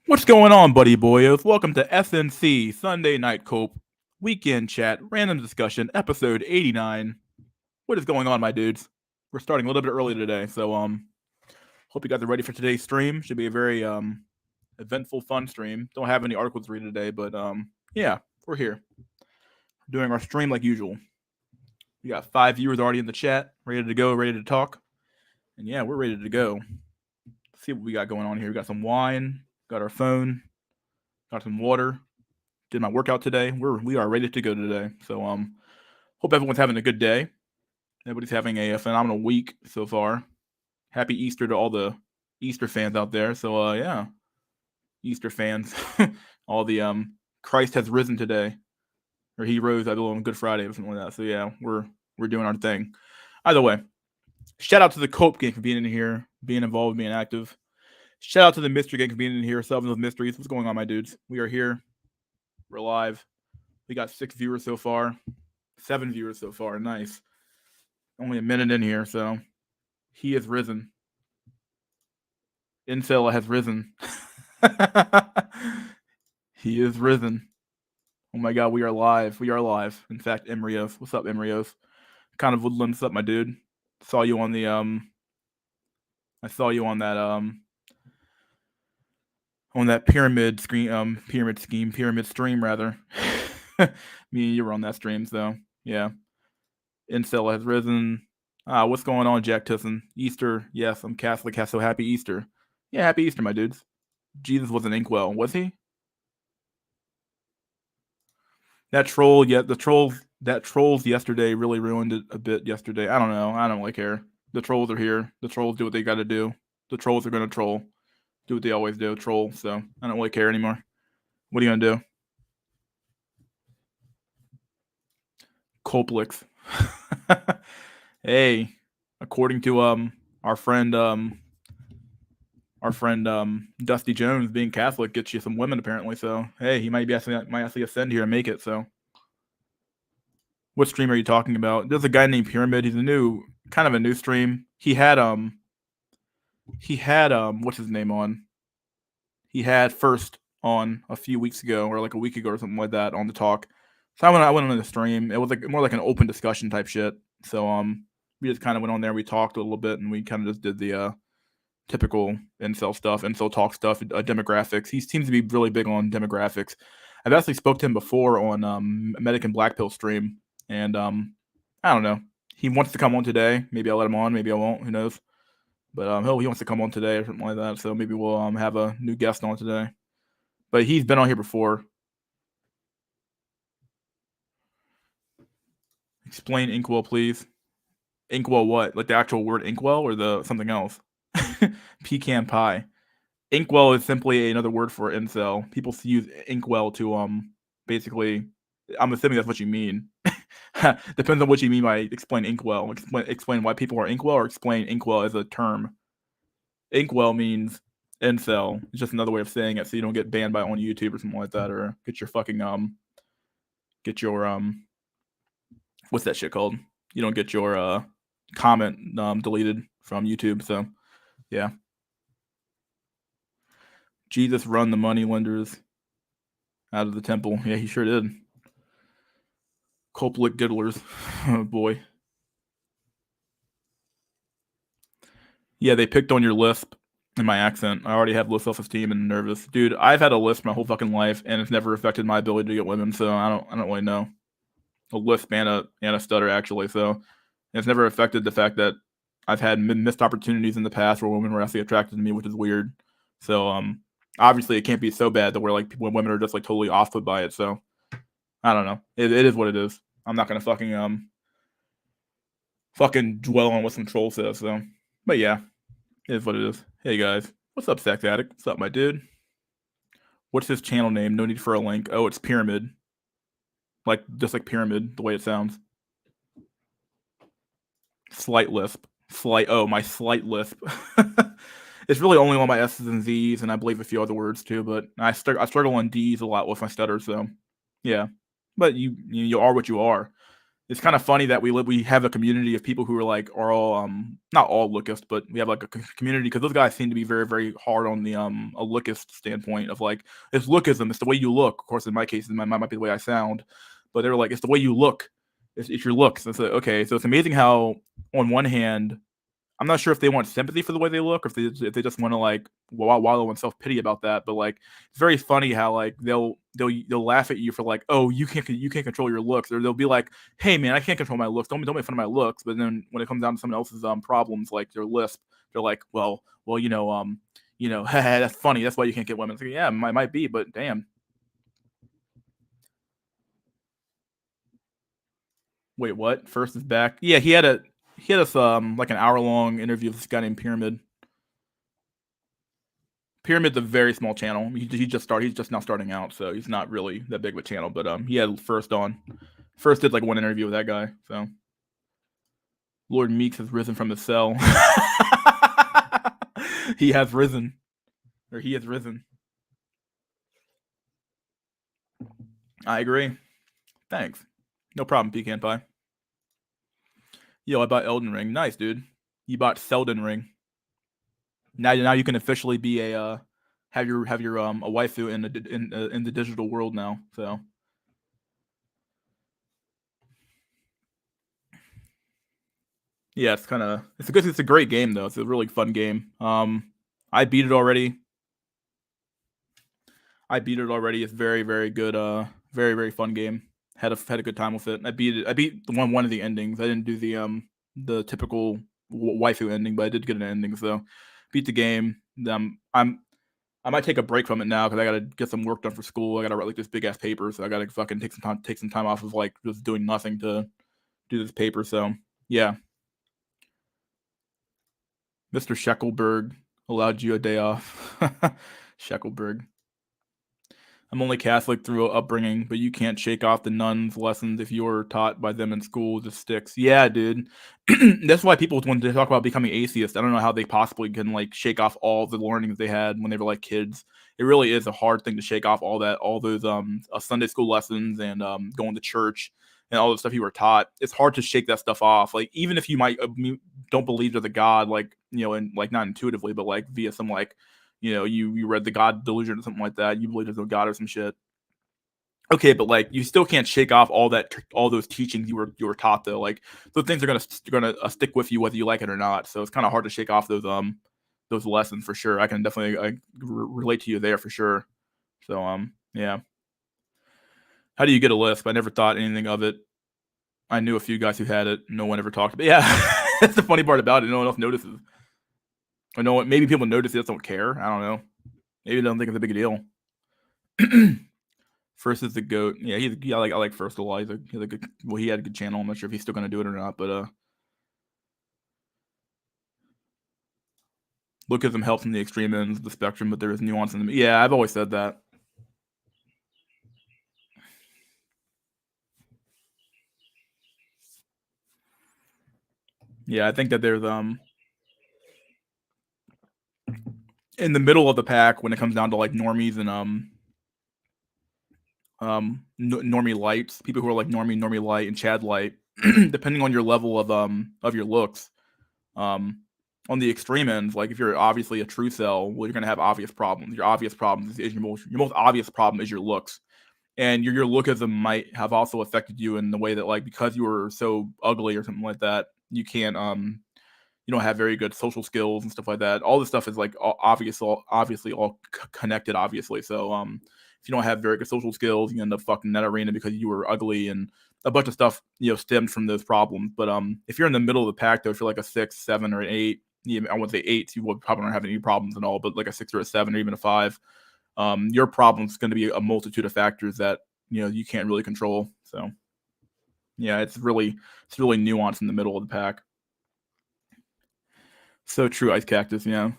What's going on, buddy boyos? Welcome to SNC Sunday Night Cope Weekend Chat Random Discussion, episode 89. What is going on, my dudes? We're starting a little bit early today, so hope you guys are ready for today's stream. Should be a very eventful, fun stream. Don't have any articles to read today, but yeah, we're here doing our stream like usual. We got 5 viewers already in the chat, ready to go, ready to talk, and yeah, we're ready to go. Let's see what we got going on here. We got some wine, got our phone, got some water. Did my workout today. We are ready to go today. So hope everyone's having a good day. Everybody's having a phenomenal week so far. Happy Easter to all the Easter fans out there. So yeah, Easter fans, all the Christ has risen today, or he rose, I believe, on Good Friday or something like that. So yeah, we're doing our thing. Either way, shout out to the Cope gang for being in here, being involved, being active. Shout out to the Mystery gang for being in here, solving those mysteries. What's going on, my dudes? We are here. We're live. We got 6 viewers so far. 7 viewers so far. Nice. Only a minute in here, so he has risen. Incel has risen. He is risen. Oh my god, we are live. We are live. In fact, Emrios. What's up, Emrios? Kind of Woodland. What's up, my dude? Saw you on the I saw you on that pyramid screen pyramid stream rather. Me and you were on that stream, so yeah. Incel has risen. What's going on, Jack Tussin? Easter, yes, I'm Catholic, so happy Easter. Yeah, happy Easter, my dudes. Jesus was an inkwell, was he? That troll, yeah, that trolls yesterday really ruined it a bit yesterday. I don't know. I don't really care. The trolls are here. The trolls do what they gotta do. The trolls are gonna troll. Do what they always do, troll, so I don't really care anymore. What are you gonna do? Colplix. Hey, according to our friend Dusty Jones, being Catholic gets you some women apparently. So hey, he might actually ascend here and make it. So what stream are you talking about? There's a guy named Pyramid. He's kind of a new stream. He had what's his name on? He had First on a few weeks ago or like a week ago or something like that on the talk. So I went on the stream. It was like more like an open discussion type shit. So we just kind of went on there. We talked a little bit and we kind of just did the typical incel stuff, incel talk stuff, demographics. He seems to be really big on demographics. I've actually spoke to him before on Medican Black Pill stream, and I don't know. He wants to come on today. Maybe I'll let him on. Maybe I won't. Who knows? But he wants to come on today or something like that. So maybe we'll have a new guest on today. But he's been on here before. Explain inkwell, please. Inkwell what? Like the actual word inkwell or the something else? Pecan pie. Inkwell is simply another word for incel. People use inkwell to basically. I'm assuming that's what you mean. Depends on what you mean by explain inkwell. Explain why people are inkwell, or explain inkwell as a term. Inkwell means incel. It's just another way of saying it, so you don't get banned by on YouTube or something like that, or get your fucking what's that shit called? You don't get your comment deleted from YouTube. So yeah. Jesus run the money lenders out of the temple. Yeah, he sure did. Coplic diddlers. Oh boy. Yeah, they picked on your lisp and my accent. I already have low self-esteem and nervous. Dude, I've had a lisp my whole fucking life, and it's never affected my ability to get women, so I don't really know. A lisp and a stutter, actually, so it's never affected the fact that I've had missed opportunities in the past where women were actually attracted to me, which is weird. So, obviously it can't be so bad that when women are just like totally off put by it. So I don't know. It is what it is. I'm not gonna fucking dwell on what some troll says. So, but yeah, it is what it is. Hey guys, what's up, Sex Addict? What's up, my dude? What's his channel name? No need for a link. Oh, it's Pyramid. Just like Pyramid, the way it sounds. Slight lisp. My slight lisp. It's really only on my S's and Z's, and I believe a few other words too. But I struggle on D's a lot with my stutter. So, yeah. But you are what you are. It's kind of funny that we have a community of people who are all not all lookist, but we have like a community because those guys seem to be very very hard on the a lookist standpoint of like it's lookism, it's the way you look. Of course, in my case, it might be the way I sound, but they're like it's the way you look, it's your looks. It's like, okay, so it's amazing how on one hand I'm not sure if they want sympathy for the way they look, or if they just want to like wallow in self pity about that. But like, it's very funny how like they'll laugh at you for like, oh, you can't control your looks, or they'll be like, hey man, I can't control my looks. Don't make fun of my looks. But then when it comes down to someone else's problems like their lisp, they're like, well, that's funny. That's why you can't get women. It's like, yeah, might be, but damn. Wait, what? First is back. Yeah, he had us like an hour long interview with this guy named Pyramid. Pyramid's a very small channel. He just started. He's just now starting out, so he's not really that big of a channel. But he had first on. First did like one interview with that guy. So Lord Meeks has risen from his cell. He has risen, or he has risen. I agree. Thanks. No problem, Pecan Pie. Yo, I bought Elden Ring. Nice, dude. You bought Selden Ring. Now you can officially be a have your a waifu in the digital world now. So yeah, it's a great game though. It's a really fun game. I beat it already. It's very very good. Very very fun game. Had a good time with it. I beat it. I beat one of the endings. I didn't do the typical waifu ending, but I did get an ending. So beat the game. I might take a break from it now because I gotta get some work done for school. I gotta write like this big ass paper, so I gotta fucking take some time off of like just doing nothing to do this paper. So yeah, Mr. Sheckelberg allowed you a day off. Sheckelberg. I'm only Catholic through upbringing, but you can't shake off the nuns' lessons if you're taught by them in school. It sticks. Yeah, dude. That's why people when they talk about becoming atheist, I don't know how they possibly can like shake off all the learnings they had when they were like kids. It really is a hard thing to shake off all those Sunday school lessons and going to church and all the stuff you were taught. It's hard to shake that stuff off. Like even if you might don't believe there's a God, like and like not intuitively, but like via some like you read the God Delusion or something like that. You believe there's no God or some shit. Okay, but like you still can't shake off all those teachings you were taught though. Like those things are gonna stick with you whether you like it or not. So it's kind of hard to shake off those lessons for sure. I can definitely relate to you there for sure. So yeah. How do you get a lisp? I never thought anything of it. I knew a few guys who had it. No one ever talked about it. Yeah, that's the funny part about it. No one else notices. I know maybe people notice, they just don't care. I don't know. Maybe they don't think it's a big deal. First is the goat. Yeah, I like First a lot. He had a good channel. I'm not sure if he's still gonna do it or not, but lookism helps in the extreme ends of the spectrum, but there is nuance in them. Yeah, I've always said that. Yeah, I think that there's in the middle of the pack when it comes down to like normies and normie lights, people who are like normie light and Chad light, depending on your level of your looks. On the extreme ends, like if you're obviously a true cell, well, you're gonna have obvious problems. Your obvious problems is your most obvious problem is your looks, and your lookism might have also affected you in the way that like because you were so ugly or something like that, you don't have very good social skills and stuff like that. All this stuff is like obviously all connected, obviously. So if you don't have very good social skills, you end up fucking that arena because you were ugly and a bunch of stuff stemmed from those problems. But if you're in the middle of the pack though, if you're like a 6, 7, or an 8, I would say 8, you would probably not have any problems at all. But like a 6 or a 7 or even a 5, your problem is going to be a multitude of factors that you can't really control. So yeah, it's really nuanced in the middle of the pack. So true, Ice Cactus. Yeah,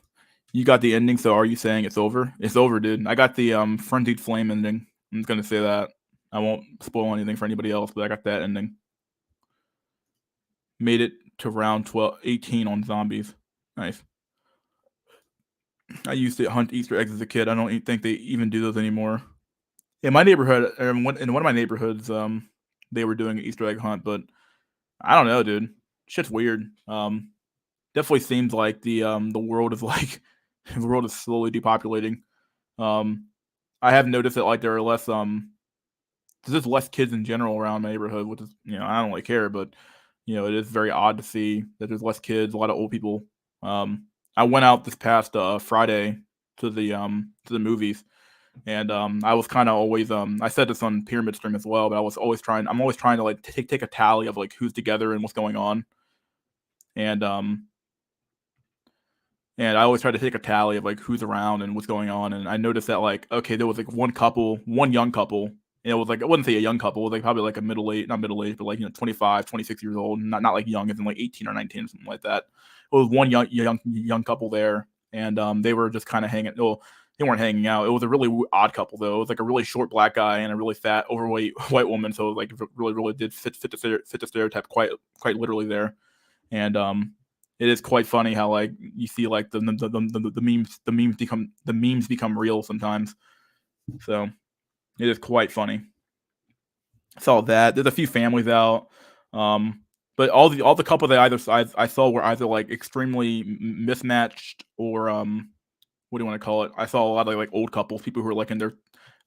you got the ending. So are you saying it's over? It's over, dude. I got the Frenzied Flame ending. I'm just gonna say that. I won't spoil anything for anybody else, but I got that ending. Made it to round 18 on zombies. Nice. I used to hunt Easter eggs as a kid. I don't think they even do those anymore. In my neighborhood, in one of my neighborhoods, they were doing an Easter egg hunt, but I don't know, dude. Shit's weird. Definitely seems like the world is like the world is slowly depopulating. Um, I have noticed that like there are less there's just less kids in general around my neighborhood, which is I don't really care, but it is very odd to see that there's less kids, a lot of old people. I went out this past Friday to the movies, and I was kind of always I said this on Pyramid Stream as well, but I'm always trying to like take a tally of like who's together and what's going on, and and I always try to take a tally of like who's around and what's going on. And I noticed that like okay, there was like one young couple. And it was like I wouldn't say a young couple, it was like probably like a middle age, not middle age, but like 25, 26 years old, not like young, as in like 18 or 19 or something like that. It was one young couple there, and they were just kind of hanging. Well, they weren't hanging out. It was a really odd couple though. It was like a really short black guy and a really fat, overweight white woman. So it like really did fit the stereotype quite literally there. And it is quite funny how like you see like the memes become real sometimes. So it is quite funny. I saw that. There's a few families out. But all the couple that I saw were either like extremely mismatched or what do you want to call it? I saw a lot of like old couples, people who are like in their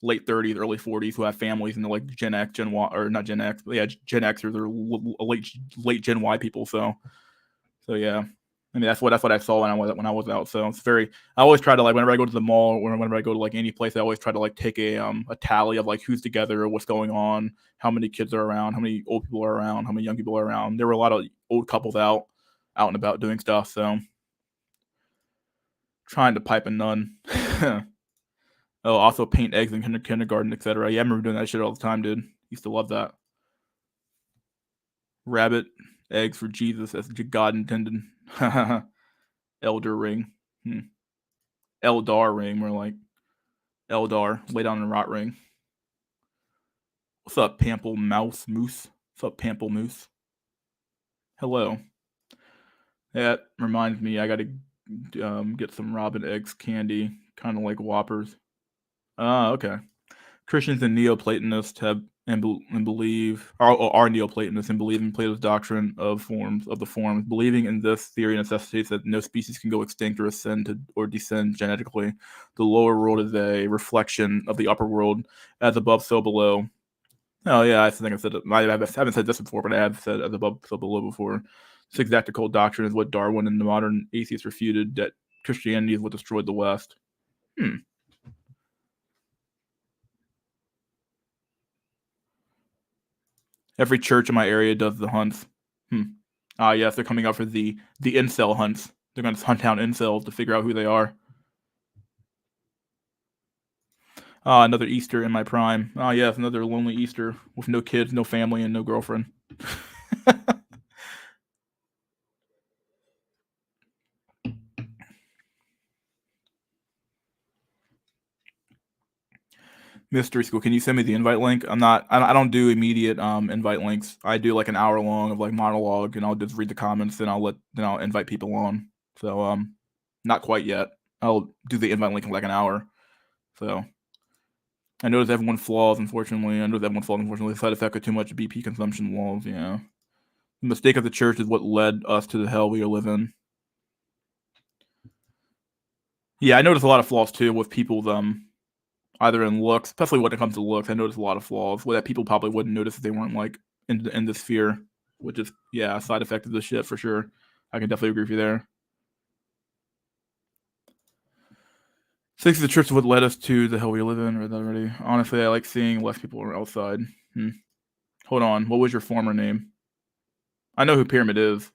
late 30s, early 40s, who have families, and they're like Gen X, Gen Y, or not Gen X, but yeah, Gen Xers or late Gen Y people. So yeah, I mean that's what I saw when I was out. So it's very. I always try to like whenever I go to the mall or whenever I go to like any place, I always try to like take a tally of like who's together, what's going on, how many kids are around, how many old people are around, how many young people are around. There were a lot of old couples out and about doing stuff. So trying to pipe a nun. Oh, also paint eggs in kindergarten, etc. Yeah, I remember doing that shit all the time, dude. Used to love that. Rabbit eggs for Jesus as God intended. Elder ring. Hmm. Eldar ring, more like Eldar. Lay down and rot ring. What's up, Pample Mouse Moose? What's up, Pample Moose? Hello. That reminds me, I gotta get some robin eggs candy, kind of like Whoppers. Ah, okay. Christians and Neoplatonists have and believe are Neoplatonists and believe in Plato's doctrine of the forms. Believing in this theory necessitates that no species can go extinct or ascend to, or descend genetically. The lower world is a reflection of the upper world, as above, so below. Oh yeah, I think I said it. I haven't said this before, but I have said as above, so below before. This exactical doctrine is what Darwin and the modern atheists refuted, that Christianity is what destroyed the West. Hmm. Every church in my area does the hunts. Hmm. Ah, yes, they're coming out for the incel hunts. They're going to hunt down incels to figure out who they are. Ah, another Easter in my prime. Ah, yes, another lonely Easter with no kids, no family, and no girlfriend. Mystery School. Can you send me the invite link? I don't do immediate invite links. I do like an hour long of like monologue, and I'll just read the comments, and I'll invite people on. So not quite yet. I'll do the invite link in like an hour. So I notice everyone flaws, unfortunately. The side effect of too much BP consumption walls, yeah. The mistake of the church is what led us to the hell we are living. Yeah, I notice a lot of flaws too with people's either in looks, especially when it comes to looks. I notice a lot of flaws that people probably wouldn't notice if they weren't like in the sphere, which is a side effect of this shit for sure. I can definitely agree with you there. Six of the church is what led us to the hell we live in. Read that already. Honestly, I like seeing less people outside. Hold on, what was your former name? I know who Pyramid is.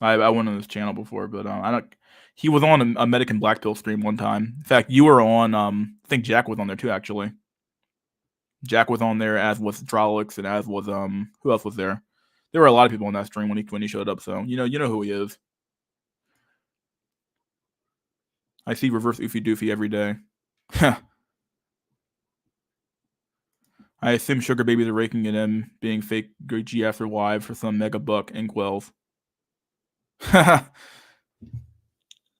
I went on this channel before, but I don't. He was on a Medic and Black Pill stream one time. In fact, you were on. I think Jack was on there too. Actually, Jack was on there, as was Drolix, and as was who else was there? There were a lot of people on that stream when he showed up. So you know who he is. I see reverse oofy doofy every day. I assume Sugar Babies are raking it in, being fake G after Y for some mega buck inkwells.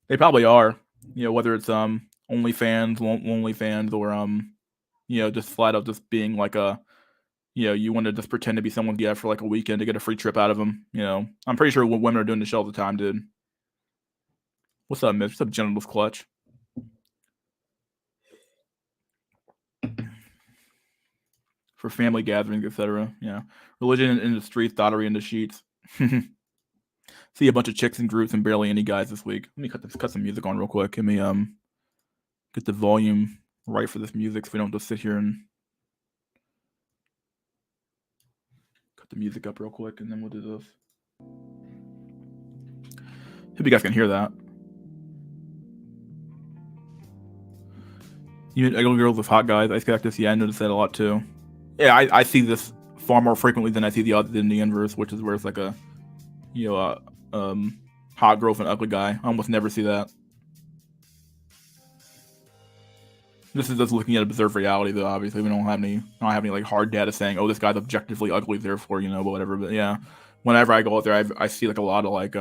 They probably are. Whether it's OnlyFans, lonely fans, or just flat out just being like a you want to just pretend to be someone for like a weekend to get a free trip out of them. I'm pretty sure women are doing this shit all the time, dude. What's up, Mitch? What's up, Genitals Clutch? For family gatherings, etc. Yeah, religion in the streets, dottery in the sheets. See a bunch of chicks in groups and barely any guys this week. Let me cut some music on real quick. Let me get the volume right for this music so we don't just sit here and cut the music up real quick, and then we'll do this. Hope you guys can hear that. Ugly girls with hot guys. Ice cactus. Yeah, I noticed that a lot too. Yeah, I see this far more frequently than I see the inverse, which is where it's like a, hot girl with an ugly guy. I almost never see that. This is just looking at observed reality, though. Obviously, we don't have any like hard data saying, oh, this guy's objectively ugly, therefore, whatever. But yeah, whenever I go out there, I see like a lot of like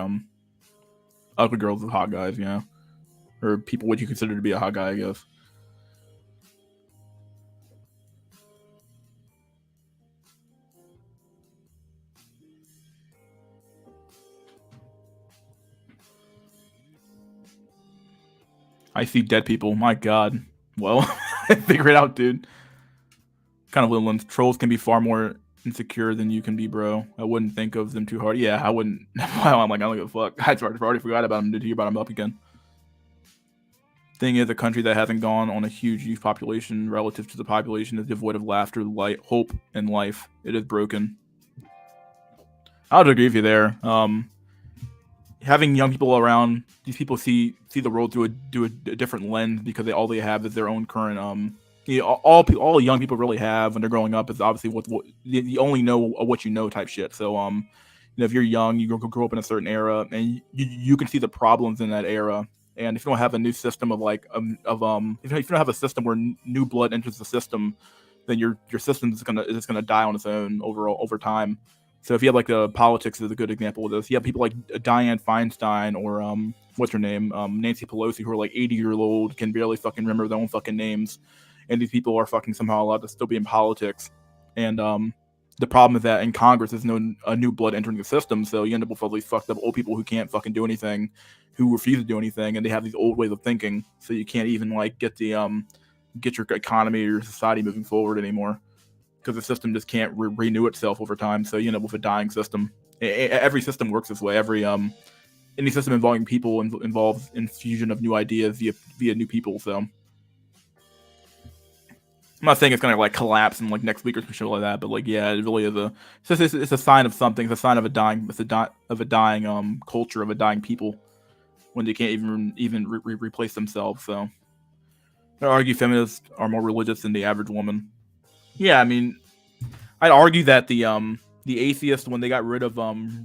ugly girls with hot guys, or people what you consider to be a hot guy, I guess. I see dead people. My God. Well, figure it out, dude. Kind of little trolls can be far more insecure than you can be, bro. I wouldn't think of them too hard. Yeah, I wouldn't. I'm like, I don't give a fuck. I already forgot about them. Did hear about them up again? Thing is, a country that hasn't gone on a huge youth population relative to the population is devoid of laughter, light, hope, and life. It is broken. I would agree with you there. Having young people around, these people see the world through a different lens because all they have is their own current all young people really have when they're growing up is obviously what you only know what you know type shit. So if you're young, you grow up in a certain era, and you can see the problems in that era. And if you don't have a new system of if you don't have a system where new blood enters the system, then your system is gonna die on its own over time. So if you have like politics is a good example of this. You have people like Dianne Feinstein or what's her name, Nancy Pelosi, who are like 80-year old, can barely fucking remember their own fucking names, and these people are fucking somehow allowed to still be in politics. And the problem is that in Congress there's no new blood entering the system, so you end up with all these fucked up old people who can't fucking do anything, who refuse to do anything, and they have these old ways of thinking, so you can't even like get your economy or your society moving forward anymore. Because the system just can't renew itself over time. So with a dying system, every system works this way. Every any system involving people involves infusion of new ideas via new people. So I'm not saying it's gonna like collapse in like next week or some shit like that, but like yeah, it really is it's a sign of something. It's a sign of a dying culture, of a dying people, when they can't even replace themselves. So I argue feminists are more religious than the average woman. Yeah, I mean, I'd argue that the atheists, when they got rid of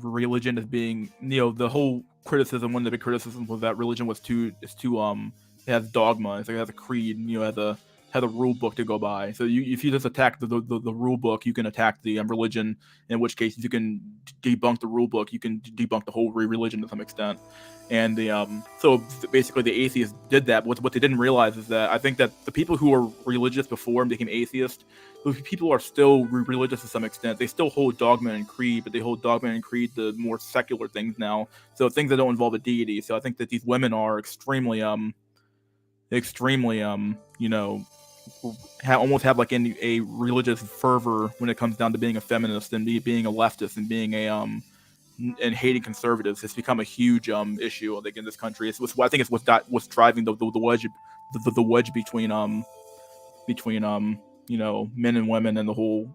religion as being, the whole criticism, one of the big criticisms was that religion was it has dogma, it has a creed, has a rule book to go by. So if you just attack the rule book, you can attack the religion. In which case, if you can debunk the rule book, you can debunk the whole religion to some extent. And so basically the atheists did that. But what they didn't realize is that I think that the people who were religious before and became atheists, those people are still religious to some extent. They still hold dogma and creed, but they hold dogma and creed to more secular things now. So things that don't involve a deity. So I think that these women are extremely almost have like a religious fervor when it comes down to being a feminist and being a leftist and being and hating conservatives. It's become a huge issue, I think, in this country. I think it's what's driving the wedge between men and women and the whole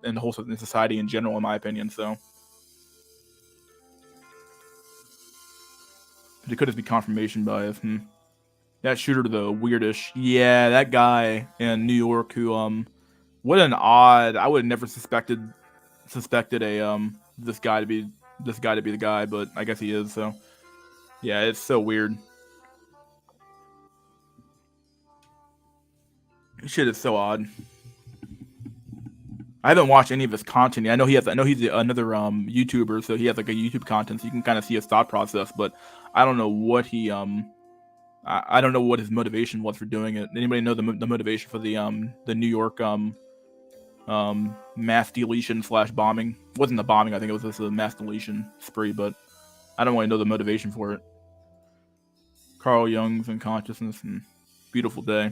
society in general, in my opinion. So it could just be confirmation bias. That shooter, though, weirdish. Yeah, that guy in New York who what an odd. I would have never suspected this guy to be the guy, but I guess he is. So yeah, it's so weird. Shit is so odd. I haven't watched any of his content yet. I know he's another YouTuber, so he has like a YouTube content, so you can kind of see his thought process. But I don't know what he I don't know what his motivation was for doing it. Anybody know the motivation for the New York mass deletion / bombing. It wasn't the bombing, I think it was just a mass deletion spree, but I don't really know the motivation for it. Carl Jung's Unconsciousness and Beautiful Day.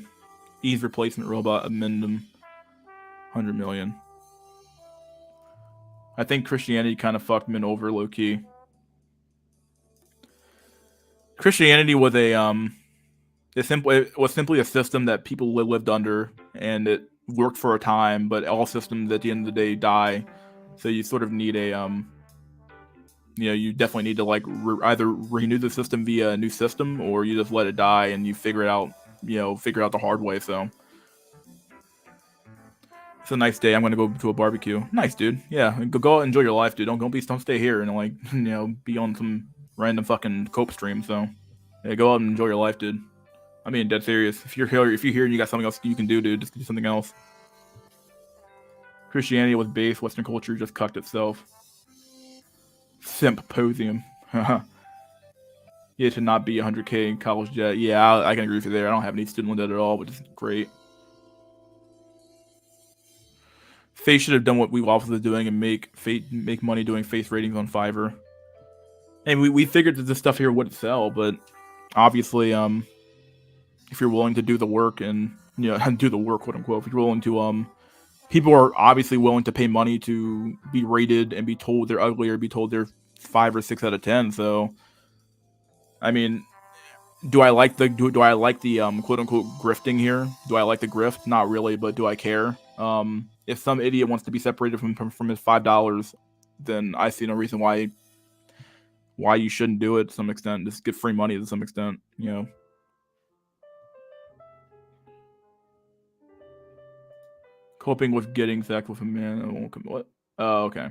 Ease Replacement Robot Amendum. 100 million. I think Christianity kind of fucked men over low key. Christianity was it was simply a system that people lived under, and it worked for a time. But all systems at the end of the day die, so you sort of need a you definitely need to like either renew the system via a new system, or you just let it die and you figure it out. Figure out the hard way. So it's a nice day. I'm gonna go to a barbecue. Nice, dude. Yeah, go out and enjoy your life, dude. Don't stay here and like be on some random fucking cope stream. So yeah, go out and enjoy your life, dude. I mean, dead serious. If you're here and you got something else you can do, dude, just do something else. Christianity was base. Western culture just cucked itself. Symposium. Yeah, to not be 100K in college debt. Yeah, I can agree with you there. I don't have any student loan debt at all, which is great. Face should have done what we was doing and make money doing face ratings on Fiverr. And we figured that this stuff here wouldn't sell, but obviously, if you're willing to do the work and do the work, quote unquote, if you're willing to people are obviously willing to pay money to be rated and be told they're ugly or be told they're 5 or 6 out of 10. So, I mean, do I like the quote unquote grifting here? Do I like the grift? Not really, but do I care? If some idiot wants to be separated from his $5, then I see no reason why you shouldn't do it to some extent. Just get free money to some extent, Coping with getting sex with a man. I won't what? Oh, okay.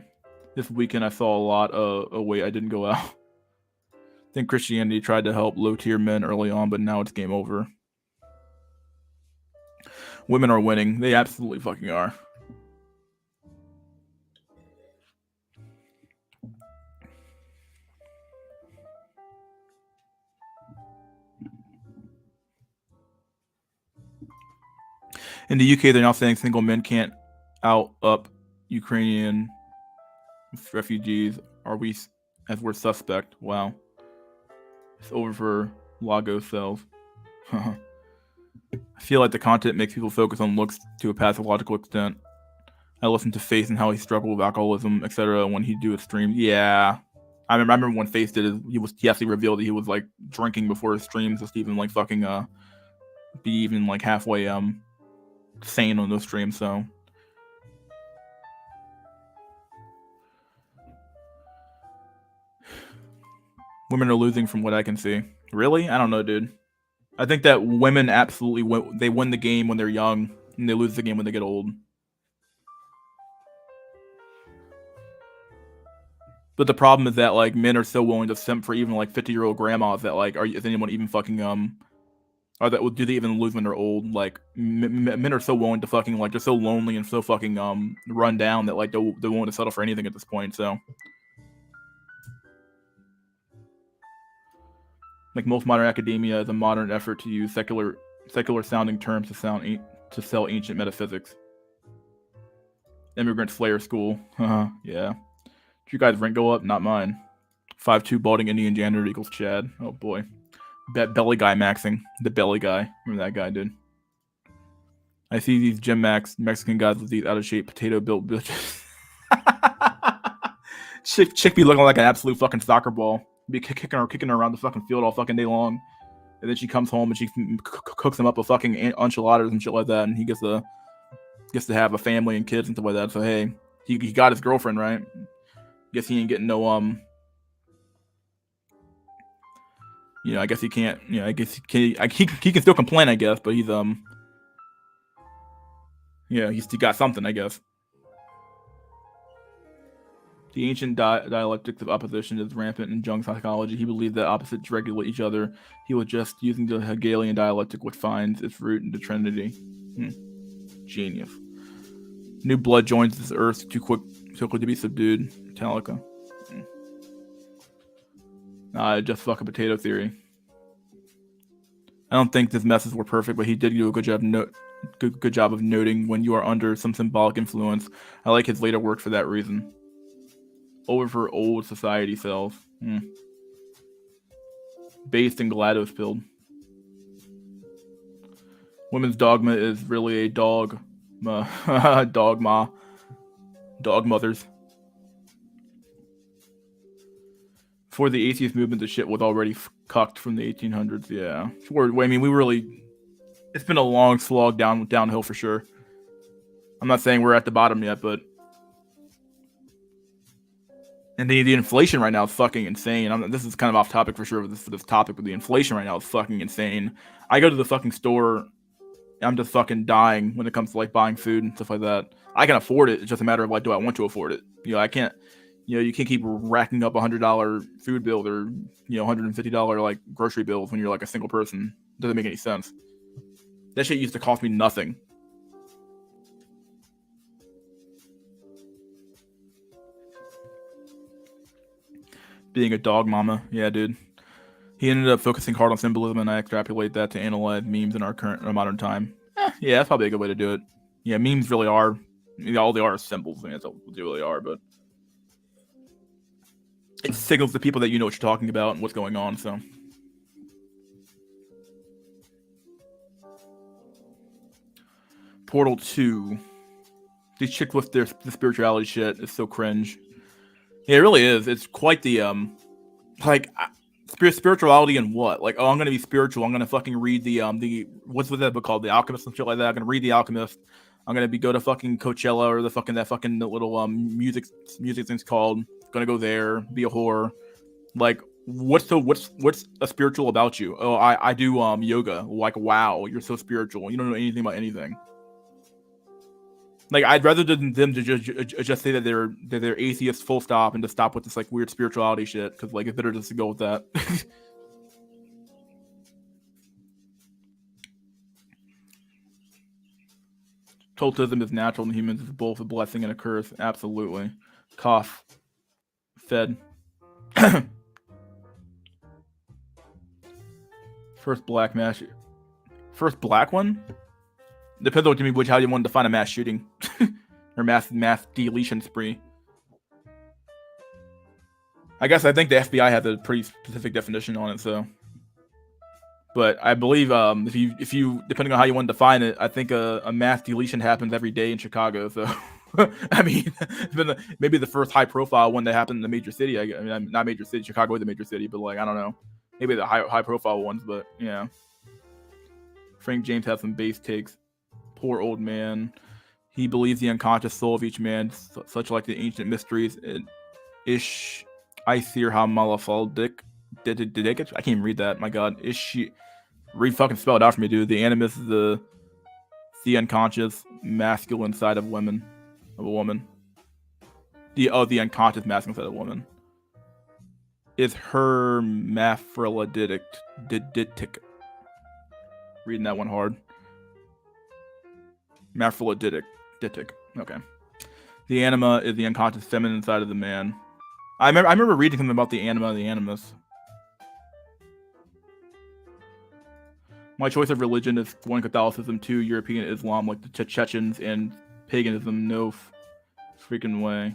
This weekend I saw a lot of. Oh wait, I didn't go out. I think Christianity tried to help low-tier men early on, but now it's game over. Women are winning. They absolutely fucking are. In the UK, they're now saying single men can't out up Ukrainian refugees. Are we as we're suspect? Wow. It's over for Lagos cells. I feel like the content makes people focus on looks to a pathological extent. I listened to Face and how he struggled with alcoholism, etc. when he'd do a stream. Yeah. I remember when Face did it, he actually revealed that he was like drinking before his streams just even like fucking be even like halfway sane on those streams, so women are losing from what I can see. Really? I don't know, dude. I think that women absolutely win the game when they're young, and they lose the game when they get old. But the problem is that like men are so willing to simp for even like 50-year-old grandmas that like is anyone even fucking or that do they even lose when they're old? Like men are so willing to fucking like they're so lonely and so fucking run down that like they're willing to settle for anything at this point. So like most modern academia is a modern effort to use secular sounding terms to sell ancient metaphysics. Immigrant Slayer School. Yeah. Did you guys rank go up? Not mine. 5'2" balding Indian janitor equals Chad. Oh boy. Belly guy maxing. The belly guy. Remember that guy, dude. I see these Gym Max Mexican guys with these out of shape potato built bitches. Chick be looking like an absolute fucking soccer ball. Be kicking her around the fucking field all fucking day long. And then she comes home and she cooks him up a fucking enchiladas and shit like that. And he gets to have a family and kids and stuff like that. So hey, he got his girlfriend, right? Guess he ain't getting no I guess he can't. I guess he can still complain. I guess, but he's he's got something. I guess. The ancient dialectics of opposition is rampant in Jung's psychology. He believed that opposites regulate each other. He was just using the Hegelian dialectic, which finds its root in the Trinity. Genius. New blood joins this earth too quick to be subdued. Metallica. Just fucking potato theory. I don't think his messes were perfect, but he did do a good job Good job of noting when you are under some symbolic influence. I like his later work for that reason. Over old society cells. Based in GLaDOS build. Women's dogma is really a dogma. Dogma. Dog mothers. For the atheist movement, the shit was already cucked from the 1800s. Yeah. I mean, we really... It's been a long slog downhill for sure. I'm not saying we're at the bottom yet, but... And the inflation right now is fucking insane. This is kind of off topic for sure for this topic, but the inflation right now is fucking insane. I go to the fucking store, and I'm just fucking dying when it comes to like buying food and stuff like that. I can afford it. It's just a matter of like, do I want to afford it? I can't. You can't keep racking up $100 food bill or $150 like grocery bills when you're like a single person. It doesn't make any sense. That shit used to cost me nothing. Being a dog mama. Yeah, dude. He ended up focusing hard on symbolism, and I extrapolate that to analyze memes in our modern time. Yeah, that's probably a good way to do it. Yeah, memes really are. All they are is symbols. I mean, that's all they really are, but it signals to people that you know what you're talking about and what's going on, so. Portal 2. These chicks with the spirituality shit is so cringe. Yeah, it really is. It's quite the, spirituality and what? Like, oh, I'm gonna be spiritual. I'm gonna fucking read the what's that book called? The Alchemist and shit like that. I'm gonna read The Alchemist. I'm gonna go to fucking Coachella or that fucking little music thing's called. Gonna go there, be a whore. Like, what's a spiritual about you? Oh, I do yoga. Like, wow, you're so spiritual. You don't know anything about anything. Like, I'd rather than them to just say that they're atheists, full stop, and to stop with this like weird spirituality shit. Because like it's better just to go with that. Cultism is natural in humans. It's both a blessing and a curse. Absolutely. Cough. Fed. First black mass. First black one? Depends on how you want to define a mass shooting. Or mass deletion spree. I think the FBI has a pretty specific definition on it, so. But I believe if you depending on how you want to define it, I think a mass deletion happens every day in Chicago. So I mean, maybe the first high profile one that happened in a major city. I mean, not major city. Chicago is a major city, but like I don't know, maybe the high profile ones. But yeah, Frank James has some base takes. Poor old man. He believes the unconscious soul of each man, such like the ancient mysteries. Ish, I seer how malafaldic. I can't even read that. My God, is she? Fucking spell it out for me, dude. The animus is the unconscious masculine side of a woman. The unconscious masculine side of a woman. Is hermaphroditic. Reading that one hard. Hermaphroditic. Okay. The anima is the unconscious feminine side of the man. I remember reading something about the anima and the animus. My choice of religion is 1, Catholicism, 2, European Islam, like the Chechens, and paganism. No freaking way.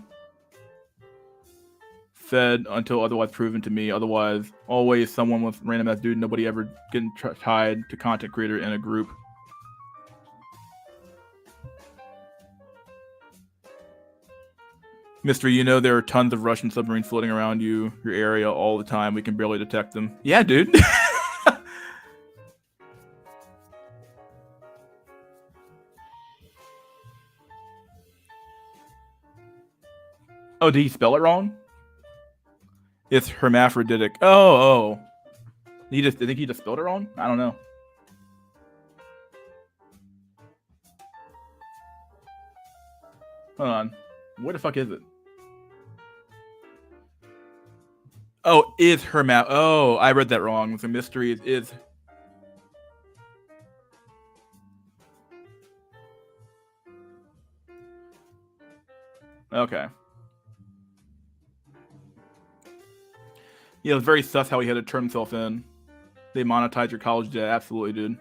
Fed until otherwise proven to me. Otherwise, always someone with random ass dude. Nobody ever getting tied to content creator in a group. Mystery, there are tons of Russian submarines floating around your area all the time. We can barely detect them. Yeah, dude. Oh, did he spell it wrong? It's hermaphroditic. Oh. I think he just spelled it wrong? I don't know. Hold on. Where the fuck is it? Oh, is Oh, I read that wrong. The mystery is. Okay. Yeah, it was very sus how he had to turn himself in. They monetize your college debt. Absolutely, dude.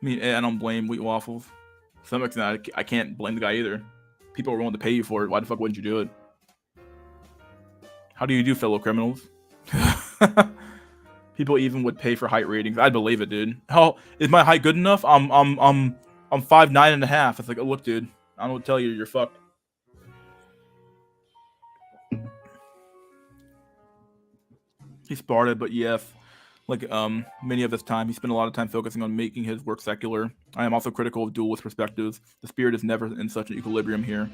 I mean, I don't blame wheat waffles. To some extent, I can't blame the guy either. People are willing to pay you for it. Why the fuck wouldn't you do it? How do you do, fellow criminals? People even would pay for height ratings. I'd believe it, dude. How is my height good enough? I'm 5'9.5". It's like, oh look, dude. I don't know what to tell you. You're fucked. He Sparta, but yes, like many of his time, he spent a lot of time focusing on making his work secular. I am also critical of dualist perspectives. The spirit is never in such an equilibrium here.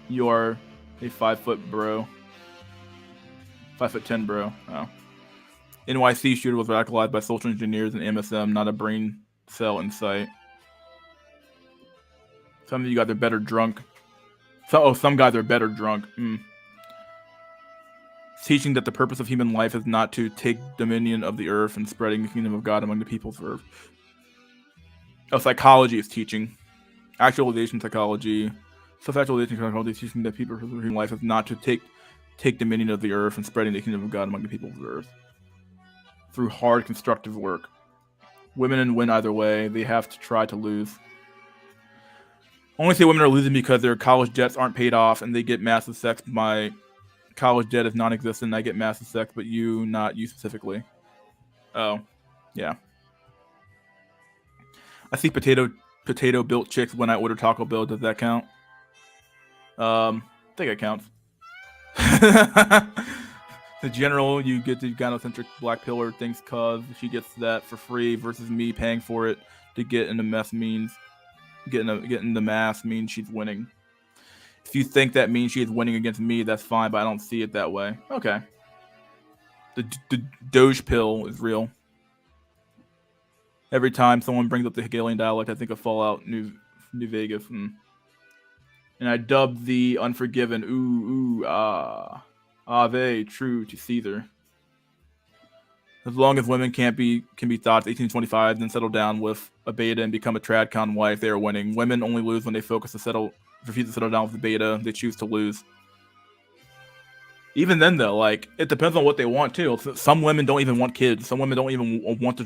You are a 5 foot bro. 5'10", bro. Oh. NYC shooter was radicalized by social engineers and MSM, not a brain cell in sight. Some of you guys are better drunk. Some guys are better drunk. Teaching that the purpose of human life is not to take dominion of the earth and spreading the kingdom of God among the peoples of earth. Oh, psychology is teaching. Actualization psychology. Self-actualization psychology is teaching that the purpose of human life is not to take dominion of the earth and spreading the kingdom of God among the peoples of earth. Through hard, constructive work. Women win either way. They have to try to lose. I only say women are losing because their college debts aren't paid off and they get massive sex. My college debt is non-existent. I get massive sex, but you, not you specifically. Oh, yeah. I see potato built chicks when I order Taco Bell. Does that count? I think it counts. The general, you get the gynocentric black pillar thinks cause she gets that for free versus me paying for it to get in the mess means getting the mass means she's winning. If you think that means she's winning against me, that's fine, but I don't see it that way. Okay. The Doge pill is real. Every time someone brings up the Hegelian dialect, I think of Fallout New Vegas. And I dubbed the Unforgiven, ooh, ah. Ave, true to Caesar. As long as women can be thoughts 1825, then settle down with a beta and become a tradcon wife, they are winning. Women only lose when they refuse to settle down with the beta. They choose to lose. Even then, though, like it depends on what they want too. Some women don't even want kids. Some women don't even want the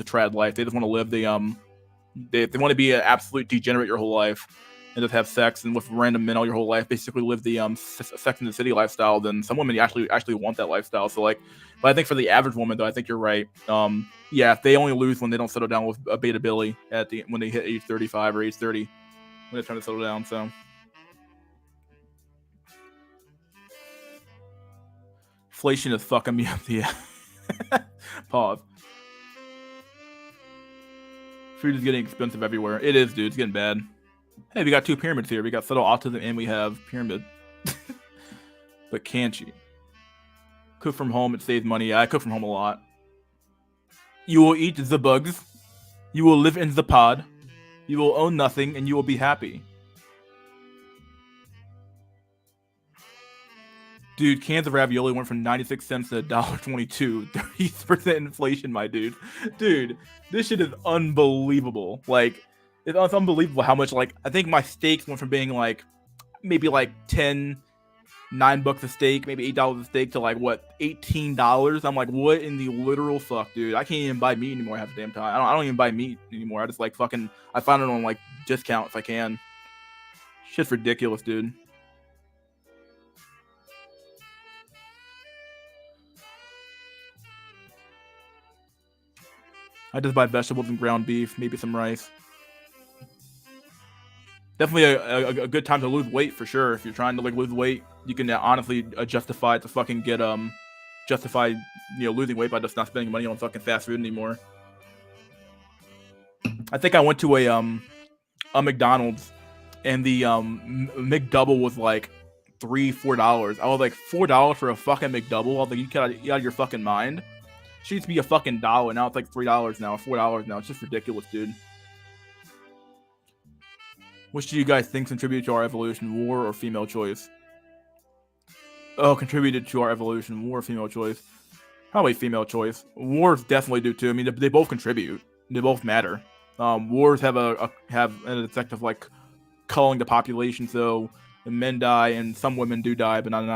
trad life. They just want to live the They want to be an absolute degenerate your whole life and just have sex and with random men all your whole life, basically live the Sex in the City lifestyle. Then some women actually want that lifestyle. So like, but I think for the average woman though, I think you're right. Yeah, they only lose when they don't settle down with a beta Billy when they hit age 35 or age 30 when they're trying to settle down. So inflation is fucking me up. Yeah. Pause. Food is getting expensive everywhere. It is, dude. It's getting bad. Hey, we got 2 pyramids here. We got subtle autism and we have pyramid. But can't you? Cook from home, it saves money. Yeah, I cook from home a lot. You will eat the bugs. You will live in the pod. You will own nothing and you will be happy. Dude, cans of ravioli went from 96 cents to $1.22. 30% inflation, my dude. Dude, this shit is unbelievable. Like, it's unbelievable how much, like, I think my steaks went from being, like, maybe, like, $9 a steak, maybe $8 a steak to, like, what, $18? I'm like, what in the literal fuck, dude? I can't even buy meat anymore half the damn time. I don't even buy meat anymore. I just, like, fucking, I find it on, like, discount if I can. Shit's ridiculous, dude. I just buy vegetables and ground beef, maybe some rice. Definitely a good time to lose weight for sure. If you're trying to like lose weight, you can honestly justify it to fucking get losing weight by just not spending money on fucking fast food anymore. I think I went to a McDonald's and the McDouble was like $3-4. I was like $4 for a fucking McDouble. I was like, you out of your fucking mind. She used to be a fucking dollar. Now it's like $3 now, $4 now. It's just ridiculous, dude. Which do you guys think contributed to our evolution, war or female choice? Oh, contributed to our evolution, war or female choice? Probably female choice. Wars definitely do too. I mean, they both contribute. They both matter. Wars have an effect of like culling the population, so men die and some women do die, but not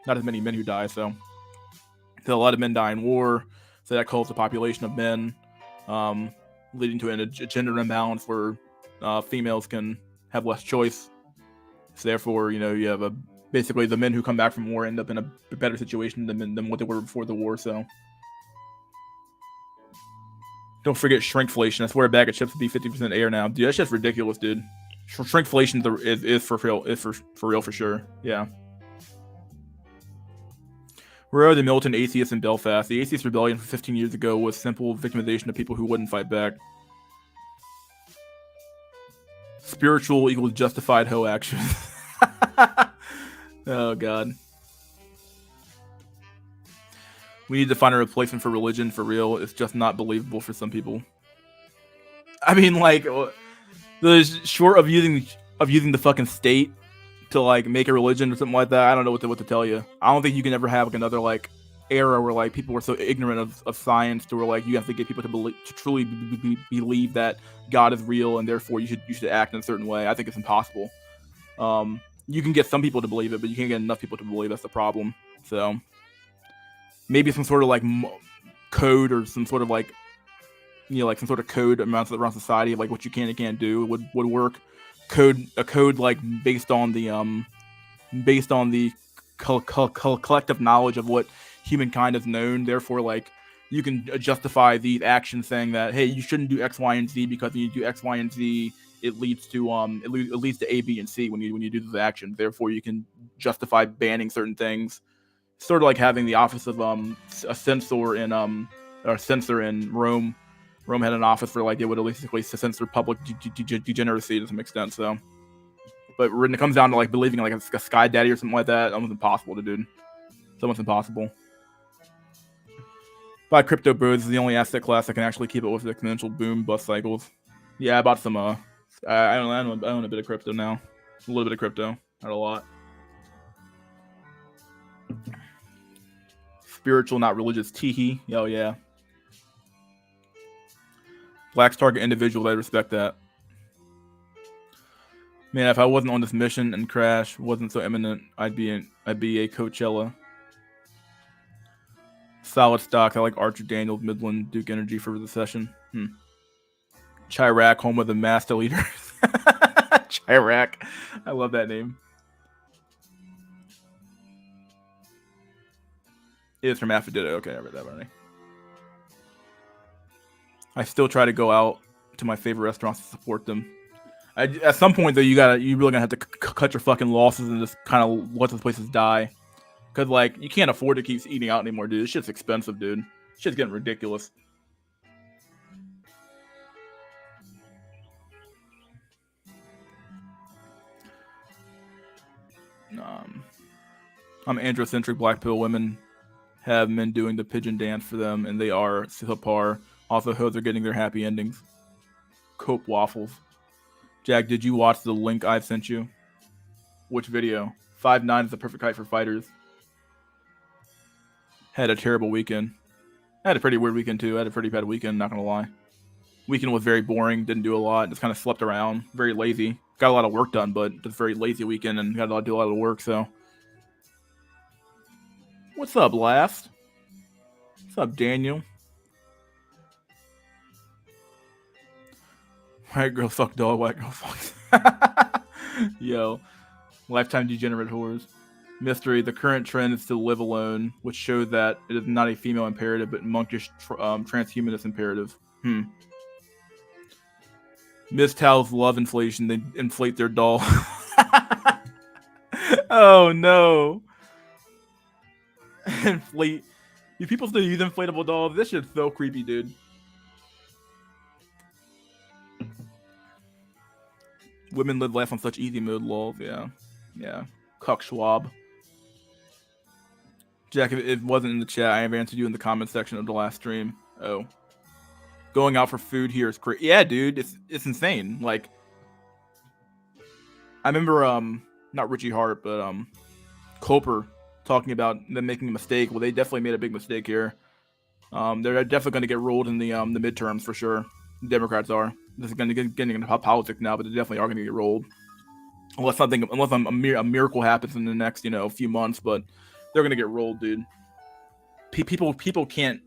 as many men who die. So a lot of men die in war, so that culls the population of men. leading to a gender imbalance where females can have less choice. So therefore, you have basically the men who come back from war end up in a better situation than what they were before the war. So don't forget shrinkflation. I swear a bag of chips would be 50% air now. Dude, that's just ridiculous, dude. Shrinkflation is for real. Is for real for sure. Yeah. Where are the militant atheists in Belfast? The atheist rebellion from 15 years ago was simple victimization of people who wouldn't fight back. Spiritual equals justified hoe action. Oh god. We need to find a replacement for religion for real. It's just not believable for some people. I mean, like, short of using the fucking state to like make a religion or something like that, I don't know what to tell you. I don't think you can ever have like another like era where like people were so ignorant of science to where like you have to get people to truly believe that God is real and therefore you should act in a certain way. I think it's impossible. You can get some people to believe it, but you can't get enough people to believe. That's the problem. So maybe some sort of like code or some sort of like like some sort of code around society of like what you can and can't do would work. A code like based on the collective knowledge of what humankind has known. Therefore, like you can justify these actions, saying that hey, you shouldn't do X, Y, and Z because when you do X, Y, and Z, it leads to it leads to A, B, and C when you do those actions. Therefore, you can justify banning certain things. Sort of like having the office of a censor in Rome. Rome had an office where like they would basically censor public degeneracy to some extent. So, but when it comes down to like believing in like a sky daddy or something like that, almost impossible to do. It's almost impossible. Buy crypto, bros. Is the only asset class that can actually keep up with the exponential boom bust cycles. Yeah, I bought some. I own a bit of crypto now. A little bit of crypto, not a lot. Spiritual, not religious. Teehee. Oh yeah. Black's target individuals, I respect that. Man, if I wasn't on this mission and Crash wasn't so imminent, I'd be a Coachella. Solid stock. I like Archer Daniels, Midland, Duke Energy for the session. Chirac, home of the master leaders. Chirac. I love that name. It's from Aphrodite. Okay, I read that already. I still try to go out to my favorite restaurants to support them. At some point, though, you really gonna have to cut your fucking losses and just kind of let those places die. Because, like, you can't afford to keep eating out anymore, dude. This shit's expensive, dude. This shit's getting ridiculous. I'm androcentric. Black pill women have men doing the pigeon dance for them, and they are subpar. Also, hoes are getting their happy endings. Cope waffles. Jack, did you watch the link I've sent you? Which video? 5'9" is the perfect height for fighters. Had a terrible weekend. I had a pretty weird weekend, too. I had a pretty bad weekend, not gonna lie. Weekend was very boring, didn't do a lot, just kind of slept around. Very lazy. Got a lot of work done, but just very lazy weekend and got to do a lot of work, so. What's up, Last? What's up, Daniel? White girl fuck dog, white girl fuck. Yo. Lifetime degenerate whores. Mystery. The current trend is to live alone, which shows that it is not a female imperative, but monkish transhumanist imperative. Miss Tao's love inflation. They inflate their doll. Oh no. Inflate. You people still use inflatable dolls? This shit's so creepy, dude. Women live life on such easy mode, lol. Yeah. Cuck Schwab. Jack, if it wasn't in the chat, I have answered you in the comment section of the last stream. Oh. Going out for food here is crazy. Yeah, dude, it's insane. Like, I remember, not Richie Hart, but, Coper talking about them making a mistake. Well, they definitely made a big mistake here. They're definitely going to get ruled in the midterms for sure. The Democrats are. This is going to get into politics now, but they definitely are going to get rolled. Unless a miracle happens in the next, few months, but they're going to get rolled, dude. People can't.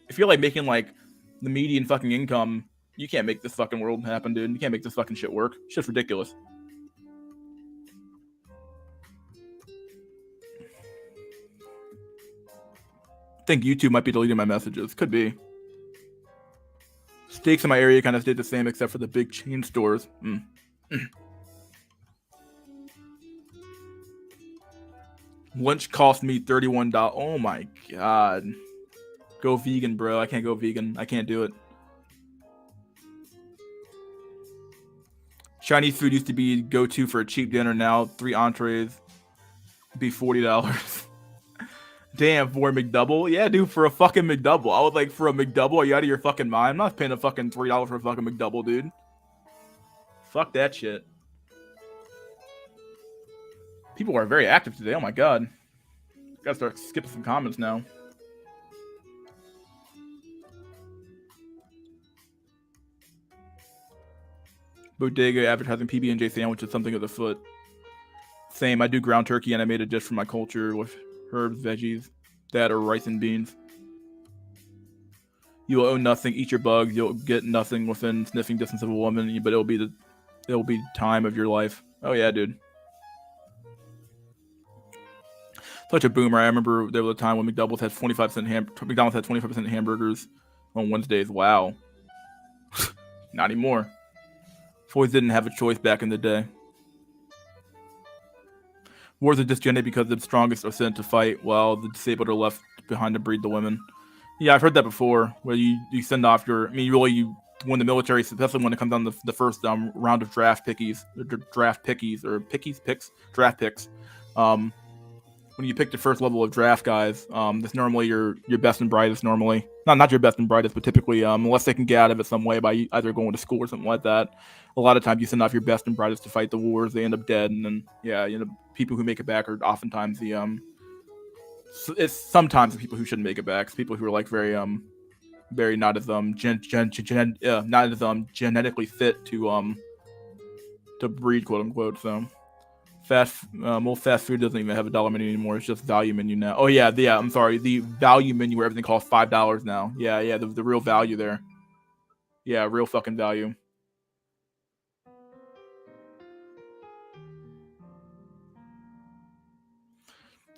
If you're like making like the median fucking income. You can't make this fucking world happen, dude. You can't make this fucking shit work. Shit's ridiculous. I think YouTube might be deleting my messages. Could be. Steaks in my area kind of stayed the same except for the big chain stores. Lunch cost me $31. Oh my god. Go vegan, bro. I can't go vegan. I can't do it. Chinese food used to be go-to for a cheap dinner. Now 3 entrees be $40. Damn, for a McDouble? Yeah, dude, for a fucking McDouble. I was like, for a McDouble? Are you out of your fucking mind? I'm not paying a fucking $3 for a fucking McDouble, dude. Fuck that shit. People are very active today. Oh my god. Gotta start skipping some comments now. Bodega advertising PB&J sandwiches, something of the foot. Same, I do ground turkey and I made a dish for my culture with herbs, veggies, that or rice and beans. You will own nothing, eat your bugs, you'll get nothing within sniffing distance of a woman, but it'll be the time of your life. Oh yeah, dude. Such a boomer. I remember there was a time when McDonald's had 25% hamburgers on Wednesdays. Wow. Not anymore. Boys didn't have a choice back in the day. Wars are disjointed because the strongest are sent to fight while the disabled are left behind to breed the women. Yeah, I've heard that before, where you send off your... I mean, really, you when the military, especially when it comes down to the first round of draft picks. When you pick the first level of draft guys, that's normally your best and brightest normally. Not your best and brightest, but typically, unless they can get out of it some way by either going to school or something like that, a lot of times you send off your best and brightest to fight the wars. They end up dead, and then, yeah, people who make it back are oftentimes it's sometimes the people who shouldn't make it back. It's people who are like very not as genetically fit to breed, quote unquote. So most fast food doesn't even have a dollar menu anymore. It's just value menu now. Oh yeah, I'm sorry, the value menu where everything costs $5 now. Yeah, the real value there. Yeah, real fucking value.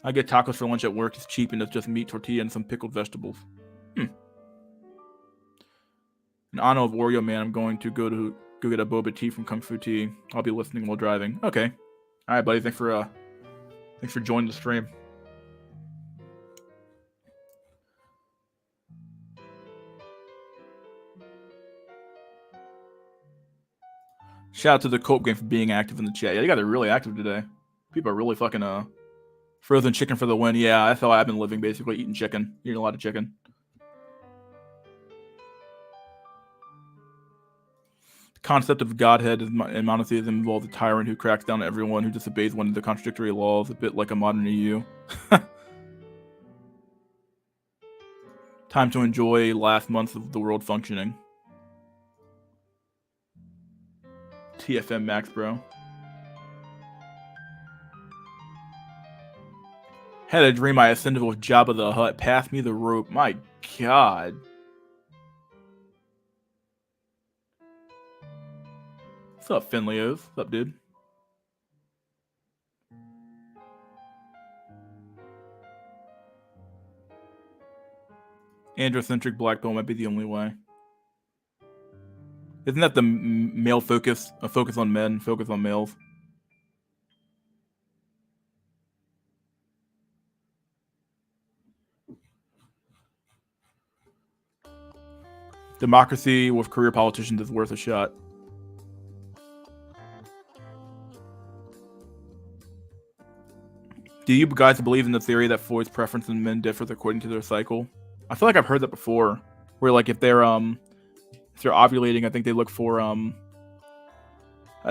I get tacos for lunch at work. It's cheap and it's just meat, tortilla, and some pickled vegetables. In honor of Oreo Man, I'm going to go get a boba tea from Kung Fu Tea. I'll be listening while driving. Okay. All right, buddy. Thanks for joining the stream. Shout out to the Cope game for being active in the chat. Yeah, you guys are really active today. People are really fucking frozen chicken for the win. Yeah, that's how I've been living, basically, eating chicken. Eating a lot of chicken. The concept of godhead in monotheism involves a tyrant who cracks down on everyone who disobeys one of the contradictory laws, a bit like a modern EU. Time to enjoy last months of the world functioning. TFM Max, bro. Had a dream I ascended with Jabba the Hutt. Pass me the rope. My god. What's up, Finleos? What's up, dude? Androcentric black pill might be the only way. Isn't that the male focus? A focus on men, focus on males. Democracy with career politicians is worth a shot. Do you guys believe in the theory that Freud's preference in men differs according to their cycle? I feel like I've heard that before. Where like if they're ovulating, I think they look for I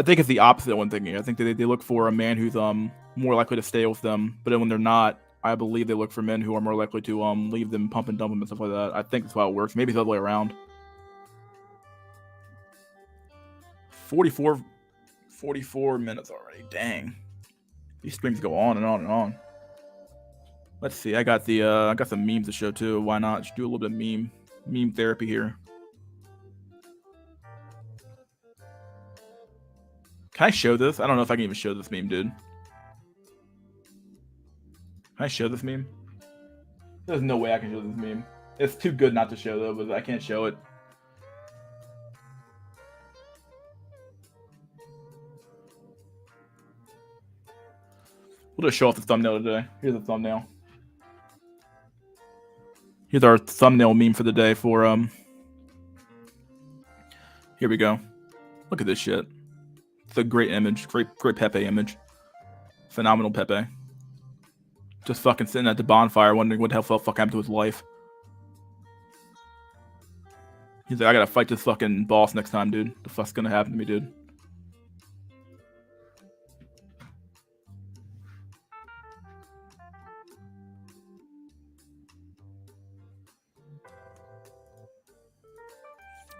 think it's the opposite one thinking. I think they look for a man who's more likely to stay with them, but then when they're not, I believe they look for men who are more likely to leave them, pump and dump them and stuff like that. I think that's how it works. Maybe it's the other way around. 44 minutes already. Dang. These streams go on and on and on. Let's see. I got some memes to show too. Why not? Just do a little bit of meme therapy here. Can I show this? I don't know if I can even show this meme, dude. Can I show this meme? There's no way I can show this meme. It's too good not to show, though, but I can't show it. We'll just show off the thumbnail today. Here's the thumbnail. Here's our thumbnail meme for the day for, Here we go. Look at this shit. It's a great image. Great Pepe image. Phenomenal Pepe. Just fucking sitting at the bonfire wondering what the hell fuck happened to his life. He's like, I gotta fight this fucking boss next time, dude. The fuck's gonna happen to me, dude?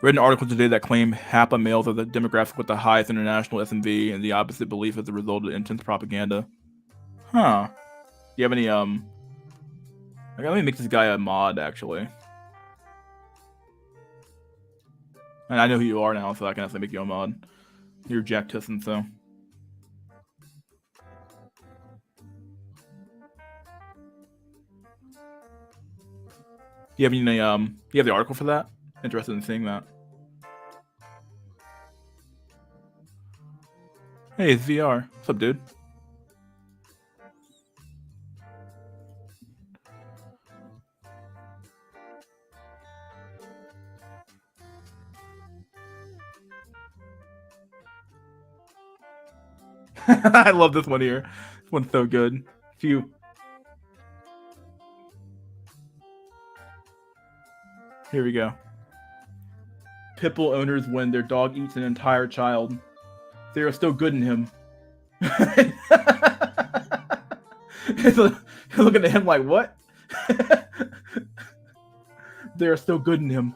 Read an article today that claimed HAPA males are the demographic with the highest international SMV, and the opposite belief as a result of intense propaganda. Huh. Do you have any, Okay, let me make this guy a mod, actually. And I know who you are now, so I can actually make you a mod. You're Jack Tisson, so. You have any, you have the article for that? Interested in seeing that. Hey, it's VR. What's up, dude? I love this one here. This one's so good. Phew. Here we go. Pitbull owners when their dog eats an entire child. They are still good in him. Looking at him like, what? They are still good in him.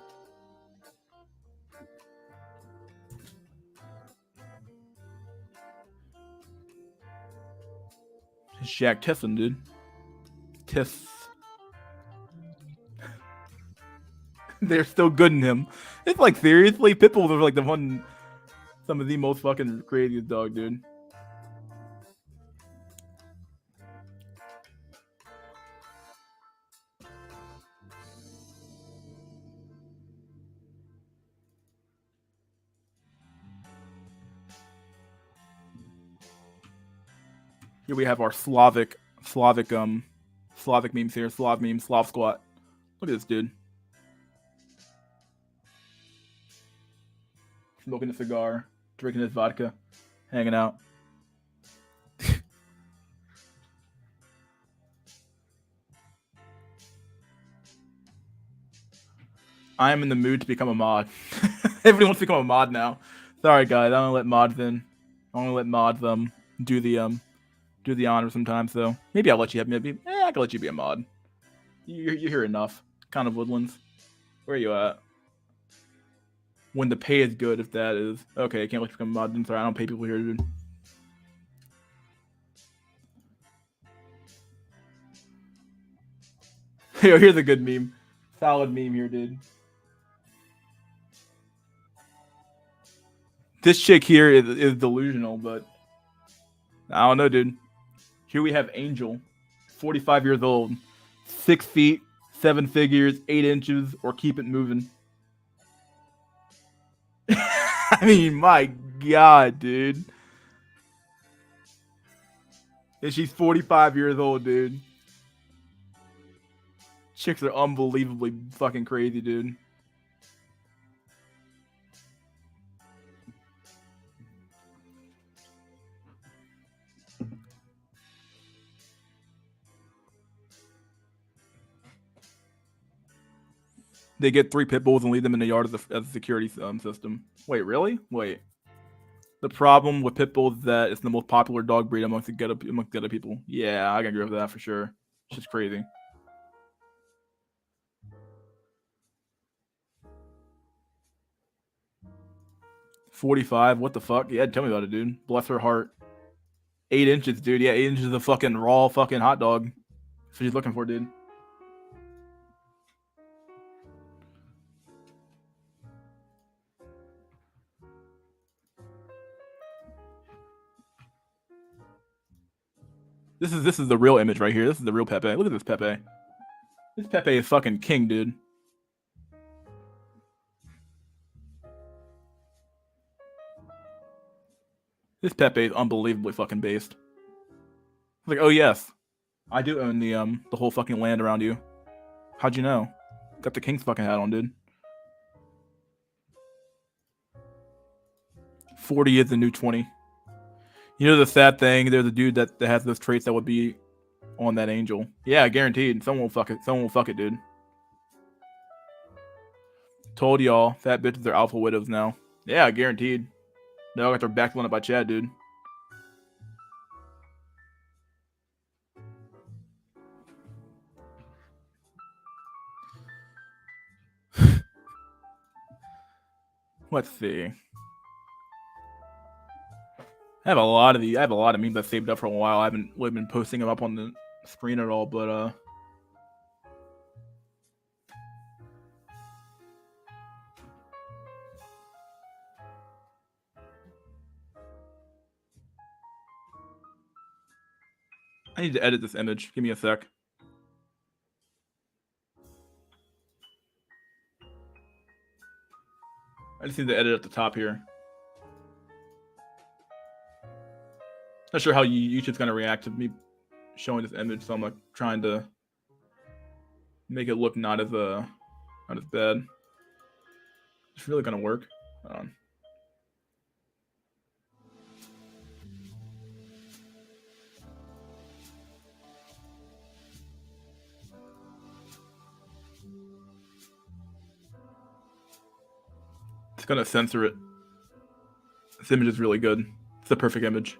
Jack Tisson, dude. Tiss. They're still good in him. It's like, seriously? Pitbulls are like some of the most fucking craziest dog, dude. Here we have our Slavic memes here. Slav memes, Slav squat. Look at this dude. Smoking a cigar, drinking his vodka, hanging out. I am in the mood to become a mod. Everybody wants to become a mod now. Sorry, guys. I don't let mods in. I want to let mods do the honor sometimes. So maybe I'll let you have I can let you be a mod. You're here enough. Kind of Woodlands. Where are you at? When the pay is good, if that is. Okay, I can't let you become a mod. I'm sorry, I don't pay people here, dude. Yo, here's a good meme. Solid meme here, dude. This chick here is delusional, but I don't know, dude. Here we have Angel, 45 years old, 6 feet, 7 figures, 8 inches, or keep it moving. I mean, my God, dude. And she's 45 years old, dude. Chicks are unbelievably fucking crazy, dude. They get 3 pit bulls and leave them in the yard as a security system. Wait, really? Wait. The problem with pit bulls is that it's the most popular dog breed amongst the ghetto people. Yeah, I can agree with that for sure. It's just crazy. $45. What the fuck? Yeah, tell me about it, dude. Bless her heart. 8 inches, dude. Yeah, 8 inches of fucking raw fucking hot dog. That's what she's looking for, dude. This is the real image right here. This is the real Pepe. Look at this Pepe. This Pepe is fucking king, dude. This Pepe is unbelievably fucking based. It's like, oh yes, I do own the whole fucking land around you. How'd you know? Got the king's fucking hat on, dude. 40 is the new 20. You know the sad thing? There's a dude that has those traits that would be on that angel. Yeah, guaranteed. Someone will fuck it. Someone will fuck it, dude. Told y'all, fat bitches are alpha widows now. Yeah, guaranteed. They all got their back blown up by Chad, dude. Let's see. I have a lot of memes I've saved up for a while. I haven't really been posting them up on the screen at all, but I need to edit this image. Give me a sec. I just need to edit at the top here. Not sure how YouTube's gonna react to me showing this image, so I'm like trying to make it look not as bad. It's really gonna work. Hold on. It's gonna censor it. This image is really good. It's the perfect image.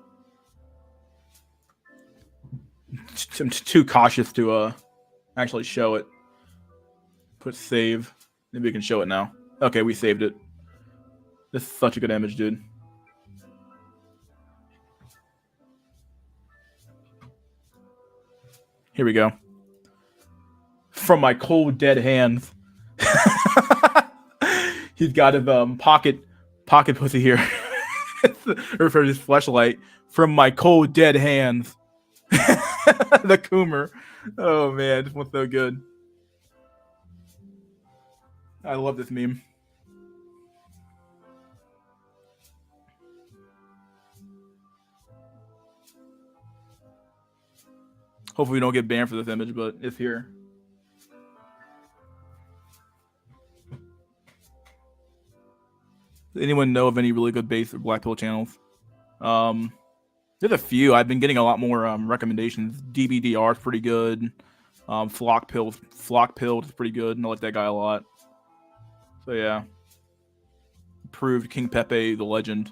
I'm too cautious to actually show it. Put save. Maybe we can show it now. Okay, we saved it. This is such a good image, dude. Here we go. From my cold dead hands. He's got his pocket pussy here. Or for his fleshlight. From my cold dead hands. The Coomer. Oh man, this one's so good. I love this meme. Hopefully we don't get banned for this image, but it's here. Does anyone know of any really good base or black pill channels? There's a few. I've been getting a lot more recommendations. DBDR is pretty good. Flock Pill is pretty good, and I like that guy a lot. So yeah, approved King Pepe the legend.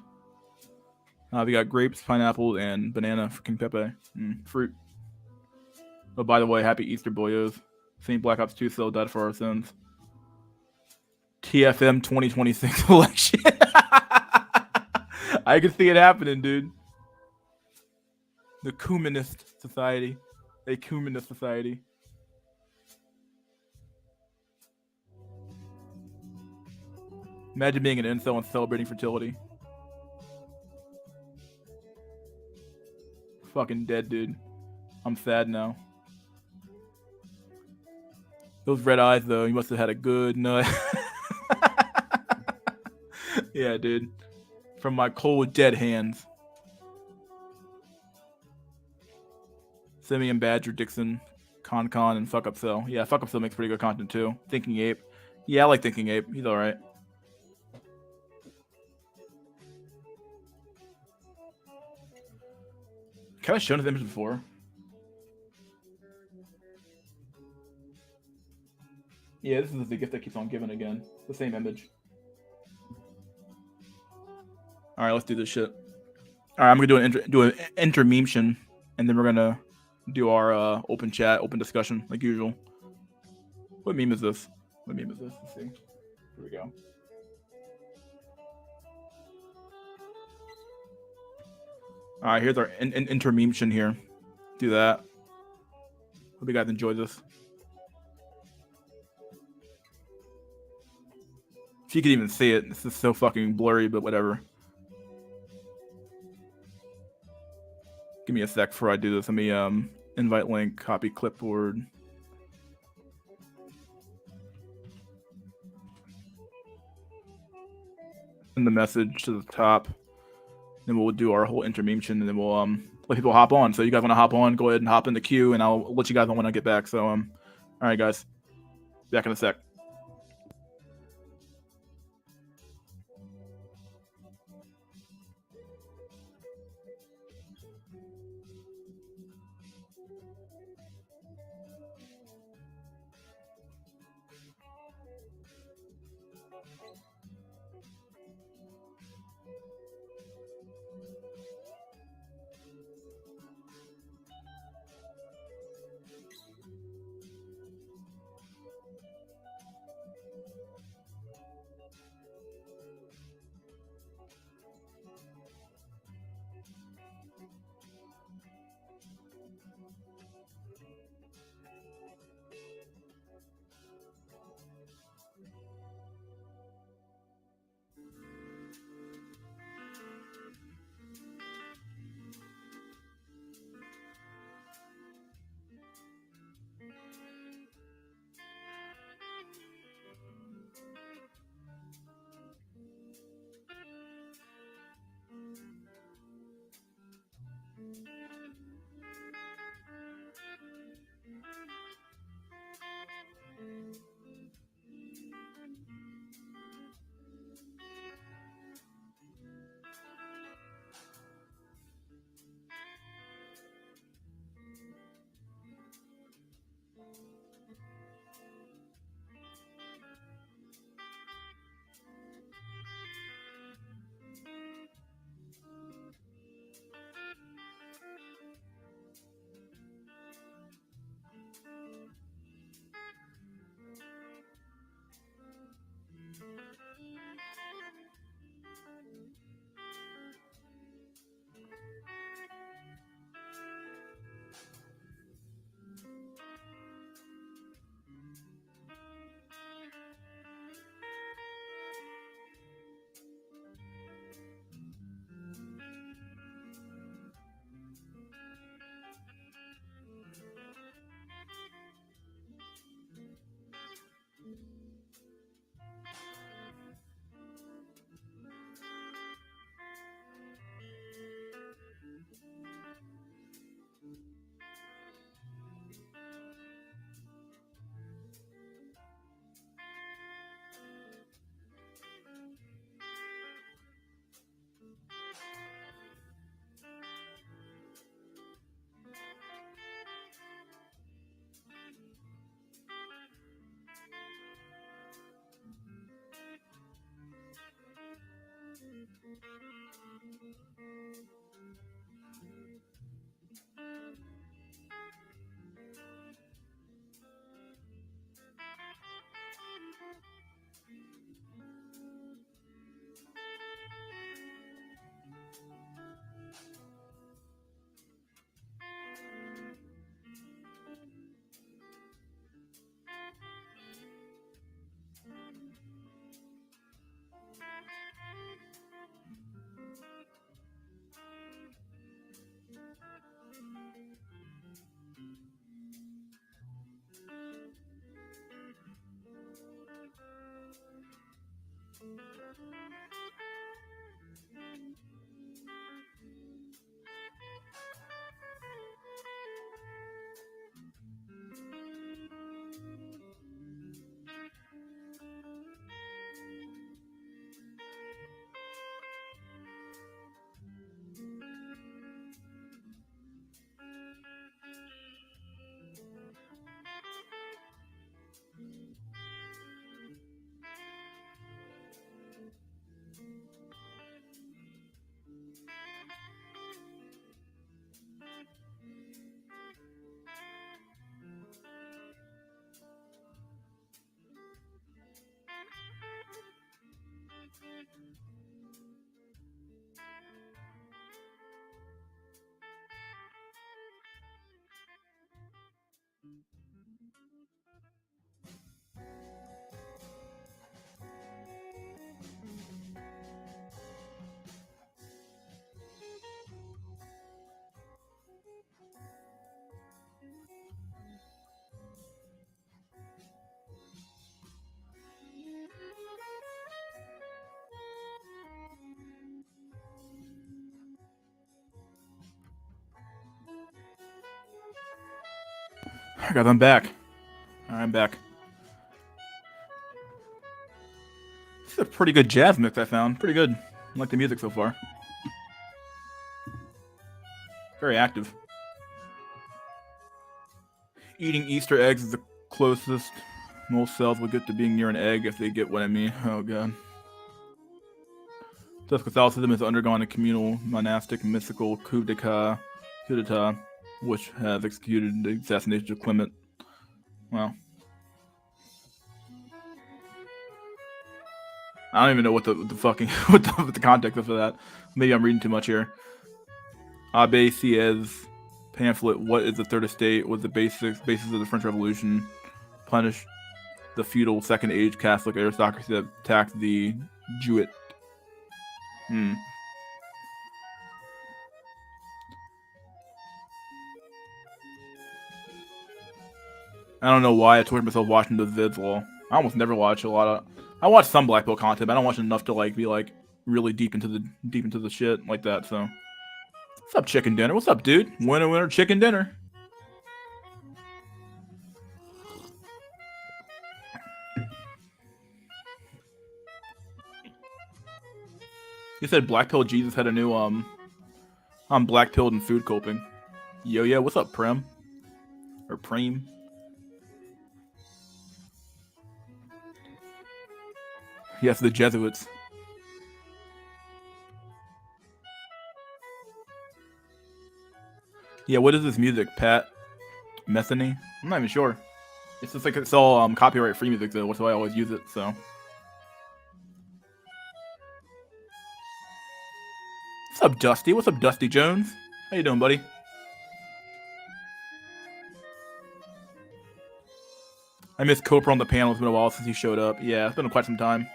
We got grapes, pineapple, and banana for King Pepe. Fruit. Oh, by the way, happy Easter, boyos. St. Black Ops 2 still dead for our sins. TFM 2026 election. I can see it happening, dude. The Ecumenist Society. Ecumenist Society. Imagine being an incel and celebrating fertility. Fucking dead, dude. I'm sad now. Those red eyes, though, you must have had a good nut. Yeah, dude. From my cold, dead hands. Simeon, Badger, Dixon, Con, and Fuck Up Cell. Yeah, Fuck Up Cell makes pretty good content, too. Thinking Ape. Yeah, I like Thinking Ape. He's alright. Have I shown his image before? Yeah, this is the gift that keeps on giving again. The same image. Alright, let's do this shit. Alright, I'm gonna do an intermemtion, and then we're gonna do our open chat, open discussion, like usual. What meme is this? What meme is this? Let's see. Here we go. Alright, here's our intermemtion here. Do that. Hope you guys enjoy this. If you could even see it, this is so fucking blurry, but whatever. Give me a sec before I do this. Let me invite link, copy clipboard. Send the message to the top. Then we'll do our whole intermission, and then we'll let people hop on. So you guys want to hop on, go ahead and hop in the queue, and I'll let you guys know when I get back. So all right, guys, back in a sec. Guys, I'm back. Alright, I'm back. This is a pretty good jazz mix I found. Pretty good. I like the music so far. Very active. Eating Easter eggs is the closest most cells will get to being near an egg if they get what I mean. Oh god. Thus, Catholicism has undergone a communal, monastic, mystical coup d'etat, which has executed the assassination of Clement. Well, I don't even know what the fucking what the context of that. Maybe I'm reading too much here. Abbé Sieyès pamphlet "What is the Third Estate?" was the basis of the French Revolution. Punished the feudal Second Age Catholic aristocracy that attacked the Jesuit. I don't know why I tortured myself watching those vids. Well, I almost never watch a lot of. I watch some Black Pill content, but I don't watch enough to like be like really deep into the shit like that. So, what's up, chicken dinner? What's up, dude? Winner, chicken dinner. You said Black Pill Jesus had a new I'm black pilled and food coping. Yo, yeah, what's up, Prem? Or Preem? Yes, the Jesuits. Yeah, what is this music, Pat? Metheny? I'm not even sure. It's just like it's all copyright free music though, that's why I always use it, so. What's up, Dusty? What's up, Dusty Jones? How you doing, buddy? I missed Cooper on the panel. It's been a while since he showed up. Yeah, it's been quite some time.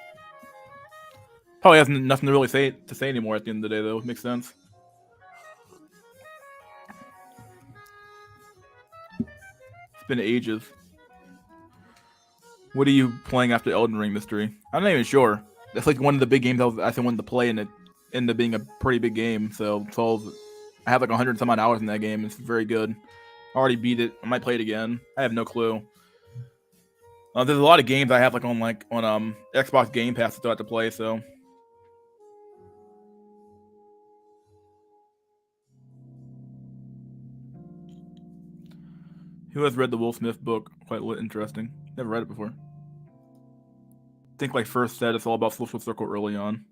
Probably has nothing to really say anymore at the end of the day, though. Makes sense. It's been ages. What are you playing after Elden Ring Mystery? I'm not even sure. That's like one of the big games I wanted to play, and it ended up being a pretty big game. So I have like 100 some odd hours in that game. It's very good. I already beat it. I might play it again. I have no clue. There's a lot of games I have like on Xbox Game Pass that I have to play. So. Who has read the Will Smith book? Quite interesting. Never read it before. I think like first said it's all about social circle early on.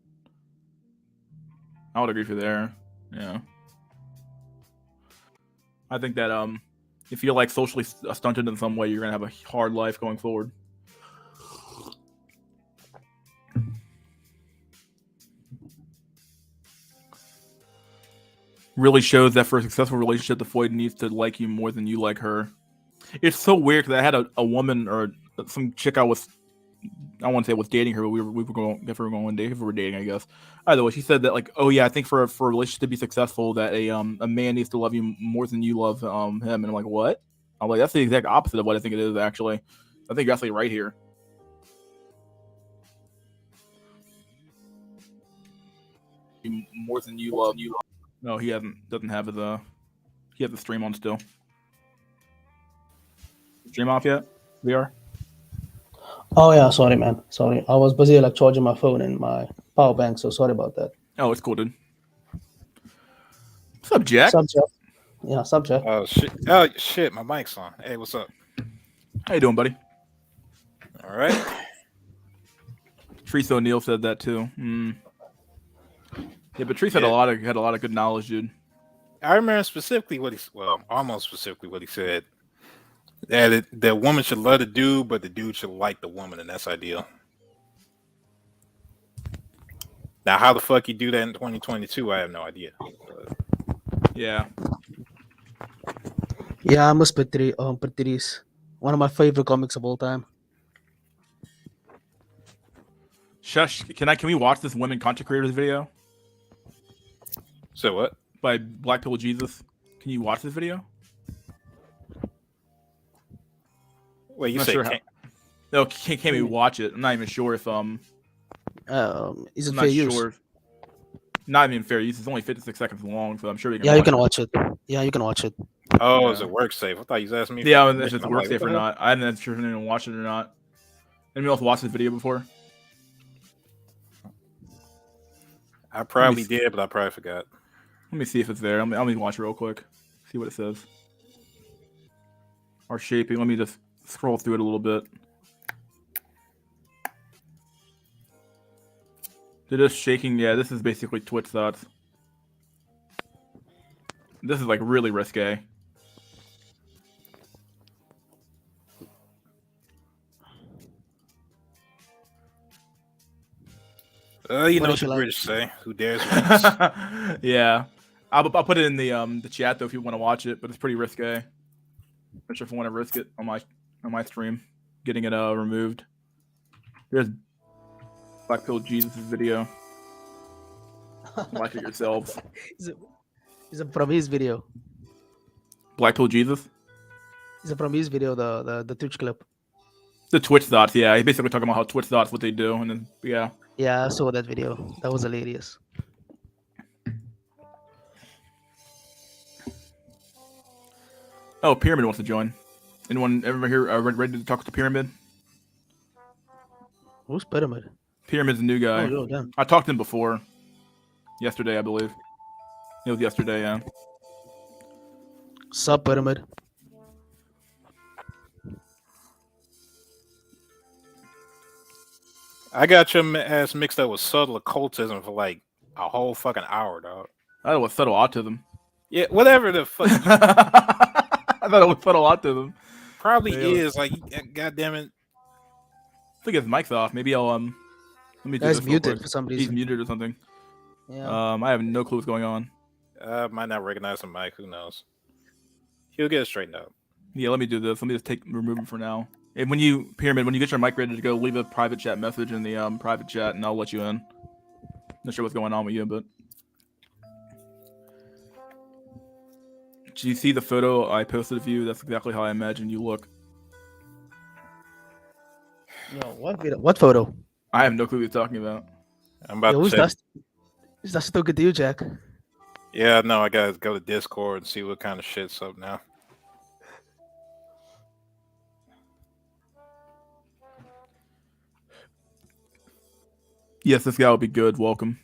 I would agree with you there. Yeah. I think that if you're like socially stunted in some way, you're gonna have a hard life going forward. Really shows that for a successful relationship, the Floyd needs to like you more than you like her. It's so weird because I had a woman or some chick I want to say was dating her, but we were going if we were going one day if we were dating, I guess. Either way, she said that like, oh yeah, I think for a relationship to be successful, that a man needs to love you more than you love him. And I'm like, what? I'm like, that's the exact opposite of what I think it is. Actually, I think you're actually right here. More than you love you. No, he doesn't have his he has the stream on still. Stream off yet? VR? Oh yeah, sorry man. Sorry. I was busy like charging my phone and my power bank, so sorry about that. Oh, it's cool, dude. What's up, Jack? What's up, Jeff? Yeah, what's up, Jeff? Oh shit, my mic's on. Hey, what's up? How you doing, buddy? All right. Treese O'Neill said that too. Yeah, but Treese had a lot of good knowledge, dude. I remember specifically almost specifically what he said. That the woman should love the dude, but the dude should like the woman, and that's ideal. Now, how the fuck you do that in 2022, I have no idea. But... Yeah. Yeah, I miss Patrice. One of my favorite comics of all time. Shush! Can we watch this women content creators video? So what? By Black Pill Jesus. Can you watch this video? Wait, you say sure no? Can't we watch it? I'm not even sure if Is it fair use? Sure. Not even fair use. It's only 56 seconds long, so I'm sure we can. Yeah, watch you can it. watch it. Yeah, you can watch it. Oh, is Yeah. it work safe? I thought you was asking me. Yeah, for and if permission. it's I'm work like, safe what or the hell? not. I didn't sure if anyone watched it or not. Anyone else watched this video before? I probably did, but I probably forgot. Let me see if it's there. Let me watch it real quick. See what it says. Our shaping. Let me just scroll through it a little bit. They're just shaking. Yeah, this is basically Twitch thoughts. This is like really risque. You What know if what the you like? British say? Who dares wins. Yeah, I'll put it in the chat though if you want to watch it, but it's pretty risque. Not sure if I want to risk it on my stream, getting it removed. Here's Black Pill Jesus' video. Watch it yourselves. It's a from his video. Black Pill Jesus. It's a from his video. The Twitch clip. The Twitch thoughts, yeah. He's basically talking about how Twitch thoughts what they do, and then yeah. Yeah, I saw that video. That was hilarious. Oh, Pyramid wants to join. Anyone ever here ready to talk to Pyramid? Who's Pyramid? Pyramid's a new guy. Oh, yo, damn. I talked to him before. Yesterday, I believe. It was yesterday, yeah. Sub Pyramid. I got your ass mixed up with subtle occultism for like a whole fucking hour, dog. I thought it was subtle autism. Yeah, whatever the fuck. I thought it was subtle autism. Probably Yeah. is. Like, God damn it. I think his mic's off. Maybe I'll let me do Guy's this real muted quick. for some He's reason. muted or something. Yeah. I have no clue what's going on. Might not recognize the mic. Who knows? He'll get it straightened out. Yeah, let me do this. Let me just remove it for now. And when you Pyramid, when you get your mic ready to go, leave a private chat message in the private chat, and I'll let you in. Not sure what's going on with you, but do you see the photo I posted of you? That's exactly how I imagine you look. Yo, what video? What photo? I have no clue what you're talking about. I'm about Yo, to who's check. that? Is that still good to you, Jack? Yeah, no, I gotta go to Discord and see what kind of shit's up now. Yes, this guy will be good. Welcome.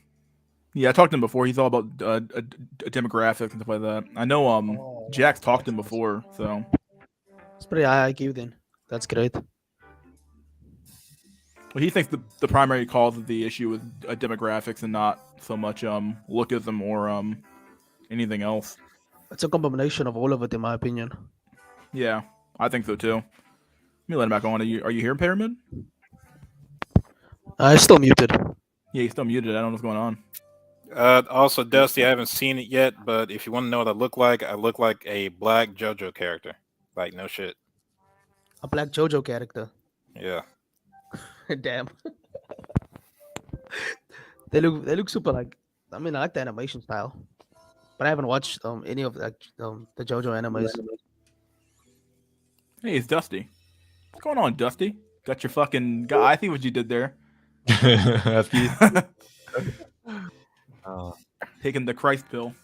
Yeah, I talked to him before. He's all about demographics and stuff like that. I know Jack's talked to him before, so It's pretty high IQ then. That's great. well, he thinks the primary cause of the issue is demographics and not so much lookism or anything else. It's a combination of all of it, in my opinion. Yeah, I think so too. Let me let him back on. Are you here, Pyramid? It's still muted. Yeah, he's still muted. I don't know what's going on. Also, Dusty, I haven't seen it yet, but if you want to know what I look like a black JoJo character. Like, no shit. A black JoJo character. Yeah. Damn. They look super like. I mean, I like the animation style, but I haven't watched any of the JoJo animes. Hey, it's Dusty. What's going on, Dusty? Got your fucking guy. I see what you did there. FP. Taking the Christ pill.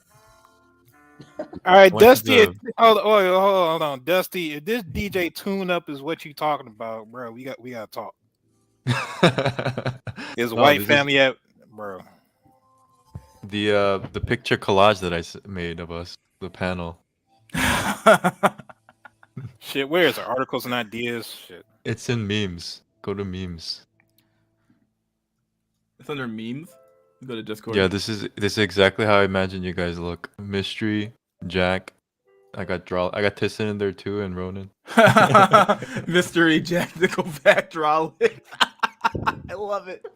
All right, What's Dusty. the- Hold on, Dusty. If this DJ tune up is what you talking about, bro, we gotta talk. Is Oh, white this is- family at, bro? The picture collage that I made of us, the panel. Shit, where is it? Articles and ideas. Shit. It's in memes. Go to memes. It's under memes. Go to Discord. Yeah, this is exactly how I imagine you guys look. Mystery, Jack. I got Tissin in there too, and Ronan. Mystery Jack Nickelback Drawlick. I love it.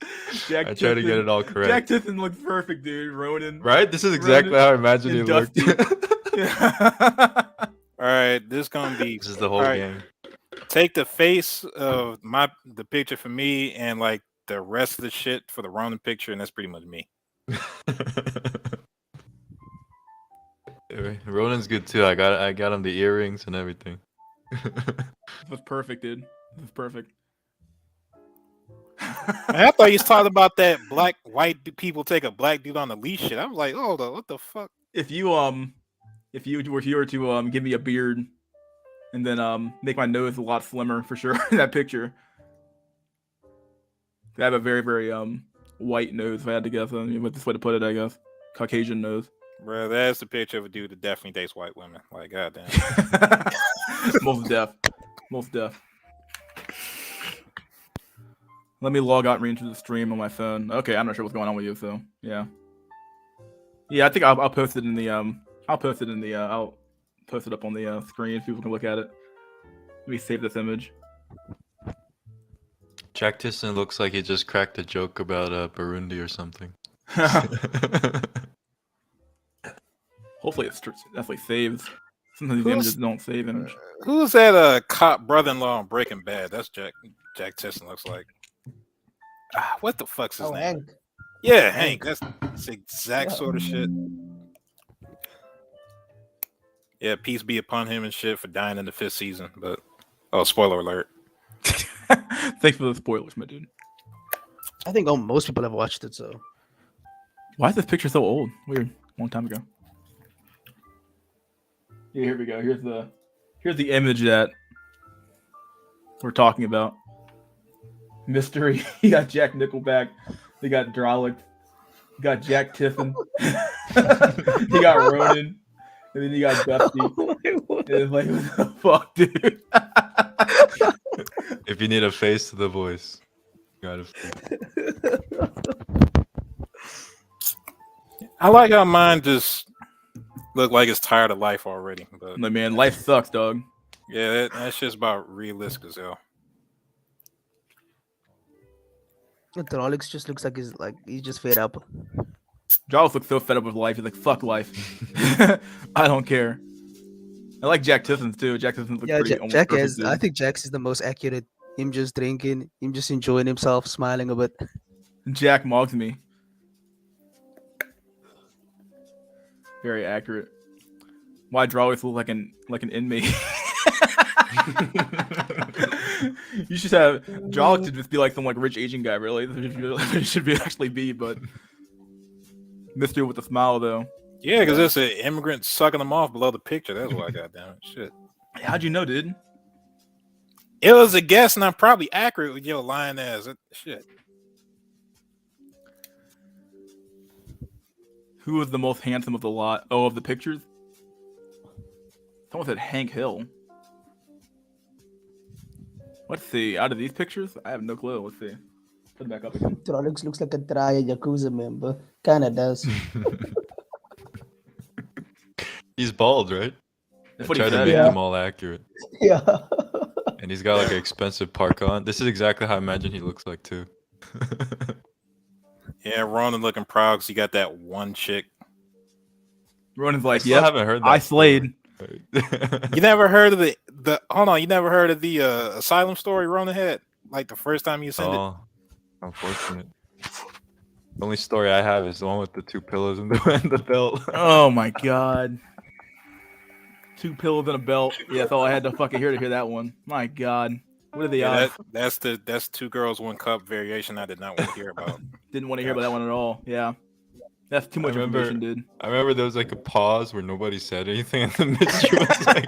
Jack I try to get it all correct. Jack Tissin looks perfect, dude. Ronan. Right? This is exactly how I imagine you and look. Dusty. All right, this gonna be. This is the whole All right. gang. Take the face of the picture for me, and like the rest of the shit for the Ronan picture, and that's pretty much me. Ronan's good too. I got him the earrings and everything. That's perfect, dude. That's perfect. Man, I thought he was talking about that white people take a black dude on the leash shit. I was like, hold on, what the fuck? If you were to give me a beard and then make my nose a lot slimmer for sure in that picture. I have a very, very white nose if I had to guess. What's this way to put it, I guess. Caucasian nose. Bro, that's the picture of a dude that definitely dates white women. Like, goddamn. Most deaf. Let me log out and re-enter the stream on my phone. Okay, I'm not sure what's going on with you, so yeah. Yeah, I think I'll post it in the I'll post it up on the screen so people can look at it. Let me save this image. Jack Tisson looks like he just cracked a joke about Burundi or something. Hopefully it definitely saves. Sometimes these images don't save image. Who's that cop brother-in-law on Breaking Bad? That's Jack Tisson looks like. What the fuck's his name? Hank. Yeah, Hank. That's the exact sort of shit. Yeah, peace be upon him and shit for dying in the 5th season. But spoiler alert. Thanks for the spoilers, my dude. I think most people have watched it, so. Why is this picture so old? Weird. Long time ago. Yeah, here we go. Here's the image that we're talking about. Mystery. You got Jack Nickelback. You got Drolic. You got Jack Tiffin. You got Ronan. And then you got Dusty. And it's like, what the fuck, dude? If you need a face to the voice, you gotta. I like how mine just look like it's tired of life already. But Like, man, life sucks, dog. yeah, that's just about realistic as hell. The Rolex just looks like he's just fed up. Giles looks so fed up with life. He's like, fuck life. I don't care. I like Jack Tiffin's too. Jack Tiffin's Yeah, pretty almost Jack perfect, is. dude. I think Jack's is the most accurate. Him just drinking, him just enjoying himself, smiling a bit. Jack mogs me. Very accurate. Why draw always look like an inmate? You should have Jolly to just be like some like rich Asian guy, really. It should be actually be, but Mister with a smile though. Yeah, because it's an immigrant sucking them off below the picture. That's why I got down. Shit. How'd you know, dude? It was a guess, and I'm probably accurate with your lying ass. Shit. Who was the most handsome of the lot? Oh, of the pictures? Someone said Hank Hill. Let's see. Out of these pictures, I have no clue. Let's see. Put it back up again. Rolex looks like a Traya Yakuza member. Kinda does. He's bald, right? That's I what he tried to said. make Yeah. them all accurate. Yeah. And he's got like an expensive park on. This is exactly how I imagine he looks like too. Yeah, Ronan looking proud because he got that one chick. Ronan's I like, still yeah, haven't heard that. I slayed. story. You never heard of the hold on, you never heard of the asylum story Ronan had? Like the first time you sent it? Oh, unfortunate. The only story I have is the one with the two pillows and the belt. Oh my god. 2 pillows and a belt. Yeah, that's all I had to fucking hear to hear that one. My god. What are the Yeah, odds? that's 2 girls 1 cup variation I did not want to hear about. Didn't want to hear about that one at all. Yeah. That's too much remember- information, dude. I remember there was like a pause where nobody said anything, and the mystery was like,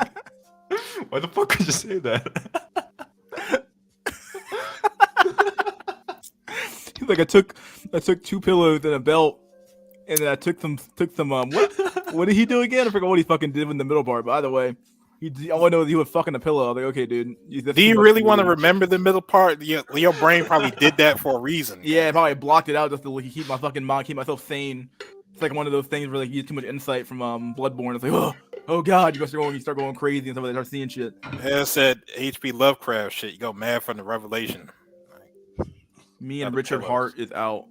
"Why the fuck would you say that?" He's like, I took 2 pillows and a belt, and then I took some what did he do again? I forgot what he fucking did in the middle part. But either way, all I know is he was fucking a pillow. I was like, okay, dude. Do you really want to remember the middle part? Your brain probably did that for a reason. Yeah, I probably blocked it out just to keep my fucking mind, keep myself sane. It's like one of those things where like you get too much insight from Bloodborne. It's like, oh god, you start going crazy and stuff. Start seeing shit. Yeah, said H.P. Lovecraft shit. You go mad from the revelation. Me and Other Richard pillows. Hart is out.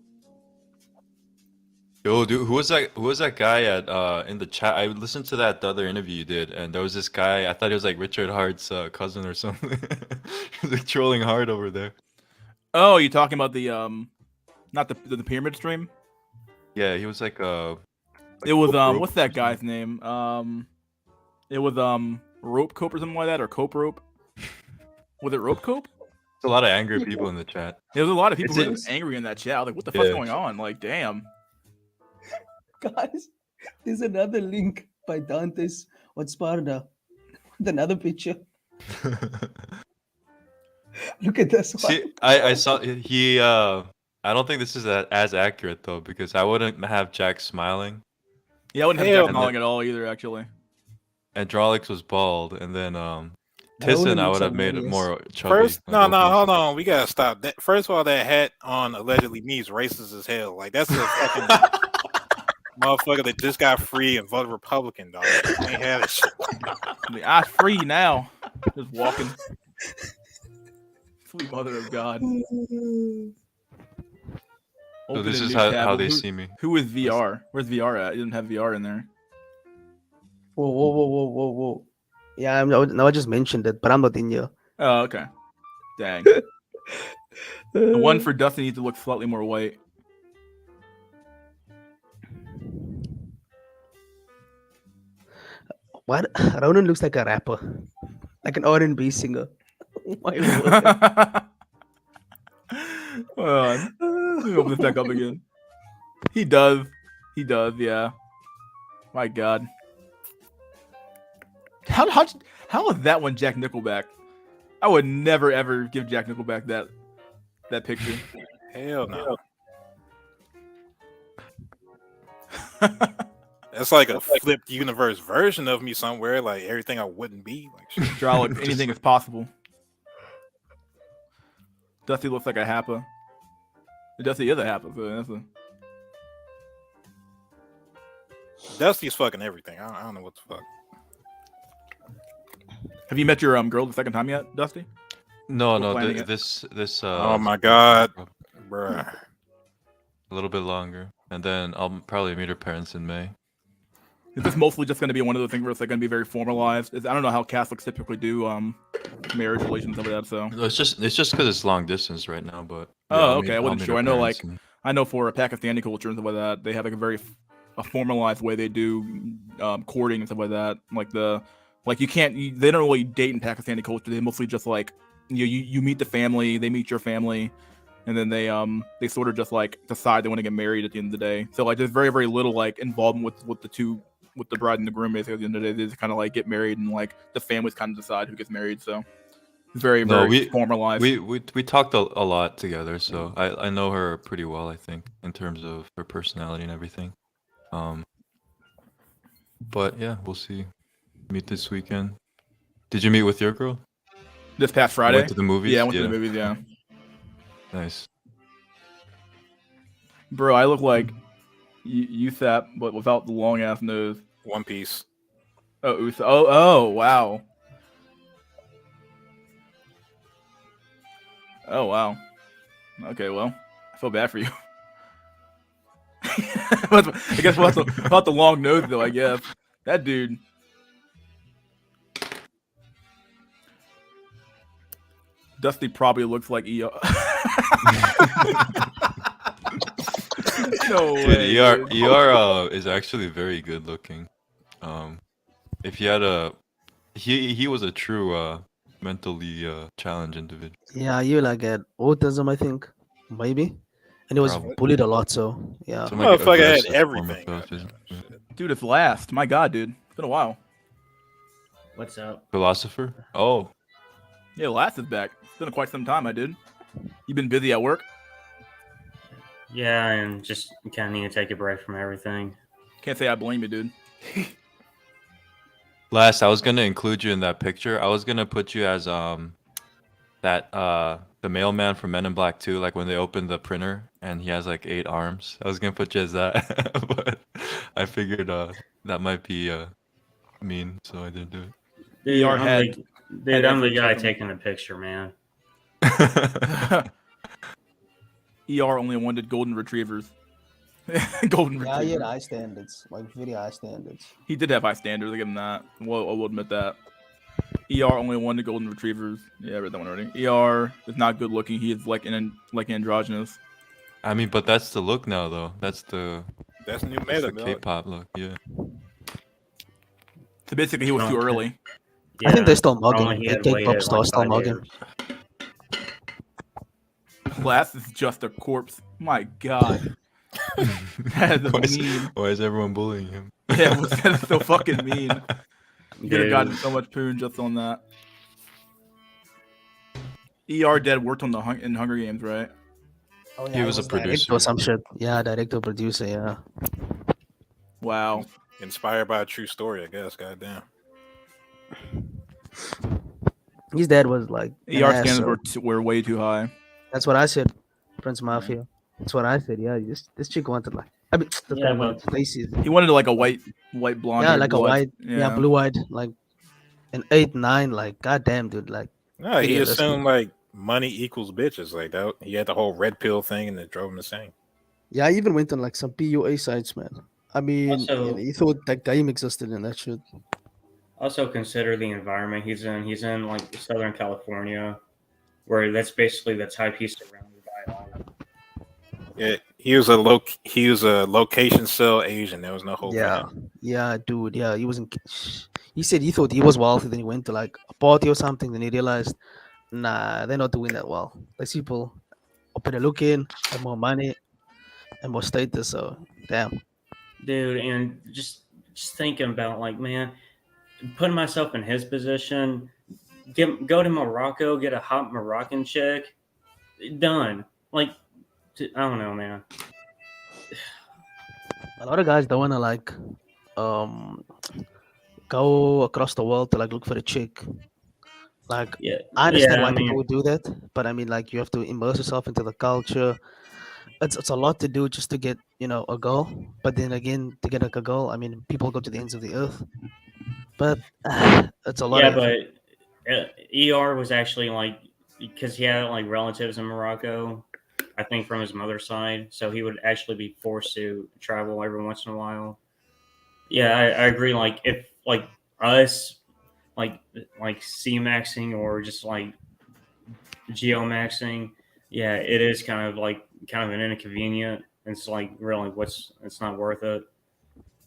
Yo, dude, who was that guy at in the chat? I listened to that the other interview you did, and there was this guy. I thought he was like Richard Hart's cousin or something. He was like trolling hard over there. Oh, you talking about the not the pyramid stream? Yeah, he was like It was Rope. what's that guy's name? It was Rope Cope or something like that, or Cope Rope. Was it Rope Cope? a lot of angry people in the chat. There's a lot of people Is who it- are angry in that chat. I was like, what the fuck's Yeah. going on? Like, damn. Guys, there's another link by Dantes on Sparta with another picture. Look at this one. See, I saw he. I don't think this is as accurate though, because I wouldn't have Jack smiling. Yeah, I wouldn't Hell have Jack no. smiling at all either, actually. Androlix was bald, and then Ronan Tyson I looks would have made it hilarious. more chubby. First, like no, Opie. hold on. We gotta stop that. First of all, that hat on allegedly means racist as hell. Like that's a fucking motherfucker that just got free and voted Republican, dog. Ain't had it. Shit. The eyes free now. Just walking. Sweet mother of God. So Open this a is new how tab. they Who- see me. Who is VR? Where's VR at? You didn't have VR in there. Whoa. Yeah, no, I just mentioned it, but I'm not in here. Oh, okay. Dang. The one for Dustin needs to look slightly more white. What? Ronan looks like a rapper, like an R&B singer. Oh my word. Hold on. Let me open this back up again. He does. He does, yeah. My God. How is that one Jack Nickelback? I would never ever give Jack Nickelback that picture. Hell no. That's like a flipped universe version of me somewhere. Like everything I wouldn't be. Like shit. Drolic, anything is possible. Dusty looks like a Happa. Dusty is a Happa, so that's a... Dusty's fucking everything. I don't know what the fuck. Have you met your girl the second time yet, Dusty? No, We're no, planning it. this Oh my god, bruh. a little bit longer, and then I'll probably meet her parents in May. Is this mostly just going to be one of those things where it's like going to be very formalized? I don't know how Catholics typically do marriage relations over that. So. No, it's just because it's long distance right now, but. Oh, I'll okay. I I'll wasn't meet sure. her I know, parents like, and- I know for a Pakistani culture and stuff like that, they have like a very formalized way they do courting and stuff like that. Like you can't, they don't really date in Pakistani culture. They mostly just like you meet the family, they meet your family, and then they sort of just like decide they want to get married at the end of the day. So like there's very very little like involvement with the bride and the groom. Basically, at the end of the day, they just kind of like get married and like the families kind of decide who gets married. So it's very No, very formalized. We talked a lot together, so I know her pretty well. I think in terms of her personality and everything. But yeah, we'll see. Meet this weekend. Did you meet with your girl? This past Friday. Went to the movies. Yeah, I went to the movies. Yeah. Nice. Bro, I look like Uthap, but without the long ass nose. One Piece. Oh, Uthap. Oh, wow. Oh, wow. Okay, well, I feel bad for you. I guess without the long nose, though, I guess. That dude. Dusty probably looks like ER. No Dude, way. dude. ER is actually very good looking. If he had he was a true mentally challenged individual. Yeah, you like had autism, I think, maybe, and he was Probably. bullied a lot. So yeah, Some, like, Motherfucker had aggressive form of everything. autism. Dude, it's last. My God, dude. It's been a while. What's up? Philosopher? Oh, Yeah, last is back. It's been quite some time, I did. You been busy at work? Yeah, and just kind of need to take a break from everything. Can't say I blame you, dude. Last, I was gonna include you in that picture. I was gonna put you as the mailman from Men in Black 2, like when they open the printer and he has like 8 arms. I was gonna put you as that, but I figured that might be mean, so I didn't do Dude, ER I'm head. Dude, I'm the guy taking the picture, man. it. ER only wanted golden retrievers. Golden yeah, he retrievers. had high standards, like very high standards. He did have high standards. I give him that. Well, I will admit that. ER only wanted golden retrievers. Yeah, I read that one already. ER is not good looking. He is like androgynous. I mean, but that's the look now, though. That's the That's new that's meta, the dog. K-pop look. Yeah. So basically, he was too early. I think Yeah, they still mug only him. he The had K-pop waited, like, stars still 5 mug him. years. Glass is just a corpse. My God, that is mean. Why is everyone bullying him? Yeah, that's so fucking mean. You could have Dude, gotten so much poon just on that. ER Dead worked on in Hunger Games, right? Oh He was a director producer. or some shit. Yeah, director, producer. Yeah. Wow. Inspired by a true story, I guess. Goddamn. His dad was like an ER ass, standards so were way too high. that's what I said. Prince Mafia. That's what I said. Yeah, this chick wanted like. I mean, the Yeah, thing but- about Stacy. He wanted like a white blonde. Yeah, like a blue-eyed- white, yeah, blue-eyed, like an 8-9. Like, goddamn, dude. Like, No, he Idiot, that's assumed like money equals bitches. Like that, he had the whole red pill thing, and it drove him insane. yeah, I even went on like some PUA sites, man. I mean, Also- he thought that game existed and that shit. Also consider the environment he's in. He's in like Southern California, where that's basically the type he's surrounded by. All. Yeah, he was a location cell Asian. There was no hope. Yeah, For him. yeah, dude. Yeah, he wasn't. He said he thought he was wealthy. Then he went to like a party or something. Then he realized, nah, they're not doing that well. These people are better looking, have more money, and more status. So, damn. Dude, and just thinking about like, man, putting myself in his position, go to Morocco, get a hot Moroccan chick, done. Like, I don't know, man. A lot of guys don't wanna like, um, go across the world to like look for a chick. Like, Yeah, I understand yeah, why I people mean, would do that, but I mean, like, you have to immerse yourself into the culture. It's a lot to do just to get a girl. But then again, to get like a girl, I mean, people go to the ends of the earth. But it's a lot yeah, of effort. but ER was actually like because he had like relatives in Morocco, I think from his mother's side, so he would actually be forced to travel every once in a while. Yeah, I agree. Like if like us, like C maxing or just like geo maxing, yeah, it is kind of an inconvenient. It's like really it's not worth it.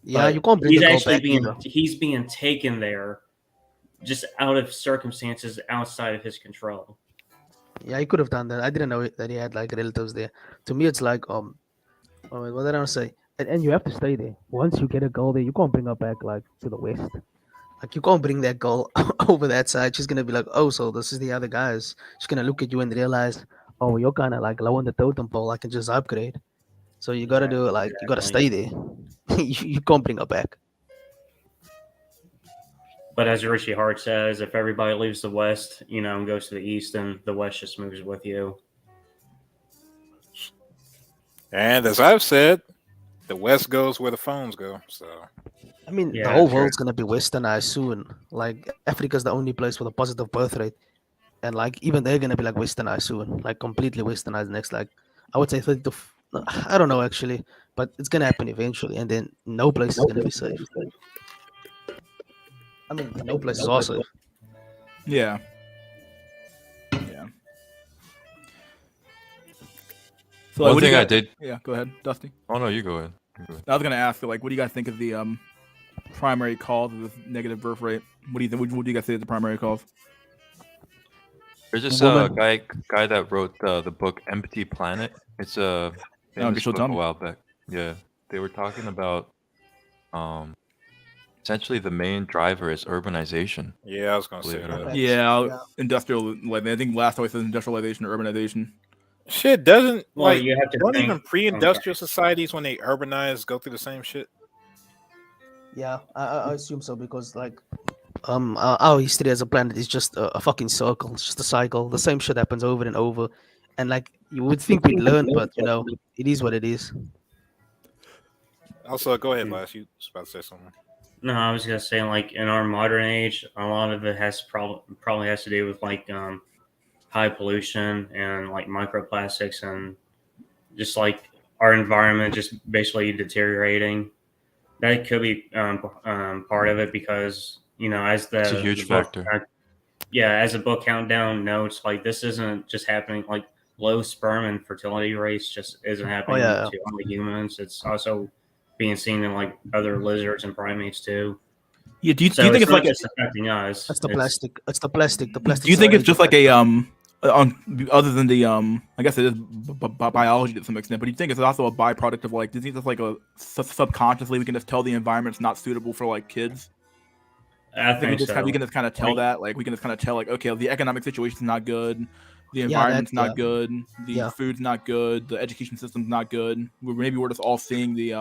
Yeah, But you can't bring he's the girl actually back either. he's being taken there just out of circumstances outside of his control. Yeah, he could have done that. I didn't know that he had like relatives there. To me, it's like what did I say? And you have to stay there. Once you get a girl there, you can't bring her back like to the west. Like you can't bring that girl over that side. She's gonna be like, oh, so this is the other guys. She's gonna look at you and realize, oh, you're kind of like low on the totem pole. I can just upgrade. So you gotta do it like you gotta stay there. You can't bring her back. But as Richie Hart says, if everybody leaves the West, and goes to the East, then the West just moves with you. And as I've said, the West goes where the phones go. So I mean, the Yeah, whole sure. world's gonna be westernized soon. Like Africa's the only place with a positive birth rate, and like even they're gonna be like westernized soon, like completely westernized. Next, like I would say 30 to, I don't know actually, but it's gonna happen eventually, and then no place is gonna be safe. I mean, no places are safe. Yeah. Yeah. So One what do you thing I guys- did. Yeah, go ahead, Dusty. Oh no, you go ahead. You go ahead. I was gonna ask, like, what do you guys think of the primary cause of this negative birth rate? What do you think? What do you guys say is the primary cause? There's this Woman. guy that wrote the book Empty Planet. It's a famous Gishel book a Tani. while back. Yeah, they were talking about essentially the main driver is urbanization. yeah, I was gonna say Believe it or that. not. Yeah, industrial. Like, I think last time I said industrialization or urbanization. Shit doesn't Well, like you have to don't think- even pre-industrial societies when they urbanize go through the same shit. Yeah, I assume so because like our history as a planet is just a fucking circle. It's just a cycle. The same shit happens over and over, and like you would think we'd learn, but it is what it is. Also, go ahead, Lash. You was about to say something. No, I was gonna say like in our modern age, a lot of it has probably has to do with like high pollution and like microplastics and just like our environment just basically deteriorating. That could be part of it because as It's a huge factor. As the book countdown notes, like this isn't just happening. Like low sperm and fertility rates just isn't happening yeah. to only humans. It's also being seen in like other lizards and primates too. Yeah, do you So think it's not like just affecting us? That's the it's- plastic. It's the plastic. The plastic. do you think it's just like a other than the I guess it is biology to some extent, but you think it's also a byproduct of like, do you think that's like a subconsciously we can just tell the environment's not suitable for like kids? I We can think just so. we can just kind of tell Like- that, like we can just kind of tell like, okay, the economic situation's not good, the Yeah, environment's that's, not good, the yeah. food's not good, the education system's not good. Maybe we're just all seeing the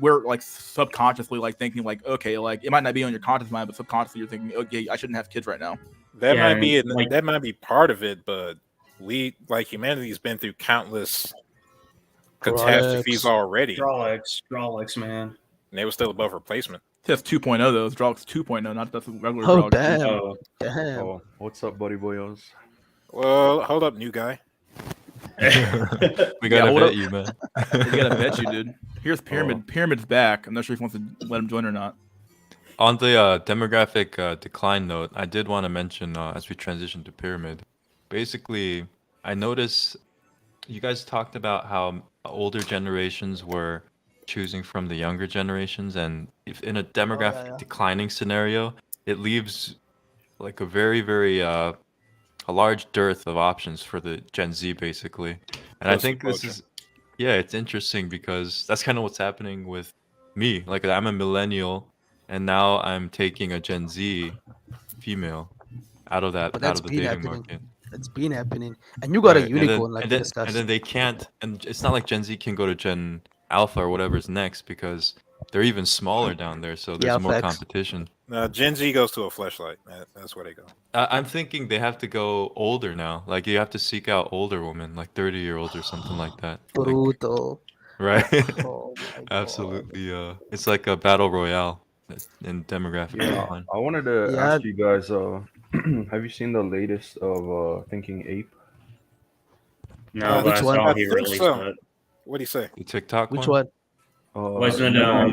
we're like subconsciously like thinking like, okay, like it might not be on your conscious mind, but subconsciously you're thinking, okay, I shouldn't have kids right now. That Yeah, might be and, like- that might be part of it, but we like humanity's been through countless catastrophes Products. already, Strawlex, man. and they were still above replacement. That's 2.0 though. It's Drox 2.0, not that's regular Oh Drox. damn! Oh, Damn. Oh, what's up, buddy boyos? Well, hold up, new guy. We gotta hold vet up. you, man. We gotta bet you, dude. Here's Pyramid. Oh. Pyramid's back. I'm not sure if he wants to let him join or not. On the demographic decline note, I did want to mention as we transition to Pyramid, basically, I noticed you guys talked about how older generations were choosing from the younger generations, and if in a demographic yeah. declining scenario, it leaves like a very a large dearth of options for the Gen Z, basically. And I Pussy think this culture. is, yeah, it's interesting because that's kind of what's happening with me. Like I'm a millennial, and now I'm taking a Gen Z female out of that But out that's of the been dating happening. market. It's been happening, and you got a Right, unicorn like and we then, discussed. and then they can't, and it's not like Gen Z can go to Gen Alpha or whatever's next because they're even smaller down there, so there's Yeah, more facts. competition. Gen Z goes to a fleshlight. That's where they go. I'm thinking they have to go older now. Like you have to seek out older women, like 30-year-olds or something like that. Like, Brutal. right? Oh my god. Absolutely. It's like a battle royale in demographic Yeah, decline. I wanted to Yeah. ask you guys. Have you seen the latest of Thinking Ape? no, but Which I one? saw I he think released so. it. What do you say? The TikTok Which one? one? Wasn't yeah,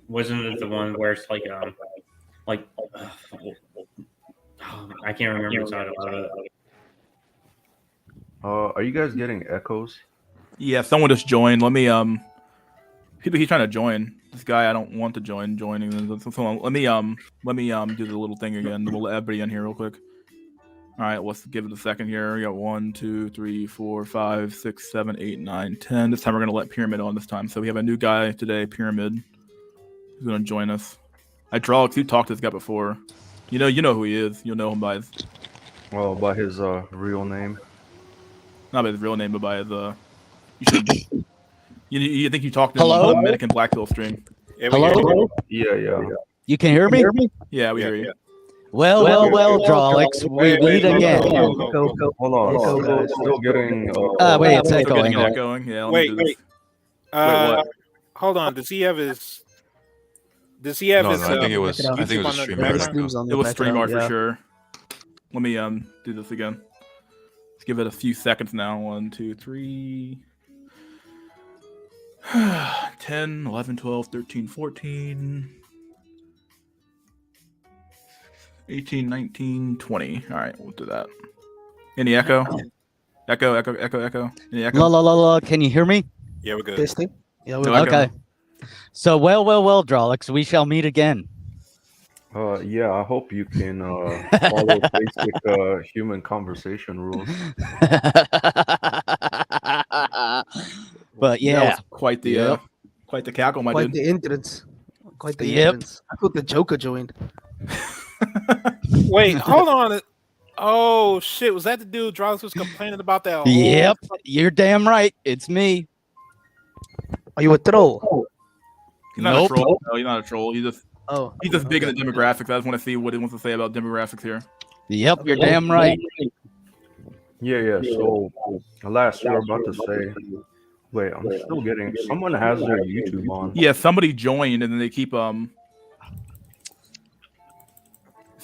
wasn't it the one where it's like I can't remember the title of it. are you guys getting echoes? Yeah, someone just joined. Let me he's trying to join. This guy I don't want to joining. So let me do the little thing again. We'll let everybody in here real quick. All right, let's give it a second here. We got 1, 2, 3, 4, 5, 6, 7, 8, 9, 10. This time we're gonna let Pyramid on this time. So we have a new guy today, Pyramid, who's gonna join us. I draw because you talked to this guy before. You know who he is. You'll know him by his Well, by his real name. not by his real name, but by his you should you think you talked to him Hello? on the American Black Pill stream. Yeah, we hear Hello? you. Yeah. You can hear me? Yeah, we Yeah, hear you. Well, Drawlix, we Wait, meet go, again. go. Hold on. Echo. Still getting. Wait, it's Still echoing. getting echoing. Yeah, let me Wait, do this. wait. what? Hold on. Does he have his? Does he have No, his? I think it was check it out. I think it was a YouTube on the streamer. Yeah, I the background? don't know. streams on It the was background, StreamYard for yeah. sure. Let me do this again. Let's give it a few seconds now. 1, 2, 3. 10, 11, 12, 13, 14. 18, 19, 20. All right, we'll do that. Any echo? Echo. Any echo? La la la la. Can you hear me? Yeah, we're good. Testing. Yeah, No we're echo. Okay. So well, Drawlix, we shall meet again. Yeah, I hope you can follow basic human conversation rules. But That yeah, was quite the Yep. cackle, my quite dude. the entrance. Quite the Yep. entrance. I thought the Joker joined. Wait, hold on. Oh shit! Was that the dude Draws was complaining about that? whole- yep, you're damn right. It's me. Are you a troll? He's not Nope. a troll. No, he's not a troll. He's just big okay. in the demographics. I just want to see what he wants to say about demographics here. Yep, you're damn right. Yeah. So, last you were about to say. Wait, I'm still getting. Someone has their YouTube on. Yeah, somebody joined and then they keep It's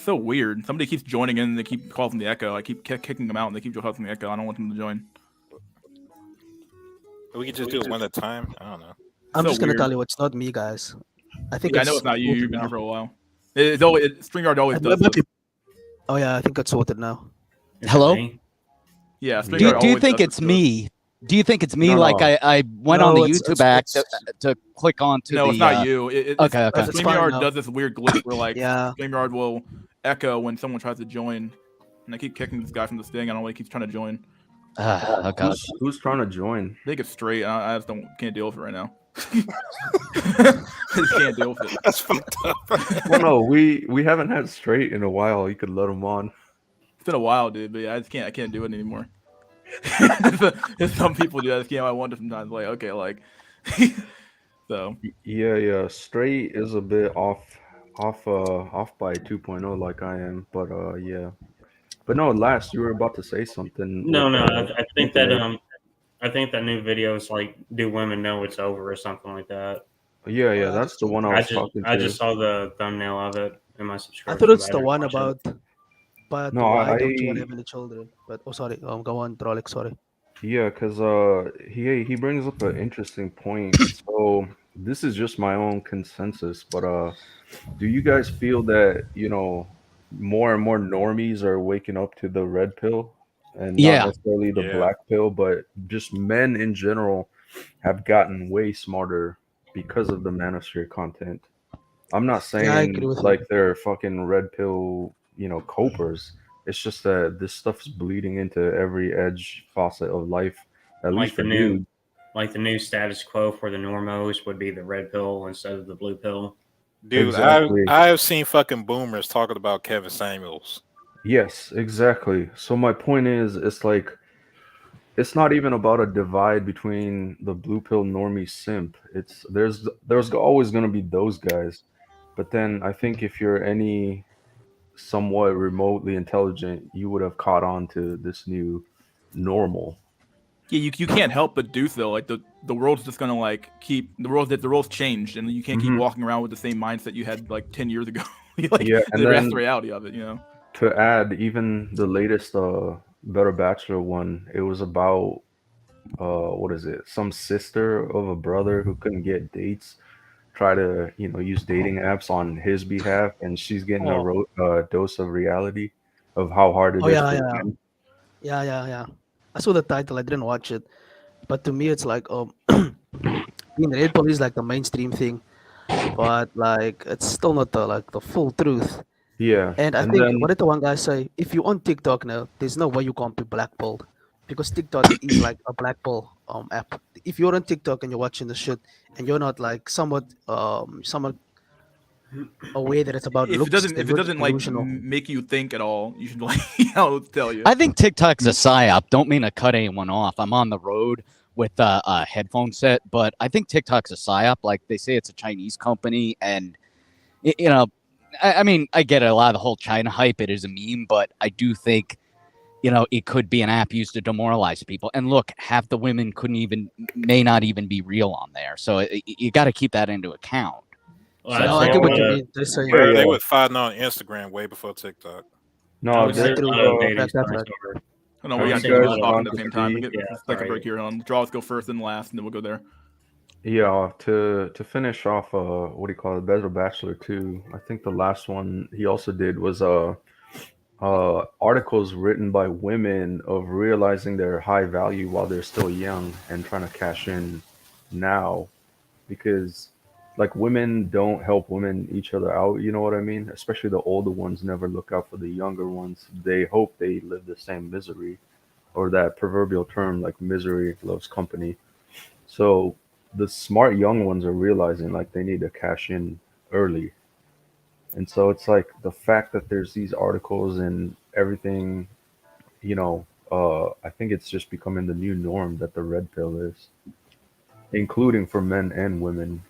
so weird. Somebody keeps joining in and they keep causing the echo. I keep kicking them out and they keep causing the echo. I don't want them to join. We could just do it one at a time. I don't know. I'm So just gonna weird. tell you it's not me, guys. I think Yeah, I know it's not you. You've been here for a while. It's always StreamYard always does this. Oh yeah, I think it's sorted now. Hello? Yeah, Do, StreamYard do you always think does it's this to us. me? Do you think it's me? No, Like no. I went No, on the it's- YouTube it's- app it's- to click on to No, the. it's not you. It's, okay, It's fine StreamYard now. does this weird glitch where like Yeah. StreamYard will echo when someone tries to join. and I keep kicking this guy from the Sting. I don't know why he keeps trying to join. Oh god. Who's trying to join? I think it's straight. I just can't deal with it right now. I just can't deal with it. That's fucked up. Well, no, we haven't had straight in a while. You could let him on. It's been a while, dude, but yeah, I can't do it anymore. There's some people do. I just can't. I wonder sometimes, like, okay, like, so Yeah. Straight is a bit off by 2.0 like I am, but yeah. But no, last you were about to say something. No, with, no. I think something that I think that new video is like, "Do women know it's over?" or something like that. Yeah, that's the one I was talking to. I just saw the thumbnail of it in my I subscription. thought it's but I the didn't one watch it. about. But No, why I don't you want to have any children? But oh, sorry. Go on, Trollic. Sorry. yeah, because he brings up an interesting point. So this is just my own consensus, but do you guys feel that more and more normies are waking up to the red pill and not Yeah. necessarily the Yeah. black pill, but just men in general have gotten way smarter because of the manosphere content? I'm not Yeah, I saying agree with you. like they're fucking red pill, copers. It's just that this stuff is bleeding into every edge facet of life, at Like least for the new, dudes. like the new status quo for the normos would be the red pill instead of the blue pill. Dude, Exactly. I have seen fucking boomers talking about Kevin Samuels. Yes, exactly. So my point is, it's like it's not even about a divide between the blue pill normie simp. It's there's always gonna be those guys, but then I think if you're any somewhat remotely intelligent, you would have caught on to this new normal. yeah, you can't help but do so. Like the world's just gonna like keep the world's changed, and you can't keep Mhm. walking around with the same mindset you had like 10 years ago. Like Yeah, and that's then the reality of it, you know. to add, even the latest Better Bachelor one, it was about what is it? Some sister of a brother who couldn't get dates, try to use dating apps on his behalf, and she's getting a dose of reality of how hard it Oh is yeah, for yeah, men. yeah. I saw the title. I didn't watch it, but to me, it's like being red pill is like the mainstream thing, but like it's still not the full truth. Yeah, And I and think then what did the one guy say? If you're on TikTok now, there's no way you can't be blackballed because TikTok is like a blackball app. If you're on TikTok and you're watching the shit and you're not like somewhat aware that it's about looks, then If it you're doesn't like delusional. make you think at all, you should like let's tell you. I think TikTok's a psyop. Don't mean to cut anyone off. I'm on the road with a headphone set, but I think TikTok's a psyop. Like they say, it's a Chinese company, and I mean, I get it, a lot of the whole China hype. It is a meme, but I do think it could be an app used to demoralize people. And look, half the women may not even be real on there. So you got to keep that into account. Well, So- No, I'd I say get a what lot you of- mean. They're saying Yeah, They were fighting on Instagram way before TikTok. I no, would say there's a lot true. of dating That's sites right. are. Hold on, I we would got say two a guys lot of talking at them the same could time. be- We get Yeah, second sorry. break here. Draws go first and last, and then we'll go there. Yeah, to finish off, what do you call it, Better Bachelor 2, I think the last one he also did was articles written by women of realizing their high value while they're still young and trying to cash in now, because like women don't help women each other out, you know what I mean? Especially the older ones never look out for the younger ones. They hope they live the same misery, or that proverbial term like misery loves company. So the smart young ones are realizing like they need to cash in early. And so it's like the fact that there's these articles and everything, I think it's just becoming the new norm that the red pill is, including for men and women.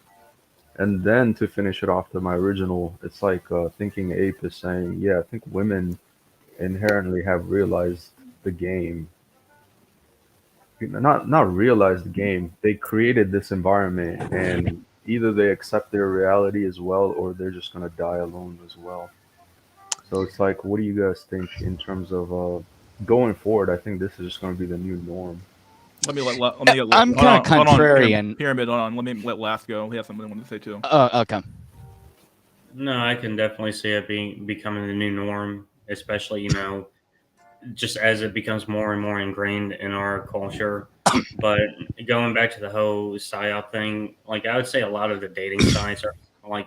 And then to finish it off to my original, it's like Thinking Ape is saying, yeah, I think women inherently have realized the game. Not realized the game. They created this environment, and either they accept their reality as well, or they're just gonna die alone as well. So it's like, what do you guys think in terms of going forward? I think this is just going to be the new norm. Let me get. I'm hold on, kinda hold on, contrarian. Pyramid, hold on. Let me let Last go. He has something I wanted to say too. Okay. No, I can definitely see it becoming the new norm, especially just as it becomes more and more ingrained in our culture. But going back to the whole psyop thing, like I would say a lot of the dating sites are kind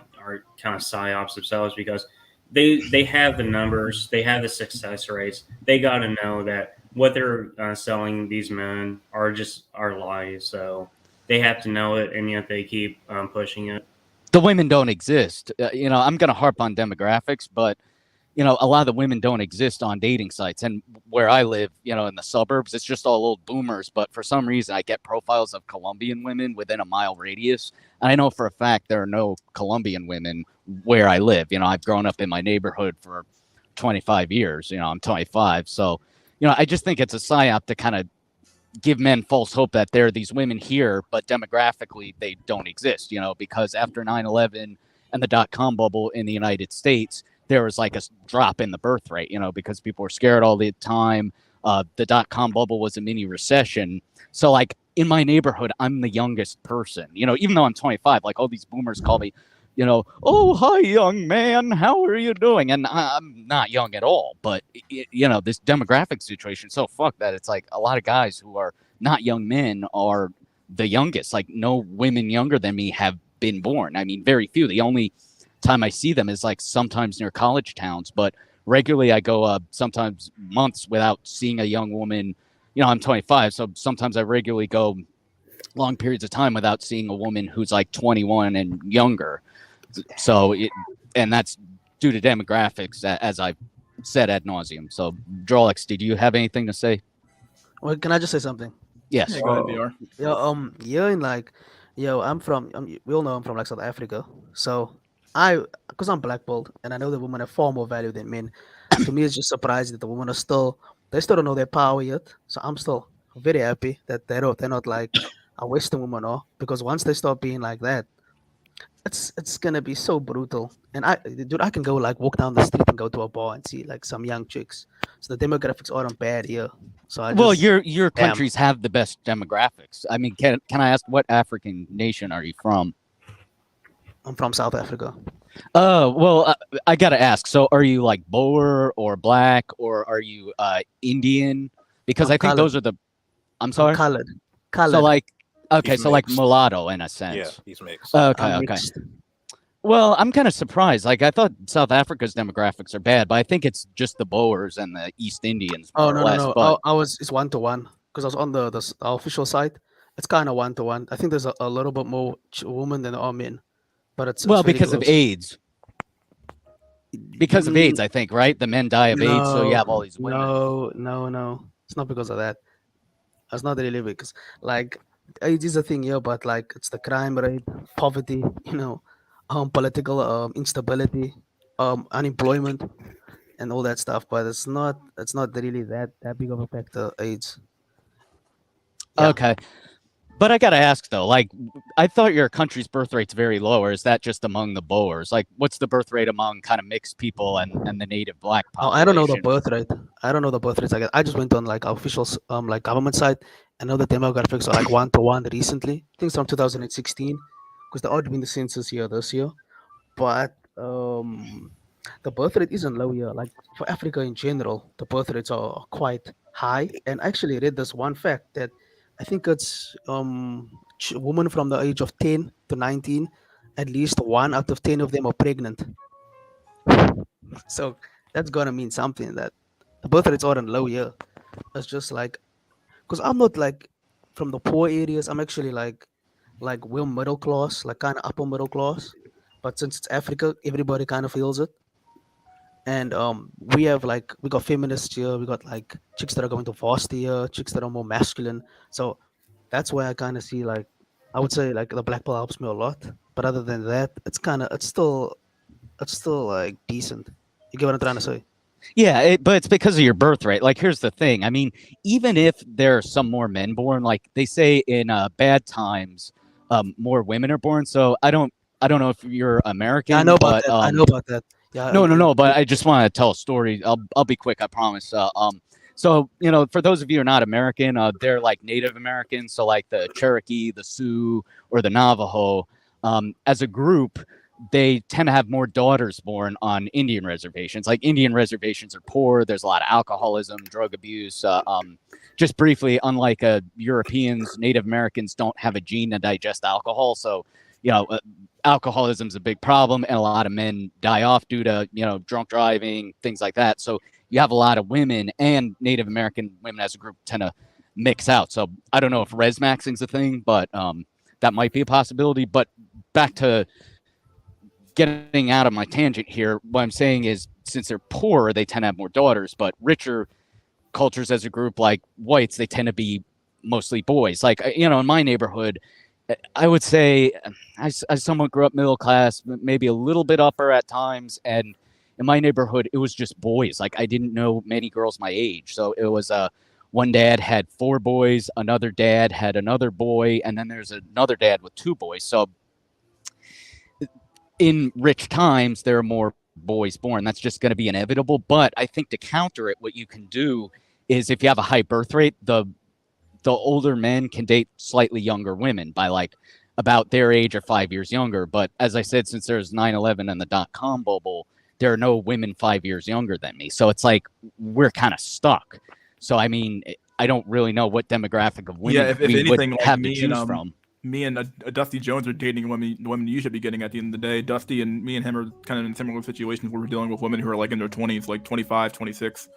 of psyops themselves because they have the numbers, they have the success rates. They got to know that what they're selling these men are lies. So they have to know it, and yet they keep pushing it. The women don't exist. I'm going to harp on demographics, but a lot of the women don't exist on dating sites. And where I live, in the suburbs, it's just all old boomers. But for some reason, I get profiles of Colombian women within a mile radius. And I know for a fact there are no Colombian women where I live. I've grown up in my neighborhood for 25 years. I'm 25. So, I just think it's a psyop to kind of give men false hope that there are these women here, but demographically they don't exist, because after 9/11 and the dot-com bubble in the United States, there was like a drop in the birth rate, because people were scared all the time. The dot-com bubble was a mini recession. So like in my neighborhood, I'm the youngest person, even though I'm 25, like all these boomers call me, oh, hi, young man, how are you doing? And I'm not young at all, but this demographic situation, so fuck that. It's like a lot of guys who are not young men are the youngest. Like no women younger than me have been born. I mean, very few. The only time I see them is like sometimes near college towns, but regularly I go sometimes months without seeing a young woman. I'm 25, so sometimes I regularly go long periods of time without seeing a woman who's like 21 and younger. So and that's due to demographics, as I've said ad nauseum. So Drolix, did you have anything to say? Well, can I just say something? Yes. Yeah, go ahead, VR. Yeah, in like, I'm from. We all know I'm from like South Africa. So because I'm blackballed, and I know that women have far more value than men. To me, it's just surprising that the women they still don't know their power yet. So I'm still very happy that they're not like a Western woman, or because once they start being like that, it's gonna be so brutal. And I can go like walk down the street and go to a bar and see like some young chicks. So the demographics aren't bad here. So Well, just, your countries have the best demographics. I mean, can I ask what African nation are you from? I'm from South Africa. Oh, well, I gotta ask. So, are you like Boer or black, or are you Indian? Because I'm I think colored. those are the. I'm sorry. Colored. So like, okay, He's so like mixed. mulatto in a Yeah, sense. he's mixed. Okay, I'm okay. mixed. Well, I'm kind of surprised. Like, I thought South Africa's demographics are bad, but I think it's just the Boers and the East Indians Oh, more or less. no. But It's 1-to-1 because I was on the official site. It's kind of 1-to-1. I think there's a little bit more women than there are men, but it's well, very because of close. AIDS. Because of Mm, AIDS, I think, right? The men die of AIDS, so you have all these women. No. It's not because of that. It's not really because like AIDS is a thing here, but like it's the crime rate, poverty, political instability, unemployment, and all that stuff. But it's not really that big of a factor. AIDS. Yeah. Okay. But I gotta ask though, like, I thought your country's birth rate's very low, or is that just among the Boers? Like, what's the birth rate among kind of mixed people and the native black Oh, population? I don't know the birth rate. I don't know the birth rates. I just went on like official like government site. I know the demographics are like 1-to-1 recently. I think it's from 2016 because they are doing the census here this year. But the birth rate isn't low here. Like for Africa in general, the birth rates are quite high. And I actually read this one fact that I think it's women from the age of 10 to 19, at least 1 out of 10 of them are pregnant. So that's gonna mean something that the birth rates aren't low here. It's just like because I'm not like from the poor areas. I'm actually like well middle class, like kind of upper middle class. But since it's Africa, everybody kind of feels it. And we got feminists here. We got like chicks that are going to varsity here, chicks that are more masculine. So that's why I kind of see like I would say like the black belt helps me a lot. But other than that, it's still like decent. You get what I'm trying to say? Yeah, but it's because of your birth rate. Like, here's the thing. I mean, even if there are some more men born, like they say in bad times, more women are born. So I don't know if you're American. Yeah, I know about but, that. I know about that. Yeah. No. But I just want to tell a story. I'll be quick. I promise. So for those of you who are not American, they're like Native Americans. So like the Cherokee, the Sioux, or the Navajo. As a group, they tend to have more daughters born on Indian reservations. Like Indian reservations are poor. There's a lot of alcoholism, drug abuse. Just briefly, unlike Europeans, Native Americans don't have a gene to digest alcohol. So, alcoholism's a big problem, and a lot of men die off due to drunk driving, things like that. So you have a lot of women, and Native American women as a group tend to mix out. So I don't know if res maxing's a thing, but that might be a possibility. But back to getting out of my tangent here, what I'm saying is, since they're poor, they tend to have more daughters, but richer cultures as a group, like whites, they tend to be mostly boys. Like, in my neighborhood, I would say I somewhat grew up middle class, maybe a little bit upper at times. And in my neighborhood, it was just boys. Like, I didn't know many girls my age. So it was one dad had 4 boys, another dad had another boy, and then there's another dad with 2 boys. So in rich times, there are more boys born. That's just going to be inevitable. But I think to counter it, what you can do is, if you have a high birth rate, the older men can date slightly younger women by like about their age or 5 years younger. But as I said, since there's 9/11 and the .com bubble, there are no women 5 years younger than me. So it's like we're kind of stuck. So I mean, I don't really know what demographic of women if we anything, would like have to me choose and from. me and Dusty Jones are dating women you should be getting at the end of the day. Dusty and me and him are kind of in similar situations where we're dealing with women who are like in their 20s, like 25, 26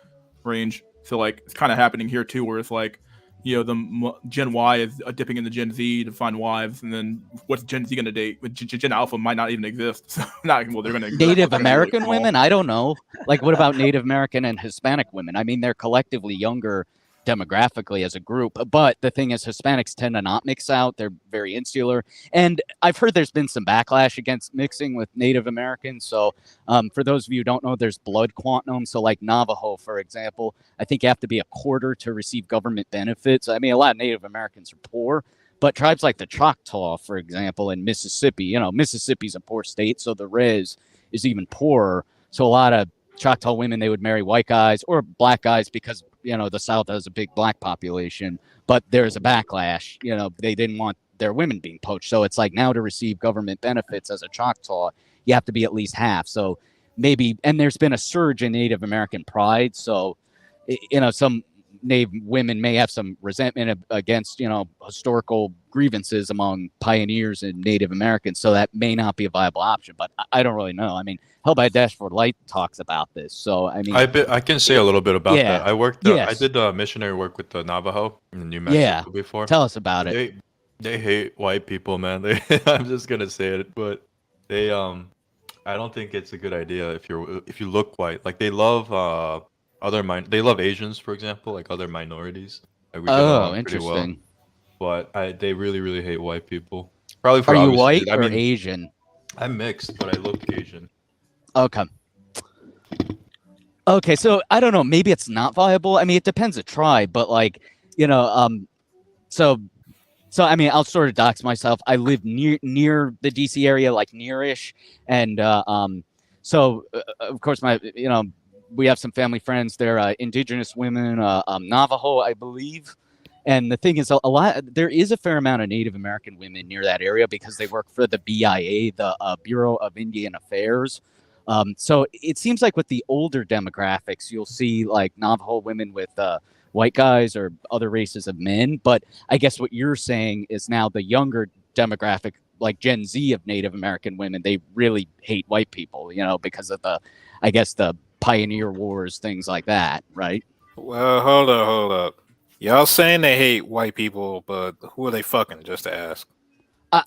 range. So like it's kind of happening here too, where it's like, the Gen Y is dipping into Gen Z to find wives, and then what's Gen Z going to date? Gen Alpha might not even exist. So they're going to exist. Native American women? I don't know. Like, what about Native American and Hispanic women? I mean, they're collectively younger demographically as a group, but the thing is, Hispanics tend to not mix out. They're very insular, and I've heard there's been some backlash against mixing with Native Americans. So for those of you who don't know, there's blood quantum. So like Navajo, for example, I think you have to be a quarter to receive government benefits. I mean, a lot of Native Americans are poor, but tribes like the Choctaw, for example, in Mississippi, Mississippi's a poor state, so the res is even poorer. So a lot of Choctaw women, they would marry white guys or black guys because the South has a big black population, but there's a backlash. They didn't want their women being poached. So it's like, now to receive government benefits as a Choctaw, you have to be at least half. So maybe, and there's been a surge in Native American pride. So, some Native women may have some resentment against, historical grievances among pioneers and Native Americans. So that may not be a viable option, but I don't really know. I mean, Hell by Dashboard Light talks about this. So, I mean, I can say a little bit about Yeah. that. I worked, Yes. I did missionary work with the Navajo in New Mexico before. tell us about it. They hate white people, man. I'm just gonna say it, but they I don't think it's a good idea if you look white. Like, they love they love Asians, for example, like other minorities. Like, we get along pretty well. Interesting. But they really, really hate white people. Probably for Are you obvious white reasons. or I mean, Asian? I'm mixed, but I look Asian. Okay. Okay, so I don't know. Maybe it's not viable. I mean, it depends the tribe, but like, so I mean, I'll sort of dox myself. I live near the DC area, like nearish, and so of course we have some family friends. They're indigenous women, Navajo, I believe. And the thing is, there is a fair amount of Native American women near that area because they work for the BIA, the Bureau of Indian Affairs. So it seems like with the older demographics, you'll see like Navajo women with white guys or other races of men. But I guess what you're saying is now the younger demographic, like Gen Z of Native American women, they really hate white people, because of the pioneer wars, things like that, right? Well, hold up. Y'all saying they hate white people, but who are they fucking, just to ask?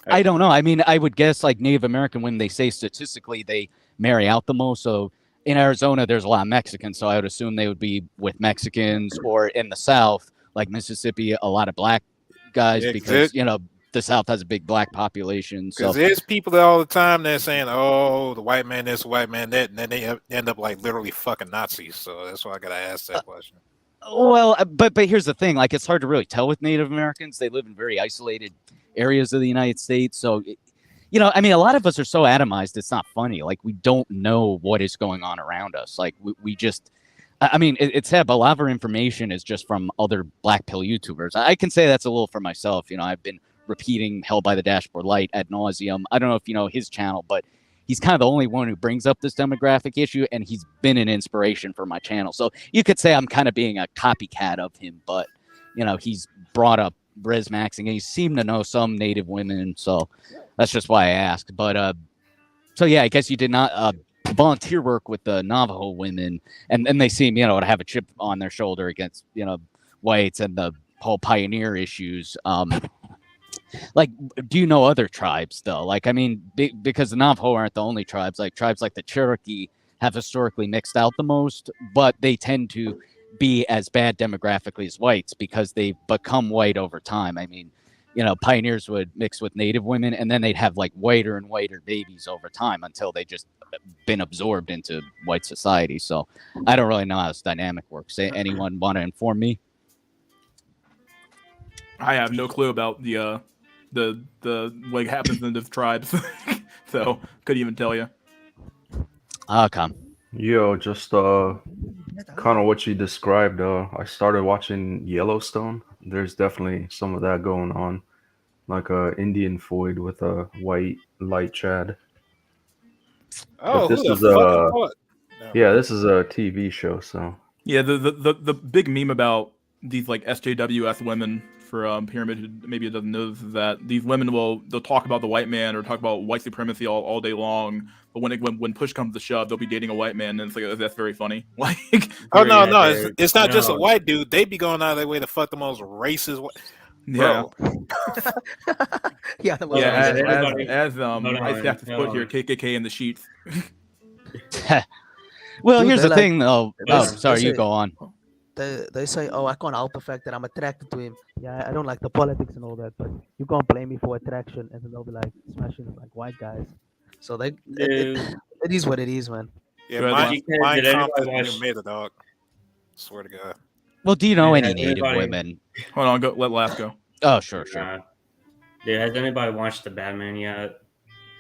I don't know. I mean, I would guess like Native American women, they say statistically they marry out the most. So in Arizona, there's a lot of Mexicans. So I would assume they would be with Mexicans, or in the South, like Mississippi, a lot of black guys because, the South has a big black population. Because there's people that all the time they're saying, oh, the white man this, white man that, and then they end up like literally fucking Nazis. So that's why I got to ask that question. Well, but here's the thing. Like, it's hard to really tell with Native Americans. They live in very isolated areas of the United States. So, I mean, a lot of us are so atomized, it's not funny. Like, we don't know what is going on around us. Like, we just, I mean, it's sad, but a lot of our information is just from other Black Pill YouTubers. I can say that's a little for myself. I've been repeating Hell by the Dashboard Light ad nauseum. I don't know if you know his channel, but he's kind of the only one who brings up this demographic issue, and he's been an inspiration for my channel. So you could say I'm kind of being a copycat of him, but he's brought up maxing, and you seem to know some Native women, so that's just why I asked. But so yeah, I guess you did not volunteer work with the Navajo women, and they seem, to have a chip on their shoulder against, whites and the whole pioneer issues. Like, do you know other tribes though? Like, I mean, because the Navajo aren't the only tribes. Like tribes like the Cherokee have historically mixed out the most, but they tend to be as bad demographically as whites because they've become white over time. I mean, pioneers would mix with Native women, and then they'd have like whiter and whiter babies over time until they just been absorbed into white society. So I don't really know how this dynamic works. Anyone want to inform me? I have no clue about the what happens in the tribes, so couldn't even tell you. Okay. Yo, just kind of what you described. I started watching Yellowstone. There's definitely some of that going on, like a Indian Floyd with a white light Chad. Oh, this who is the fuck thought? No. Yeah, this is a TV show, so Yeah, the big meme about these like SJWS women for Pyramid, maybe it doesn't know this, is that these women they'll talk about the white man or talk about white supremacy all day long, but when push comes to shove, they'll be dating a white man, and it's like that's very funny. Like, Oh no, Yeah, no, dude. it's not just a No. white dude. They be going out of their way to fuck the most racist. yeah, Bro, Yeah, the Hold yeah. on, As, did anybody- as hold I on, have to hold put here on. KKK in the sheets. Well, Dude, here's they're the thing, though. They Oh, say- sorry, they you say- go on. They say, oh, I can't help the fact that I'm attracted to him. Yeah, I don't like the politics and all that, but you can't blame me for attraction. And then they'll be like smashing like white guys. So Dude. it is what it is, man. yeah, Good my, luck. my Did anybody confidence watch- in made a dog. Swear to God. Well, do you know Yeah, any Native everybody- women? Hold on, go let Laugh go. Oh, sure. Dude, has anybody watched the Batman yet?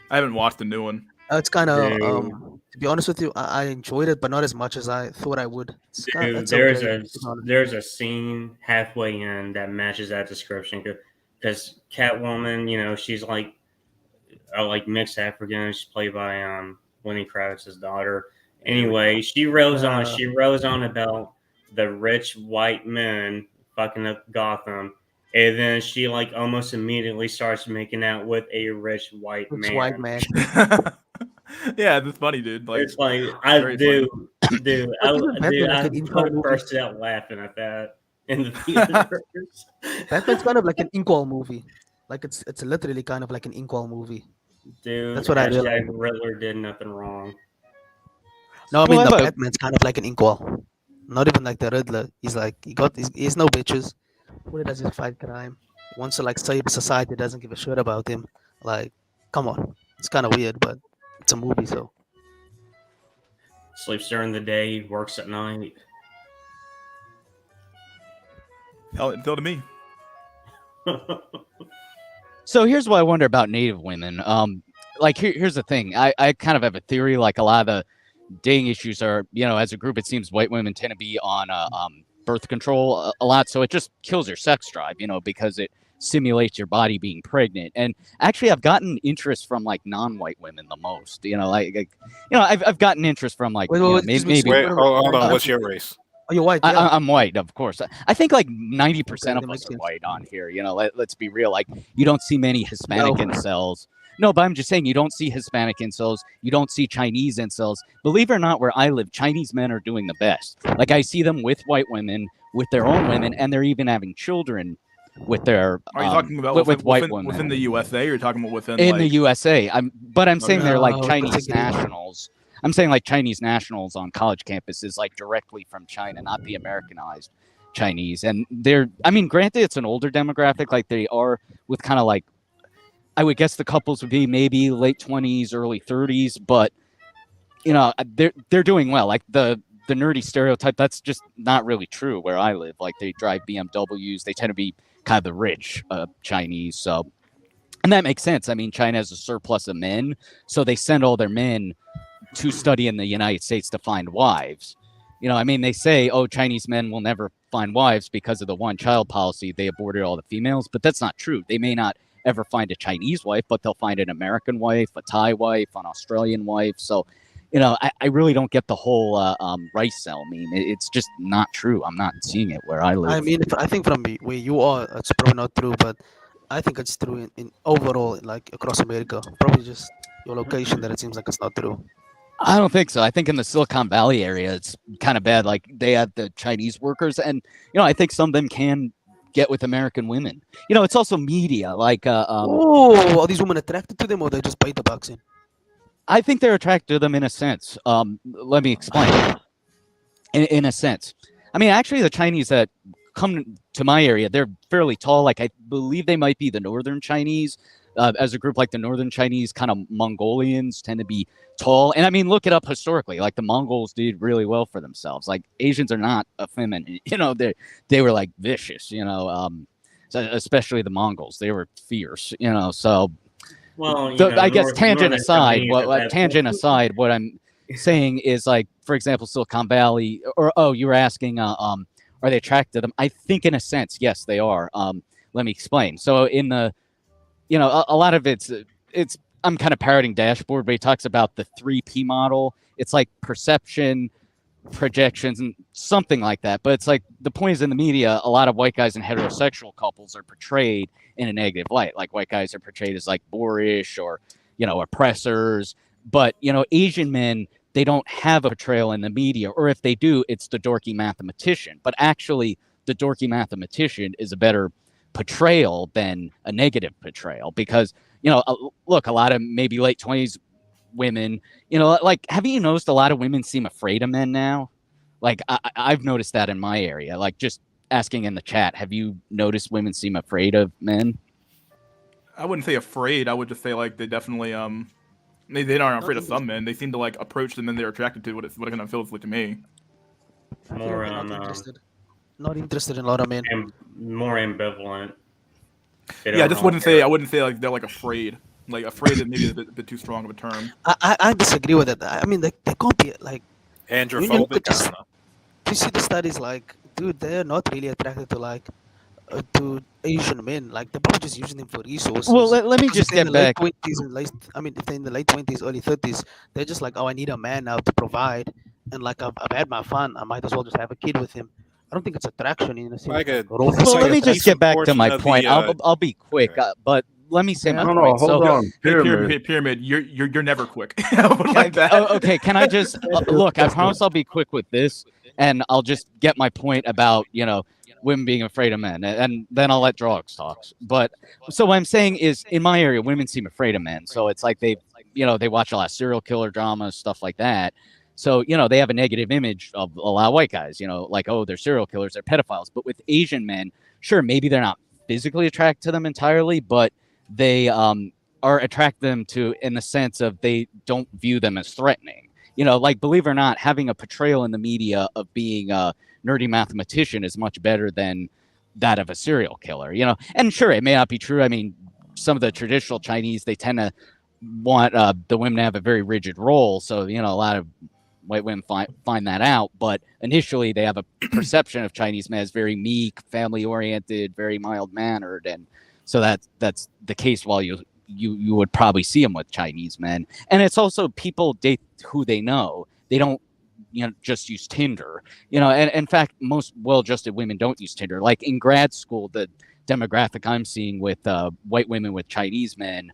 I haven't watched the new one. It's kind of, Dude. to be honest with you, I enjoyed it, but not as much as I thought I would. Dude, It's there's okay, a to be honest. there's a scene halfway in that matches that description because Catwoman, she's like mixed African. She's played by Lenny Kravitz's daughter. Anyway, she rose on about the rich white men fucking up Gotham, and then she like almost immediately starts making out with a rich white It's man. white man. Yeah, that's funny, dude. Like, It's like I very do, funny. dude. But even Batman, I like an intro movie. bursted out laughing at that in the theaters. Batman's kind of like an Inkwell movie. Like it's literally kind of like an Inkwell movie. Dude, That's what I hashtag realized. Riddler did nothing wrong. No, I mean Well, the but- Batman's kind of like an Inkwell. Not even like the Riddler. He's like he has no bitches. What he does is fight crime. He wants to like save society. Doesn't give a shit about him. Like, come on. It's kind of weird, but it's a movie, so Sleeps during the day, works at night. tell to me. So here's what I wonder about Native women. Like here's the thing. I kind of have a theory. Like a lot of the dating issues are, as a group, it seems white women tend to be on birth control a lot. So it just kills your sex drive, because it simulates your body being pregnant. And actually, I've gotten interest from like non-white women the most. I've gotten interest from like Wait, excuse me, maybe. Wait, hold on. What's your race? oh, you're white. Yeah. I'm white, of course. I think like 90% Okay, of that us makes are sense. white on here. Let's be real. Like, you don't see many Hispanic No. incels. No, but I'm just saying you don't see Hispanic incels. You don't see Chinese incels. Believe it or not, where I live, Chinese men are doing the best. Like, I see them with white women, with their own women, and they're even having children with their Are you talking about with white within, women within the USA, or you're talking about within in like, the USA? I'm saying they're like No, Chinese disagree. nationals. I'm saying like Chinese nationals on college campuses, like directly from China, not the Americanized Chinese. And granted, it's an older demographic, like they are with kind of like, I would guess the couples would be maybe late 20s, early 30s, but they're doing well. Like the nerdy stereotype, that's just not really true where I live. Like they drive BMWs, they tend to be kind of the rich Chinese. So, and that makes sense. I mean, China has a surplus of men, so they send all their men to study in the United States to find wives. They say, oh, Chinese men will never find wives because of the one-child policy. They aborted all the females, but that's not true. They may not ever find a Chinese wife, but they'll find an American wife, a Thai wife, an Australian wife. So, I really don't get the whole rice cell meme. It's just not true. I'm not seeing it where I live. I mean, I think from where you are, it's probably not true, but I think it's true in overall, like across America. Probably just your location that it seems like it's not true. I don't think so. I think in the Silicon Valley area, it's kind of bad. Like they have the Chinese workers, and I think some of them can get with American women. It's also media. Like, Are these women attracted to them, or they just bite the bucks in? I think they're attracted to them in a sense. Let me explain. In a sense, I mean, actually, the Chinese that come to my area, they're fairly tall. Like I believe they might be the Northern Chinese. As a group, like the Northern Chinese, kind of Mongolians tend to be tall. And I mean, look it up historically. Like the Mongols did really well for themselves. Like Asians are not effeminate. They were like vicious. So especially the Mongols, they were fierce. So. Well, I guess tangent aside, what what I'm saying is like, for example, Silicon Valley, or you were asking, are they attracted to them? I think in a sense, yes, they are. Let me explain. So in the, a lot of it's I'm kind of parroting Dashboard, but he talks about the 3P model. It's like perception, projections, and something like that. But it's like the point is in the media, a lot of white guys and heterosexual couples are portrayed in a negative light. Like white guys are portrayed as like boorish or, oppressors. But, Asian men, they don't have a portrayal in the media, or if they do, it's the dorky mathematician. But actually, the dorky mathematician is a better portrayal than a negative portrayal because, look, a lot of maybe late 20s women, like, have you noticed a lot of women seem afraid of men now? Like, I've noticed that in my area. Like, just asking in the chat, have you noticed women seem afraid of men? I wouldn't say afraid. I would just say like they definitely they aren't afraid of some men. They seem to like approach the men they're attracted to. What it kind of feels like to me. more Not interested in a lot of men. more ambivalent. Yeah, I just wouldn't say. I wouldn't say like they're like afraid. Like afraid that maybe is a bit too strong of a term. I disagree with that. I mean, they can't be like. Androphobic. I don't know. You see the studies, like, dude, they're not really attracted to like to Asian men. Like they're probably just using them for resources. Well, let me Because just if they're get in the late back. 20s and late, I mean, if they're in the late 20s, early 30s, they're just like, oh, I need a man now to provide, and like I've had my fun. I might as well just have a kid with him. I don't think it's attraction in a sense. Like a- role It's Well, like let a me just decent get back to portion my of point. the, I'll be quick, okay. but let me say my No, point. hold on. Hey, Pyramid. pyramid, you're never quick. Like that. Okay, can I just look? I promise I'll be quick with this, and I'll just get my point about women being afraid of men, and then I'll let Drogs talk. But so what I'm saying is, in my area, women seem afraid of men. So it's like they watch a lot of serial killer dramas, stuff like that. So they have a negative image of a lot of white guys. Like, oh, they're serial killers, they're pedophiles. But with Asian men, sure, maybe they're not physically attracted to them entirely, but they are attracted them to in the sense of they don't view them as threatening. Like, believe it or not, having a portrayal in the media of being a nerdy mathematician is much better than that of a serial killer. And sure, it may not be true. I mean, some of the traditional Chinese, they tend to want the women to have a very rigid role. So, a lot of white women find that out. But initially, they have a perception of Chinese men as very meek, family-oriented, very mild-mannered. And so that's the case while you would probably see them with Chinese men. And it's also people date who they know. They don't just use Tinder. And in fact, most well-adjusted women don't use Tinder. Like in grad school, the demographic I'm seeing with white women with Chinese men,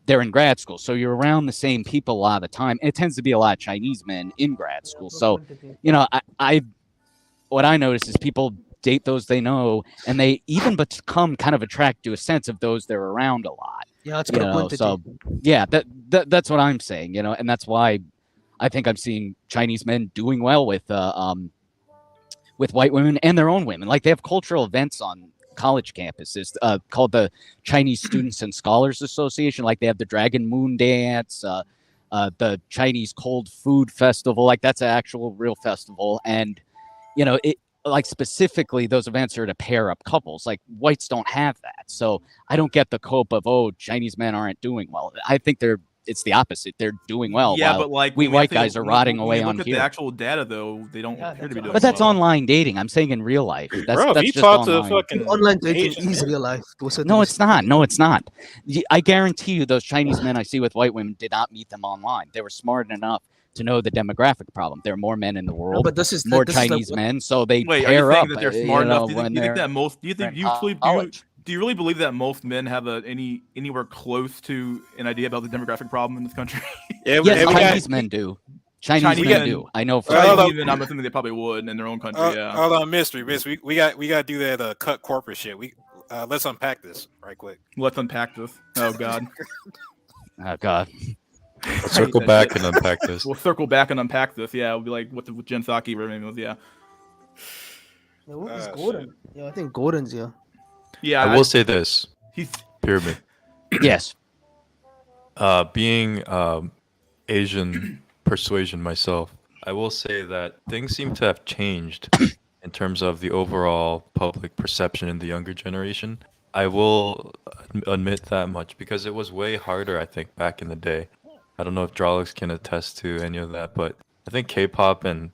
they're in grad school. So you're around the same people a lot of the time. It tends to be a lot of Chinese men in grad school. So, what I notice is people date those they know, and they even become kind of attracted to a sense of those they're around a lot. Yeah, it's propensity. So yeah, that's what I'm saying, and that's why I think I'm seeing Chinese men doing well with white women and their own women. Like they have cultural events on college campuses called the Chinese Students and Scholars Association. Like they have the Dragon Moon Dance, the Chinese Cold Food Festival. Like that's an actual real festival. And, it like specifically those events are to pair up couples. Like whites don't have that. So I don't get the cope of, oh, Chinese men aren't doing well. I think it's the opposite. They're doing well. Yeah, but like we white guys are rotting away on here. Look at the actual data, though. They don't appear to be doing. But that's well. online dating. I'm saying in real life. That's Bro, that's you just talk online. to fucking online dating Asian is men. real life. No, it's not. No, it's not. I guarantee you, those Chinese men I see with white women did not meet them online. They were smart enough to know the demographic problem. There are more men in the No, world, but this is more this is the Chinese men, so they Wait, are you pair saying up. that they're you smart enough? know, Do you when think they're that most? Do you think in you truly college. do you really believe that most men have anywhere close to an idea about the demographic problem in this country? Yeah, Yes, we got- Chinese men do. Chinese Chinese men men- do. I know for Well, sure. hold Chinese men, I'm assuming they probably would in their own country. Yeah. hold on, mystery. We got to do that cut corporate shit. Let's unpack this right quick. Let's unpack this. Oh God. Oh God. Let's circle that back shit. and unpack this. We'll circle back and unpack this. Yeah, it'll be like what Jen Psaki was. Yeah. Yeah, who is Ah, Gordon? Yeah, I think Gordon's here. Yeah. I will say this, He's Pyramid. Yes. Being Asian persuasion myself, I will say that things seem to have changed in terms of the overall public perception in the younger generation. I will admit that much because it was way harder, I think, back in the day. I don't know if Drolix can attest to any of that, but I think K-pop and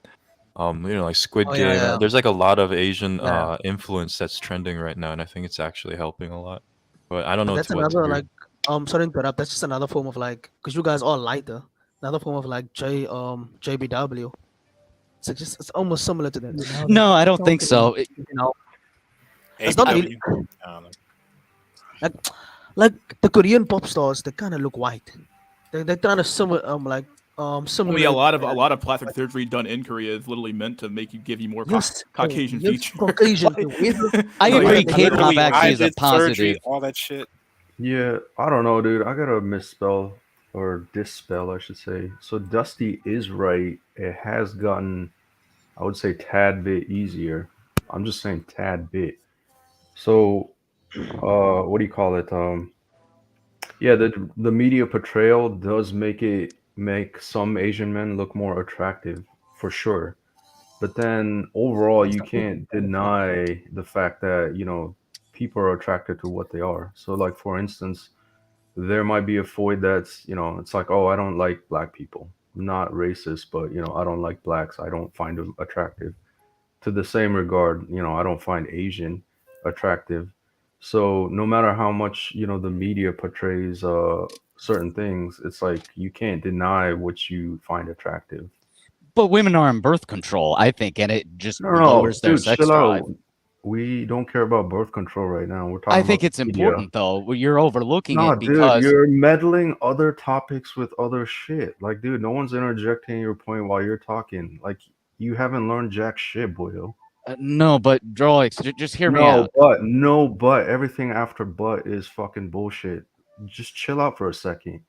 like Squid Oh, Game, yeah, yeah. there's like a lot of Asian Yeah. influence that's trending right now, and I think it's actually helping a lot. But I don't know That's to what another degree. like sorry to interrupt. That's just another form of like because you guys are lighter. Another form of like JBW. It's almost similar to that. No, I don't think so. You know, It's not really- ABW. I don't know. like the Korean pop stars, they kind of look white. They're kind of similar. I Similar. mean, a lot of plastic surgery done in Korea is literally meant to give you more Yes, Caucasian yes, features. Caucasian. I Like, agree. like, K-pop Literally actually is a eyelid surgery, positive. all that shit. Yeah, I don't know, dude. I gotta misspell or dispel, I should say. So Dusty is right. It has gotten, I would say, tad bit easier. I'm just saying tad bit. So, what do you call it? Yeah, the media portrayal does make some Asian men look more attractive, for sure. But then overall, you can't deny the fact that, people are attracted to what they are. So, like, for instance, there might be a Floyd that's, it's like, oh, I don't like black people. I'm not racist, but, I don't like blacks. I don't find them attractive. To the same regard, I don't find Asian attractive. So no matter how much, the media portrays certain things, it's like you can't deny what you find attractive. But women are on birth control, I think, and it just No, lowers their dude, sex chill drive. out. We don't care about birth control right now. We're talking I think about it's media. important though. You're overlooking No, it dude, because you're meddling other topics with other shit. Like, dude, no one's interjecting your point while you're talking. Like, you haven't learned jack shit, boyo. no, but Droix, just hear me No, out. but everything after but is fucking bullshit. Just chill out for a second.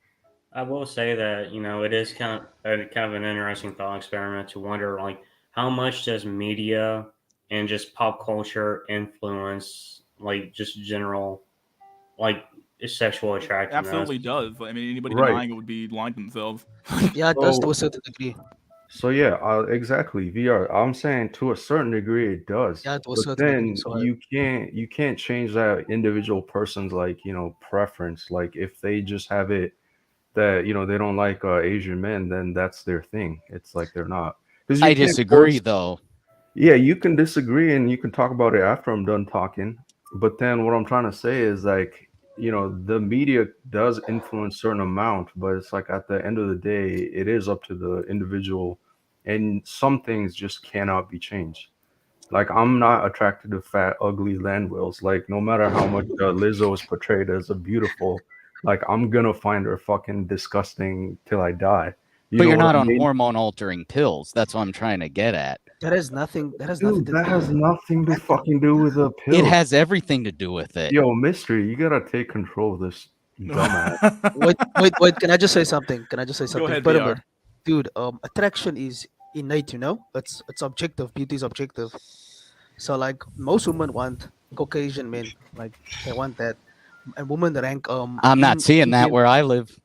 I will say that it is kind of an interesting thought experiment to wonder like how much does media and just pop culture influence like just general like sexual attractiveness. Absolutely does. I mean, anybody Right. denying it would be lying to themselves. Yeah, it does So- to a certain degree. So yeah, exactly. VR. I'm saying to a certain degree it does. Yeah, to a But certain degree, then so you can't change that individual person's like, preference. Like if they just have it that, they don't like Asian men, then that's their thing. It's like they're not. 'Cause you I can't disagree force- though. Yeah, you can disagree and you can talk about it after I'm done talking. But then what I'm trying to say is like, the media does influence certain amount, but it's like at the end of the day, it is up to the individual, and some things just cannot be changed. Like I'm not attracted to fat, ugly land whales. Like no matter how much Lizzo is portrayed as a beautiful, like I'm gonna find her fucking disgusting till I die. But know you're what not I on mean? hormone altering pills. That's what I'm trying to get at. that has nothing. That has nothing Dude, to that do. has nothing to fucking do with a pill. It has everything to do with it. Yo, mystery, you gotta take control of this dumbass. Wait. Can I just say something? Can I just say something? ahead, Pyramid. VR. Dude, attraction is innate. It's objective. Beauty is objective. So like most women want Caucasian men, like they want that, and women rank I'm not seeing that Indian- where I live.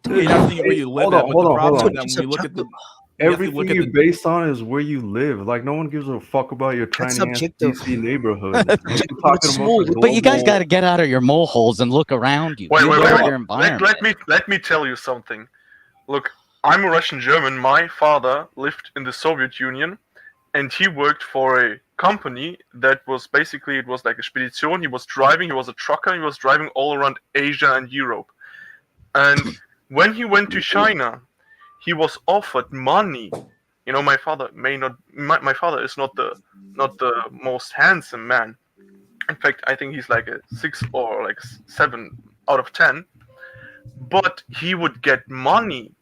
You're not seeing where you live Hold at, on, but hold the on, problem hold is on. that when we look at the you have to Everything look at you're the- based on is where you live. Like no one gives a fuck about your That's tiny ass subjective. DC neighborhood. That's We're subjective, talking it's about small, the but But you guys global- got to get out of your moleholes and look around you. Wait, You wait, know wait, your wait. environment. Let me tell you something. Look, I'm a Russian German. My father lived in the Soviet Union, and he worked for a company that was basically it was like a spedition. He was driving. He was a trucker. He was driving all around Asia and Europe. And when he went to China, he was offered money. You know, my father my father is not the most handsome man. In fact, I think he's like a 6 or like 7 out of 10. But he would get money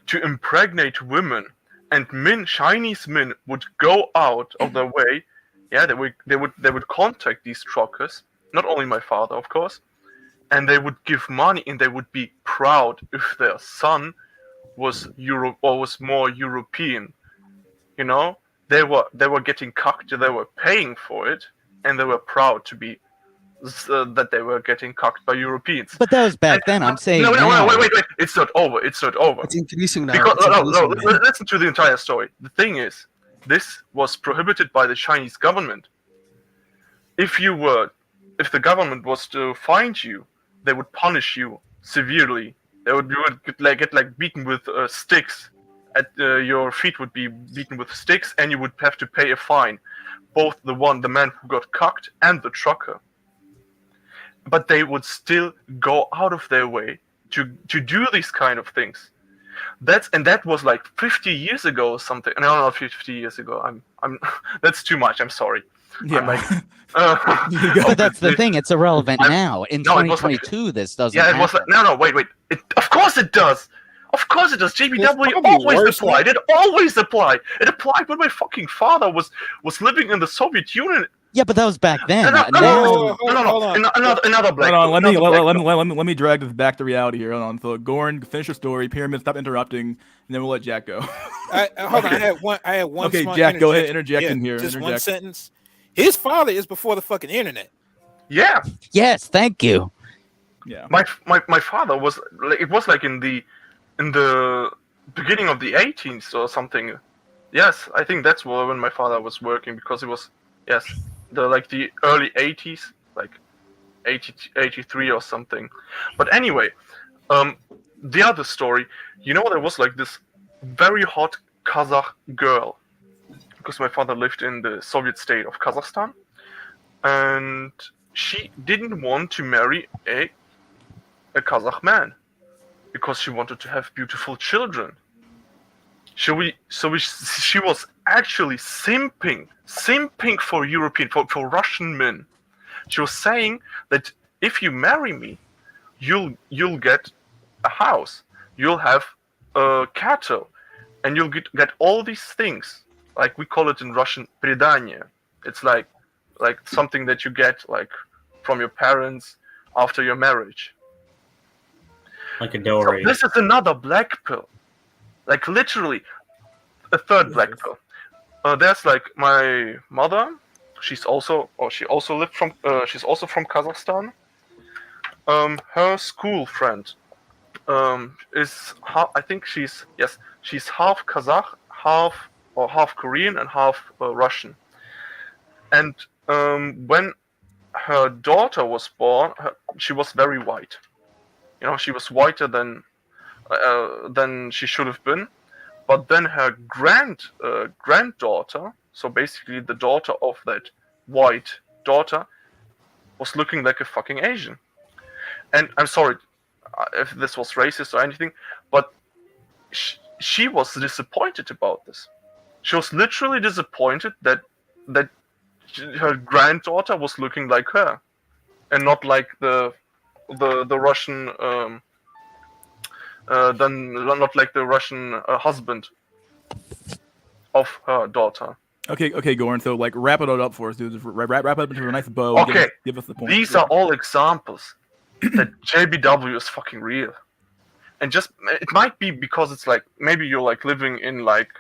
to impregnate women, and Chinese men would go out of their way. Yeah, they would contact these truckers. Not only my father, of course, and they would give money, and they would be proud if their son was was more European. You know, they were getting cocked. They were paying for it, and they were proud to be that they were getting cocked by Europeans. But that was back then. I'm saying no, now. wait. It's not over. It's not over. It's increasing now. Because, It's no, increasing, man. listen to the entire story. The thing is, this was prohibited by the Chinese government. If the government was to find you, they would punish you severely. You would get beaten with sticks. Your feet would be beaten with sticks, and you would have to pay a fine. Both the man who got cocked and the trucker. But they would still go out of their way to do these kind of things. That was like 50 years ago or something. No, not 50 years ago. I'm that's too much. I'm sorry. Yeah. I'm like, But that's the thing. It's irrelevant now. In No, it was like- 2022, this doesn't yeah, it happen. was like, no, wait. Of course it does. Of course it does. JBW probably always worse, applied. It always applied. It applied when my fucking father was living in the Soviet Union. Yeah, but that was back then. No, Now, Hold on. Another black. Hold on, another black let me drag this back to reality here. Hold on. So Goran, finish your story. Pyramid, stop interrupting, and then we'll let Jack go. Hold on. I had one. Okay, smart Jack, go ahead, interjection. interject in here. Just one Interject. sentence. His father is before the fucking internet. Yeah, yes, thank you. Yeah. my father was like, it was like in the beginning of the 18th or something. Yes, I think that's when my father was working, because it was the early 80s, like 80, 83 or something. But anyway, the other story, there was like this very hot Kazakh girl, because my father lived in the Soviet state of Kazakhstan, and she didn't want to marry a Kazakh man because she wanted to have beautiful children. She was actually simping for European, for Russian men. She was saying that if you marry me, you'll get a house, you'll have cattle, and you'll get all these things. Like we call it in Russian, предание. It's like something that you get like from your parents after your marriage. Like a So dowry. this is another black pill, like literally a third black pill. There's like my mother. She also lived from. She's also from Kazakhstan. Her school friend is I think she's half Kazakh, half Korean, and half Russian. And when her daughter was born, she was very white. She was whiter than she should have been. But then her granddaughter, so basically the daughter of that white daughter, was looking like a fucking Asian. And I'm sorry if this was racist or anything, but she was disappointed about this. She was literally disappointed that her granddaughter was looking like her, and not like the Russian not like the Russian husband of her daughter. Okay, Goran. So wrap it all up for us, dude. Just wrap it up into a nice bow. Okay, give us the point. These are all examples that JBW is fucking real. And just it might be because it's like maybe you're like living in like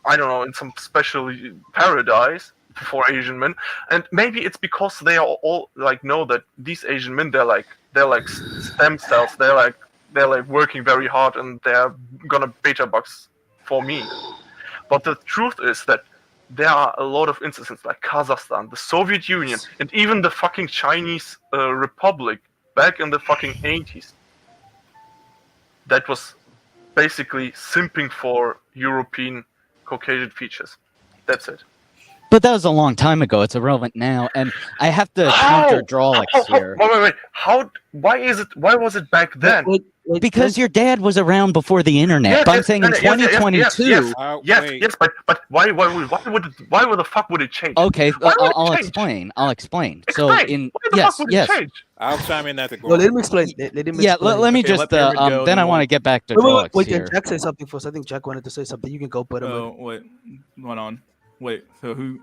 I don't know, in some special paradise for Asian men, and maybe it's because they are all like know that these Asian men they're like stem cells. They're like working very hard, and they're gonna beta bucks for me. But the truth is that there are a lot of instances like Kazakhstan, the Soviet Union, and even the fucking Chinese Republic back in the fucking 80s. That was basically simping for European Caucasian features. That's it. But that was a long time ago. It's irrelevant now, and I have to counter draw here. Wait. Why was it back then? because your dad was around before the internet. Yes, but I'm yes, saying in yes, yes, yes, 2022. yes, Yes, Wait. yes, but why the fuck would it change? Okay, Why would it I'll change? explain. I'll explain. So Explain. in Why the yes, fuck would yes. it change? I'll chime in at the No, let Gorn. him explain. Let him Yeah, explain. let me Okay, just let Pyramid go, then then I want we'll- to get back to Wait, Drox wait, here. can Jack say something first? I think Jack wanted to say something. You can go, Pyramid. Oh, wait. Hold on. Wait. So who?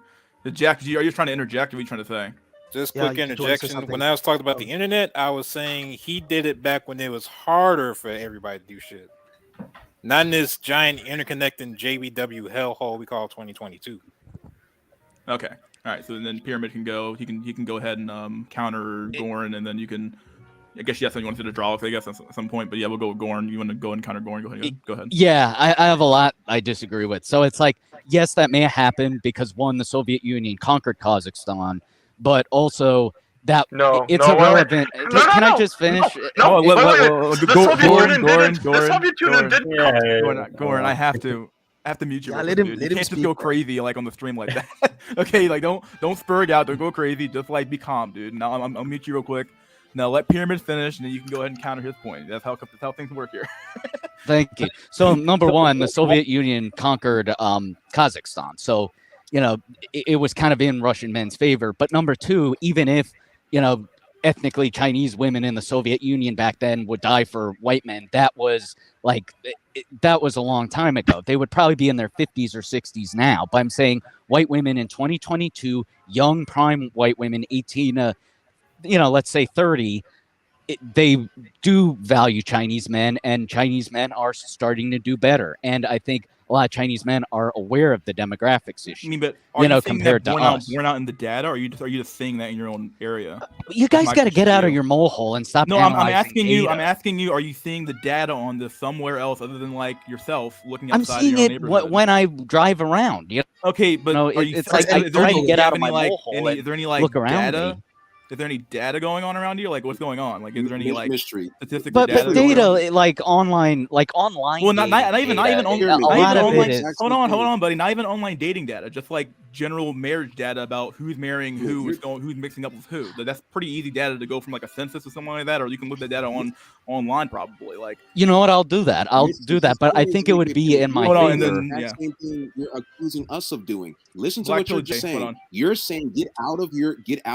Jack, are you trying to interject? Or are you trying to say? Just Yeah, quick you wanna say interjection. something? When I was talking about the internet, I was saying he did it back when it was harder for everybody to do shit. Not in this giant interconnecting JBW hellhole we call 2022. Okay. All right. So then Pyramid can go. He can go ahead and counter Gorn, and then you can. I guess yes, you want to do the draw. I guess at some point, but yeah, we'll go with Gorn. You want to go and counter Gorn? Go ahead. Yeah, I have a lot I disagree with. So it's like, yes, that may happen because one, the Soviet Union conquered Kazakhstan, but also that No, it's no, wait, irrelevant. wait. Can No, I no, just finish? No, wait, wait, wait, wait. wait, The Gorn, Soviet Gorn, Union Gorn, didn't. Gorn, The Soviet Union Gorn. didn't. Yeah. Gorn, I have to mute you. Yeah, real let quick, him- dude. let You him can't just speak, go bro. crazy like on the stream like that. Okay, like don't spurg out. Don't go crazy. Just like be calm, dude. Now I'll mute you real quick. Now let Pyramid finish, and then you can go ahead and counter his point. That's how things work here. Thank you. So number one, the Soviet Union conquered Kazakhstan. So, it was kind of in Russian men's favor. But number two, even if, ethnically Chinese women in the Soviet Union back then would die for white men, that was that was a long time ago. They would probably be in their 50s or 60s now. But I'm saying white women in 2022, young prime white women, 18 to, let's say 30, they do value Chinese men, and Chinese men are starting to do better. And I think a lot of Chinese men are aware of the demographics I issue. mean, but are you saying compared that to born us. out in the data, or are you just saying that in your own area? You guys my got to get question out to of you. your mole hole and stop. No, I'm analyzing asking you. data. I'm asking you. Are you seeing the data on this somewhere else other than like yourself looking I'm outside seeing your own it neighborhood? when I drive around. Okay, but No, are you? it's are- like I is there try any- to get do you out have of my any, like, mole hole any- and Is there any like look around data? me. Is there any data going on around you? Like what's going on? Like is there any like mystery? statistics? But or data going on? data like online Well, not even data, on, Pyramid, not a even lot of online. it is. Hold on, buddy. Not even online dating data. Just like general marriage data about who's marrying who, who's mixing up with who. That's pretty easy data to go from like a census or something like that, or you can look at data online probably. Like You know what? I'll do that. I'll do that, but I think it would be in my Hold on, and favor. then- That same thing you're accusing us of doing. Listen to Black what you're Pill just J, hold saying. on. You're saying get out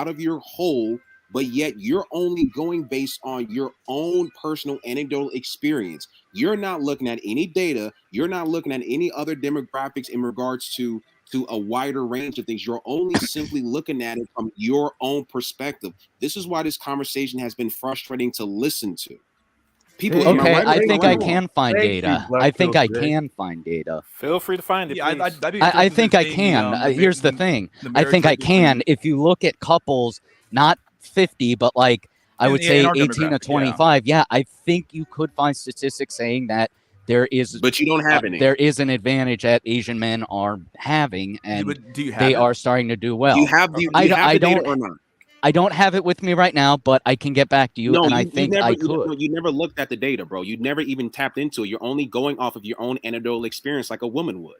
of your hole, but yet you're only going based on your own personal anecdotal experience. You're not looking at any data. You're not looking at any other demographics in regards to a wider range of things. You're only simply looking at it from your own perspective. This is why this conversation has been frustrating to listen to. People, am Okay, right or I am think I I wrong? can find Thank data. you, Black I think I Pill J. can find data. Feel free to find it. Yeah, please. I'd be I interested think in I seeing can. Here's the thing. the I think I marriage rate can. between- If you look at couples, not 50, but like I In- would in say our 18 to demographic, yeah. 25. Yeah, I think you could find statistics saying that there is But you don't have any. there is an advantage that Asian men are having, and do you have they it? are starting to do well. Do you have the, I do you have I the data don't- or not? I don't have it with me right now, but I can get back to you, No, and I you think never, I you never- could. you never looked at the data, bro. You never even tapped into it. You're only going off of your own anecdotal experience like a woman would.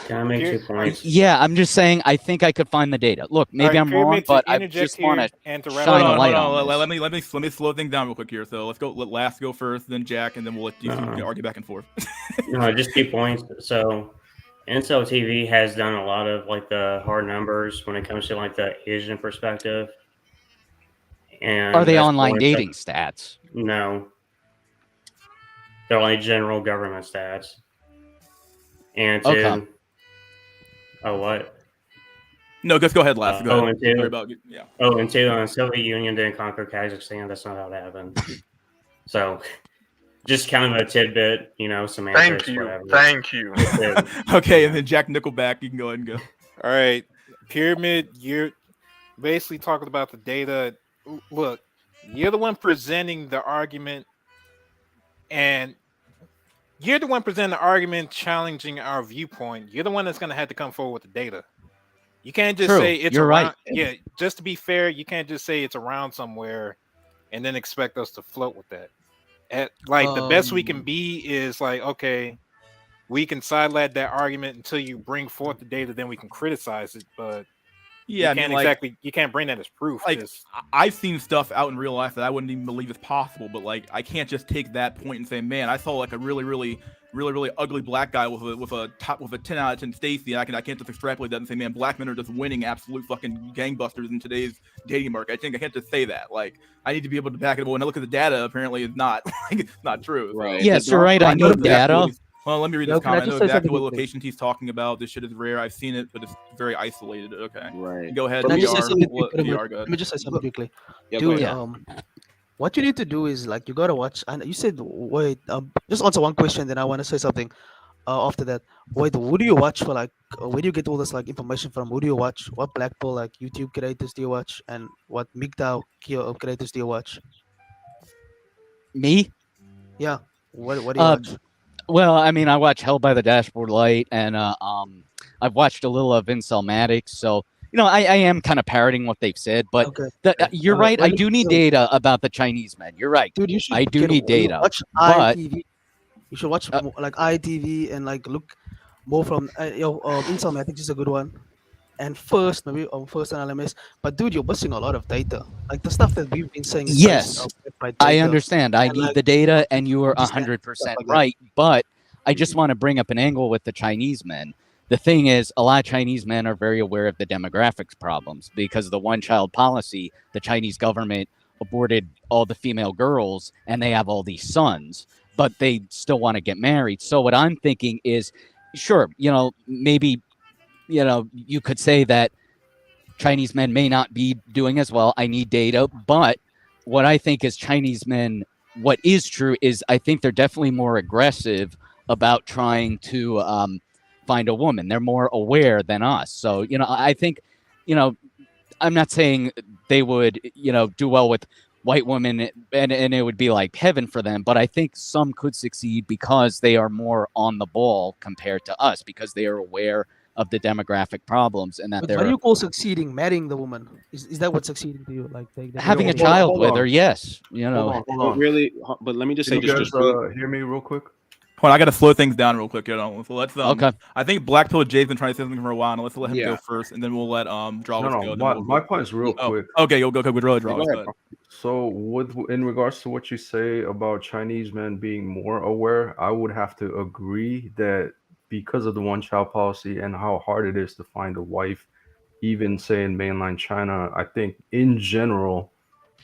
Can I make Here- 2 points? Yeah, I'm just saying I think I could find the data. Look, maybe All I'm right, wrong, Pyramid, to but I interject just want here to and to wrap shine it a up. light hold on on. this. Let me slow things down real quick here. So let's go. Let Last go first, then Jack, and then we'll let you No. argue back and forth. No, just 2 points. So, Incel TV has done a lot of like the hard numbers when it comes to like the Asian perspective. And Are they that's online one dating thing- stats? No, they're like general government stats. And two, Okay. oh what? No, just go ahead, Last. Go Oh, ahead. and two. Sorry about yeah. Oh, and two, Soviet Union didn't conquer Kazakhstan. That's not how that happened. So, just kind of a tidbit, semantics, Thank you. whatever. Thank you. Yeah. Okay, and then Jack Nickelback, you can go ahead and go. All right, Pyramid, you're basically talking about the data. Look, you're the one presenting the argument, and you're the one presenting the argument challenging our viewpoint. You're the one that's going to have to come forward with the data. You can't just True, say it's you're around. right. Yeah, just to be fair, you can't just say it's around somewhere and then expect us to float with that. The best we can be is like, okay, we can sideline that argument until you bring forth the data, then we can criticize it. But Yeah, you can't bring that as proof. Like, I've seen stuff out in real life that I wouldn't even believe is possible, but like, I can't just take that point and say, man, I saw like a really ugly black guy with a 10 out of 10 Stacy, and I can't just extrapolate that and say, man, black men are just winning absolute fucking gangbusters in today's dating market. I can't just say that. Like, I need to be able to back it up. When I look at the data, apparently it's not not true. Right. So. Yes, you're right. I need data. Well, let me read Yo, this can I comment. I know just say exactly something what quickly? locations he's talking about. This shit is rare. I've seen it, but it's very isolated. Okay. Right. Go ahead, Can I just say VR. something What- quickly? VR, go Let ahead. me just say something quickly. Yeah, go Dude, ahead. what you need to do is like you gotta watch. And you said wait, just answer one question, then I want to say something. After that, wait, who do you watch for like? Where do you get all this like information from? Who do you watch? What Blackpool like YouTube creators do you watch? And what MGTOW creators do you watch? Me? Yeah, what do you Uh, watch? Well, I mean, I watch Hell by the Dashboard Light, and I've watched a little of Incelmatics, so I am kind of parroting what they've said. But Okay, you're right. well, I do need data about the Chinese men. You're right. dude, you should I do need data, watch but ITV. You should watch like ITV and like look more from Incelmatics is a good one. And first, maybe first on LMS. But dude, you're missing a lot of data. Like the stuff that we've been saying is yes, by I data. understand. I And, need like, the data, and you are understand 100% stuff like that. right. But I just want to bring up an angle with the Chinese men. The thing is, a lot of Chinese men are very aware of the demographics problems because of the one-child policy. The Chinese government aborted all the female girls, and they have all these sons, but they still want to get married. So what I'm thinking is, sure, maybe, you could say that Chinese men may not be doing as well. I need data. But what I think is Chinese men, what is true is I think they're definitely more aggressive about trying to find a woman. They're more aware than us. So, I think, I'm not saying they would, do well with white women and it would be like heaven for them. But I think some could succeed because they are more on the ball compared to us, because they are aware of the demographic problems and that But they're what do you call succeeding? Marrying the woman? Is that what's succeeding to you? Like they having a Hold on, child hold with on. her. Yes. Hold on, hold But on. really, but let me just say, Can you guys just really, hear me real quick? Hold on, I gotta slow things down real quick. So let's Okay. I think Black Pill Jay's been trying to say something for a while. Now let's let him Yeah. go first, and then we'll let Drawless No, go. no. Then My point is real quick. Okay, you'll go with Drawless. go ahead, bro. So, in regards to what you say about Chinese men being more aware, I would have to agree that because of the one-child policy and how hard it is to find a wife, even say in mainland China, I think in general,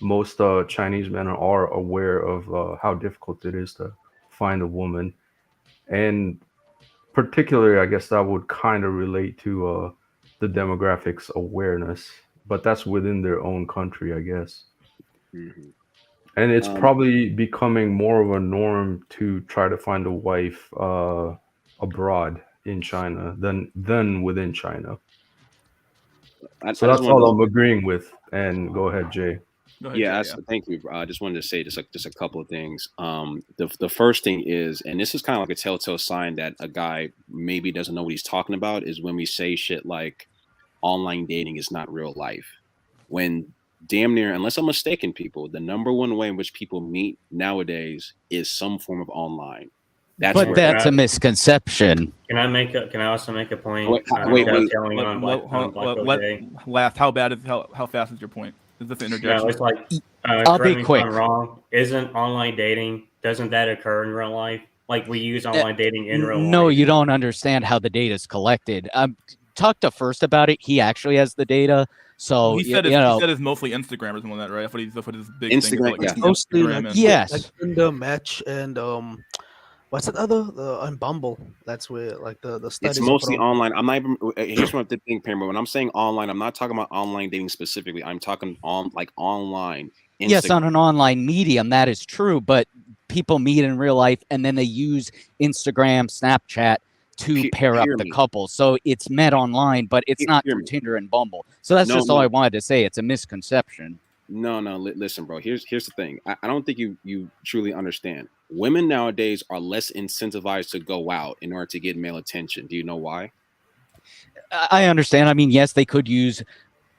most Chinese men are aware of how difficult it is to find a woman, and particularly, I guess that would kind of relate to the demographics awareness, but that's within their own country, I guess. Mhm. And it's Um, probably becoming more of a norm to try to find a wife abroad in China than within China. I So just that's wanted all to, I'm agreeing with. And go ahead, Jay. Go ahead, yeah, Jay, thank you. I just wanted to say just a couple of things. The first thing is, and this is kind of like a telltale sign that a guy maybe doesn't know what he's talking about, is when we say shit like online dating is not real life. When damn near, unless I'm mistaken, people, the number one way in which people meet nowadays is some form of online. That's But where. that's a misconception. Can I also make a point? Wait. Dovetailing on Black let Jay? last. How fast is your point? Is this an interjection? No, it's like I'll correct be me if quick. I'm wrong. Isn't online dating? Doesn't that occur in real life? Like we use online dating in real life. No, you don't understand how the data is collected. Talk to First about it. He actually has the data. So he said it's mostly Instagram or something like that, right? That's what his big Instagram, thing is, like yeah. Mostly Instagram like and yes. like Tinder, Match, and what's that other? And Bumble. That's where like the studies It's are mostly from. online. I'm not even. Here's what the thing, Pamela. When I'm saying online, I'm not talking about online dating specifically. I'm talking on like online. Yes, Instagram. on an online medium, that is true. But people meet in real life, and then they use Instagram, Snapchat to pair up hear the me. couple. So it's met online, but it's not Hear through me. Tinder and Bumble. So that's No, just all no. I wanted to say. It's a misconception. No. Listen, bro. Here's the thing. I don't think you truly understand. Women nowadays are less incentivized to go out in order to get male attention. Do you know why? I understand. I mean, yes, they could use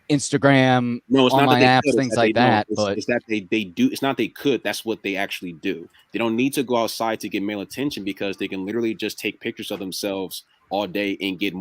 Instagram, No, it's not that online they apps, could. It's things that like they don't. that. But It's that they do. It's not they could. That's what they actually do. They don't need to go outside to get male attention because they can literally just take pictures of themselves all day and get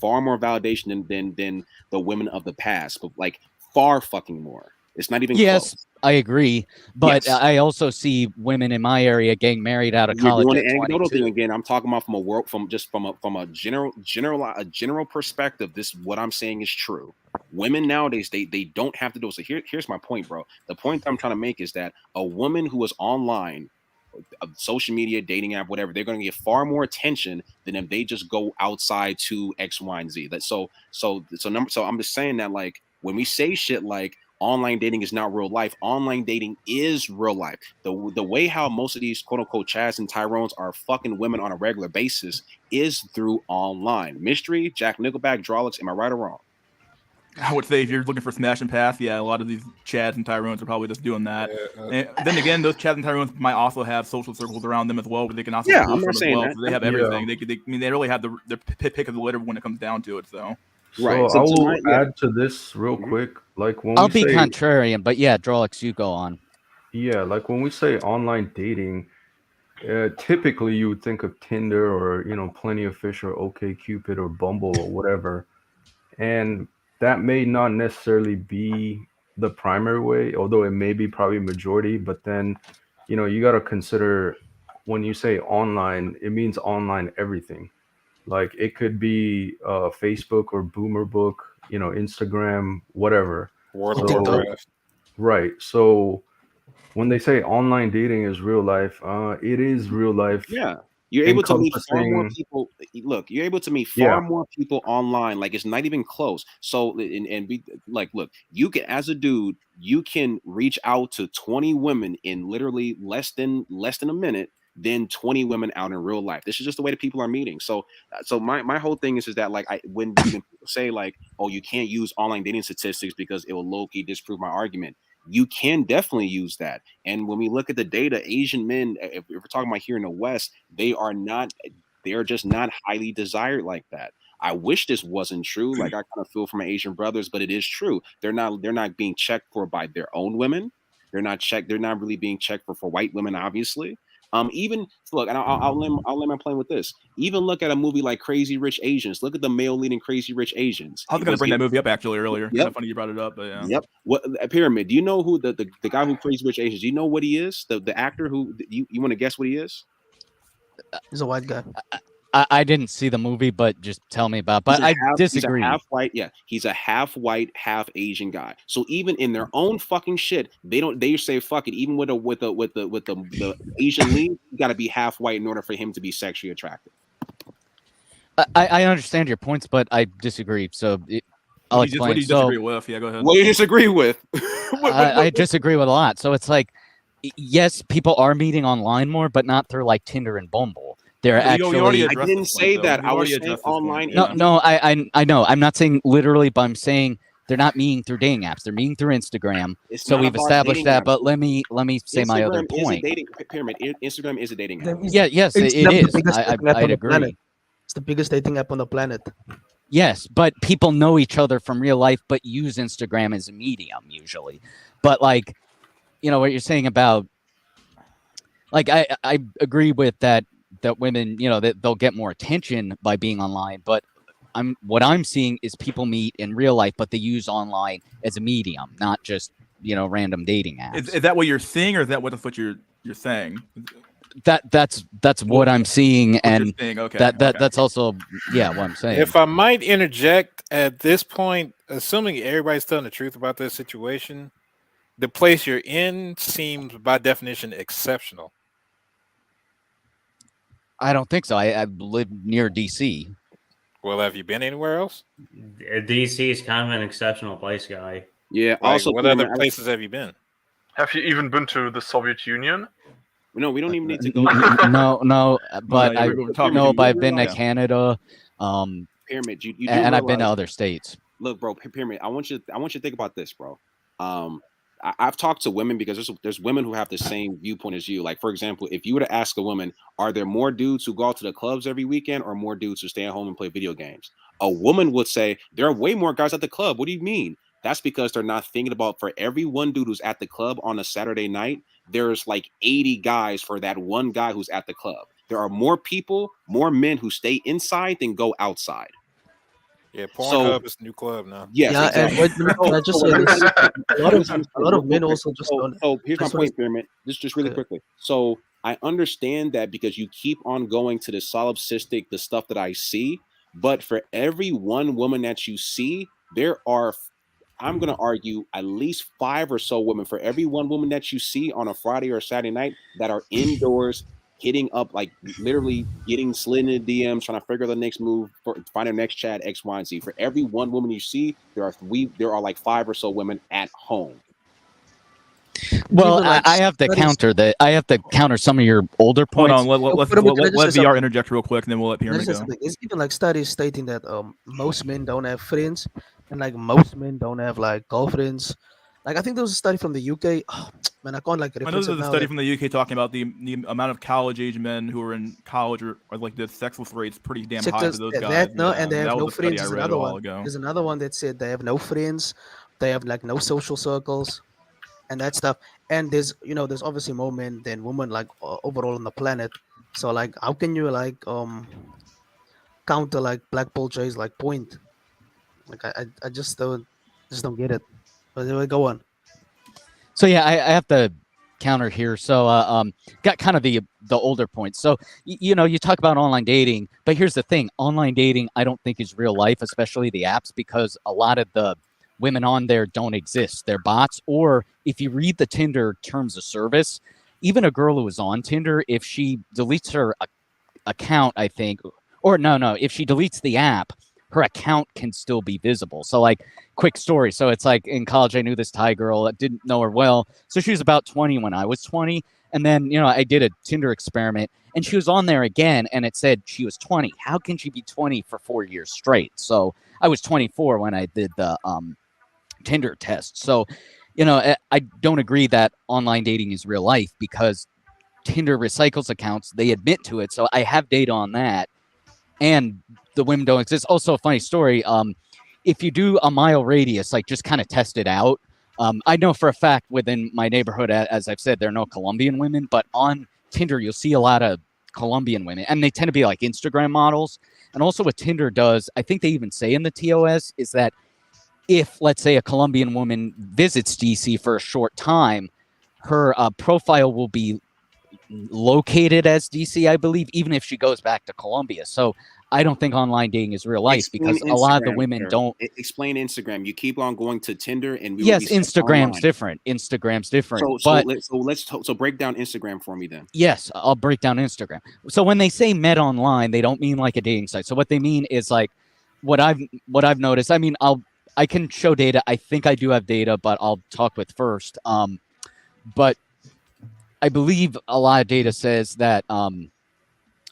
far more validation than the women of the past, but like far fucking more. It's not even Yes, close. I agree, but Yes. I also see women in my area getting married out of You're college doing at the anecdotal 22. thing again. I'm talking about from a general perspective. This what I'm saying is true. Women nowadays they don't have to do it. So here's my point, bro. The point I'm trying to make is that a woman who is online, social media, dating app, whatever, they're going to get far more attention than if they just go outside to X, Y, and Z. So I'm just saying that, like, when we say shit like online dating is not real life, online dating is real life. The way how most of these quote unquote Chads and Tyrones are fucking women on a regular basis is through online. Mystery, Jack Nickelback, Drawlix, am I right or wrong? I would say if you're looking for smash and pass, yeah, a lot of these Chads and Tyrones are probably just doing that. And then again, those Chads and Tyrones might also have social circles around them as well, where they can also Yeah, pull I'm from not as saying well. that. So they have everything. I mean, they really have the pick of the litter when it comes down to it. So So I will add to this real quick. Like when I'll we be say, contrarian, but yeah, Drawlix, you go on. yeah, like when we say online dating, typically you would think of Tinder or Plenty of Fish or OkCupid or Bumble or whatever, and that may not necessarily be the primary way, although it may be probably majority. But then, you got to consider when you say online, it means online everything. Like it could be Facebook or Boomer Book, Instagram, whatever. World of So, Warcraft. right. So when they say online dating is real life, it is real life. Yeah. You're able to meet far more encompassing. people. Look, you're able to meet Yeah. far more people online. Like it's not even close. So and be like, look, you can, as a dude, you can reach out to 20 women in literally less than a minute than 20 women out in real life. This is just the way that people are meeting. So my whole thing is that, like, when people say like, oh, you can't use online dating statistics because it will low-key disprove my argument. You can definitely use that. And when we look at the data, Asian men, if we're talking about here in the West, they are just not highly desired like that. I wish this wasn't true. Like, I kind of feel for my Asian brothers, but it is true. They're not being checked for by their own women. They're not really being checked for white women, obviously. Even look, and I'll land my plane with this. Even look at a movie like Crazy Rich Asians. Look at the male leading Crazy Rich Asians. I was going to bring that movie up actually earlier. Yep. Kind of funny you brought it up, but yeah. Yep. What Pyramid? Do you know who the guy who Crazy Rich Asians? Do you know what he is? The actor who you want to guess what he is? He's a white guy. I didn't see the movie, but just tell me about. But I disagree. He's a half white, yeah. He's a half white, half Asian guy. So even in their own fucking shit, they say fuck it. Even with the Asian lead, you got to be half white in order for him to be sexually attractive. I understand your points, but I disagree. So I'll explain. What do you disagree with? Yeah, go ahead. What do you disagree with? I disagree with a lot. So it's like, yes, people are meeting online more, but not through like Tinder and Bumble. They're actually. I didn't say that. I was saying online. No, I know. I'm not saying literally, but I'm saying they're not meeting through dating apps. They're meeting through Instagram. So we've established that. But let me say my other point. Instagram is a dating app. Yeah, yes, it is. I'd agree. It's the biggest dating app on the planet. Yes, but people know each other from real life, but use Instagram as a medium usually. But like, what you're saying about, like, I agree with that women, that they'll get more attention by being online. But what I'm seeing is people meet in real life, but they use online as a medium, not just random dating apps. Is that what you're seeing, or is that what you're saying? That's what I'm seeing, and okay. That's also what I'm saying. If I might interject at this point, assuming everybody's telling the truth about this situation, the place you're in seems by definition exceptional. I don't think so. I live near DC. Well, have you been anywhere else? DC is kind of an exceptional place, guy. Yeah. Like, Also, what other places have you been? Have you even been to the Soviet Union? No, we don't even need to go. No, but I've been to Canada. Pyramid, and I've been to other states. Look, bro, Pyramid, I want you to think about this, bro. I've talked to women because there's women who have the same viewpoint as you. Like, for example, if you were to ask a woman, are there more dudes who go out to the clubs every weekend or more dudes who stay at home and play video games? A woman would say, there are way more guys at the club. What do you mean? That's because they're not thinking about, for every one dude who's at the club on a Saturday night, there's like 80 guys for that one guy who's at the club. There are more people, more men who stay inside than go outside. Yeah, So Pornhub is the new club now. yes, Yeah, and exactly. what I just So say let me this: a lot of understand men real quick. also just don't. So here's I my just want point, Pyramid. Just really Okay. quickly. So I understand that because you keep on going to the solipsistic, the stuff that I see, but for every one woman that you see, there are, I'm going to argue, at least 5 or so women for every one woman that you see on a Friday or Saturday night that are indoors hitting up, like literally getting slid in the DMs, trying to figure the next move, find their next chat, X, Y, and Z. For every one woman you see, there are like 5 or so women at home. Well, Even, like, I have to studies- counter that. I have to counter some of your older Hold points. on, let Pyramid, can I just let say VR something? interject real quick, and then we'll let Can I Pyramid just say go. something? There's even like studies stating that most men don't have friends, and like most men don't have like girlfriends. Like I think there was a study from the UK. Oh, man, I can't like I know reference there's it a now. study That, from the UK talking about the amount of college age men who are in college or like the sexless rates pretty damn high for those guys. that no, and they that have was no a study friends. I There's read a another while one. ago. There's another one that said they have no friends, they have like no social circles, and that stuff. And there's there's obviously more men than women like overall on the planet. So like how can you like counter like Black Paul J's like point? Like I just don't get it. But anyway, go on. So yeah, I have to counter here. So got kind of the older points. So you know, you talk about online dating, but here's the thing: online dating, I don't think is real life, especially the apps, because a lot of the women on there don't exist. They're bots. Or if you read the Tinder terms of service, even a girl who is on Tinder, if she deletes her account, I think, or no, if she deletes the app, her account can still be visible. So like, quick story. So it's like in college, I knew this Thai girl. I didn't know her well. So she was about 20 when I was 20. And then, you know, I did a Tinder experiment and she was on there again and it said she was 20. How can she be 20 for 4 years straight? So I was 24 when I did the Tinder test. So, you know, I don't agree that online dating is real life because Tinder recycles accounts. They admit to it. So I have data on that. And the women don't exist. Also, a funny story. If you do a mile radius, like just kind of test it out. I know for a fact within my neighborhood, as I've said, there are no Colombian women, but on Tinder, you'll see a lot of Colombian women, and they tend to be like Instagram models. And also what Tinder does, I think they even say in the TOS, is that if, let's say, a Colombian woman visits DC for a short time, her profile will be located as DC, I believe, even if she goes back to Colombia. So I don't think online dating is real life because a lot of the women don't. Explain Instagram. You keep on going to Tinder, and we Yes, will be Instagram's online. different. Instagram's different. So but let's break down Instagram for me then. yes, I'll break down Instagram. So when they say met online, they don't mean like a dating site. So what they mean is like what I've noticed. I mean, I can show data. I think I do have data, but I'll talk with first. But I believe a lot of data says that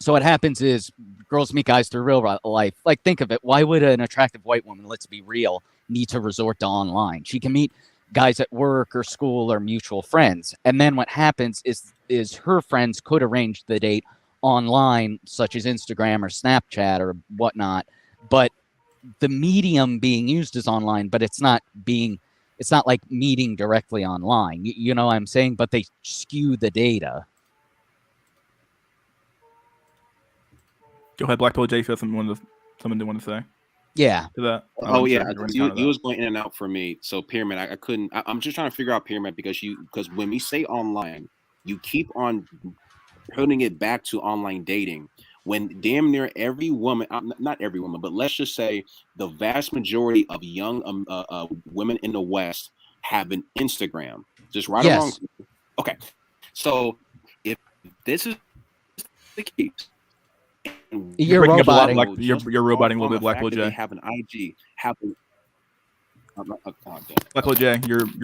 so what happens is girls meet guys through real life. Like, think of it. Why would an attractive white woman, let's be real, need to resort to online? She can meet guys at work or school or mutual friends. And then what happens is her friends could arrange the date online, such as Instagram or Snapchat or whatnot. But the medium being used is online, but it's not like meeting directly online. You know what I'm saying? But they skew the data. Go ahead, Black Pill J. If you have something they want to say. Yeah. To that. Oh yeah, you was going in and out for me. So Pyramid, I couldn't. I'm just trying to figure out Pyramid because when we say online, you keep on putting it back to online dating. When damn near every woman, not every woman, but let's just say the vast majority of young women in the West have an Instagram. Just right along. Okay, so if this is the case. You're roboting. You're roboting a little bit, Black Pill J. They have an IG. Black Pill J, your mic's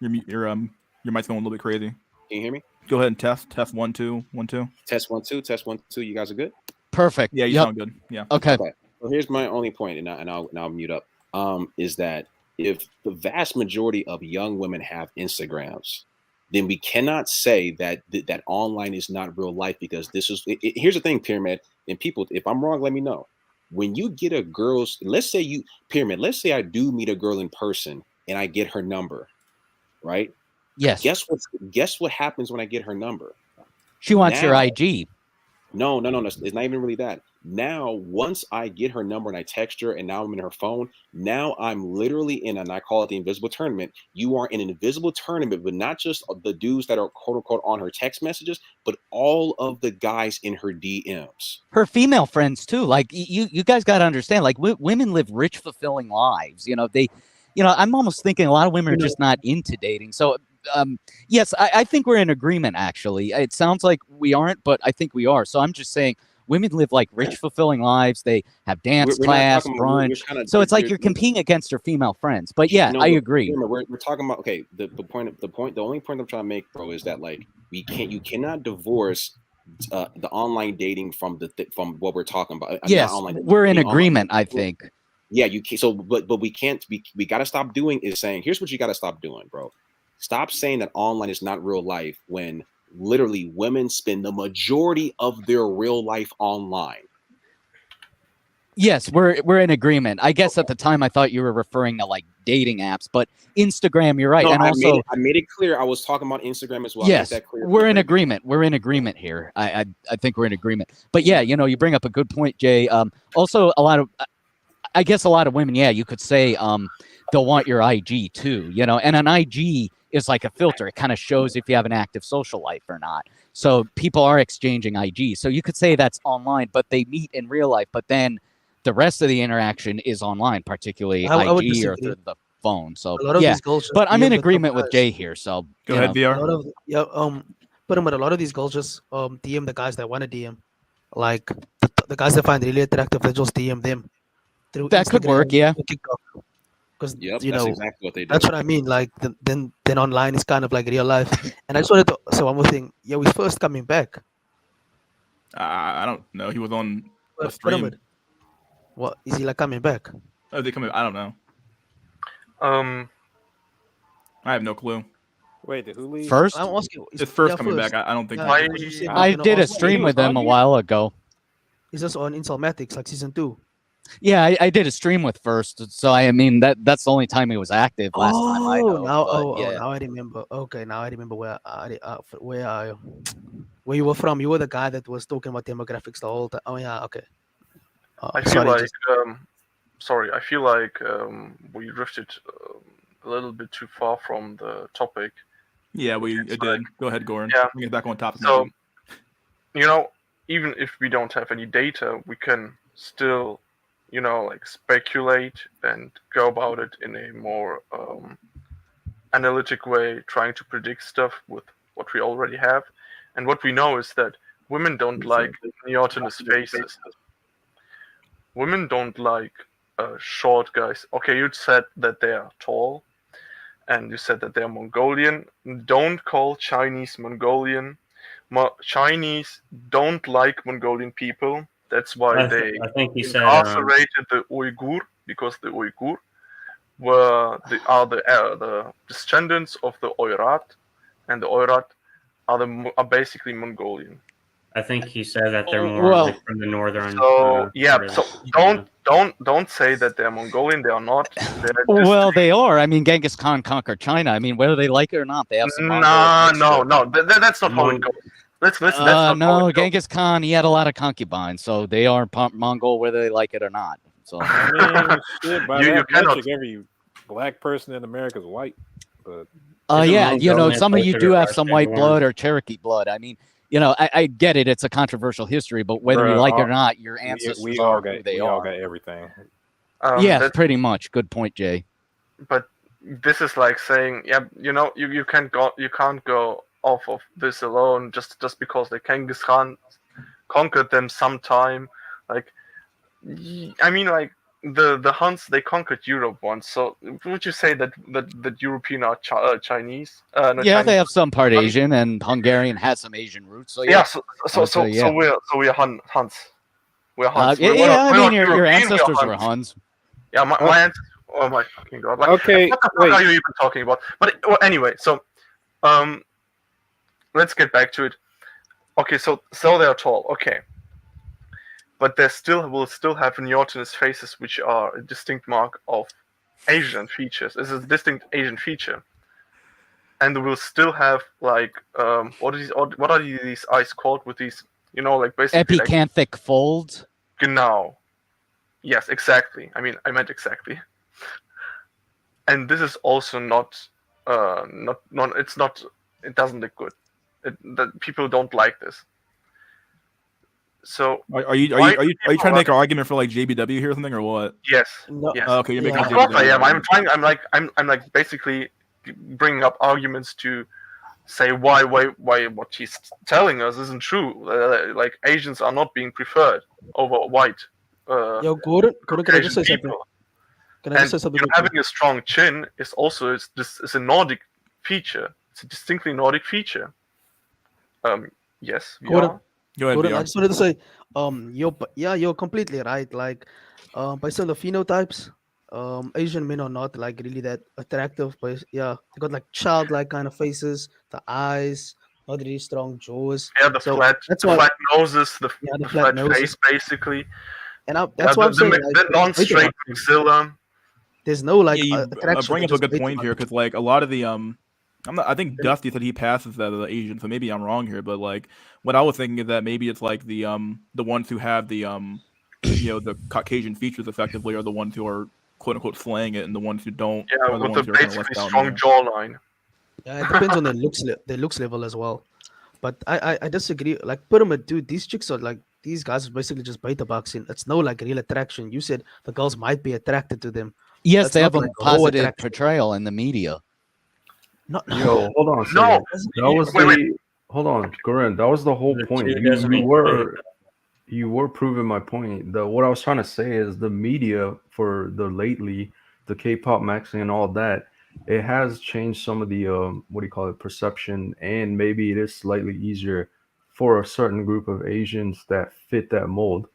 going a little bit crazy. Can you hear me? Go ahead and test 1 2 1 2. Test 1 2 test 1 2. You guys are good. Perfect. Yeah, you sound good. Yeah. Okay. Well, here's my only point, and I'll mute up. Is that if the vast majority of young women have Instagrams, then we cannot say that that online is not real life because this is. Here's the thing, Pyramid, and people. If I'm wrong, let me know. When you get a girl's, let's say I do meet a girl in person and I get her number, right? Yes. Guess what happens when I get her number? She wants your Now- IG. No. It's not even really that. Now, once I get her number and I text her, and now I'm in her phone, now I'm literally in, and I call it the invisible tournament. You are in an invisible tournament, but not just the dudes that are quote unquote on her text messages, but all of the guys in her DMs. Her female friends too. Like you guys got to understand. Like women live rich, fulfilling lives. I'm almost thinking a lot of women are just not into dating. So. Yes, I think we're in agreement, actually. It sounds like we aren't, but I think we are. So I'm just saying women live like rich, fulfilling lives. They have dance We're not class, talking about- we're brunch. kinda- So it's like you're- you're competing against her female friends. But yeah, No, I but agree. remember, we're talking about, okay, the only point I'm trying to make, bro, is that like you cannot divorce the online dating from from what we're talking about. Not Yes, online dating, we're in the online- agreement, I think. Yeah, you can. So, but we can't. We got to stop doing is saying, here's what you got to stop doing, bro. Stop saying that online is not real life when literally women spend the majority of their real life online. Yes, we're in agreement. I guess at the time I thought you were referring to like dating apps, but Instagram, you're right. No, And also, I made it clear. I was talking about Instagram as well. yes, I made that clear we're in agreement. We're in agreement here. I think we're in agreement. But yeah, you bring up a good point, Jay. Also, I guess a lot of women, yeah, you could say they'll want your IG too, and an IG is like a filter. It kind of shows if you have an active social life or not. So people are exchanging IG. So you could say that's online, but they meet in real life. But then the rest of the interaction is online, particularly I would IG or disagree. through the phone. So A lot of yeah, these girls just but I'm in DM the top agreement with guys. Jay here. So Go ahead, A VR. lot of but a lot of these girls just DM the guys that want to DM, like the guys they find really attractive. They just DM them through That could Instagram work, yeah. or TikTok. Because Yep, that's exactly what they do. that's what I mean. Like then online is kind of like real life. And I just wanted to say one more thing. Yeah, we first coming back. I don't know. He was on a But stream. Pyramid, what is he like coming back? Oh, they coming? I don't know. I have no clue. Wait, did who leave? First, I'm asking. It's first coming back. I don't think. Yeah, Why- because you said I you're gonna did a ask- stream he with was them a on here? while ago. Is this on Insolmatics like season 2? Yeah, I did a stream with First, so I mean that's the only time he was active last time I know. But, yeah. Now I remember. Okay, now I remember where you were from. You were the guy that was talking about demographics the whole time. Oh yeah, okay. I feel sorry, like just- I feel like we drifted a little bit too far from the topic. Yeah, It's it like- did. Go ahead, Goran. Yeah. Bring it back on topic. So, even if we don't have any data, we can still, like speculate and go about it in a more analytic way, trying to predict stuff with what we already have. And what we know is that women don't like neotenous faces. Women don't like short guys. Okay, you said that they are tall, and you said that they're Mongolian. Don't call Chinese Mongolian. Chinese don't like Mongolian people. That's why they I think he said incarcerated the Uyghur, because the Uyghur are the descendants of the Oirat, and the Oirat are basically Mongolian. I think he said that they're more Well- like from the northern. So yeah, part of so China. don't say that they're Mongolian. They are not. They're Well, they are. I mean, Genghis Khan conquered China. I mean, whether they like it or not, they have some. No. That's not how it goes. That's not how no, it goes. Genghis Khan, he had a lot of concubines, so they are Mongol whether they like it or not. So I mean, shit, by You that cannot- metric, every black person in America is white. But yeah, Mongolian some of you culture do are have some white born. blood or Cherokee blood. I mean, I get it. It's a controversial history, but whether you Bruh, like it or all- not, your ancestors we are all who got they we all are. got everything. Yeah, That's- pretty much. Good point, Jay. but this is like saying, yeah, you can't go off of this alone just because the Genghis Khan conquered them sometime. Like, I mean, like the Huns, they conquered Europe once. So would you say that European are Chinese? Not Yeah, Chinese. they have some part Asian, and Hungarian has some Asian roots. So Yeah, yeah, so yeah. we're Huns. We're Huns. yeah, We're I not mean, your European, ancestors we're were Huns. Yeah, my ancestors. Oh my fucking god! Like, Okay, what the fuck wait. are you even talking about? But anyway, so let's get back to it. Okay, so they are tall. Okay, but they will still have neotenous faces, which are a distinct mark of Asian features. This is a distinct Asian feature. and they will still have like what are these eyes called with these, you know, like basically like Epicanthic folds. genau. Yes, exactly. I mean, I meant exactly. And this is also not it's not, it doesn't look good. That people don't like this. So Are you why trying to people make an argument for like JBW here or something or what? yes, No, yes. Okay, you're making Yeah. a Of course I JBW am. I'm argument. trying. I'm like basically bringing up arguments to say why what he's telling us isn't true. Like Asians are not being preferred over white. Yo, Gordon, can I just say Caucasian something? people. Can I just And say something? you know, quickly? having a strong chin is also is a Nordic feature. It's a distinctly Nordic feature. Yes, we Gordon, are. Go ahead, Gordon, I VR. just wanted to say, you're completely right. Like, based on the phenotypes, Asian men are not like really that attractive. But yeah, they got like childlike kind of faces, the eyes, not really strong jaws. Yeah, the So flat, that's the why, flat noses, the, yeah, the the flat flat noses, face, basically. and Yeah, that's why I'm saying like the non-straight maxilla. there's no like Yeah, you attraction. bring they up a just good bait point them here up. because like a lot of the I think Dusty said he passes that the Asian, so maybe I'm wrong here, but like what I was thinking is that maybe it's like the ones who have the the Caucasian features effectively are the ones who are quote unquote slaying it, and the ones who don't Yeah, are the with the ones who are kind of basically left out. strong jawline. Yeah, it depends on their looks level as well. But I disagree. Like Pyramid, dude, these chicks are like these guys are basically just beta boxing. It's no like real attraction. You said the girls might be attracted to them. Yes, That's they not have a like a whole positive attraction. portrayal in the media. Not Yo, hold on a No, second. That was wait, wait. the hold on, Goran. That was the whole The point. two doesn't mean You were proving my point. What I was trying to say is the media for the lately, the K-pop maxing and all that, it has changed some of the what do you call it, perception, and maybe it is slightly easier for a certain group of Asians that fit that mold.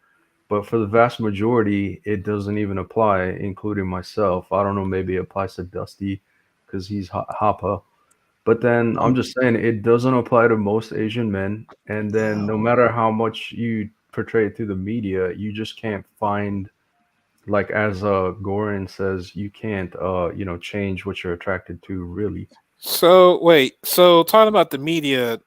But for the vast majority, it doesn't even apply, including myself. I don't know, maybe it applies to Dusty because he's Hapa. But then I'm just saying it doesn't apply to most Asian men. And then no matter how much you portray it through the media, you just can't find, like as Goran says, you can't change what you're attracted to really. So wait, so talking about the media,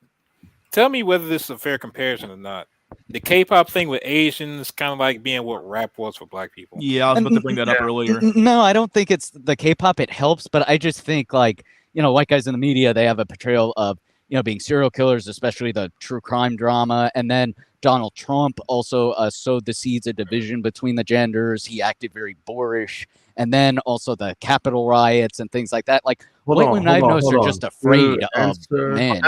tell me whether this is a fair comparison or not. The K-pop thing with Asians kind of like being what rap was for black people. Yeah, I was about to bring that up earlier. No, I don't think it's the K-pop. It helps, but I just think like white guys in the media, they have a portrayal of being serial killers, especially the true crime drama, and then Donald Trump also sowed the seeds of division between the genders. He acted very boorish, and then also the Capitol riots and things like that. Like white women I've noticed are just afraid of men.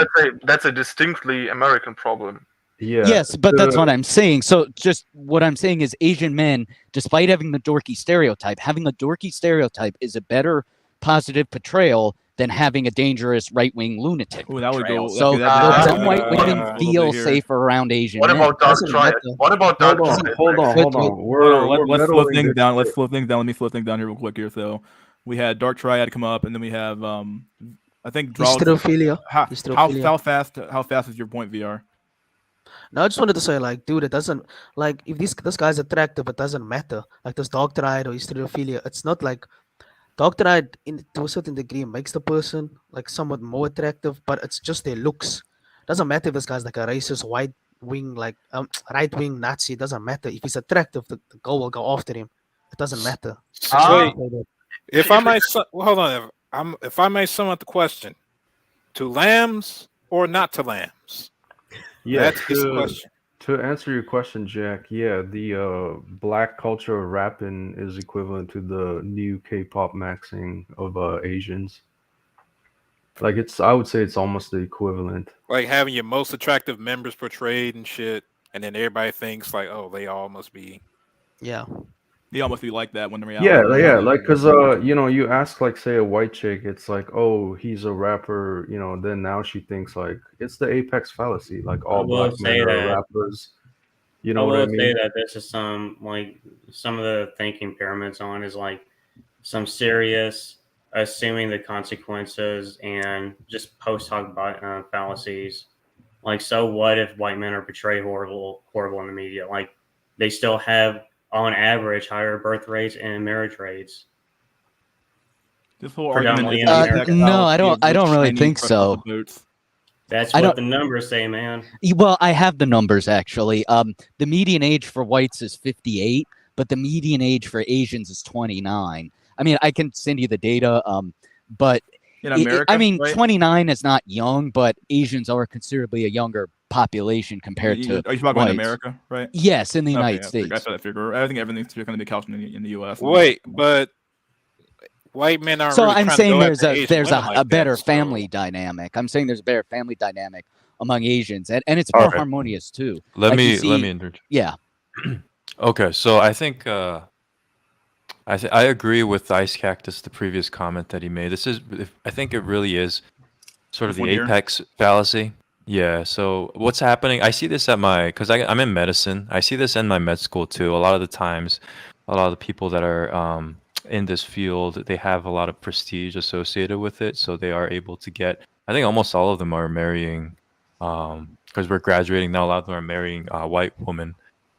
That's a distinctly American problem. Yeah. Yes, but that's what I'm saying. So just what I'm saying is Asian men, despite having the dorky stereotype, having a dorky stereotype is a better positive portrayal than having a dangerous right-wing lunatic portrayal. So some white women feel safer around Asian men. What about Dark Triad? What about Dark Triad? Hold on. Let's slow things down. Let's slow things down. Let me slow things down here real quick here. So we had Dark Triad come up, and then we have I think Histrophilia. How fast is your point, VR? No, I just wanted to say, like, dude, it doesn't like if this guy's attractive, it doesn't matter. Like this doctorate or histrophilia, it's not like doctorate to a certain degree makes the person like somewhat more attractive, but it's just their looks. Doesn't matter if this guy's like a racist white wing, like right wing Nazi. It doesn't matter if he's attractive. The girl will go after him. It doesn't matter. If I might, hold on. If I may sum up the question, to lambs or not to lambs? Yeah, That's the question. To answer your question, Jack, yeah, the black culture of rapping is equivalent to the new K-pop maxing of Asians. Like I would say it's almost the equivalent. Like having your most attractive members portrayed and shit, and then everybody thinks like, oh, they all must be. Yeah. They almost be like that when the reality. Yeah, like because you ask like say a white chick, it's like, oh, he's a rapper, then now she thinks like it's the apex fallacy, like all black men are rappers. You know what I mean? I will say that this is some of the thinking pyramids on is like some serious assuming the consequences and just post hoc fallacies. Like, so what if white men are portrayed horrible in the media? Like, they still have on average higher birth rates and marriage rates. This whole argument Predominantly is in a America. tax No, I fallacy don't. of I rich don't really Chinese think pressing on so. the votes. That's I what don't- the numbers say, man. Well, I have the numbers actually. The median age for whites is 58, but the median age for Asians is 29. I mean, I can send you the data. But In America, I mean, right? 29 is not young, but Asians are considerably a younger population compared to Are you talking whites. in America, right? Yes, in the Okay, United I States. figure. I think everything's going to be couched in the U.S. Wait, but white men aren't So really I'm trying saying to go there's after a Asian there's women a, like a better that, so- family dynamic. I'm saying there's a better family dynamic among Asians, and it's All more right. harmonious too. Let Like you me see- interject. Yeah. Okay, so I think I agree with Ice Cactus, the previous comment that he made. I think it really is sort of This one the here? apex fallacy. Yeah. So what's happening? I see this at because I'm in medicine. I see this in my med school too. A lot of the times, a lot of the people that are in this field, they have a lot of prestige associated with it, so they are able to get. I think almost all of them are marrying, because we're graduating now. A lot of them are marrying white women.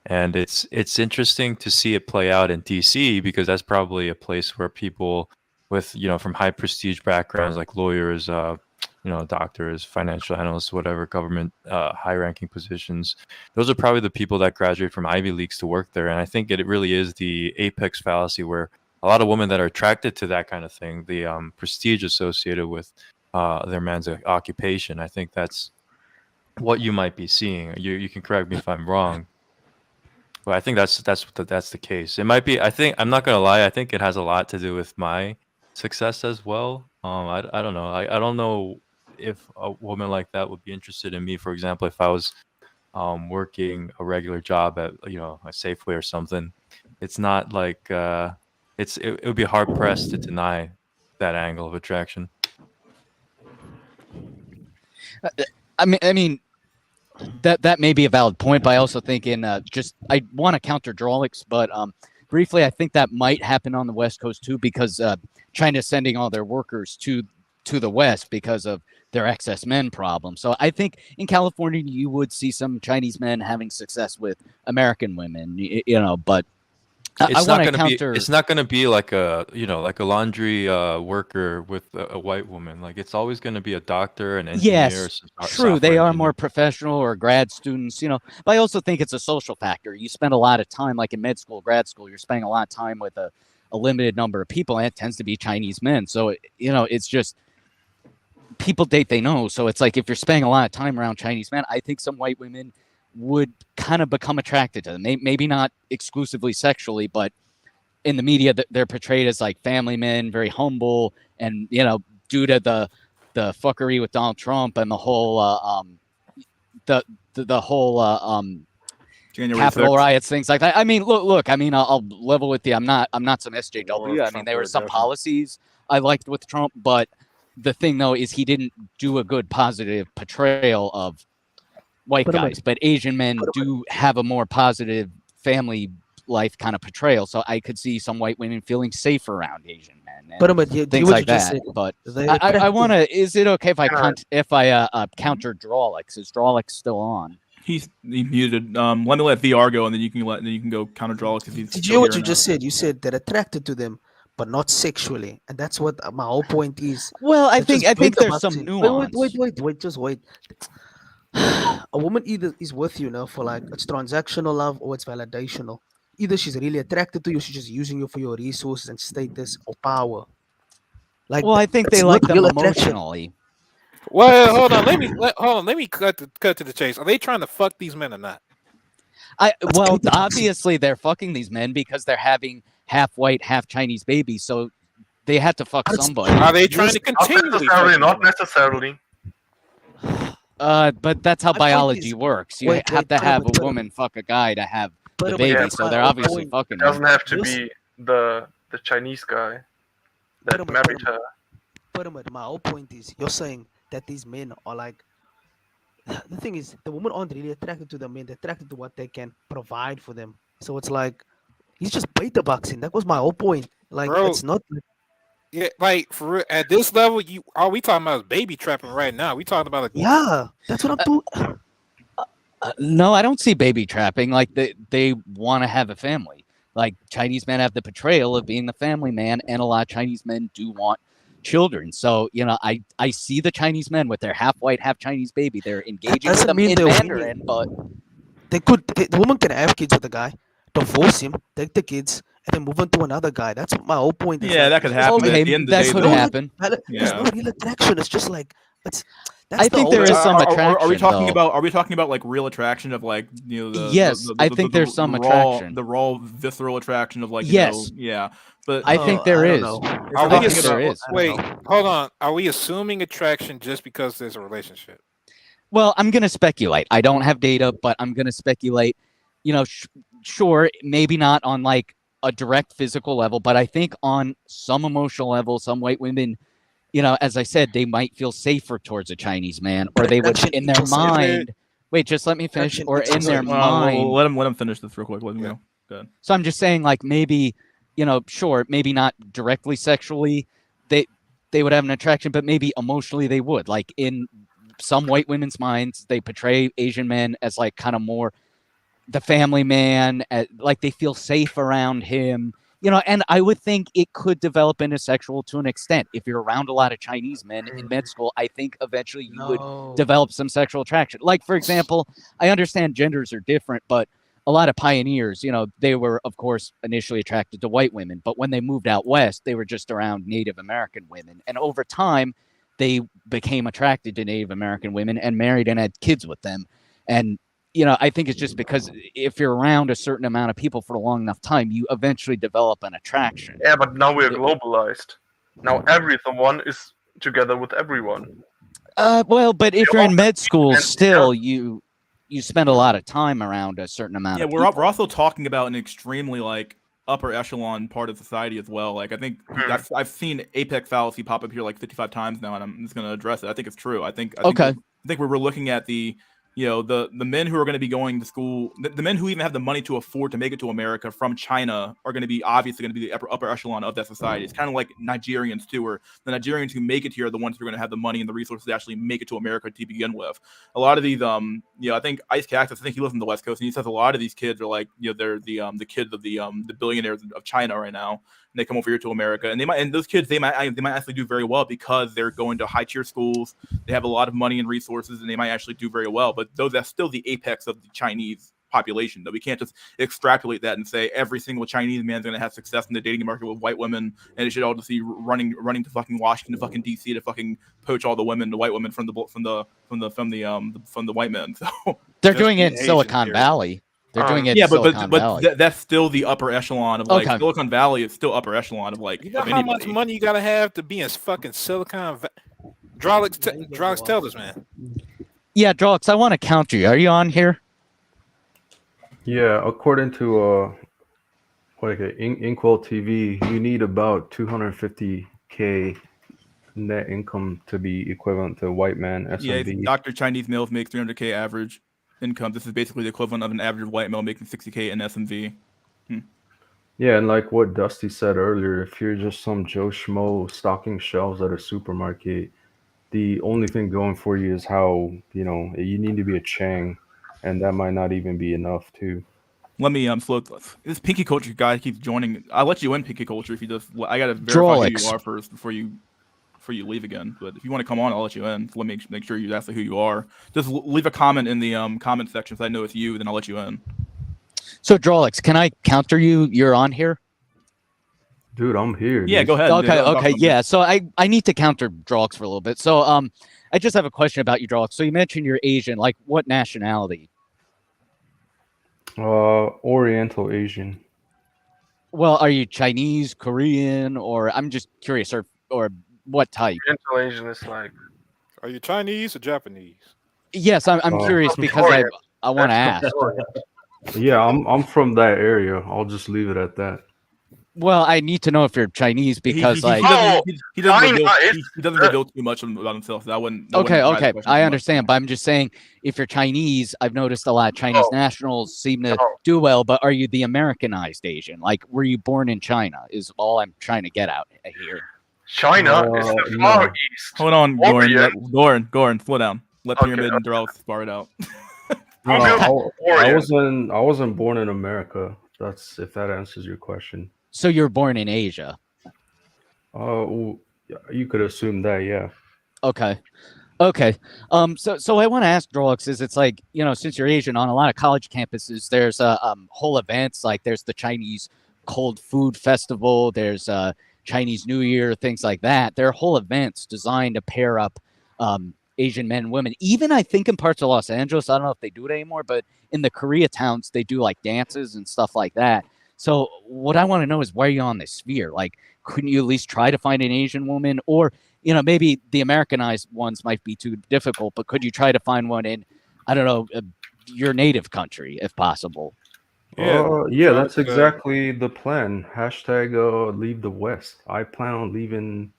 And it's interesting to see it play out in DC because that's probably a place where people with from high prestige backgrounds like lawyers, doctors, financial analysts, whatever, government high ranking positions, those are probably the people that graduate from Ivy Leagues to work there. And I think it really is the apex fallacy where a lot of women that are attracted to that kind of thing, the prestige associated with their man's occupation. I think that's what you might be seeing. You can correct me if I'm wrong. Well, I think that's the case. It might be. I think I'm not gonna lie. I think it has a lot to do with my success as well. I don't know. I don't know if a woman like that would be interested in me. For example, if I was working a regular job at a Safeway or something, it's not like it would be hard pressed to deny that angle of attraction. I mean, that may be a valid point, but I also think I want to counter Drolix, but briefly, I think that might happen on the West Coast too because China's sending all their workers to the West because of their excess men problem. So I think in California you would see some Chinese men having success with American women, but I want to counter. It's not going to be like a laundry worker with a white woman. Like it's always going to be a doctor, an engineer. Yes, true. They are more professional or grad students, But I also think it's a social factor. You spend a lot of time, like in med school, grad school, you're spending a lot of time with a limited number of people, and it tends to be Chinese men. So it's just people date they know. So it's like if you're spending a lot of time around Chinese men, I think some white women would kind of become attracted to them. Maybe not exclusively sexually, but in the media, they're portrayed as like family men, very humble, and due to the fuckery with Donald Trump and the whole the whole Capitol riots, things like that. I mean, look. I mean, I'll level with you. I'm not some SJW. I mean, there were some policies I liked with Trump, but the thing though is he didn't do a good positive portrayal of white guys, but Asian men do have a more positive family life kind of portrayal. So I could see some white women feeling safe around Asian men, and things like that. But I want to. Is it okay if I counter Drolix? Is Drolix still on? He's muted. Let me let VR go, and then you can go counter Drolix if he's. Did you hear what you just said? You said they're attracted to them, but not sexually, and that's what my whole point is. Well, I think there's some nuance. Wait, just wait. A woman either is with you now for like it's transactional love or it's validational. Either she's really attracted to you, she's just using you for your resources and status or power. Like, well, I think they like them emotionally. Well, hold on. Let me cut to the chase. Are they trying to fuck these men or not? Well, obviously they're fucking these men because they're having half white, half Chinese babies, so they had to fuck somebody. Are they trying to continually? Not necessarily. But that's how biology works. You have to have a woman fuck a guy to have the baby, so they're obviously fucking. It doesn't have to be the Chinese guy that married her. But my whole point is, you're saying that these men are like. The thing is, the women aren't really attracted to the men; they're attracted to what they can provide for them. So it's like he's just beta boxing. That was my whole point. Like, bro, it's not. Yeah, like for real, at this level, all we talking about is baby trapping right now. We talking about yeah, that's what I'm doing. No, I don't see baby trapping. Like they want to have a family. Like Chinese men have the portrayal of being the family man, and a lot of Chinese men do want children. So I see the Chinese men with their half white, half Chinese baby. They're engaging with doesn't them mean in they're Mandarin, winning. but The woman can have kids with the guy, divorce him, take the kids, and then move on to another guy. That's my whole point. Yeah, that could happen. okay, At the end of the that day, could though, happen. There's Yeah. no real attraction. It's just like that's. That's I the think whole there is thing. some Are we attraction, talking though. about? Are we talking about like real attraction of like Yes, I think there's some attraction. the raw visceral attraction of like Yes. yeah. But I think there I don't is. know. If Are I'm we being think there honest, is. I don't Wait, know. hold on. Are we assuming attraction just because there's a relationship? Well, I'm going to speculate. I don't have data, but I'm going to speculate. Sure, maybe not on like a direct physical level, but I think on some emotional level, some white women, as I said, they might feel safer towards a Chinese man, or they would, in their mind. Wait, just let me finish. Attraction Or in equals their safe. mind. let him finish this real quick. Let him go. Go ahead. So I'm just saying, like maybe, sure, maybe not directly sexually, they would have an attraction, but maybe emotionally they would. Like in some white women's minds, they portray Asian men as like kind of more the family man, like they feel safe around him, and I would think it could develop into sexual to an extent. If you're around a lot of Chinese men in med school, I think eventually you would develop some sexual attraction. Like, for example, I understand genders are different, but a lot of pioneers, they were, of course, initially attracted to white women, but when they moved out west, they were just around Native American women. And over time, they became attracted to Native American women and married and had kids with them. And I think it's just because if you're around a certain amount of people for a long enough time, you eventually develop an attraction. Yeah, but now we're globalized. Now everyone is together with everyone. Well, but if you're in med school, still you spend a lot of time around a certain amount of people. We're also talking about an extremely like upper echelon part of society as well. Like I think I've seen apex fallacy pop up here like 55 times now, and I'm just going to address it. I think it's true. I think we're looking at the the men who are going to be going to school, the men who even have the money to afford to make it to America from China are going to be obviously going to be the upper echelon of that society. It's kind of like Nigerians too, where the Nigerians who make it here are the ones who are going to have the money and the resources to actually make it to America to begin with. A lot of these, I think Ice Cactus, I think he lives on the West Coast, and he says a lot of these kids are like, they're the kids of the billionaires of China right now. And they come over here to America, and those kids they might actually do very well because they're going to high tier schools. They have a lot of money and resources, and they might actually do very well. But that's still the apex of the Chinese population. Though we can't just extrapolate that and say every single Chinese man is going to have success in the dating market with white women, and it should all just be running to fucking Washington to fucking DC to fucking poach all the white women from the white men. So they're doing it in Silicon Valley. They're doing it. But that's still the upper echelon of like Silicon Valley is still upper echelon of like. You know how much money you gotta have to be in fucking Silicon Valley? Drolix, tell us, man. Yeah, Drolix, I want to counter you. Are you on here? Yeah, according to Inkwell TV, you need about 250K net income to be equivalent to white man SMV. Yeah, Dr. Chinese males make 300K average income. This is basically the equivalent of an average white male making 60K in SMV. Yeah, and like what Dusty said earlier, if you're just some Joe Schmo stocking shelves at a supermarket, the only thing going for you is how, you need to be a Chang, and that might not even be enough too. Let me float this Pinky Culture guy keeps joining. I'll let you in Pinky Culture if you just. I gotta verify who you are first before you leave again. But if you want to come on, I'll let you in. So let me make sure you actually who you are. Just leave a comment in the comment section so I know it's you. Then I'll let you in. So Drolix, can I counter you? You're on here. Dude, I'm here. Yeah, go ahead. Okay, yeah. So I need to counter Drolix for a little bit. So I just have a question about you, Drolix. So you mentioned you're Asian. Like, what nationality? Oriental Asian. Well, are you Chinese, Korean, or I'm just curious, or what type? Oriental Asian is like. Are you Chinese or Japanese? Yes, I'm curious because I want to ask. Yeah, I'm from that area. I'll just leave it at that. Well, I need to know if you're Chinese because he doesn't reveal too much about himself. So I wouldn't. Okay, I understand, but I'm just saying if you're Chinese, I've noticed a lot of Chinese nationals seem to do well. But are you the Americanized Asian? Like, were you born in China? Is all I'm trying to get out here. China is the far east. Hold on, Goran, slow down. Let Pyramid and Drolix spar it out. I wasn't born in America. That's if that answers your question. So you're born in Asia. I You could assume that, yeah. Okay. Okay. So I want to ask Drolix is it's like, since you're Asian, on a lot of college campuses, there's whole events like there's the Chinese Cold Food Festival, there's Chinese New Year, things like that. There are whole events designed to pair up Asian men and women. Even I think in parts of Los Angeles, I don't know if they do it anymore, but in the Korea towns, they do like dances and stuff like that. So what I want to know is why are you on this sphere? Like, couldn't you at least try to find an Asian woman, or maybe the Americanized ones might be too difficult, but could you try to find one in, I don't know, your native country if possible? Yeah, that's exactly the plan. Hashtag leave the West. I plan on leaving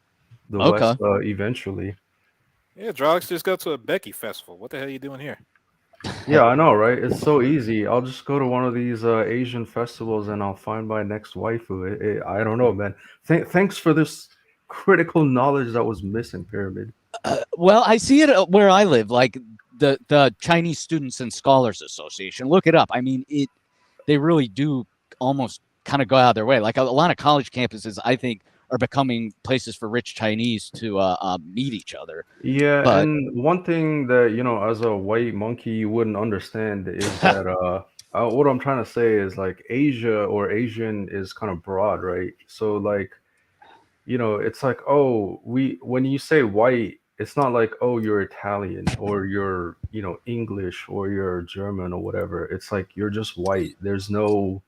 the West eventually. Yeah, Drolix, just go to a Becky festival. What the hell are you doing here? Yeah, I know, right? It's so easy. I'll just go to one of these Asian festivals and I'll find my next waifu. I don't know, man. Thanks for this critical knowledge that was missing, Pyramid. Well, I see it where I live, like the Chinese Students and Scholars Association. Look it up. I mean, they really do almost kind of go out of their way. Like a lot of college campuses, I think, are becoming places for rich Chinese to meet each other. Yeah, and one thing that, as a white monkey, you wouldn't understand is that what I'm trying to say is like Asia or Asian is kind of broad, right? So like, it's like, oh, when you say white, it's not like, oh, you're Italian or you're, English or you're German or whatever. It's like you're just white. There's no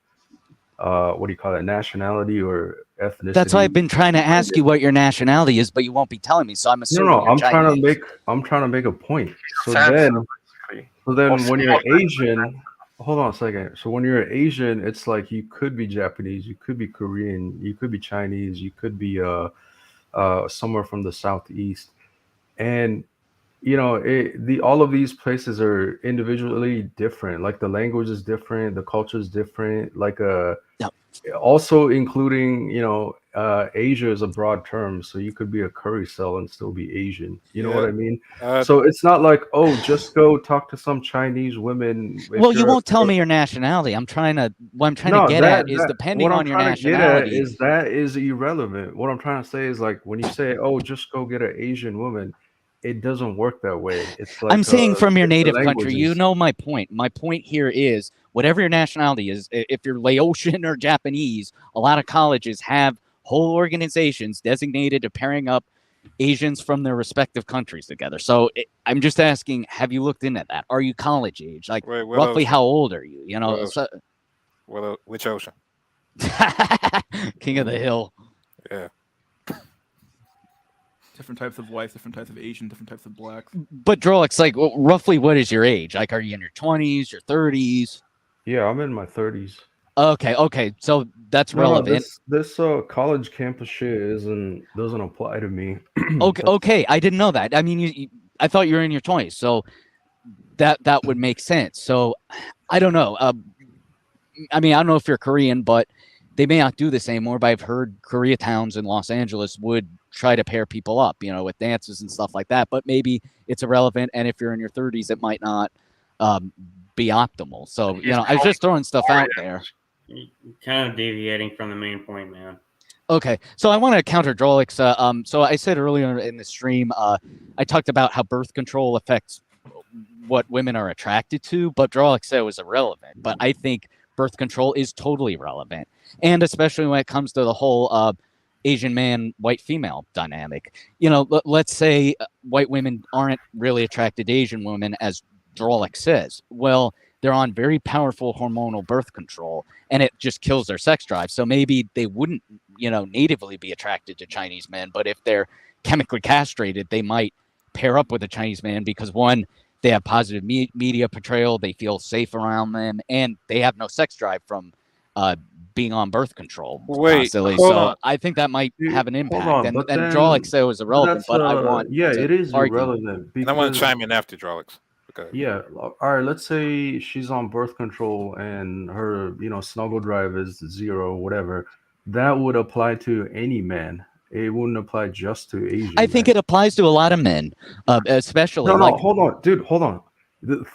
what do you call it, nationality or ethnicity. That's why I've been trying to ask you what your nationality is, but you won't be telling me. So I'm assuming No, you're I'm Chinese. trying to make a point. So then when you're Asian, hold on a second. So when you're Asian, it's like you could be Japanese, you could be Korean, you could be Chinese, you could be somewhere from the southeast, and all of these places are individually different. Like the language is different, the culture is different. Like also including Asia is a broad term, so you could be a curry cell and still be Asian. You know what I mean? So it's not like, oh, just go talk to some Chinese women. Well, you won't tell me your nationality. What I'm trying to get at is depending on your nationality. That is irrelevant. What I'm trying to say is like when you say, oh, just go get an Asian woman, it doesn't work that way. It's like I'm saying from your native country. You know my point. My point here is whatever your nationality is, if you're Laotian or Japanese, a lot of colleges have whole organizations designated to pairing up Asians from their respective countries together. So I'm just asking, have you looked into that? Are you college age? Like roughly how old are you? Which ocean? King of the Hill. Yeah. Different types of whites, different types of Asian, different types of blacks. But Drolix, like roughly what is your age? Like, are you in your 20s, your 30s? Yeah, I'm in my 30s. Okay. So that's relevant. This college campus shit doesn't apply to me. Okay. I didn't know that. I mean, I thought you were in your 20s, so that would make sense. So I don't know. I mean, I don't know if you're Korean, but they may not do this anymore. But I've heard Koreatowns in Los Angeles would try to pair people up, with dances and stuff like that. But maybe it's irrelevant, and if you're in your 30s, it might not be optimal. So I was just throwing stuff out there. Kind of deviating from the main point, man. Okay, so I want to counter Drolix. So I said earlier in the stream, I talked about how birth control affects what women are attracted to, but Drolix said it was irrelevant. But I think birth control is totally relevant, and especially when it comes to the whole Asian man, white female dynamic. Let's say white women aren't really attracted to Asian women, as Drolix says. Well, they're on very powerful hormonal birth control, and it just kills their sex drive. So maybe they wouldn't, natively be attracted to Chinese men, but if they're chemically castrated, they might pair up with a Chinese man because, one, they have positive media portrayal, they feel safe around them, and they have no sex drive from being on birth control constantly. So I think that might have an impact. And Drolix said it was irrelevant, but I want it is argue. irrelevant. And I want to chime in after Drolix. Okay. Yeah. All right. Let's say she's on birth control and her, snuggle drive is 0, whatever. That would apply to any man. It wouldn't apply just to Asian. I think it applies to a lot of men, especially. No, hold on, dude. Hold on.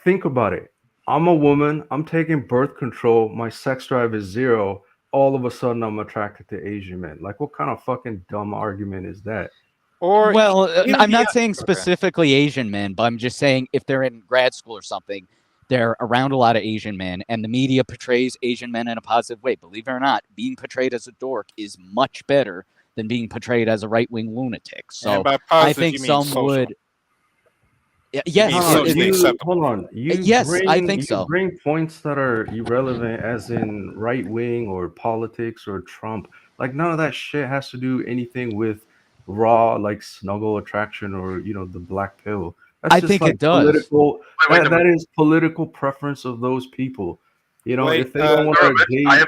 Think about it. I'm a woman. I'm taking birth control. My sex drive is 0. All of a sudden, I'm attracted to Asian men. Like, what kind of fucking dumb argument is that? Or Well, even I'm not beyond- saying okay. specifically Asian men, but I'm just saying if they're in grad school or something, they're around a lot of Asian men, and the media portrays Asian men in a positive way. Believe it or not, being portrayed as a dork is much better than being portrayed as a right-wing lunatic. So And by I positive, think you mean some social. would. mean Yes, socially acceptable. Hold on. Yes, I think so. You bring points that are irrelevant, as in right wing or politics or Trump. Like none of that shit has to do anything with raw like snuggle attraction or the black pill. That's I just think like it does. political. Wait a That is political preference of those people. Wait, If they don't want Sorry, to but I date,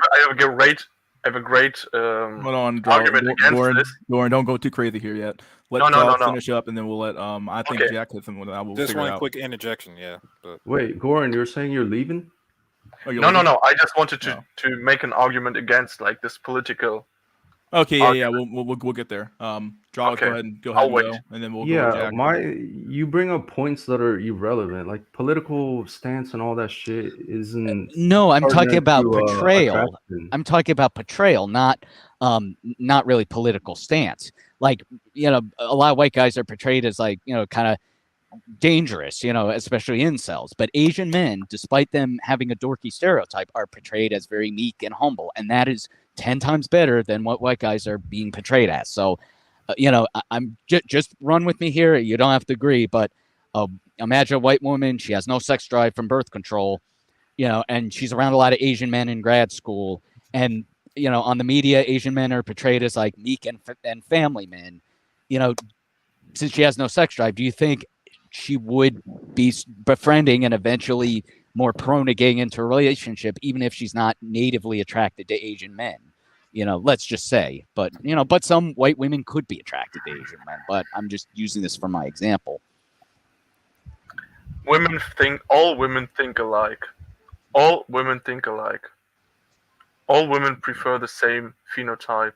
have a great Hold on, argument against Goran, this. Goran, don't go too crazy here yet. Let No, Charles no. finish up, and then we'll let I think Okay. Jack has something that I will just figure one out. quick interjection, yeah. But wait, Goran, you're saying you're leaving? Oh, you're No. leaving? I just wanted to Oh. to make an argument against like this political. Okay, yeah. We'll get there. Charles, Okay. go ahead and I'll wait. go, and then we'll go with Yeah, Jack. you bring up points that are irrelevant, like political stance and all that shit isn't No, I'm talking about pertinent to, portrayal. attraction. I'm talking about portrayal, not really political stance. Like, a lot of white guys are portrayed as like, kind of dangerous, especially incels. But Asian men, despite them having a dorky stereotype, are portrayed as very meek and humble, and that is 10 times better than what white guys are being portrayed as. So, I'm just run with me here. You don't have to agree, but imagine a white woman. She has no sex drive from birth control, and she's around a lot of Asian men in grad school, and on the media, Asian men are portrayed as like meek and family men. Since she has no sex drive, do you think she would be befriending and eventually more prone to getting into a relationship, even if she's not natively attracted to Asian men? Let's just say, but some white women could be attracted to Asian men. But I'm just using this for my example. All women think alike. All women think alike. All women prefer the same phenotype.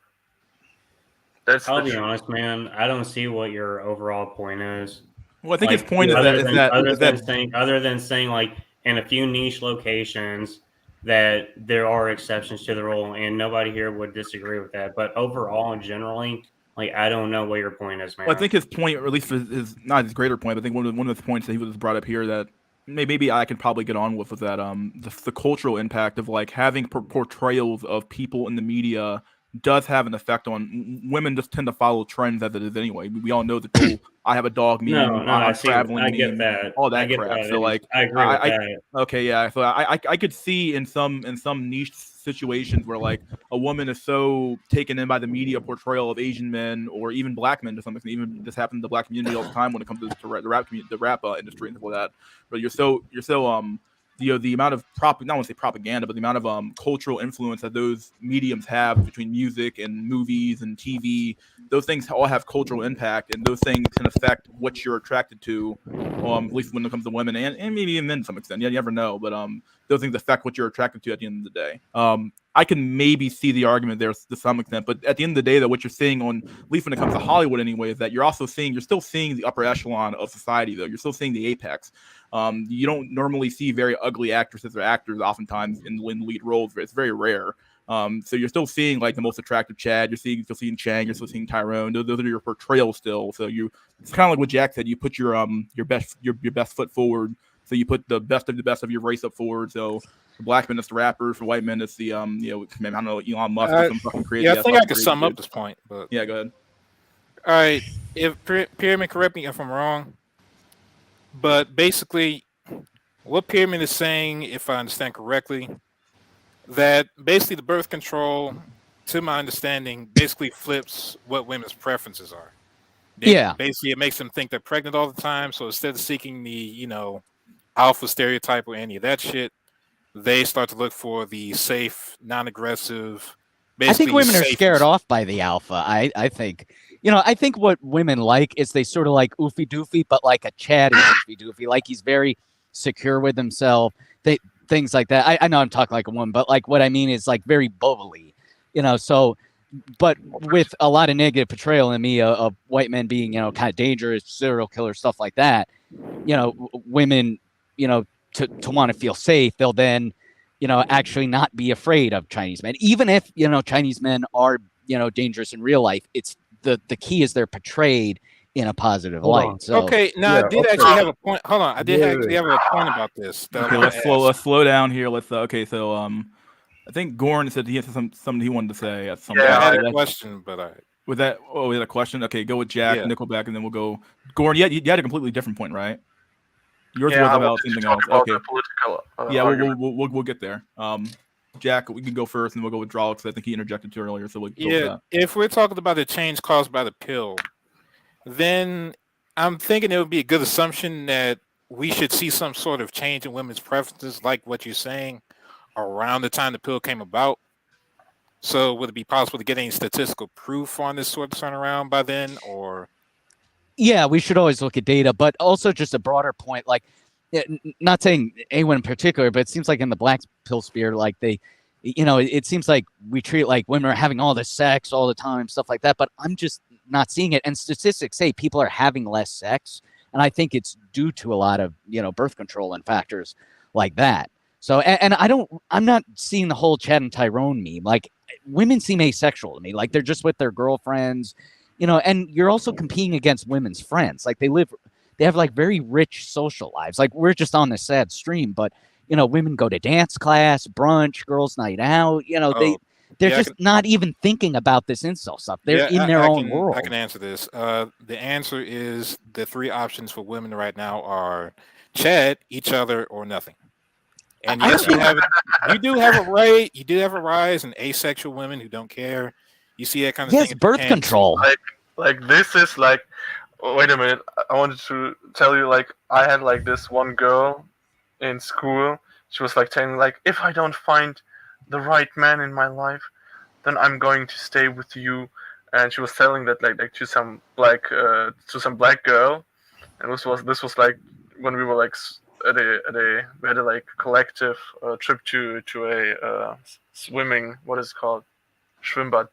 I'll be honest, man. I don't see what your overall point is. Well, I think Like, his point is other that than saying like in a few niche locations that there are exceptions to the rule, and nobody here would disagree with that. But overall and generally, like, I don't know what your point is, man. Well, I think his point, or at least his not his greater point, but I think one of the points that he was brought up here that maybe I could probably get on with was that the cultural impact of like having portrayals of people in the media does have an effect on women. Just tend to follow trends as it is anyway. We all know the whole "I have a dog" meme, I traveling get meme, that. all that I get crap. that. So like, I agree with that. okay, yeah. So I could see in some niche situations where like a woman is so taken in by the media portrayal of Asian men or even black men to some extent. Even this happens in the black community all the time when it comes to the rap community, the rap industry and stuff like that. But you're so the amount of not want to say propaganda, but the amount of cultural influence that those mediums have between music and movies and TV, those things all have cultural impact, and those things can affect what you're attracted to, at least when it comes to women and maybe even men to some extent. You never know, but those things affect what you're attracted to at the end of the day. I can maybe see the argument there to some extent, but at the end of the day, that what you're seeing on, at least when it comes to Hollywood anyway, is that you're still seeing the upper echelon of society, though. You're still seeing the apex. You don't normally see very ugly actresses or actors oftentimes in lead roles. It's very rare. So you're still seeing like the most attractive Chad. You're still seeing Chang. You're still seeing Tyrone. Those are your portrayals still. So it's kind of like what Jack said. You put your best foot forward. So you put the best of your race up forward. So for black men, it's the rappers. For white men, it's the I don't know, Elon Musk or some fucking crazy. Yeah, I think I could sum up this point. But yeah, go ahead. All right, if Pyramid, correct me if I'm wrong, but basically, what Pyramid is saying, if I understand correctly, that basically the birth control, to my understanding, basically flips what women's preferences are. Basically, it makes them think they're pregnant all the time. So instead of seeking the alpha stereotype or any of that shit, they start to look for the safe, non-aggressive. I think women are scared off by the alpha. I think, I think what women like is they sort of like oofy doofy, but like a Chad is oofy doofy. Like he's very secure with himself. Things like that. I know I'm talking like a woman, but like what I mean is like very bubbly, So, but with a lot of negative portrayal in me of white men being, kind of dangerous, serial killer, stuff like that. Women, to want to feel safe, they'll then, actually not be afraid of Chinese men. Even if, Chinese men are, dangerous in real life, it's the key is they're portrayed in a positive Hold light. on. So Okay, now Yeah, I did okay. actually have a point. Hold on, I did Wait, actually wait. have a point about this. That I Okay, wanted to ask. let's slow down here. Let's okay. So I think Gorn said he had something he wanted to say at some Yeah, I point. had Okay, a that's- question, but I with that, we had a question. Okay, go with Jack, Yeah. Nickelback, and then we'll go Gorn. You had a completely different point, right? Yours Yeah, was I about wanted to something talk else. about Okay, the political yeah, argument. we'll get there. Jack, we can go first, and we'll go with Draw because I think he interjected too earlier. So we'll go with yeah. that. If we're talking about the change caused by the pill, then I'm thinking it would be a good assumption that we should see some sort of change in women's preferences, like what you're saying, around the time the pill came about. So would it be possible to get any statistical proof on this sort of turnaround by then, or? yeah, we should always look at data, but also just a broader point, like not saying anyone in particular, but it seems like in the black pill sphere, like they, it seems like we treat like women are having all this sex all the time, stuff like that. But I'm just not seeing it. And statistics say people are having less sex, and I think it's due to a lot of birth control and factors like that. So, and I'm not seeing the whole Chad and Tyrone meme. Like women seem asexual to me, like they're just with their girlfriends. And you're also competing against women's friends. Like they have like very rich social lives. Like we're just on this sad stream, but women go to dance class, brunch, girls' night out. They're just not even thinking about this incel stuff. They're in their own world. I can answer this. The answer is the three options for women right now are Chad, each other, or nothing. And yes, you do have a rise in asexual women who don't care. You see that kind of thing. Yes, birth control. Like this is like, wait a minute. I wanted to tell you, like, I had like this one girl in school. She was like telling like, if I don't find the right man in my life, then I'm going to stay with you. And she was telling that like to some black girl. And this was like when we were like we had a like collective trip to a swimming, what is it called, Schwimmbad,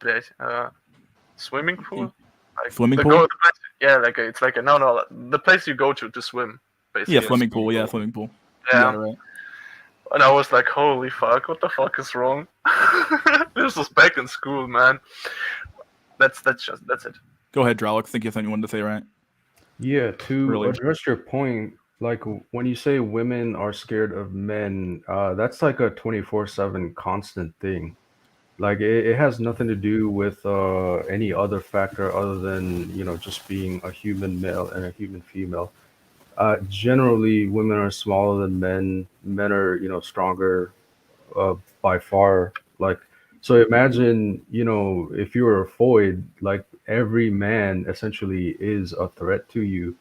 swimming pool, like Swimming pool. Like it's like the place you go to swim, basically. Yeah, swimming pool. Yeah, swimming pool. Yeah. You got it right. And I was like, holy fuck, what the fuck is wrong? This was back in school, man. That's it. Go ahead, Dralik. I think you have something you wanted to say, right? Yeah, to Really? address your point, like when you say women are scared of men, that's like a 24/7 constant thing. Like it has nothing to do with any other factor other than just being a human male and a human female. Generally, women are smaller than men. Men are stronger by far. Like so, imagine if you were a Foyd, like every man essentially is a threat to you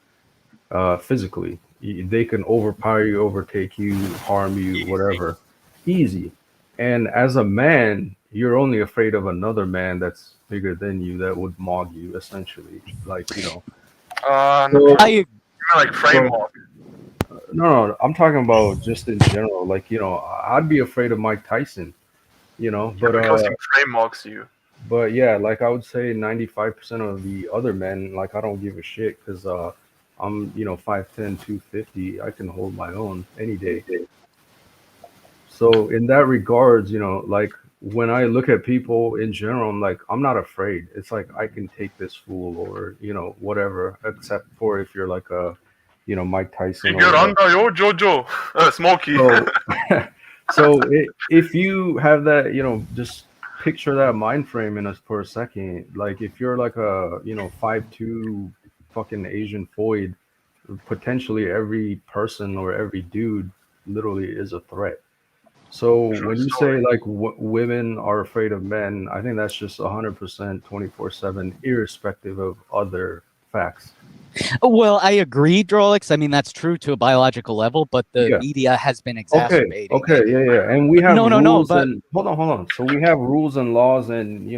physically. They can overpower you, overtake you, harm you, whatever. Easy. And as a man, you're only afraid of another man that's bigger than you that would maug you, essentially. Like, No, So- like framework. no, I'm talking about just in general. Like, I'd be afraid of Mike Tyson, but Because he frameworks you. but yeah, like I would say 95% of the other men, like I don't give a shit because I'm 5'10", 250. I can hold my own any day. So in that regards, like when I look at people in general, I'm like, I'm not afraid. It's like I can take this fool or whatever, except for if you're like a Mike Tyson. Figuranga, yo, Jojo, Smokey. So if you have that, just picture that mind frame for a second. Like if you're like a 5'2" fucking Asian Foyd, potentially every person or every dude literally is a threat. So True when you story. say like women are afraid of men, I think that's just 100% 24/7, irrespective of other facts. Well, I agree, Drolix. I mean, that's true to a biological level, but the Yeah. media has been Okay, exacerbating. okay, yeah, and we have No, rules but and hold on. So we have rules and laws, and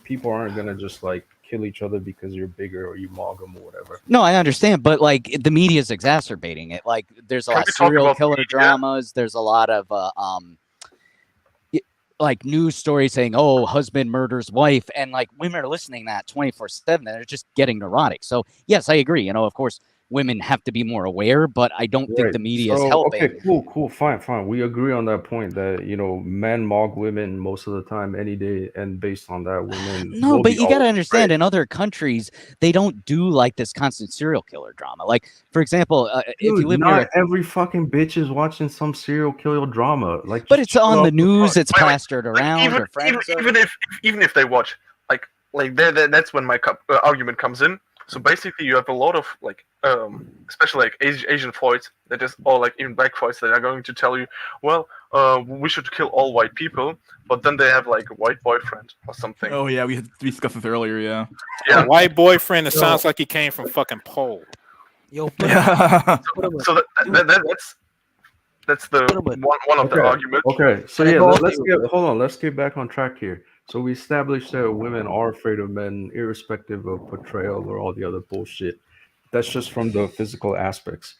people aren't gonna just like kill each other because you're bigger or you maug them or whatever. no, I understand. But like the media is exacerbating it. Like there's a Can lot we of talk serial about killer media? dramas. There's a lot of like news stories saying, "Oh, husband murders wife," and like women are listening to that 24/7. They're just getting neurotic. So yes, I agree. Of course, women have to be more aware, but I don't think the media is So, helping. okay, cool, fine. We agree on that point that men mock women most of the time, any day, and based on that, women No, will but be you got to always understand, right. in other countries, they don't do like this constant serial killer drama. Like, for example, if you Dude, live not near, every fucking bitch is watching some serial killer drama. Like, but just it's chill on out the with the news, fuck. it's Wait, plastered like around, even or friends. even if they watch like that's when my argument comes in. So basically, you have a lot of especially like Asian fights that is, or like even black fights that are going to tell you, well, we should kill all white people, but then they have like a white boyfriend or something. Oh yeah, we discussed this earlier. Yeah. A white boyfriend that Yo. sounds like he came from fucking Pole. Yo, put him, Yeah. put him, So that's the put him. one of the arguments. Okay. So Can I yeah, go after let's you? get hold on. Let's get back on track here. So we established that women are afraid of men, irrespective of portrayal or all the other bullshit. That's just from the physical aspects.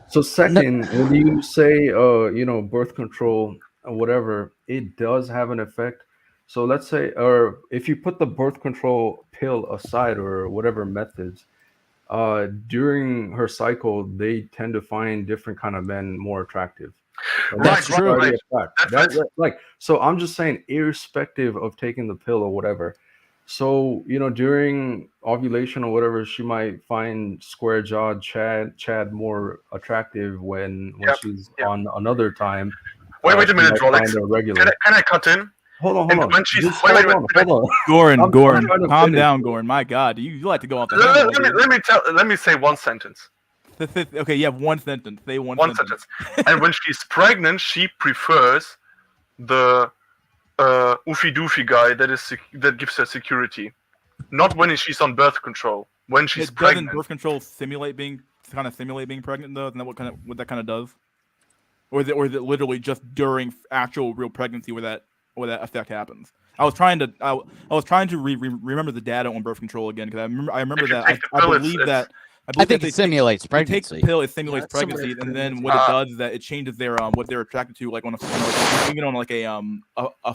So second, when you say birth control or whatever, it does have an effect. So let's say, or if you put the birth control pill aside or whatever methods, during her cycle, they tend to find different kind of men more attractive. And That's just true. already a fact. That's- So I'm just saying, irrespective of taking the pill or whatever. So during ovulation or whatever, she might find square jawed Chad more attractive when Yep, she's yep. on another time. Wait a she minute, might Rolex. find her regular. Can I cut in? Hold And on. when she's Just wait, hold on. Goran, I'm Goran, trying to calm finish. down, Goran. My God, you like to go off the handle. let me say one sentence. Okay, you have one sentence. Say one Sentence. And when she's pregnant, she prefers the oofy doofy guy that gives her security. Not when she's on birth control. When she's Doesn't pregnant. birth control simulate being pregnant though? Isn't that what that kind of does? Or is it literally just during actual real pregnancy where that effect happens? I was trying to remember the data on birth control again because I remember If you that take the I pill, believe it's- that I think it simulates They take pregnancy. the pill, it simulates Yeah, it simulates pregnancy, and then pregnancy. what it does is that it changes their what they're attracted to, like even on like a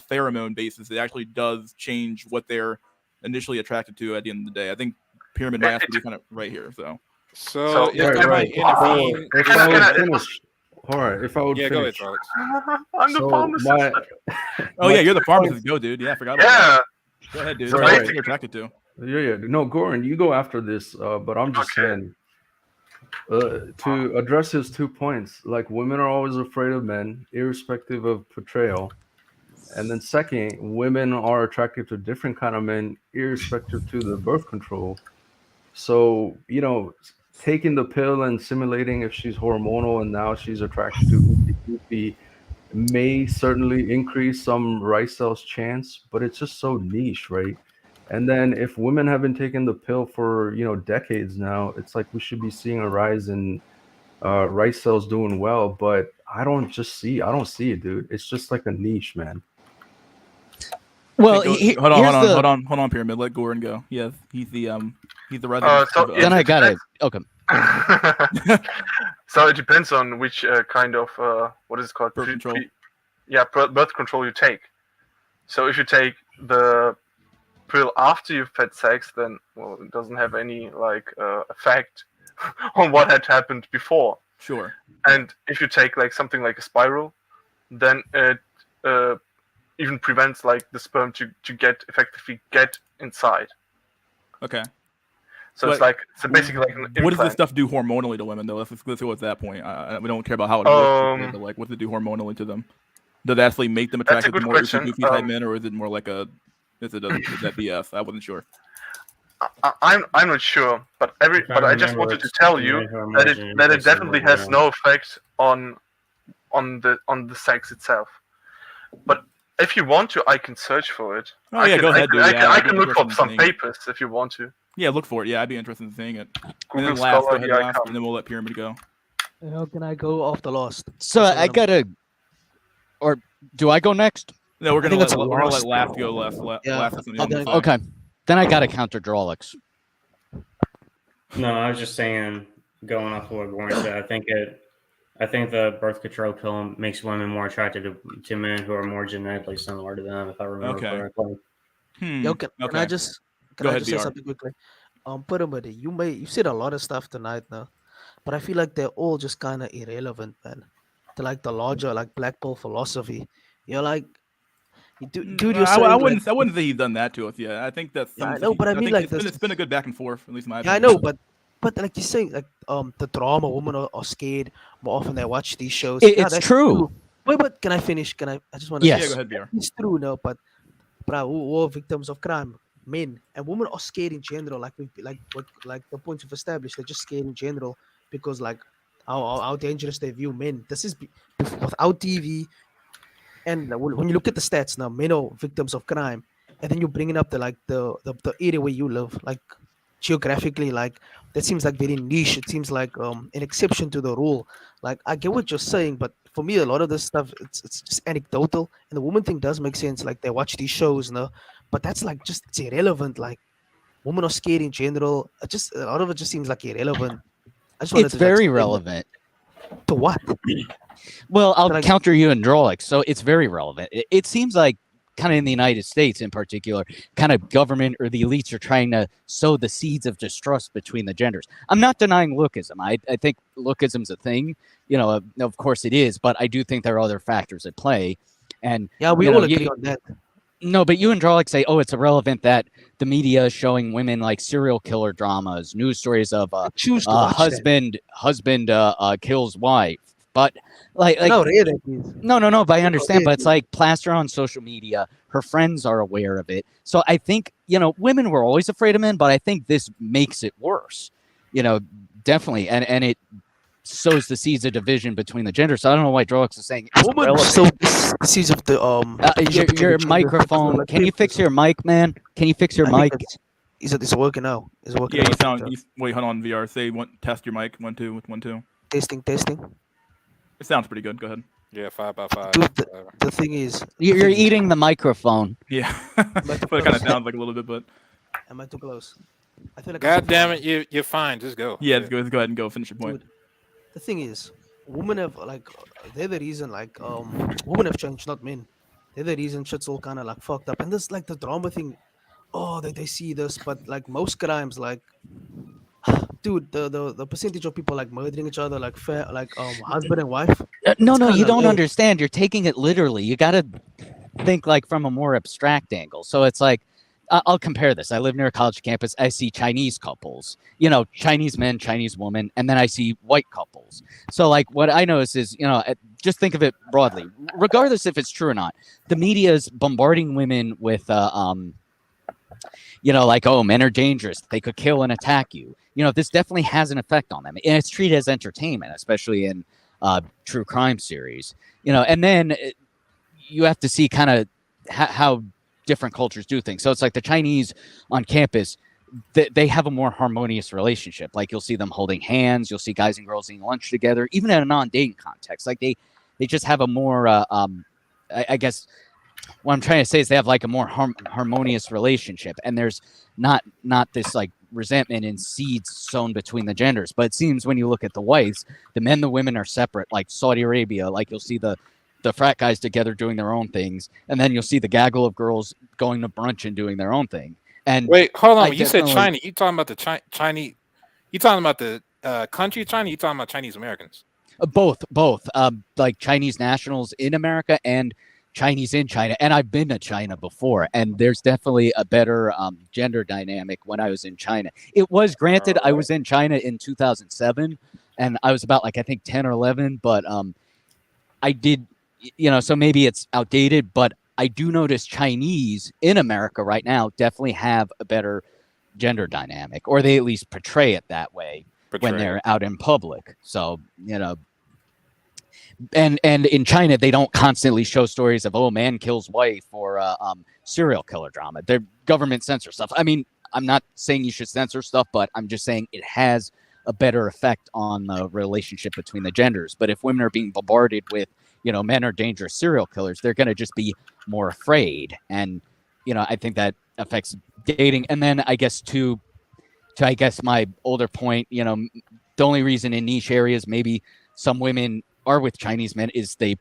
pheromone basis. It actually does change what they're initially attracted to at the end of the day. I think Pyramid might have to be kind of right here. So if I right. might intervene, If I would finish, all right. If I would yeah, go ahead, finish. Alex. I'm the So pharmacist. Oh yeah, you're the pharmacist. Go, dude. Yeah, I forgot about that. Go ahead, dude. So Tell us what basically- you're attracted to. Yeah. No, Goran, you go after this. But I'm just Okay. saying, to address his 2 points, like women are always afraid of men, irrespective of portrayal. And then second, women are attracted to different kind of men, irrespective to the birth control. So, taking the pill and simulating if she's hormonal and now she's attracted to oopie may certainly increase some rice cells chance, but it's just so niche, right? And then if women have been taking the pill for decades now, it's like we should be seeing a rise in rice cells doing well, but I don't see it, dude. It's just like a niche, man. Well, hold on, Pyramid. Let Goran go. Yes, he's the resident. Then I got it. Okay. So it depends on which kind of what is it called? Birth control. Birth control you take. So if you take the pill after you've had sex, then it doesn't have any effect on what had happened before. Sure. And if you take like something like a spiral, then it even prevents like the sperm to effectively get inside. Okay. So it's basically like an implant. What does this stuff do hormonally to women, though? Let's go at that point. We don't care about how it works, but like, what does it do hormonally to them? Does it actually make them attracted to more goofy type men, or is it more like is that BS? I wasn't sure. I'm not sure, but I just wanted to tell you that it definitely has no effect on the sex itself. But if you want to, I can search for it. Oh yeah, go ahead, dude. I can look up some papers if you want to. Yeah, look for it. Yeah, I'd be interested in seeing it. Google and then last, Scholar, go ahead, last, and then we'll let Pyramid go. How can I go off the lost? So I gotta, or do I go next? No, we're gonna think let Last go last. Yeah, Last Okay, then I gotta counter Drawlix. No, I was just saying, going off of what Goran said, I think the birth control pill makes women more attracted to men who are more genetically similar to them, if I remember correctly. Yo, can I just Go ahead, say BR. something quickly? Pyramid, you said a lot of stuff tonight now, but I feel like they're all just kind of irrelevant, man. To like the larger like black pill philosophy. You're like, dude, you're I saying like, wouldn't say he's done that to us yet. I think that's yeah, some I stuff. know, but I I mean think like this. it's been a good back and forth, at least in my Yeah, I opinion. know, but like you're saying, like the drama, women are scared more often they watch these shows. Yeah, It's that's true. Wait, but can I finish? Can I? I just want to Yeah, say, go Yes. ahead, BR. it's true, no, but who are victims of crime, men and women are scared in general. Like like the points we've established, they're just scared in general because like how dangerous they view men. This is without TV, and when you look at the stats now, men are victims of crime, and then you're bringing up the area where you live, like geographically, like that seems like very niche. It seems like an exception to the rule. Like I get what you're saying, but for me, a lot of this stuff it's just anecdotal, and the woman thing does make sense. Like they watch these shows, no, but that's like just it's irrelevant. Like women are scared in general. Just a lot of it just seems like irrelevant. I just wanted It's to like, very say that. relevant. To what? Well, I'll Like- counter you in Drolix. So it's very relevant. It seems like kind of in the United States in particular, kind of government or the elites are trying to sow the seeds of distrust between the genders. I'm not denying lookism. I think lookism's a thing. You know, of course it is, but I do think there are other factors at play. And Yeah, we you all know, agree on that. no, but you and Drolix say, oh, it's irrelevant that the media is showing women like serial killer dramas, news stories of Choose to watch that. husband kills wife. But like No, rare that is. no, but I understand. But yeah. it's like plastered on social media. Her friends are aware of it. So I think, women were always afraid of men, but I think this makes it worse. Definitely. And it sows the seeds of division between the genders. So I don't know why Drox is saying it's Woman, irrelevant. so this seeds of the division between Your the genders, microphone. like Can you fix papers. your mic, man? Can you fix your I think mic? it's working now. It's working. Yeah, now, you I think, sound. John. Wait, hold on, VR. Say one. Test your mic. 1 2 1 2. Testing. It sounds pretty good. Go ahead. Yeah, 5x5. Dude, whatever. the thing is, You're eating the microphone. Yeah, but it kind of sounds like a little bit, but Am I too close? I feel like God damn it, you're fine. Just go. yeah, let's go ahead and go finish your point. Dude, the thing is, women have like they're the reason like women have changed, not men. They're the reason shit's all kind of like fucked up. And this like the drama thing. Oh, they see this, but like most crimes, like dude, the percentage of people like murdering each other, like husband and wife. No, It's you kinda don't low. understand. You're taking it literally. You got to think like from a more abstract angle. So it's like, I'll compare this. I live near a college campus. I see Chinese couples, Chinese men, Chinese woman, and then I see white couples. So like what I notice is, just think of it broadly, regardless if it's true or not. The media is bombarding women with, like, oh, men are dangerous. They could kill and attack you. This definitely has an effect on them. And it's treated as entertainment, especially in true crime series. And then you have to see kind of how different cultures do things. So it's like the Chinese on campus, they have a more harmonious relationship. Like you'll see them holding hands. You'll see guys and girls eating lunch together, even in a non-dating context. Like they just have a more, I guess what I'm trying to say is they have like a more harmonious relationship. And there's not this like resentment and seeds sown between the genders. But it seems when you look at the whites, the men, the women are separate. Like Saudi Arabia, like you'll see the frat guys together doing their own things, and then you'll see the gaggle of girls going to brunch and doing their own thing. And Wait, hold on. I You said definitely- China. You talking about the Chinese? You talking about the country China? You talking about Chinese Americans? both, like Chinese nationals in America and Chinese in China. And I've been to China before, and there's definitely a better gender dynamic when I was in China. It was granted I was in China in 2007, and I was about like I think 10 or 11, but I did. So maybe it's outdated, but I do notice Chinese in America right now definitely have a better gender dynamic, or they at least portray it that way when they're out in public. So, and in China, they don't constantly show stories of, oh, man kills wife or serial killer drama. Their government censor stuff. I mean, I'm not saying you should censor stuff, but I'm just saying it has a better effect on the relationship between the genders. But if women are being bombarded with, men are dangerous serial killers, they're going to just be more afraid. And, I think that affects dating. And then I guess to I guess my older point, the only reason in niche areas, maybe some women are with Chinese men is they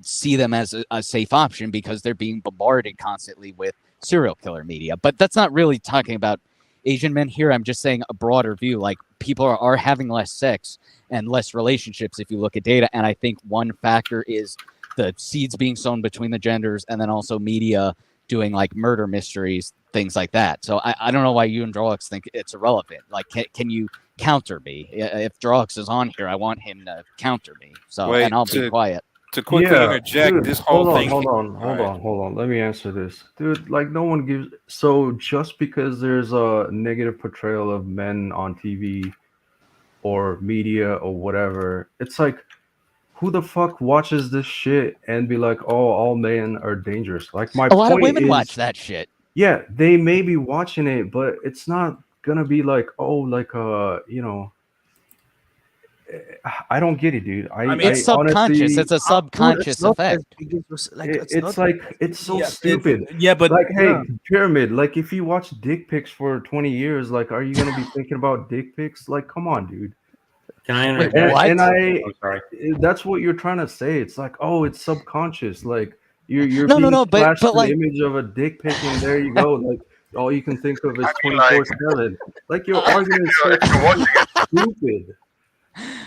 see them as a safe option because they're being bombarded constantly with serial killer media. But that's not really talking about Asian men here. I'm just saying a broader view. Like people are having less sex and less relationships if you look at data. And I think one factor is the seeds being sown between the genders, and then also media doing like murder mysteries, things like that. So I don't know why you and Drolix think it's irrelevant. Like, can you counter me? If Drolix is on here, I want him to counter me. So, Wait, and I'll be quiet. To quickly interject, dude, this whole thing. Hold on. Let me answer this, dude. Like, no one gives. So just because there's a negative portrayal of men on TV or media or whatever, it's like, who the fuck watches this shit and be like, oh, all men are dangerous? Like, my A lot of point women is, watch that shit. yeah, they may be watching it, but it's not gonna be like, oh, like you know. I don't get it, dude. It's subconscious. Honestly, It's a subconscious It's not effect. as big as like it's like, it's so Yeah, stupid. but Like, hey, Yeah. Pyramid, like, if you watch dick pics for 20 years, like, are you gonna be thinking about dick pics? Like, come on, dude. Can I Wait, interject? what? And I'm sorry. that's what you're trying to say. It's like, oh, it's subconscious. Like, you're No, being but flashed the like, image of a dick pic, and there you go. Like, all you can think of is I mean, like- 24/7. Like, your argument is so if you're watching it, stupid.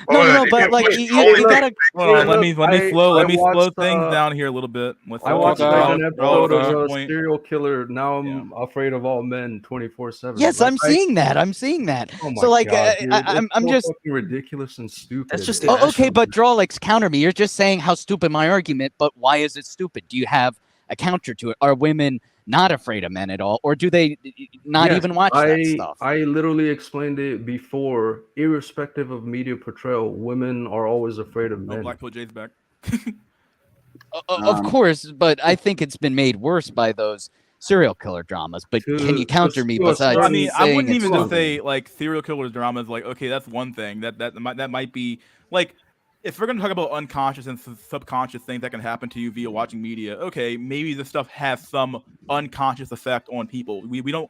no, if but you're like watching you only look, gotta. hold on, let me I slow watched, things down here a little bit. I watched Hold on, an episode hold on. of a serial killer. Now I'm afraid of all men 24/7. Yes, Like, I'm seeing that. I'm seeing that. Oh my So like, God, dude. I'm It's so just. fucking ridiculous and stupid. That's just Oh, okay, irrational. but Drolix, counter me. You're just saying how stupid my argument, but why is it stupid? Do you have a counter to it? Are women not afraid of men at all, or do they not Yes, even watch that stuff? I literally explained it before. Irrespective of media portrayal, women are always afraid of Oh, men. Blackpool Jay's back. Of course, but I think it's been made worse by those serial killer dramas. But can you counter me to a besides? certain- I mean, I saying wouldn't it's even just stupid? say like serial killer dramas. Like, okay, that's one thing. That might be like, if we're gonna talk about unconscious and subconscious things that can happen to you via watching media. Okay, maybe this stuff has some unconscious effect on people. We don't,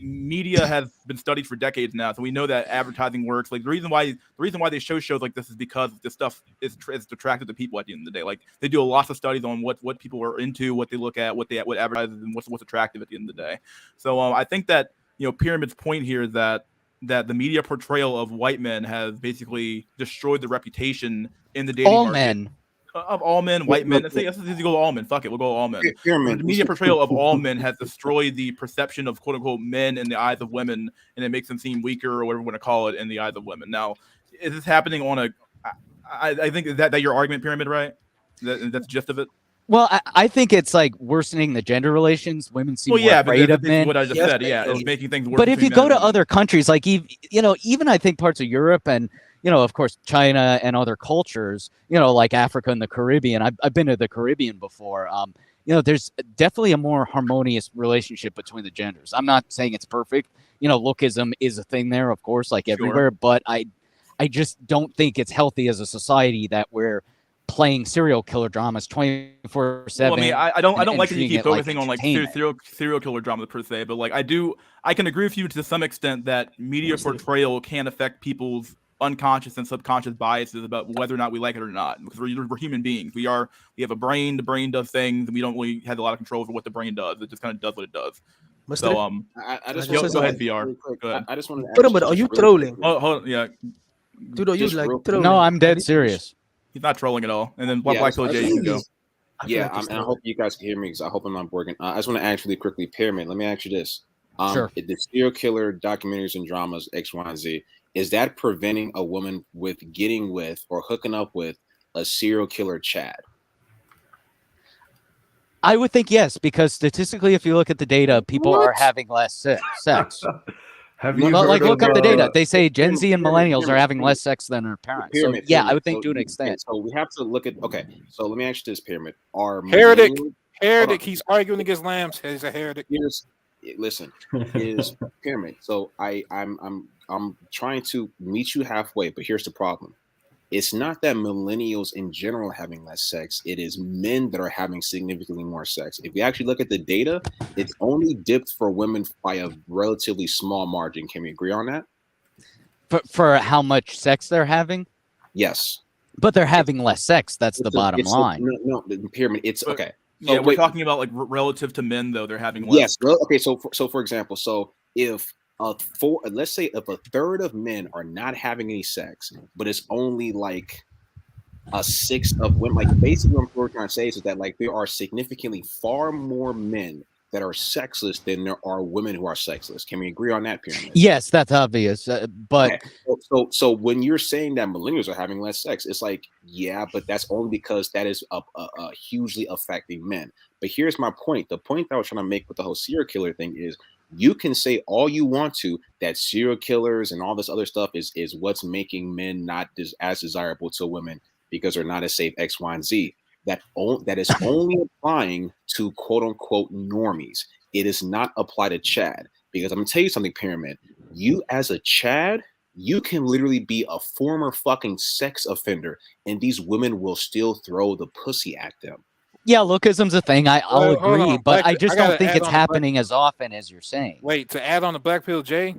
media has been studied for decades now, so we know that advertising works. Like the reason why they show shows like this is because this stuff is attractive to people at the end of the day. Like they do lots of studies on what people are into, what they look at, what advertises, and what's attractive at the end of the day. So I think that Pyramid's point here is that the media portrayal of white men has basically destroyed the reputation in the dating All market. men. Of all men, white men. Let's go all men. Fuck it, we'll go all men. Pyramid. The media portrayal of all men has destroyed the perception of quote unquote men in the eyes of women, and it makes them seem weaker or whatever we want to call it in the eyes of women. Now, is this happening on a? I think that your argument, Pyramid, right? That's the gist of it. Well, I think it's like worsening the gender relations. Women seem Well, more yeah, but afraid that's of men. what I just Yes, said. Yeah, it's making things worse. But if between you go men to and women. other countries, like even I think parts of Europe and of course China and other cultures, like Africa and the Caribbean. I've been to the Caribbean before. There's definitely a more harmonious relationship between the genders. I'm not saying it's perfect. Lookism is a thing there, of course, like everywhere. But I just don't think it's healthy as a society that we're playing serial killer dramas 24/7. Well, I mean, I don't like that you treating keep it like focusing on like entertainment. serial killer dramas per se, but like I can agree with you to some extent that media portrayal can affect people's unconscious and subconscious biases about whether or not we like it or not. Because we're human beings. We have a brain. The brain does things, and we don't really have a lot of control over what the brain does. It just kind of does what it does. Mustard? So I just Go want to ahead, VR. Go ahead. I just want to. Pyramid, are you trolling? Hold on, yeah, Dude, are you Just like real- trolling? No, I'm I dead need- serious. he's not trolling at all. And then Yeah, Black Pill I J, just- you can go. I feel Yeah, like he's and I trolling. hope you guys can hear me because I hope I'm not working. I just want to ask really quickly, Pyramid. Let me ask you this: Sure. The serial killer documentaries and dramas X, Y, and Z, is that preventing a woman with getting with or hooking up with a serial killer Chad? I would think yes, because statistically, if you look at the data, people are having less sex. Have Well, you Like, heard look of, up the data. They say Gen Z and Pyramid, millennials are having Pyramid. less sex than their parents. So Pyramid, yeah, I Pyramid. would think So to an you- extent. So we have to look at. Okay, so let me ask you this, Pyramid: Are Heretic. millennials- Heretic. He's arguing against lambs. He's a heretic. listen, is Pyramid. So I'm trying to meet you halfway, but here's the problem. It's not that millennials in general are having less sex. It is men that are having significantly more sex. If you actually look at the data, it's only dipped for women by a relatively small margin. Can we agree on that? For how much sex they're having, Yes. but they're having less sex. That's the bottom line. No, the Pyramid. It's But- okay. Yeah, So we're wait. talking about like relative to men though. They're having less. Yes. Well, okay. So for example, so if let's say if a third of men are not having any sex, but it's only like a sixth of women. Like basically, what we're trying to say is that like there are significantly far more men that are sexless than there are women who are sexless. Can we agree on that, Pyramid? Yes, that's obvious. But okay. So when you're saying that millennials are having less sex, it's like, yeah, but that's only because that is a hugely affecting men. But here's my point. The point that I was trying to make with the whole serial killer thing is you can say all you want to that serial killers and all this other stuff is what's making men not as desirable to women because they're not as safe X, Y, and Z. That is only applying to quote unquote normies. It is not applied to Chad. Because I'm gonna tell you something, Pyramid. You as a Chad, you can literally be a former fucking sex offender, and these women will still throw the pussy at them. yeah, lookism's a thing. I'll Wait, hold agree, on. but Black- I just I gotta don't think add it's on the Black- happening as often as you're saying. Wait, to add on the Black Pill J,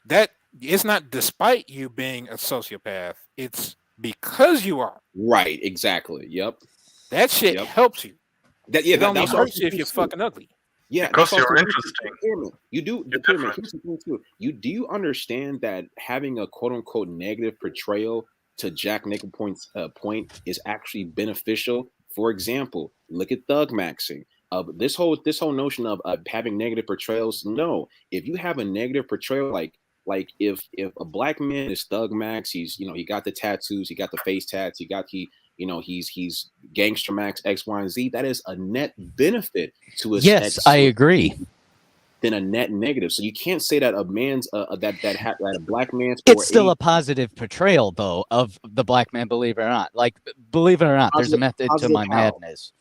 that it's not despite you being a sociopath. It's because you are. Right, exactly. Yep. That shit helps you. It only that's hurts you if you're fucking ugly. Yeah, Because that's you're also- interesting. Pyramid. You do the You're Pyramid. different. Here's the thing too. Do you understand that having a quote unquote negative portrayal to Jack Nicholson's point is actually beneficial? For example, look at thug maxing. This whole notion of having negative portrayals. No, if you have a negative portrayal, like if a black man is thug max, he's he got the tattoos, he got the face tats, he's gangster max X, Y, and Z. That is a net benefit to us. Yes, I agree. Than a net negative. So you can't say that a man's that a black man's. It's still a positive portrayal, though, of the black man. Believe it or not, believe it or not, there's a method to my madness.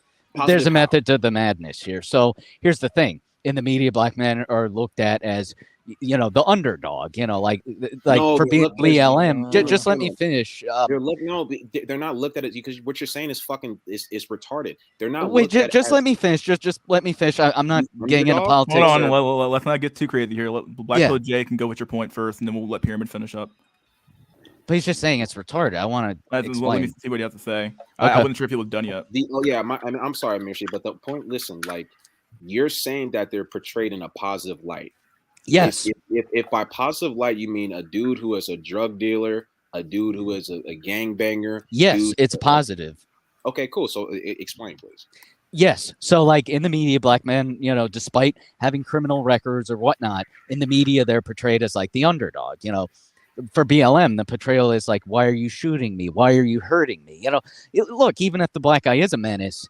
There's a method to the madness here. So here's the thing: in the media, black men are looked at as the underdog. For being BLM. Just let me finish. They're not looked at it because what you're saying is fucking is retarded. They're not. Wait, just let me finish. Just let me finish. I'm not getting into politics. Hold on, let's not get too crazy here. Black Pill J can go with your point first, and then we'll let Pyramid finish up. But he's just saying it's retarded. I want to explain. Let me see what he has to say. Okay. I wasn't sure if he was done yet. I'm sorry, Mishi, but the point. Listen, you're saying that they're portrayed in a positive light. Yes. If by positive light you mean a dude who is a drug dealer, a dude who is a gangbanger. Yes, it's positive. Okay, cool. So explain, please. Yes. So in the media, black men, despite having criminal records or whatnot, in the media, they're portrayed as the underdog. For BLM, the portrayal is why are you shooting me? Why are you hurting me? Look, even if the black guy is a menace,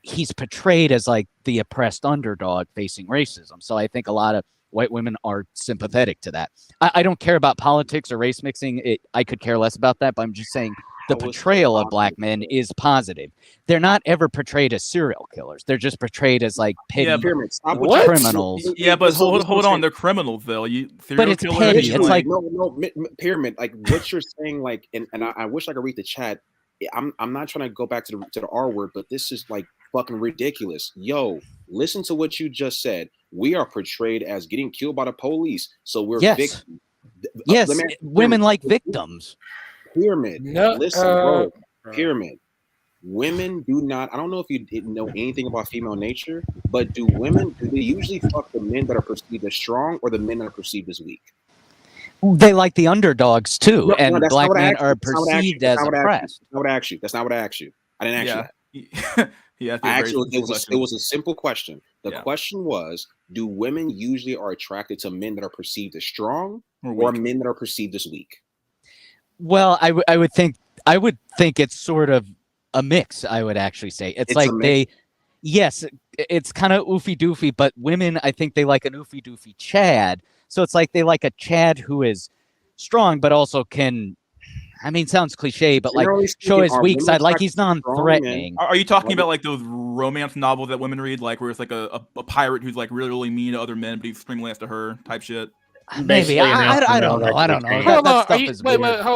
he's portrayed as the oppressed underdog facing racism. So I think a lot of white women are sympathetic to that. I don't care about politics or race mixing. I could care less about that, but I'm just saying the portrayal of black men is positive. They're not ever portrayed as serial killers. They're just portrayed as petty criminals. Yeah, but hold on, they're criminals though. But it's petty. It's no, Pyramid. What you're saying, and I wish I could read the chat. I'm not trying to go back to the R word, but this is fucking ridiculous. Yo, listen to what you just said. We are portrayed as getting killed by the police, so we're victims. Yes, women like victims. Pyramid. Listen, bro. Pyramid. Women do not. I don't know if you didn't know anything about female nature, but do they usually fuck the men that are perceived as strong or the men that are perceived as weak? They like the underdogs too, and black men are perceived as oppressed. That's not what I asked you. That's not what I asked you. I didn't ask you that. Yeah, it was a simple question. The question was, do women usually are attracted to men that are perceived as strong or men that are perceived as weak? Well, I would think it's sort of a mix. I would actually say it's it's kind of oofy doofy, but women, I think they like an oofy doofy Chad. So it's they like a Chad who is strong, but also can. I mean, sounds cliche, but show his weak side. He's non-threatening. Are you talking about those romance novels that women read, where it's a pirate who's really, really mean to other men, but he's extremely nice to her, type shit? Maybe I don't know. I don't know. Hold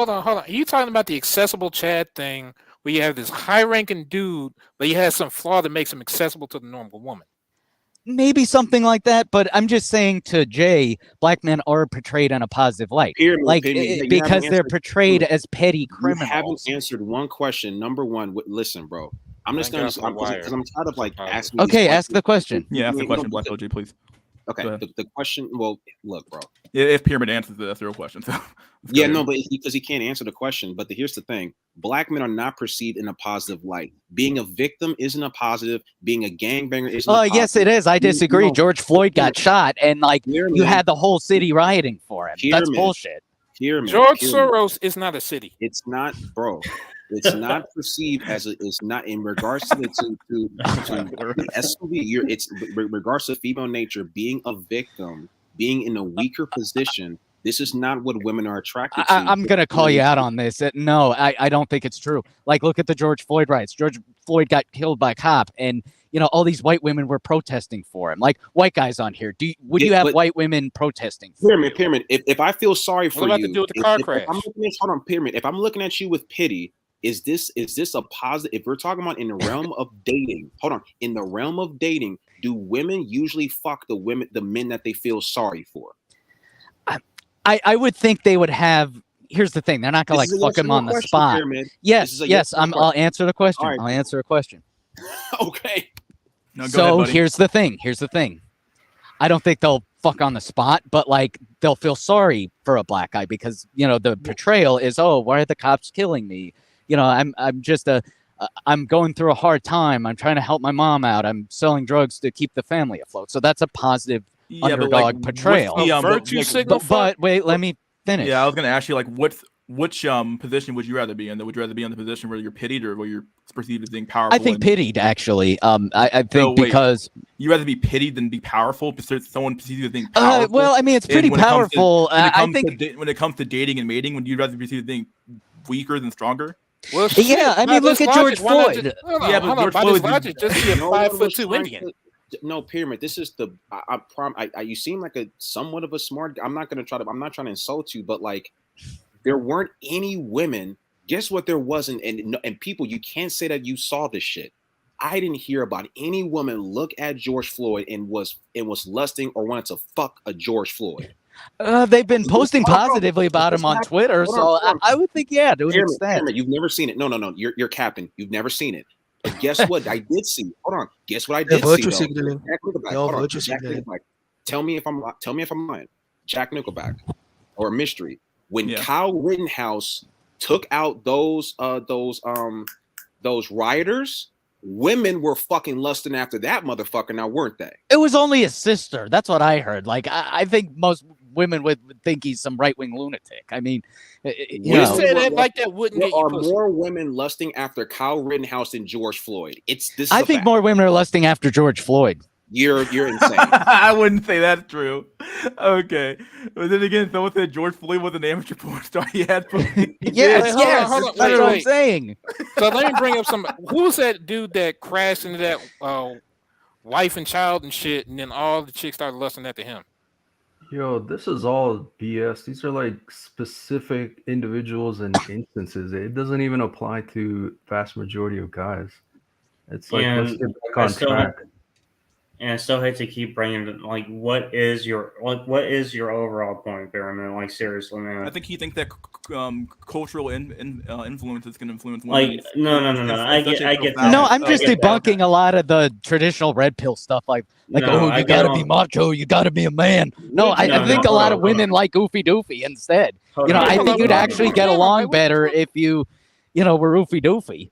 on. Are you talking about the accessible Chad thing, where you have this high-ranking dude, but he has some flaw that makes him accessible to the normal woman? Maybe something like that, but I'm just saying to Jay, black men are portrayed in a positive light, because they're portrayed as petty criminals. You haven't answered one question. Number one, listen, bro. I'm just gonna because I'm tired of asking. Okay, ask the question. Yeah, ask the question, Black OG, please. Okay. Go ahead. The question. Well, look, bro. If Pyramid answers it, that's the real question. So Yeah, no, but because he can't answer the question. But here's the thing: black men are not perceived in a positive light. Being a victim isn't a positive. Being a gangbanger isn't. Oh, a positive. yes, it is. I disagree. No, George Floyd got shot, and like you had the whole city rioting for him. That's bullshit. George Soros is not a city. It's not, bro. It's not perceived as it's not in regards to the SUV. It's regards to female nature being a victim, being in a weaker position. This is not what women are attracted to. I'm gonna call you out on this. No, I don't think it's true. Like, look at the George Floyd riots. George Floyd got killed by a cop, and all these white women were protesting for him. Like, white guys on here, would you have white women protesting? Pyramid. If I feel sorry for what about you, to do with the car crash? Hold on, Pyramid. If I'm looking at you with pity, is this a positive? If we're talking about in the realm of dating, hold on. In the realm of dating, do women usually fuck the men that they feel sorry for? I would think they would have. Here's the thing: they're not gonna fuck him on the spot. Pyramid. Yes. I'll answer the question. Right. I'll answer a question. Okay. No, go So ahead, here's the thing. I don't think they'll fuck on the spot, but like they'll feel sorry for a black guy because the portrayal is, oh, why are the cops killing me? I'm just I'm going through a hard time. I'm trying to help my mom out. I'm selling drugs to keep the family afloat. So that's a positive underdog portrayal. But wait, let me finish. Yeah, I was gonna ask you which position would you rather be in? Would you rather be in the position where you're pitied or where you're perceived as being powerful? I think pitied, actually. I think because you rather be pitied than be powerful because someone perceives you as being powerful. Well, I mean, it's pretty powerful. I think when it comes to dating and mating, would you rather be perceived as being weaker than stronger? Well, yeah, I mean, look at George Floyd. Yeah, but George Floyd logic just be a 5'2" Indian. No, Pyramid. This is the. You seem like a somewhat of a smart. I'm not trying to insult you, but like, there weren't any women. Guess what? There wasn't, and people, you can't say that you saw this shit. I didn't hear about any woman look at George Floyd and was lusting or wanted to fuck a George Floyd. They've been posting positively about him on Twitter, so I would think, yeah, to an extent. You've never seen it. No. You're captain. You've never seen it. But guess what? I did see. Hold on. Guess what I did see? Signaling. Tell me if I'm lying. Jack Nickelback or Mystery. When Kyle Rittenhouse took out those rioters, women were fucking lusting after that motherfucker now, weren't they? It was only his sister. That's what I heard. Like, I think most women would think he's some right-wing lunatic. I mean, you said it like that wouldn't there are more women lusting after Kyle Rittenhouse than George Floyd. I think more women are lusting after George Floyd. You're insane. I wouldn't say that's true. Okay, but then again, someone said George Floyd was an amateur porn star. He had. Yes, that's what I'm saying. So let me bring up some. Who's that dude that crashed into that wife and child and shit, and then all the chicks started lusting after him? Yo, this is all BS. These are like specific individuals and instances. It doesn't even apply to vast majority of guys. It's like, let's get back on track. And I still hate to keep bringing it. Like, what is your overall point, Pyramid? Like, seriously, man. I think he thinks that cultural influences can influence women. Like, no. I get that. No, I'm just debunking a lot of the traditional red pill stuff. Like, you gotta be macho, you gotta be a man. No, I think a lot of women like goofy doofy instead. I think you'd actually get along better if you were oofy doofy.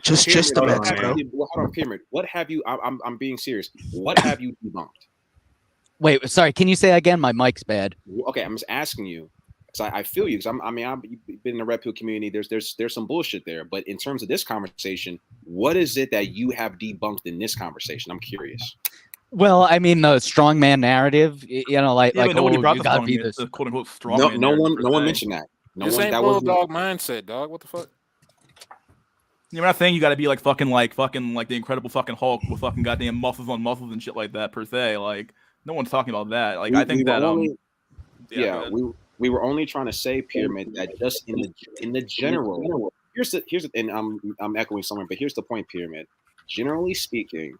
Just a match, bro. Hold on, Pyramid. What have you? I'm being serious. What have you debunked? Wait, sorry. Can you say again? My mic's bad. Okay, I'm just asking you because I feel you. Because I've been in the red pill community. There's some bullshit there. But in terms of this conversation, what is it that you have debunked in this conversation? I'm curious. Well, I mean, the strongman narrative. Nobody brought the quote unquote strongman. No one mentioned that. This ain't bulldog mindset, dog. What the fuck? You're not saying you got to be like the Incredible fucking Hulk with fucking goddamn muscles on muscles and shit like that per se. Like, no one's talking about that. Like, I think that we were only trying to say, Pyramid, that just in the general. Here's the and I'm echoing someone, but here's the point, Pyramid. Generally speaking,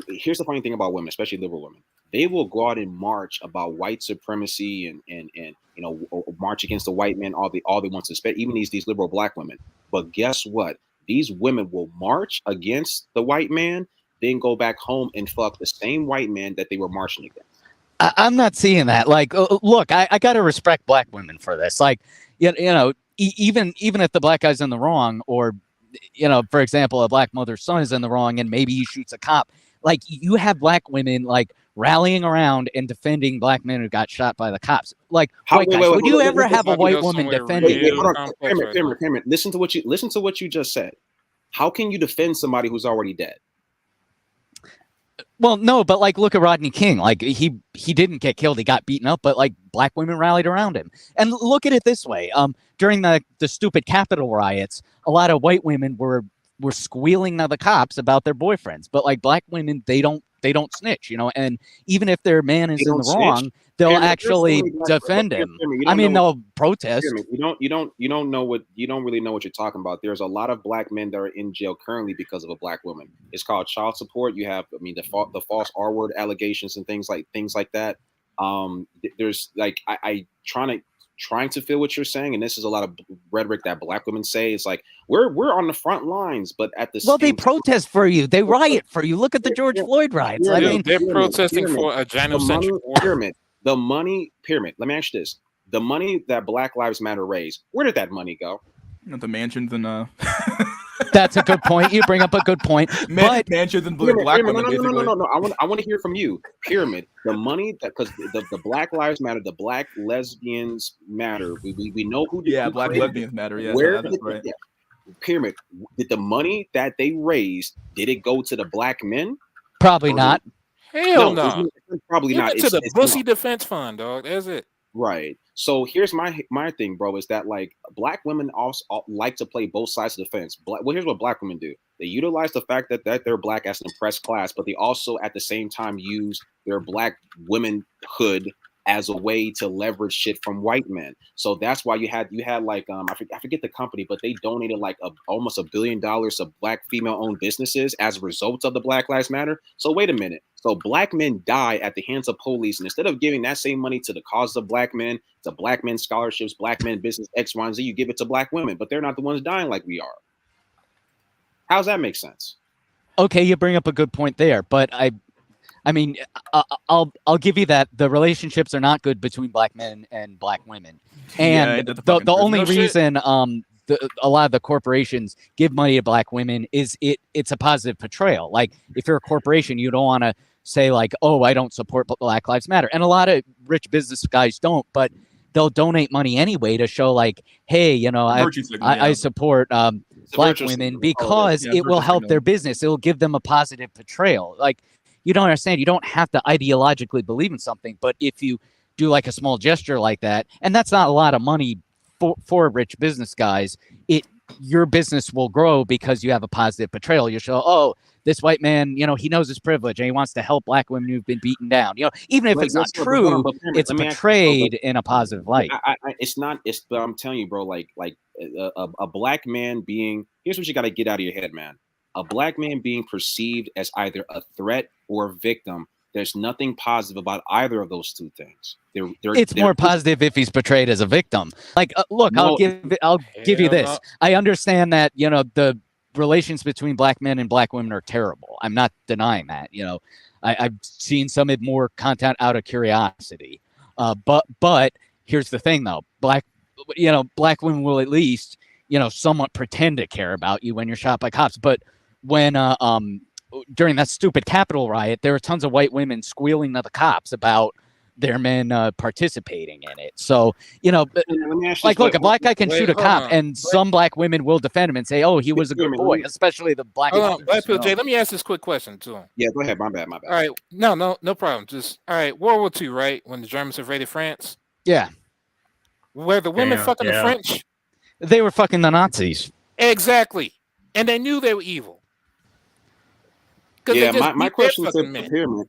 here's the funny thing about women, especially liberal women. They will go out and march about white supremacy and march against the white man all they want to spend, even these liberal black women. But guess what? These women will march against the white man, then go back home and fuck the same white man that they were marching against. I'm not seeing that. Like, look, I got to respect black women for this. Like, you know, even if the black guy's in the wrong, or, you know, for example, a black mother's son is in the wrong and maybe he shoots a cop, like, you have black women, like, rallying around and defending black men who got shot by the cops. Like, white guys, would you ever have a white woman defending? real Hold on, complex right now. Cameron, listen to what you just said. How can you defend somebody who's already dead? Well, no, but like, look at Rodney King. Like, he didn't get killed; he got beaten up. But like, black women rallied around him. And look at it this way: during the stupid Capitol riots, a lot of white women were squealing to the cops about their boyfriends. But like, black women, they don't snitch, you know. And even if their man is in the wrong, they'll actually defend him. I mean, they'll protest. You don't really know what you're talking about. There's a lot of black men that are in jail currently because of a black woman. It's called child support. You have, the false R word allegations and things like that. There's like I trying to feel what you're saying, and this is a lot of rhetoric that black women say. It's like we're on the front lines, but at the they protest for you, they riot for you. Look at the George Floyd riots. I mean, they're protesting for a genocentric pyramid. The money pyramid. Let me ask you this: the money that Black Lives Matter raised, where did that money go? The mansions and That's a good point. You bring up a good point. Mansions and black women. No. I want to hear from you. Pyramid. The money that, because the Black Lives Matter, the Black Lesbians Matter. We know who. Black lesbians matter. Yeah, where that's right. Pyramid. Did the money that they raised, did it go to the black men? Probably not. Hell no. Probably not. It's to the Bussy Defense Fund, dog. That's it. Right. So here's my thing, bro, is that like black women also like to play both sides of the fence. Well, here's what black women do. They utilize the fact that they're black as an oppressed class, but they also at the same time use their black womanhood as a way to leverage shit from white men. So that's why you had like I forget the company, but they donated like almost $1 billion to black female-owned businesses as a result of the Black Lives Matter. So wait a minute. So black men die at the hands of police, and instead of giving that same money to the cause of black men, to black men scholarships, black men business X, Y, and Z, you give it to black women, but they're not the ones dying like we are. How does that make sense? Okay, you bring up a good point there, but I mean, I'll give you that the relationships are not good between black men and black women, and the only reason a lot of the corporations give money to black women is it's a positive portrayal. Like if you're a corporation, you don't want to say like, oh, I don't support Black Lives Matter, and a lot of rich business guys don't, but they'll donate money anyway to show like, hey, you know, I support black women because it will help their business. It will give them a positive portrayal. Like, you don't understand. You don't have to ideologically believe in something, but if you do like a small gesture like that, and that's not a lot of money for rich business guys, your business will grow because you have a positive portrayal. You show, oh, this white man, you know, he knows his privilege and he wants to help black women who've been beaten down. You know, even if it's not true, it's portrayed in a positive light. It's not. But I'm telling you, bro. Like a black man being. Here's what you got to get out of your head, man. A black man being perceived as either a threat or a victim. There's nothing positive about either of those two things. It's more positive if he's portrayed as a victim. Like, look, I'll give you this. I understand that, you know, the relations between black men and black women are terrible. I'm not denying that. You know, I've seen some more content out of curiosity. But here's the thing, though. Black women will at least, you know, somewhat pretend to care about you when you're shot by cops. But when during that stupid Capitol riot, there were tons of white women squealing to the cops about their men participating in it. So, you know, like, look, a black guy can shoot a cop, and some black women will defend him and say, oh, he was a good boy, especially the black Hold on, Black Pill J, let me ask this quick question to him. Yeah, go ahead. My bad. All right. No problem. Just, all right, World War II, right? When the Germans invaded France? Yeah. Were the women fucking the French? They were fucking the Nazis. Exactly. And they knew they were evil. Yeah, my question to Pyramid.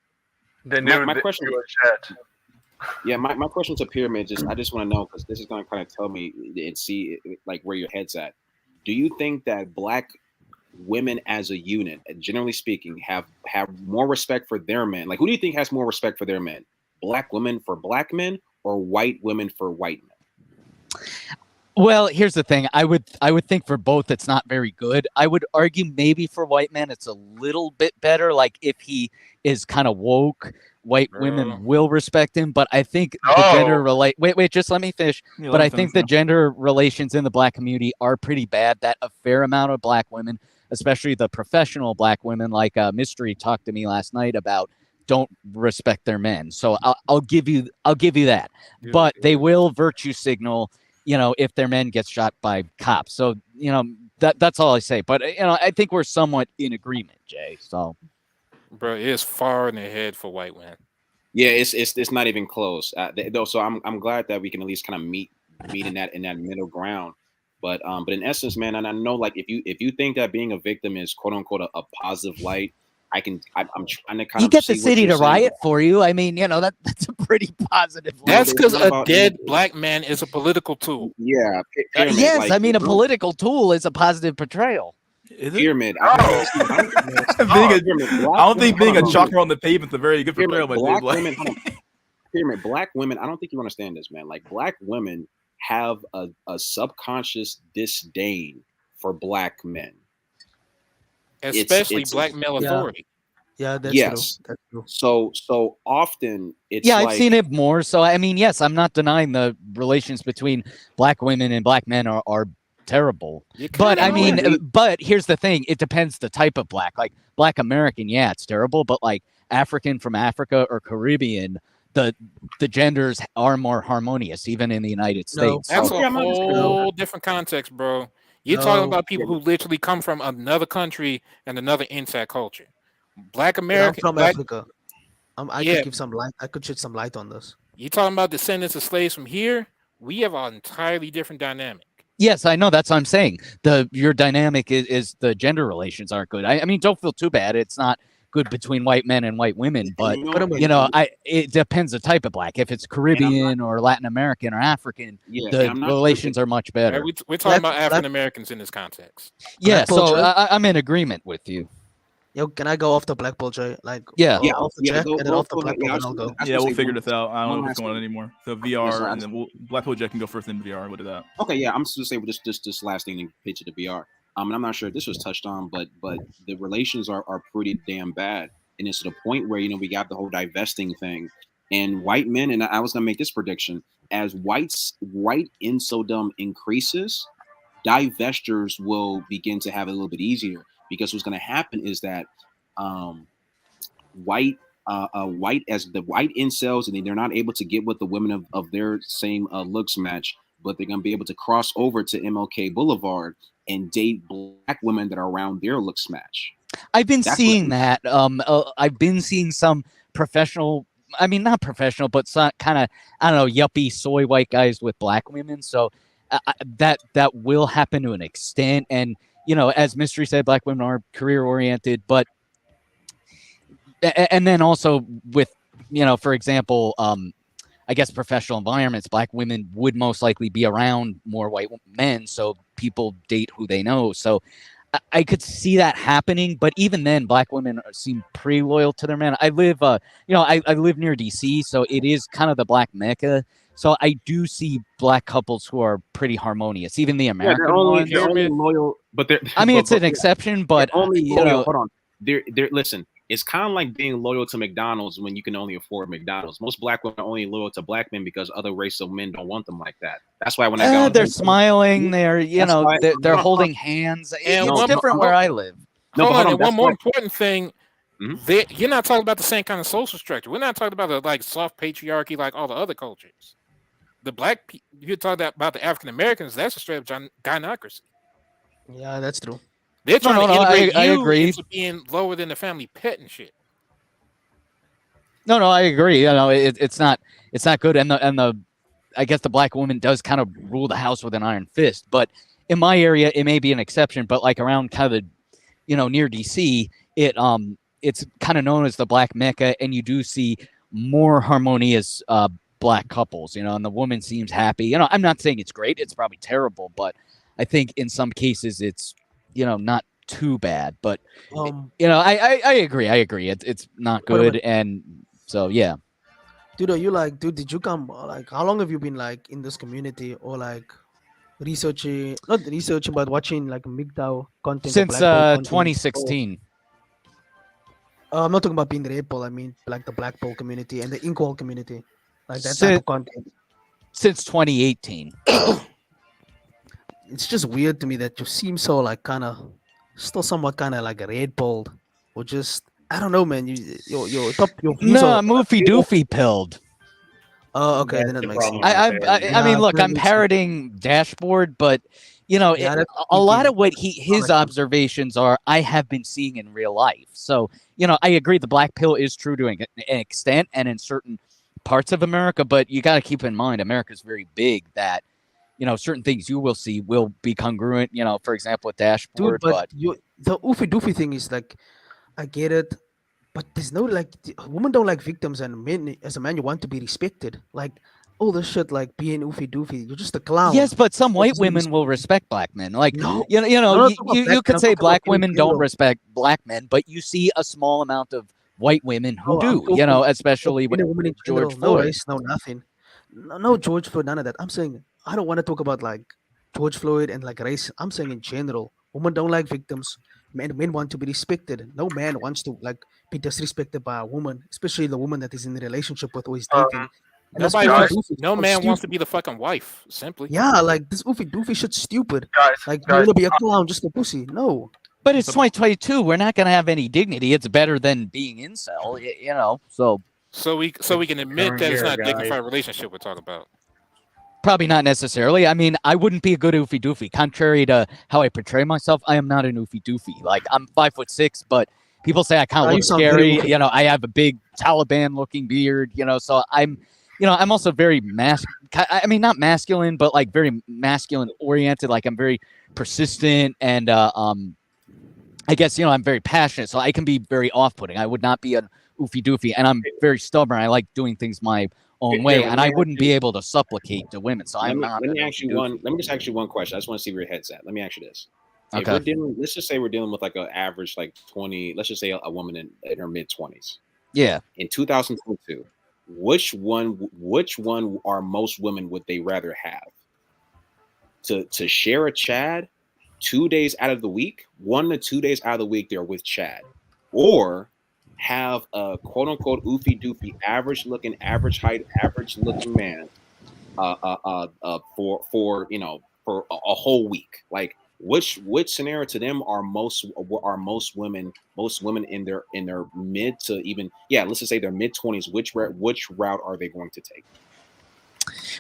My question to chat. Yeah, my question to Pyramid is, I just want to know, because this is going to kind of tell me and see like where your head's at. Do you think that black women as a unit, generally speaking, have more respect for their men? Like, who do you think has more respect for their men? Black women for black men, or white women for white men? Well, here's the thing. I would think for both it's not very good. I would argue maybe for white men it's a little bit better. Like if he is kind of woke, white Bro. women will respect him, but I think the gender wait, just let me finish. Yeah, But let I me think finish the now. gender relations in the black community are pretty bad. That a fair amount of black women, especially the professional black women, like Mystery talked to me last night about, don't respect their men. So I'll give you that. Yeah, But they yeah. will virtue signal, if their men get shot by cops. So that's all I say. But I think we're somewhat in agreement, Jay. So Bro, it's far in the head for white men. Yeah, it's not even close. Though, so I'm glad that we can at least kind of meet in that middle ground. But in essence, man, and I know like if you think that being a victim is quote unquote a positive light, I'm trying to kind you of get see the what city you're to saying, riot for you. I mean, that's a pretty positive light. That's it's because not a about- dead black man is a political tool. Yeah, pyramid. Yes, like, I mean a I'm- political tool is a positive portrayal. Is it? pyramid. Being a, Pyramid, I don't think being a hold on. chalker on the pavement's a very good Pyramid, portrayal, my dude. black Like, women. Hold on. Pyramid, black women. I don't think you understand this, man. Like black women have a subconscious disdain for black men. Especially it's- black male Yeah. authority. Yeah, that's Yes. true. That's true. So often it's Yeah, like, I've seen it more. So I mean, yes, I'm not denying the relations between black women and black men are terrible. You But kinda I mean, agree. but here's the thing: it depends the type of black. Like black American, yeah, it's terrible. But like African from Africa or Caribbean, the genders are more harmonious, even in the United No. States. That's So Yeah, a I'm not disagreeing with whole different context, bro. You're talking No. about people who literally come from another country and another inside culture. Black But I'm American, from black, Africa. I Yeah. could give some light. I could shed some light on this. you talking about descendants of slaves from here? We have an entirely different dynamic. yes, I know. That's what I'm saying. Your dynamic is the gender relations aren't good. I mean, don't feel too bad. It's not good between white men and white women, but it depends the type of black. If it's Caribbean or Latin American or African, yeah, the and I'm not relations are much Right? better. We're talking Black- about African Americans in this context. Yeah, so culture. I'm in agreement with you. Yo, can I go off the black ball, Jay? Like, Yeah. Yeah, off the yeah, check go- and then go off the for black that. Yeah, ball, I then I'll was- go. I was yeah, gonna we'll say figure one- this out. I don't know one what's last going on thing. anymore. So Yes, VR, last and then Blackpool Jack can go first in VR. We'll do that. Okay, yeah, I'm just gonna say this last thing and pitch it to VR. And I'm not sure if this was touched on, but the relations are pretty damn bad, and it's to the point where we got the whole divesting thing, and white men. And I was gonna make this prediction: as white incel increases, divestors will begin to have it a little bit easier, because what's gonna happen is that white as the white incels, and they're not able to get with the women of their same looks match, but they're gonna be able to cross over to MLK Boulevard and date black women that are around their looks match. I've been That's seeing what- that. I've been seeing some professional. I mean, not professional, but some kind of, I don't know, yuppie soy white guys with black women. So that will happen to an extent. And as Mystery said, black women are career oriented, but and then also with for example, I guess professional environments, black women would most likely be around more white men, so people date who they know. So I could see that happening, but even then, black women seem pretty loyal to their men. I live, I live near DC, so it is kind of the black mecca. So I do see black couples who are pretty harmonious, even the American ones. they're only loyal, but they're. I mean, it's an they're exception, but only you loyal. know, Hold on, they're listen. It's kind of like being loyal to McDonald's when you can only afford McDonald's. Most black women are only loyal to black men because other race of men don't want them like that. That's why when I go, they're smiling, they're That's why- they're holding hands. And It's one- different no, where I live. No, Hold but on, hold and on, one that's more why- important thing. Mhm. You're not talking about the same kind of social structure. We're not talking about the like soft patriarchy like all the other cultures. The you're talking about the African Americans. That's a straight up gynocracy. Yeah, that's true. They're trying to integrate I you agree. into being lower than the family pet and shit. No, I agree. It's not good. And the I guess the black woman does kind of rule the house with an iron fist. But in my area, it may be an exception. But like around kind of near DC, it's kind of known as the black mecca, and you do see more harmonious black couples. And the woman seems happy. I'm not saying it's great. It's probably terrible, but I think in some cases it's not too bad. But I agree. It's not good, and so yeah. Dude, did you come how long have you been in this community, or researching, not researching, but watching MGTOW content? or Since Black Hole content? 2016. I'm not talking about being the red pill. I mean, like the black pill community and the inkwell community, like that type Since, of content. since 2018. It's just weird to me that you seem so like kind of still somewhat kind of like red pilled, or just I don't know, man. Your views No, are. I'm oofy doofy pilled. Oh, okay, then That's it the makes problem sense. right there. I mean, Yeah, look, that I'm makes sense. parroting Dashboard, but you know, Yeah, that's a lot thinking. of what his like- observations are, I have been seeing in real life. So, you know, I agree the black pill is true to an extent and in certain parts of America, but you got to keep in mind America's very big that, you know, certain things you will see will be congruent, you know, for example, with Dude, Dashboard, but but the oofy doofy thing is like, I get it, but there's no like, women don't like victims, and men, as a man, you want to be respected. Like all this shit, like being oofy doofy, you're just a clown. yes, but some What white does it women will respect? respect black men. Like No, you I'm know, not talking about you black men, could I'm say talking about black men in women don't general. respect black men, but you see a small amount of white women who No, I'm do. You know, talking especially with men and women in George general. No Floyd. race, no nothing. No George Floyd, none of that. I'm saying I don't want to talk about like George Floyd and like race. I'm saying in general, women don't like victims. Men want to be respected. No man wants to like be disrespected by a woman, especially the woman that is in a relationship with or is dating. And this Nobody oofy wants. doofy is No so man wants to stupid. be the fucking wife. Simply. Yeah, like this oofy doofy shit's stupid. Guys, Like you guys, wanna be a clown just a pussy. No. But it's 2022. We're not going to have any dignity. It's better than being incel, you know. So So we can admit Current that it's era, not a guys. dignified relationship we're talking about. probably not necessarily. I mean, I wouldn't be a good oofy doofy. Contrary to how I portray myself, I am not an oofy doofy. Like I'm 5'6", but people say I kind of You look sound very scary. oofy. You know, I have a big Taliban looking beard. You know, so I'm. You know, I'm also very I mean, not masculine, but like very masculine oriented. Like I'm very persistent and I guess, you know, I'm very passionate, so I can be very off-putting. I would not be an oofy doofy, and I'm very stubborn. I like doing things my own way, Here, and let I me ask wouldn't be you- able to supplicate to women. So let I'm me not. let me an ask you oofy one. doofy. Let me just ask you one question. I just want to see where your head's at. Let me ask you this: If Okay. we're dealing, let's just say we're dealing with like an average like 20. Let's just say a woman in her mid 20s Yeah. in 2022. Which one are most women would they rather have? To share a Chad 2 days out of the week, 1 to 2 days out of the week they're with Chad, or have a quote unquote oofy doofy average looking, average height, average looking man for you know for a whole week. Like which scenario to them are most women in their mid to even let's just say their mid 20s, which route are they going to take?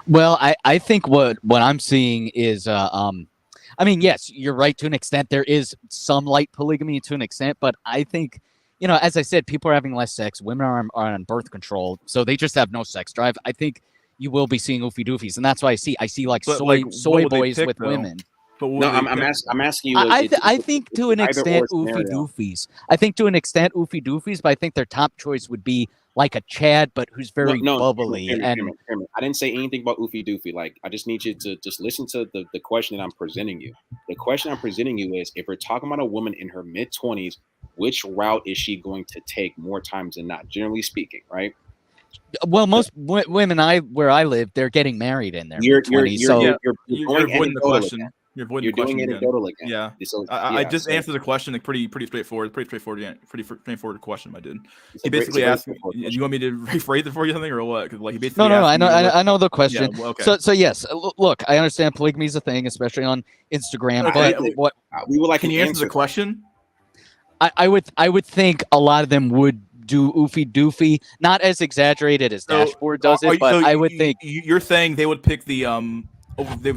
Well, I think what I'm seeing is I mean, yes, you're right to an extent. There is some light polygamy to an extent, but I think, you know, as I said, people are having less sex. Women are on birth control, so they just have no sex drive. I think you will be seeing oofy doofies, and that's why I see like But, soy like, what would they boys pick, with though? women. But what No, would they pick? I'm asking you. I think to an either or extent oofy scenario. doofies. I think to an extent oofy doofies, but I think their top choice would be like a Chad, but who's very bubbly and. I didn't say anything about oofy doofy. Like, I just need you to just listen to the question that I'm presenting you. The question I'm presenting you is, if we're talking about a woman in her mid 20s, which route is she going to take more times than not, generally speaking, right? Well, most women where I live, they're getting married in their You're 20s. So you're You're going avoiding the anecdotal question. again. You're avoiding You're the question doing again. anecdotal again. Yeah. So, I just so answered the question like pretty straightforward. Pretty straightforward question, I did. it's He a very- basically it's a very asked me, straightforward "Do question. you want me to rephrase it for you, something, or what?" 'Cause, like, he basically no, asked me, I know the question. Yeah, well, okay. So yes, look, I understand polygamy is a thing, especially on Instagram. Okay, But what we would like Can an you answer the answer. question? I would think a lot of them would do oofy doofy, not as exaggerated as Dashboard does it, but I would think. You're saying they would pick the they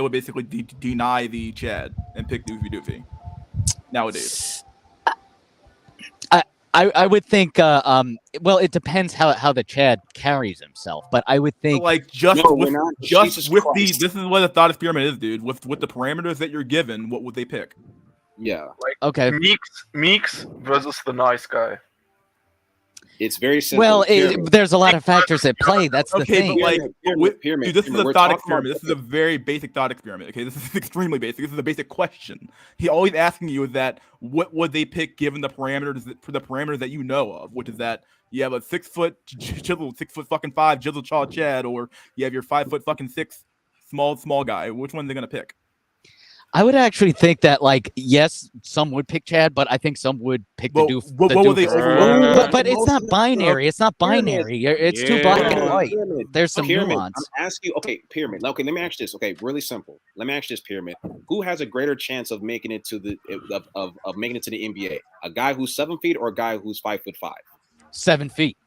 would basically deny the Chad and pick the Oofy Doofy nowadays. I would think. Well, it depends how the Chad carries himself, but I would But, think. like just No, with we're not. just Jesus with Christ. this is what the thought experiment is, dude. With the parameters that you're given, what would they pick? Yeah, Okay. Meeks versus the nice guy. it's very simple. Well, Pyramid. there's a lot of factors at play. That's the Okay, thing. but like, Pyramid, dude, this is a we're thought talking about- experiment. This is a very basic thought experiment. Okay, this is extremely basic. This is a basic question. He always asking you is that what would they pick given the parameters that you know of, which is that you have a 6 foot chisel, 6'5" chisel chaw Chad, or you have your 5 foot fucking 6 small guy. Which one are they gonna pick? I would actually think that, like, yes, some would pick Chad, but I think some would pick Well, the doof. what the would they doofus. overlook? But it's not binary. It's not binary. It's too black and Yeah. white. There's some Pyramid, nuance. I'm asking you, okay, Pyramid. Okay, let me ask you this. Okay, really simple. Let me ask you this, Pyramid. Who has a greater chance of making it to the of making it to the NBA? A guy who's 7 feet or a guy who's 5'5"? 7 feet.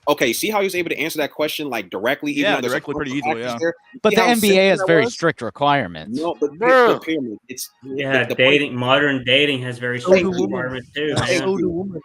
Okay, see how he was able to answer that question like directly, even Yeah, though there's directly, a pretty couple easily, factors yeah. there? But See the how NBA simple has that very was? strict requirements. No, but Bro. Pyramid, it's Yeah, the dating, modern dating has very So strict do women. requirements too, And man. so do women.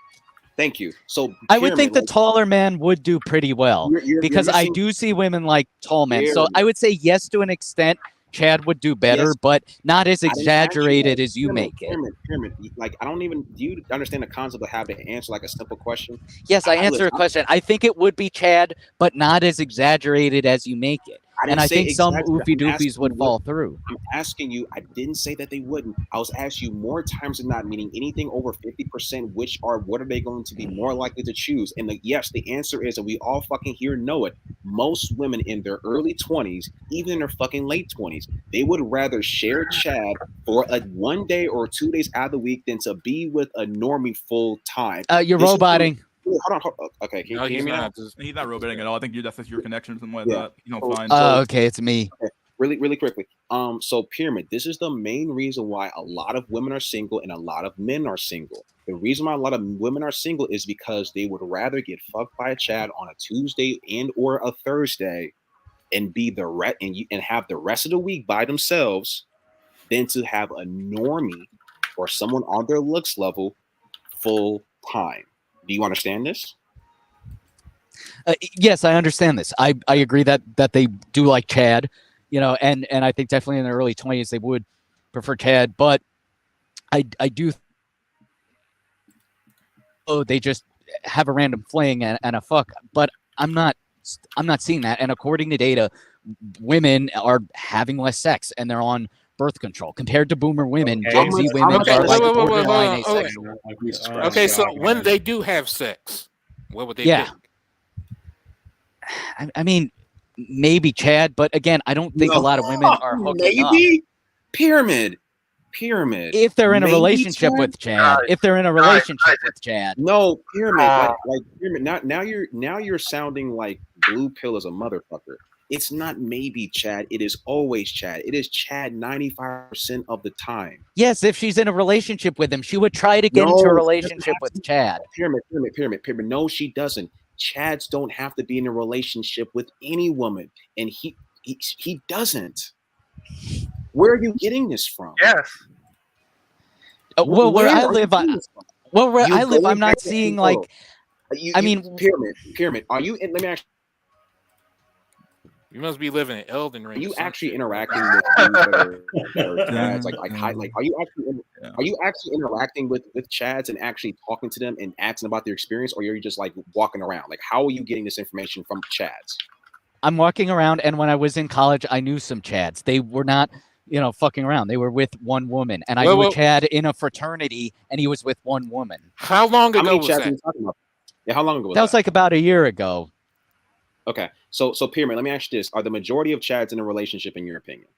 Thank you. So I would think Pyramid, the like, taller man would do pretty well you're because I missing- do see women like tall men. So Pyramid. I would say yes to an extent. Chad would do better, Yes. but not as I didn't ask you exaggerated that. as you Pyramid, make it. Pyramid. Like, I don't even. Do you understand the concept of having to answer like a simple question? Yes, I answer a question. I think it would be Chad, but not as exaggerated as you make it. I And didn't I say think some exaggerate. oofy I'm asking doofies would you fall what- through. I'm asking you. I didn't say that they wouldn't. I was asking you more times than not, meaning anything over 50%. What are they going to be more likely to choose? And yes, the answer is, and we all fucking here know it. Most women in their early 20s, even in their fucking late 20s, they would rather share Chad for a 1 day or 2 days out of the week than to be with a normie full time. You're This is- roboting. Hold on. Okay, can No, you hear he's me now? not. Just- He's not roboting at all. I think that's just your connection or something like Yeah. that. You know, Oh, fine. Okay, it's me. Really quickly. So Pyramid, this is the main reason why a lot of women are single and a lot of men are single. The reason why a lot of women are single is because they would rather get fucked by a Chad on a Tuesday and or a Thursday and be and have the rest of the week by themselves than to have a normie or someone on their looks level full time. Do you understand this? Yes, I understand this. I agree that they do like Chad, you know, and I think definitely in their early 20s they would prefer Chad, but I do. Oh, they just have a random fling and a fuck, but I'm not seeing that. And according to data, women are having less sex and they're on birth control compared to boomer women. Okay. Gen Z How women much- are wait, like wait, wait, wait, borderline wait, wait. asexual. Okay, so when they do have sex, what would they Yeah. pick? I mean, maybe Chad, but again, I don't think a lot of women are hooking up. Maybe Pyramid. If they're in a Maybe relationship Chad? with Chad, if they're in a relationship with Chad, No, Pyramid. Like Pyramid. Now you're sounding like Blue Pill is a motherfucker. It's not maybe Chad. It is always Chad. It is Chad 95% of the time. yes, if she's in a relationship with him, she would try to get into a No, relationship with Chad. Pyramid. No, she doesn't. Chads don't have to be in a relationship with any woman, and he doesn't. Where are you getting this from? Yes. Well, where I live, You I'm not going seeing back- like. You- I you- mean- Pyramid. Are you? Let me ask. You must be living in Elden Are Ring. you or some actually shit. interacting with dudes that are chads? Are you actually? Yeah. Are you actually interacting with chads and actually talking to them and asking about their experience, or are you just like walking around? Like, how are you getting this information from chads? I'm walking around, and when I was in college, I knew some Chads. They were not, you know, fucking around. They were with one woman, and I knew a Chad in a fraternity, and he was with one woman. How long How ago many was chads are that? you talking about? Yeah, how long ago was That was like about a year ago. Okay, so Pyramid, let me ask you this: are the majority of chads in a relationship, in your opinion?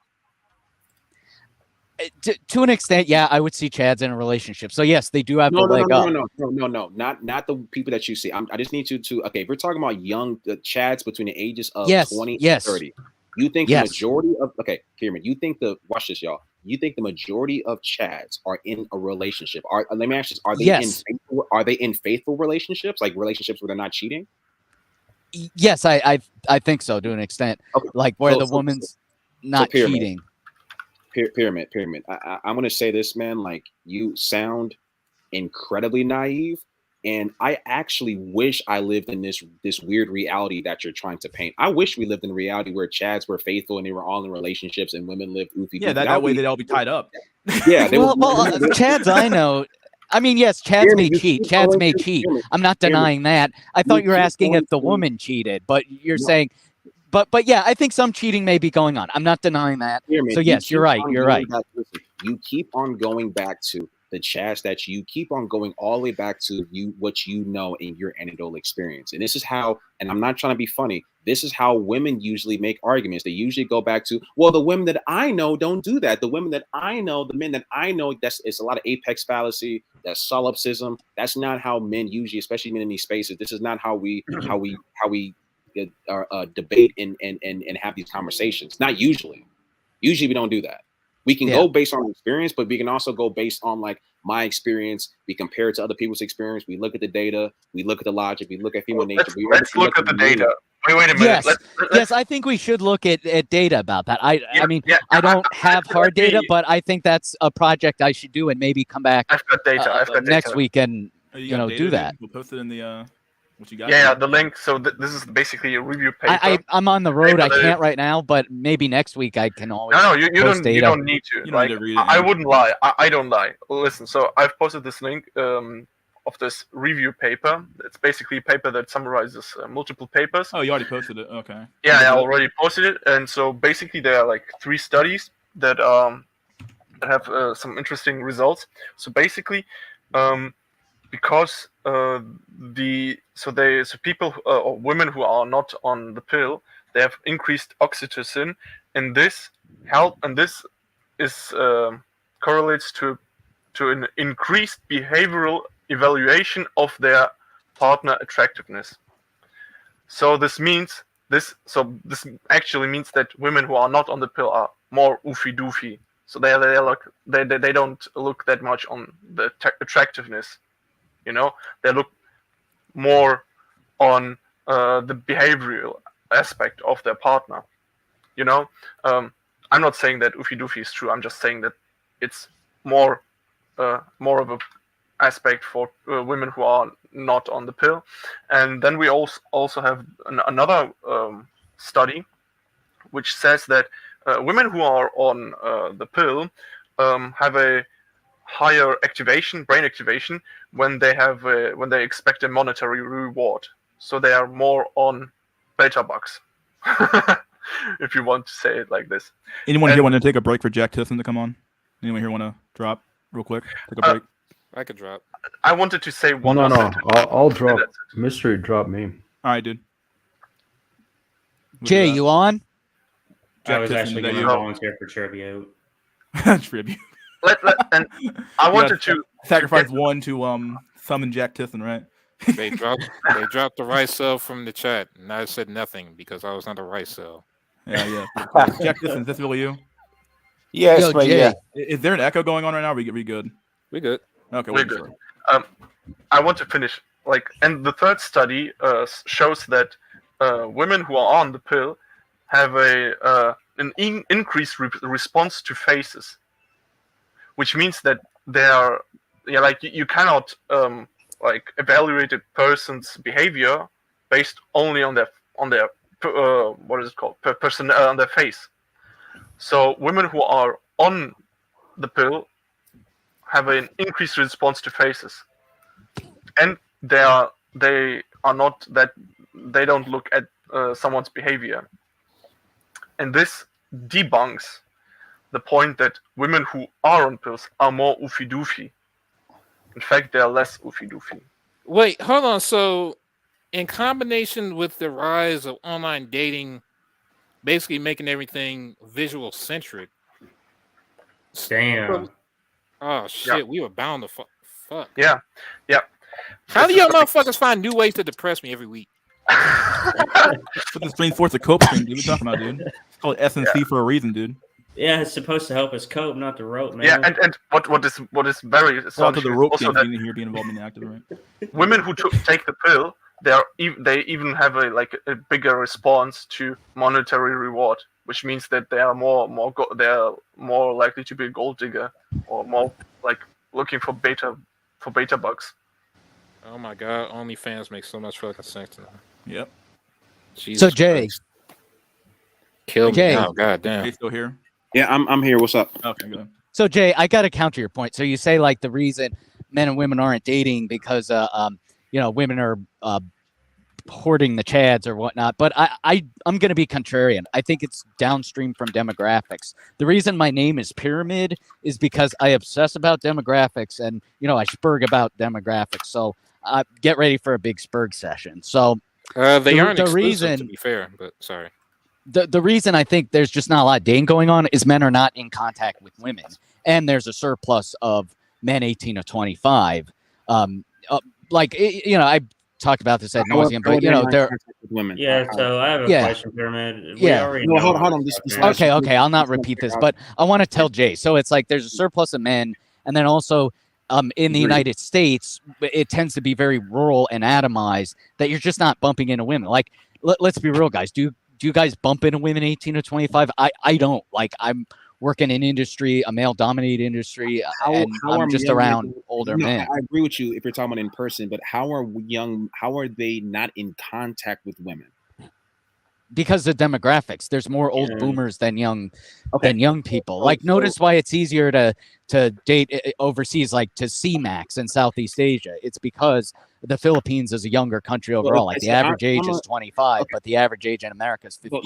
To an extent, yeah, I would see Chads in a relationship. So yes, they do have No, the leg up. not the people that you see. I just need you to. Okay, if we're talking about young chads between the ages of Yes, 20 yes. and 30, you think Yes. the majority of Pyramid, you think watch this, y'all. You think the majority of chads are in a relationship? Let me ask this: are they Yes. in faithful relationships, like relationships where they're not cheating? Yes, I think so to an extent. Okay, Like where so- the so- woman's not Pyramid. cheating. Pyramid. I'm gonna say this, man. Like, you sound incredibly naive, and I actually wish I lived in this weird reality that you're trying to paint. I wish we lived in a reality where chads were faithful and they were all in relationships, and women lived oofy. Yeah, that way they'd all be tied up. Yeah, they Well, would. Chads I know. I mean, yes, Chads Pyramid, may you cheat. keep Chads going may to- cheat. Pyramid, I'm not Pyramid, denying that. I thought you were keep asking going if the to- woman cheated, but you're No. saying, but yeah, I think some cheating may be going on. I'm not denying that. Pyramid, So you yes, you're keep right. on You're going right. back- listen, you keep on going back to the chats that you keep on going all the way back to what you know in your anecdotal experience. And this is how, and I'm not trying to be funny, this is how women usually make arguments. They usually go back to, well, the women that I know don't do that. The women that I know, the men that I know, it's a lot of apex fallacy, that's solipsism. That's not how men usually, especially men in these spaces, this is not how we debate and have these conversations. Not usually. Usually we don't do that. We can go based on experience, but we can also go based on like my experience. We compare it to other people's experience. We look at the data. We look at the logic. We look at female nature. Let's look at the data. Wait a minute. Yes, let's, yes, I think we should look at data about that. I mean, I don't have hard data, but I think that's a project I should do and maybe come back I've got data. I've got next data. week and You got data, do dude? that. We'll post it in the what you got. Yeah, the link. So this is basically a review paper. I'm on the road. I Paper can't right now, but maybe next week I can always. No, you post don't. You data. don't need to. You don't Like, need to read it, I yeah. wouldn't lie. I don't lie. Listen. So I've posted this link of this review paper. It's basically a paper that summarizes multiple papers. Oh, you already posted it. Okay. Yeah, I already posted it. And so basically, there are like 3 studies that have some interesting results. So basically, because people or women who are not on the pill, they have increased oxytocin, and this is correlates to an increased behavioral evaluation of their partner attractiveness. So this actually means that women who are not on the pill are more oofy doofy. So they don't look that much on the attractiveness. You know, they look more on the behavioral aspect of their partner. You know, I'm not saying that oofy doofy is true. I'm just saying that it's more of a aspect for women who are not on the pill. And then we also have another study which says that women who are on the pill have a higher brain activation when they expect a monetary reward. So they are more on beta bucks, if you want to say it like this. Anyone here want to take a break for Jack Tisson to come on? Anyone here want to drop real quick? Take a break. I could drop. I wanted to say one. No. sentence. I'll drop. Mystery drop me. All right, dude. Jay, you on? I was Tisson, actually is that going to you? volunteer for tribute. Tribute. And I wanted to Sacrifice one to summon Jack Tisson, right? They dropped the right cell from the chat, and I said nothing because I was on the right cell. Yeah. Jack Tisson, is this really you? Yes, Yo, but Jay. yeah. Is there an echo going on right now? Are we good? We good. Okay, We're we're good. sure. I want to finish. And the third study shows that women who are on the pill have an increased response to faces, which means that they are you cannot evaluate a person's behavior based only on their what is it called on their face. So women who are on the pill have an increased response to faces, and they don't look at someone's behavior, and this debunks the point that women who are on pills are more oofy doofy. In fact, they are less oofy doofy. Wait, hold on. So, in combination with the rise of online dating, basically making everything visual centric. Damn. Oh shit, Yeah. we were bound to fuck. Yeah. How do y'all motherfuckers find new ways to depress me every week? Put the Spring Force a cope thing, dude. What you talking about, dude? It's called SNC for a reason, dude. Yeah, it's supposed to help us cope, not the rope, man. Yeah, and what is very Shout out to astonishing the is rope also team that here being involved in the active, right? women who take the pill, they even have a bigger response to monetary reward, which means that they are more likely to be a gold digger or more looking for beta bucks. Oh my god, OnlyFans makes so much fucking sense now. Yep. Jesus So Jay, Christ. Kill Jay. me now, god damn. Hey, still here? Yeah, I'm here. What's up? Okay, good. So Jay, I got to counter your point. So you say the reason men and women aren't dating because women are hoarding the chads or whatnot. But I'm going to be contrarian. I think it's downstream from demographics. The reason my name is Pyramid is because I obsess about demographics, and I spurg about demographics. So get ready for a big spurg session. So they aren't the exclusive, reason, to be fair, but sorry. The reason I think there's just not a lot of dating going on is men are not in contact with women, and there's a surplus of men 18 to 25. I talked about this ad nauseum, but they're women. Yeah, so I have a question, Pyramid. We already No, know hold all on. this This stuff, man. okay. I'll not repeat this, but I want to tell Jay. So it's like there's a surplus of men, and then also in the United States, it tends to be very rural and atomized that you're just not bumping into women. Like, let's be real, guys. Do you guys bump into women 18 to 25? I don't. Like, I'm working in industry, a male-dominated industry, and I'm just around older men. I agree with you if you're talking about in person, but how are they not in contact with women? Because of demographics, there's more old boomers than young people. Like, notice why it's easier to date overseas, like to C-Max in Southeast Asia. It's because the Philippines is a younger country overall. Like, the average age is 25, but the average age in America is 58.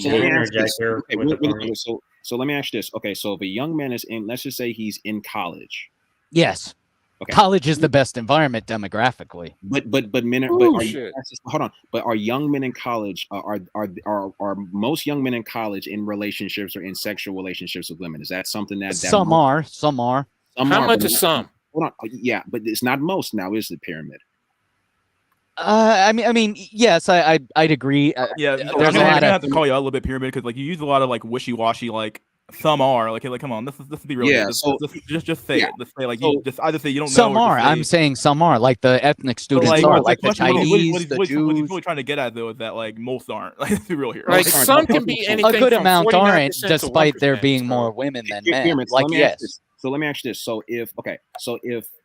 So let me ask you this. Okay, so if a young man is in, let's just say he's in college. Yes. Okay. College is the best environment demographically. But men are, hold on. But are young men in college are most young men in college in relationships or in sexual relationships with women? Is that something that some are? How much is some? Hold on. Yeah, but it's not most now, is the Pyramid? I mean, yes, I'd agree. Yeah, there's I'm gonna have to call you out a little bit, Pyramid, because like you use a lot of like wishy-washy, like some are like come on, let's be real. Yeah, just say it. Let's say like you just either say you don't know. Some are. I'm saying some are, like the ethnic students are, like the Chinese, the Jews. What he's really trying to get at though is that like most aren't. Like, let's be real here. Like some can be anything. A good amount aren't, despite there 1%, being more women than men. Like, yes. So let me ask you this. So if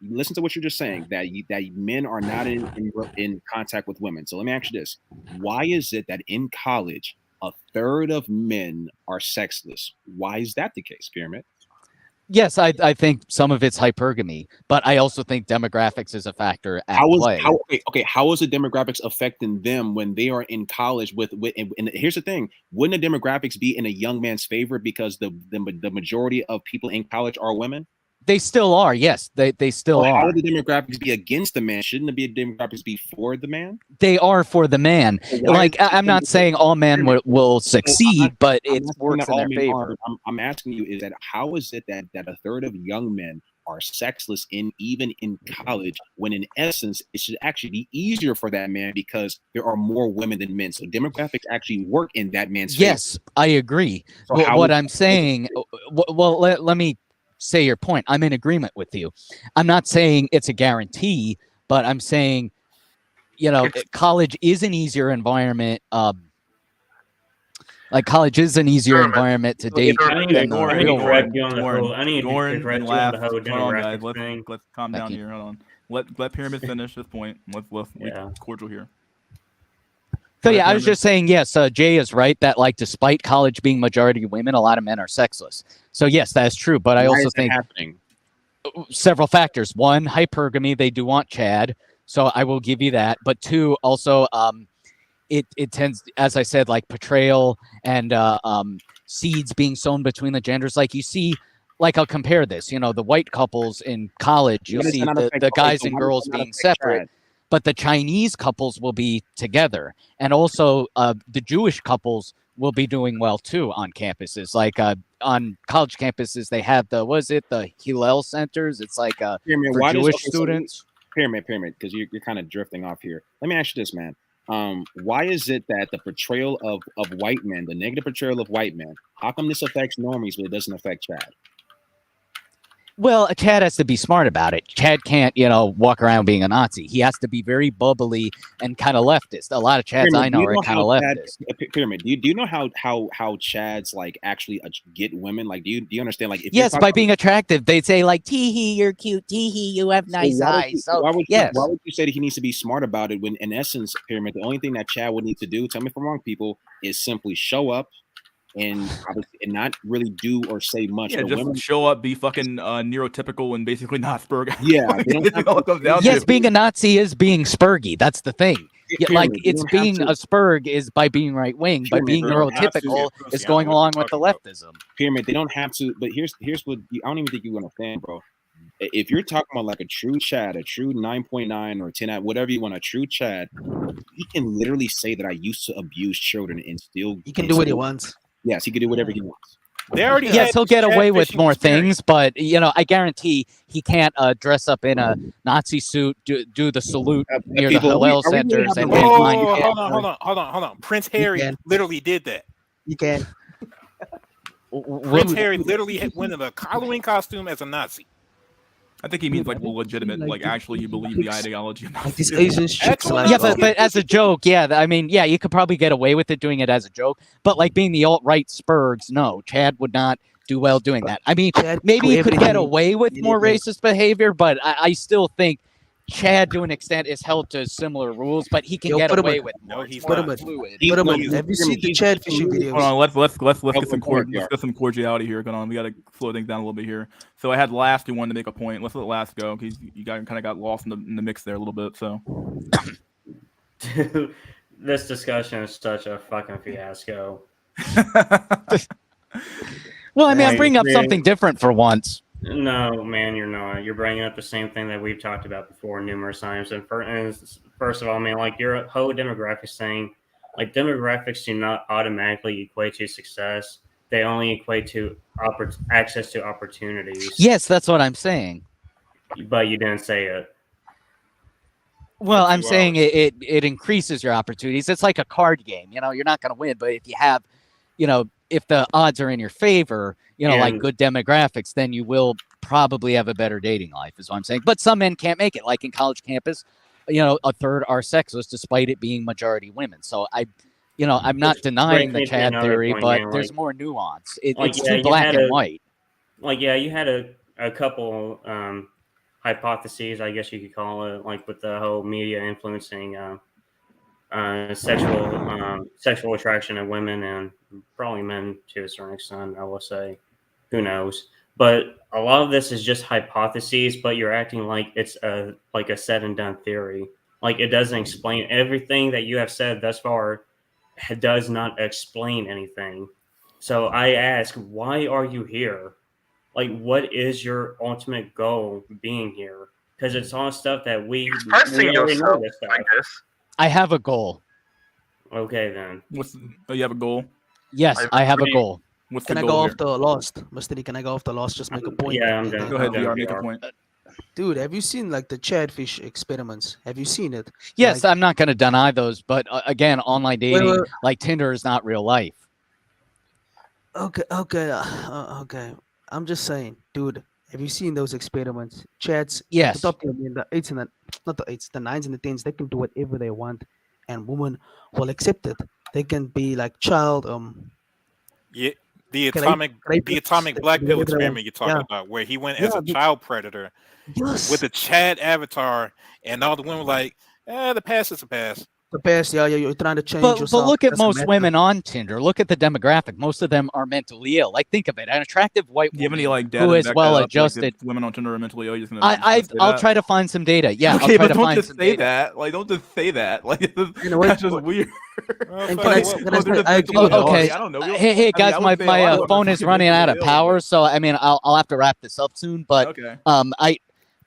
listen to what you're just saying, that men are not in contact with women. So let me ask you this. Why is it that in college a third of men are sexless? Why is that the case, Pyramid? Yes, I think some of it's hypergamy, but I also think demographics is a factor at play. How is the demographics affecting them when they are in college and here's the thing, wouldn't the demographics be in a young man's favor because the majority of people in college are women? They still are, yes. They still are. How would the demographics be against the man? Shouldn't the demographics be for the man? They are for the man. Like, I'm not saying all men will succeed, but it works in their favor. I'm asking you, is that how is it that a third of young men are sexless even in college, when in essence it should actually be easier for that man because there are more women than men? So demographics actually work in that man's favor. Yes, I agree. So what I'm saying, well, let me say your point. I'm in agreement with you. I'm not saying it's a guarantee, but I'm saying, college is an easier environment. Like, college is an easier environment to date than the real world. Let's calm down here. Hold on. Let Pyramid finish this point. Let's be cordial here. So yeah, I was just saying, yes, Jay is right that, like, despite college being majority women, a lot of men are sexless. So yes, that is true. But I also think several factors. One, hypergamy. They do want Chad, so I will give you that. But two, also, it tends, as I said, like portrayal and seeds being sown between the genders. Like, you see, like, I'll compare this. The white couples in college, you'll see the guys and girls being separate. But the Chinese couples will be together. And also the Jewish couples will be doing well, too, on campuses. Like on college campuses, they have the Hillel centers. It's like for Jewish students. Pyramid, because you're kind of drifting off here. Let me ask you this, man. Why is it that the portrayal of white men, the negative portrayal of white men, how come this affects normies but it doesn't affect Chad? Well, Chad has to be smart about it. Chad can't, walk around being a Nazi. He has to be very bubbly and kind of leftist. A lot of Chads I know are kind of leftist. Pyramid, do you know how Chads like actually get women? Like, do you understand? Like, yes, by being attractive, they'd say like, "Tee-hee, you're cute. Tee-hee, you have nice eyes." Why would you say that he needs to be smart about it when, in essence, Pyramid, the only thing that Chad would need to do, tell me if I'm wrong, people, is simply show up and not really do or say much. Yeah, just show up, be fucking neurotypical, and basically not spurg. Yeah, yes, being a Nazi is being spurgy. That's the thing. Yeah, like Pyramid, you it's don't have being to- a spurg is by being right wing, but Pyramid, being they don't have to- neurotypical Pussy, is I going know what along you're with the talking leftism. Pyramid, they don't have to. But here's what I don't even think you understand, bro. If you're talking about like a true Chad, a true 9.9 or 10, whatever you want, a true Chad, he can literally say that I used to abuse children and still. He can and do what he still- wants. Yes, he can do whatever he wants. They already Yeah. had Yes, he'll this get away with catfishing more experience. things, but I guarantee he can't dress up in a Nazi suit, do the salute near the people, Hillel are we really centers, having and a then whole- mind Oh, you, hold on. Prince Harry can. literally did that. You can. Prince Harry literally went in a Halloween costume as a Nazi. I think he means like legitimate, like actually you believe the ideology. Of Like these Nazism. Asian chicks, what like I'm yeah, saying. but as a joke, yeah, I mean, yeah, you could probably get away with it doing it as a joke, but like being the alt-right spurgs, no, Chad would not do well doing that. I mean, Chad maybe do he could get everything away with more immediately. racist behavior, but I still think Chad, to an extent, is held to similar rules, but he can Yo, get put him away in. with No, more. he's It's Put more him in. fluid. Put him No, in. he's- Have you seen the he's- Chad fishing he's- videos? Hold on, let's Oh, get some go ahead, DR. let's get some cordiality here going on. We gotta slow things down a little bit here. So I had Last who wanted to make a point. Let's let Last go because you kind of got lost in the mix there a little bit. So Dude, this discussion is such a fucking fiasco. Well, I mean, I'm Like, bringing up man. something different for once. No, man, you're not. You're bringing up the same thing that we've talked about before numerous times. And first of all, man, like your whole demographics thing, like demographics do not automatically equate to success. They only equate to access to opportunities. Yes, that's what I'm saying. But you didn't say it. Well, For I'm 2 saying hours. it increases your opportunities. It's like a card game. You're not going to win, but if you have, if the odds are in your favor, like And- good demographics, then you will probably have a better dating life, is what I'm saying. But some men can't make it. Like in college campus, a third are sexist despite it being majority women. So I'm not Which denying brings the me to Chad another theory, point, but man, there's like- more nuance. like, It's yeah, too you black had and a- white. Like, yeah, you had a couple hypotheses, I guess you could call it, like with the whole media influencing sexual attraction of women and probably men to a certain extent, I will say. Who knows? But a lot of this is just hypotheses, but you're acting like it's a said and done theory. Like it doesn't explain everything that you have said thus far. Does not explain anything. So I ask, why are you here? Like, what is your ultimate goal being here? Because it's all stuff that we Expressing already know yourself, this I stuff. guess. I have a goal. Okay, then. you have a goal. Yes, I have a pretty- goal. What's Can the I goal go here? off the Lost? Mr. D, can I go off the Lost? Just make a point. Yeah, I'm And done. then- Go ahead, Okay, VR, make a VR. point. Dude, have you seen like the Chadfish experiments? Have you seen it? Yes, Like- I'm not going to deny those, but again, online dating, wait. like Tinder, is not real life. Okay. I'm just saying, dude. Have you seen those experiments? Chats. Yes. The top tier, I mean, the eights and not the eights, the nines and the tens. They can do whatever they want, and women will accept it. They can be like child. Yeah, the Can I- atomic can I the put- atomic black can I pill put it on- experiment you're talking yeah. about, where he went as Yeah, a but- child predator Yes. with a Chad avatar, and all the women were like, the past is a pass. The past, yeah, you're trying to change But yourself. look at Doesn't most matter. women on Tinder. Look at the demographic. Most of them are mentally ill. Like, think of it. An attractive white Do you have woman any like data who to is back well that up? Like, adjusted. if women on Tinder are mentally ill. You're just gonna I'll try to find some data. Yeah, okay, I'll try but to don't find just some say data. that. Like, don't just say that. Like, You know what? that's just weird. Well, And fuck can I- it, what- can I Well, say- they're just I mentally agree. ill. Okay. I don't know. Hey, guys, I would my say a lot of women phone are is fucking running out of mentally ill, power, so I mean, I'll have to wrap this up soon. But Okay.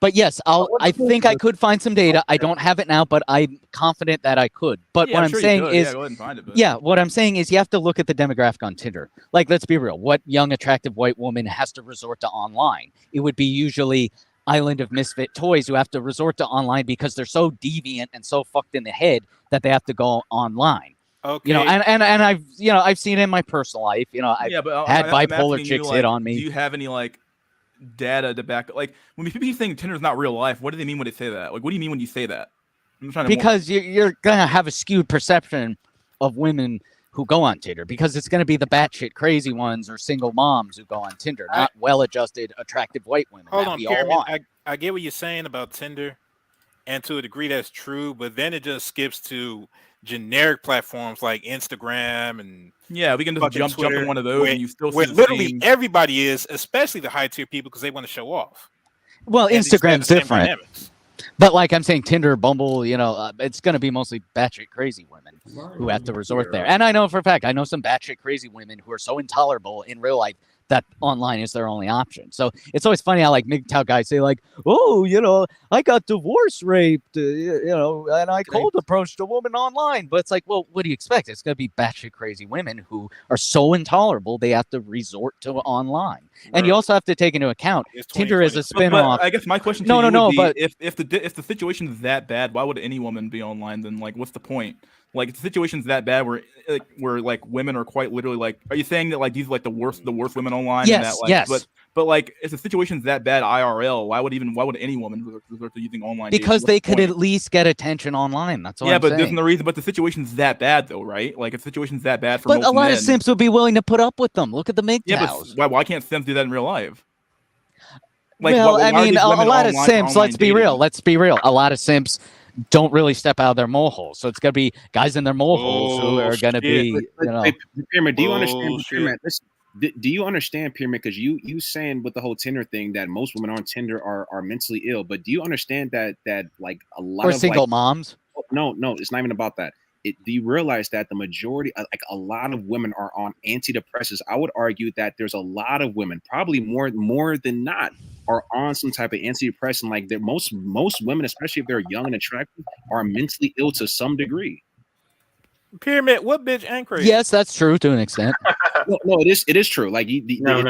But yes, I think I could find some data. I don't have it now, but I'm confident that I could. But Yeah, what I'm I'm sure you saying could. is, Yeah, go ahead and find it. But... yeah, what I'm saying is you have to look at the demographic on Tinder. Like, let's be real. What young, attractive white woman has to resort to online? It would be usually Island of Misfit Toys who have to resort to online because they're so deviant and so fucked in the head that they have to go online. Okay. And I've seen it in my personal life. I've yeah, but had I'm bipolar asking you, chicks like, hit on Do me. you have any like data to back? Like, when people think Tinder's not real life, what do they mean when they say that? Like, what do you mean when you say that? I'm trying to Because you're gonna have a skewed perception of women who go on Tinder, because it's gonna be the batshit crazy ones or single moms who go on Tinder, not well-adjusted, attractive white women. Hold that on, we all Pyramid. want. I get what you're saying about Tinder, and to a degree that's true, but then it just skips to generic platforms like Instagram and Yeah, we can just fucking jump Twitter, in one of those, where, and you still where see the literally same. everybody is, especially the high tier people, because they want to show off. Well, And they just have Instagram's the same different. dynamics. But like I'm saying, Tinder, Bumble, it's going to be mostly batshit crazy women who have to resort there. And I know for a fact, I know some batshit crazy women who are so intolerable in real life that online is their only option. So it's always funny how like MGTOW guys say like, oh, I got divorce raped, and I cold approached a woman online. But it's like, well, what do you expect? It's going to be batshit crazy women who are so intolerable they have to resort to online. And you also have to take into account Tinder is a spinoff. I guess my question to you would be, if the situation is that bad, why would any woman be online? Then like, what's the point? Like, if the situation's that bad where like women are quite literally like, are you saying that like these are like the worst women online? Yes, and that, like, yes. But like, if the situation's that bad IRL, why would any woman resort to using online? Because they could at least get attention online. That's all I'm saying. There's no reason. But the situation's that bad though, right? Like, if the situation's that bad for but most a lot men, of simps would be willing to put up with them. Look at the MGTOWs. Yeah, but why can't simps do that in real life? Like, well, why I mean, a lot of simps. Let's be real. A lot of simps don't really step out of their mole holes. So it's gonna be guys in their mole holes who are gonna be, Pyramid, do you understand? Pyramid, do you understand, Pyramid? Because you saying with the whole Tinder thing that most women on Tinder are mentally ill, but do you understand that like a lot of single moms? No, it's not even about that. Do you realize that the majority, like a lot of women, are on antidepressants? I would argue that there's a lot of women, probably more than not, are on some type of antidepressant. Like that, most women, especially if they're young and attractive, are mentally ill to some degree. Pyramid, what bitch ain't crazy? Yes, that's true to an extent. No, it is true. Like no,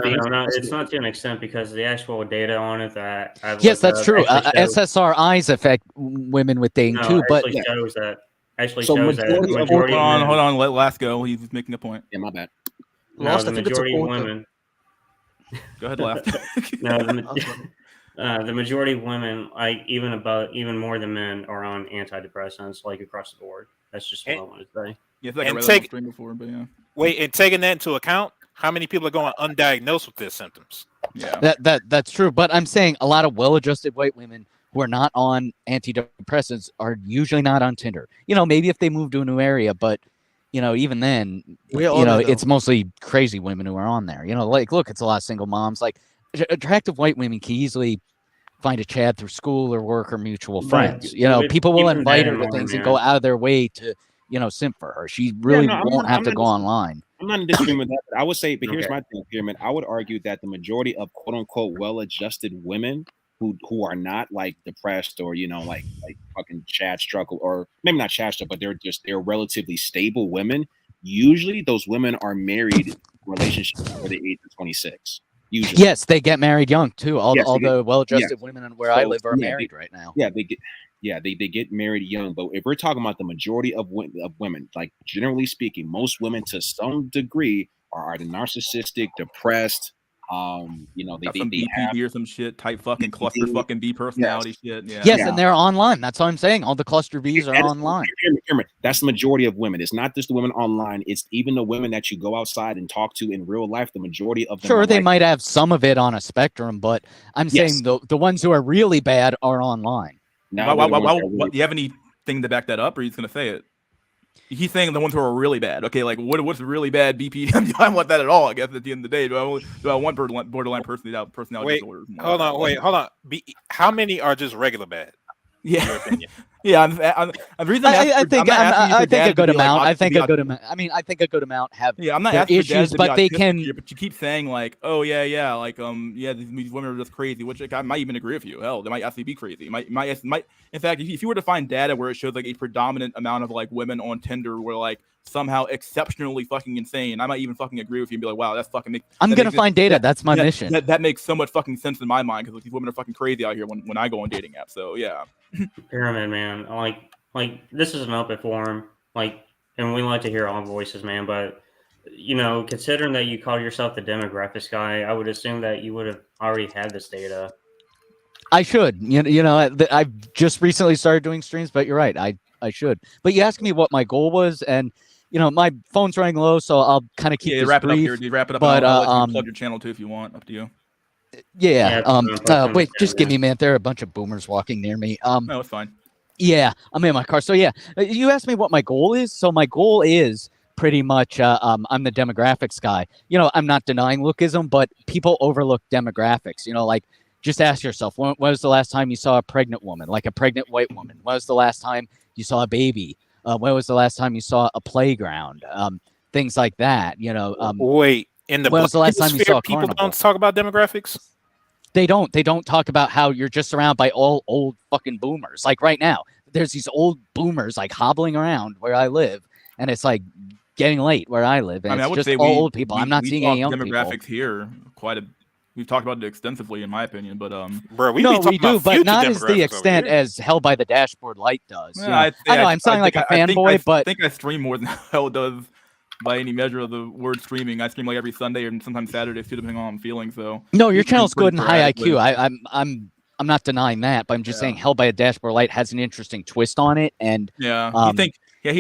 it's not to an extent because the actual data on it that yes, that's true. SSRIs affect women with dating too, but shows that. Hold on, let Last go. He's making a point. Yeah, my bad. The majority of women. Go ahead, Last. The majority of women, like even more than men, are on antidepressants, like across the board. That's just what I want to say. Yeah, like I read that on stream before, but yeah. Wait, and taking that into account, how many people are going undiagnosed with their symptoms? Yeah, that's true. But I'm saying a lot of well-adjusted white women who are not on antidepressants are usually not on Tinder. Maybe if they move to a new area, but even then, it's mostly crazy women who are on there. Like, look, it's a lot of single moms. Like, attractive white women can easily find a Chad through school or work or mutual friends. People will invite her to things and go out of their way to, simp for her. She really won't have to go online. I'm not in disagreement with that. But I would say, but here's my thing, Pyramid. I would argue that the majority of quote unquote well-adjusted women who are not like depressed or like fucking Chad struggle, or maybe not Chad struggle, but they're relatively stable women. Usually those women are married relationships before the age of 26. Usually. Yes, they get married young too. All the well-adjusted women where I live are married right now. Yeah, they get married young. But if we're talking about the majority of women, like generally speaking, most women to some degree are either narcissistic, depressed. They some BPD or some shit type fucking cluster fucking B personality shit. Yeah. Yes, and they're online. That's what I'm saying. All the cluster Bs are online. That's the majority of women. It's not just the women online. It's even the women that you go outside and talk to in real life. The majority of them. Sure, they might have some of it on a spectrum, but I'm saying the ones who are really bad are online. Now, do you have anything to back that up, or are you just gonna say it? He's saying the ones who are really bad. Okay, like what's really bad BP? I don't want that at all. I guess at the end of the day, do I want borderline personality disorders? Hold on. How many are just regular bad? Yeah, yeah. The reason I think a good amount. I think a good amount. I mean, I think a good amount have I'm not asking issues, but they can. Here, but you keep saying like, oh yeah, like these women are just crazy, which I might even agree with you. Hell, they might actually be crazy. Might. In fact, if you were to find data where it shows like a predominant amount of like women on Tinder were like somehow exceptionally fucking insane, I might even fucking agree with you and be like, wow, that's fucking. I'm gonna find data. That's my mission. That makes so much fucking sense in my mind because like, these women are fucking crazy out here when I go on dating apps. So yeah. Pyramid, man. Like this is an open forum. Like, and we like to hear all voices, man. But considering that you call yourself the demographics guy, I would assume that you would have already had this data. I should. I've just recently started doing streams, but you're right. I should. But you asked me what my goal was, and my phone's running low, so I'll kind of keep this wrap brief. It up here, dude. Wrap it up. But I'll let you plug your channel too if you want. Up to you. Wait, just give me a minute. There are a bunch of boomers walking near me. No, it's fine. Yeah, I'm in my car. So yeah, you asked me what my goal is. So my goal is pretty much I'm the demographics guy. I'm not denying lookism, but people overlook demographics. Like just ask yourself, when was the last time you saw a pregnant woman, like a pregnant white woman? When was the last time you saw a baby? When was the last time you saw a playground? Things like that, Wait, in the when was the last time you saw a people carnival? don't talk about demographics? They don't talk about how you're just surrounded by all old fucking boomers. Like right now, there's these old boomers like hobbling around where I live, and it's like getting late where I live, and I mean, I it's would just say all we old people. I'm not we seeing talk any young people. demographics here we've talked about it extensively, in my opinion. But Bro, we No, be talking we do, about but future not as demographics the over extent here. as Hell by the Dashboard Light does. yeah, You know? I'd say I know I'm sounding like a fanboy, but I think I stream more than Hell does by any measure of the word streaming. I stream like every Sunday and sometimes Saturdays too, depending on how I'm feeling. So no, your you stream channel's good pretty and high sporadically. IQ. I'm not denying that, but I'm just saying Hell by a Dashboard Light has an interesting twist on it, and Yeah,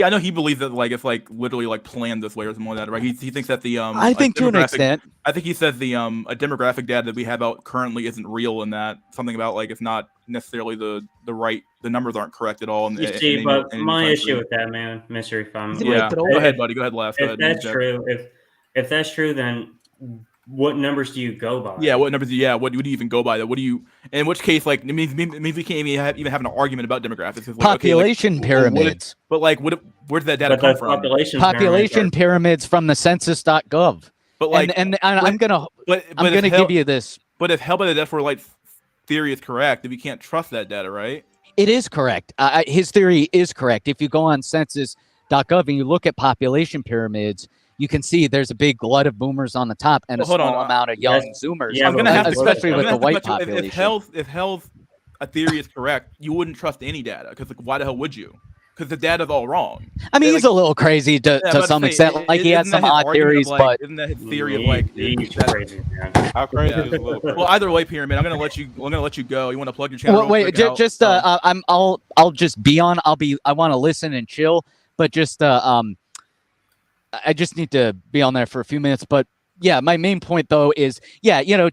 I know he believes that like it's like literally like planned this way or something like that, right? He thinks that the I think to an extent. I think he says the a demographic data that we have out currently isn't real, and that something about like it's not necessarily the numbers aren't correct at all. And, You see, but my issue with that, man, Mystery Fun. Yeah, go ahead, buddy. Go ahead, last. If that's true, if that's true, then what numbers do you go by? Yeah, what numbers? Yeah, what do you even go by? That? What do you? In which case, like, it means we can't even have an argument about demographics. Like, population pyramids. But like, where's that data come from? Population pyramids from the census.gov. But like, and I'm gonna give you this. But if Hell by the Dashboard Light theory is correct, then we can't trust that data, right? It is correct. His theory is correct. If you go on census.gov and you look at population pyramids, you can see there's a big glut of boomers on the top and a small amount of young Zoomers. Yeah, I'm gonna have to, especially with the white population. If Hell's a theory is correct, you wouldn't trust any data because like, why the hell would you? Because the data's all wrong. I mean, he's a little crazy to some extent. Like he has some odd theories, but isn't that his theory of like he's crazy, man. How crazy is a little bit? Well, either way, Pyramid, I'm gonna let you go. You want to plug your channel? Well, wait, I'll just be on. I want to listen and chill, but just I just need to be on there for a few minutes. But yeah, my main point though is,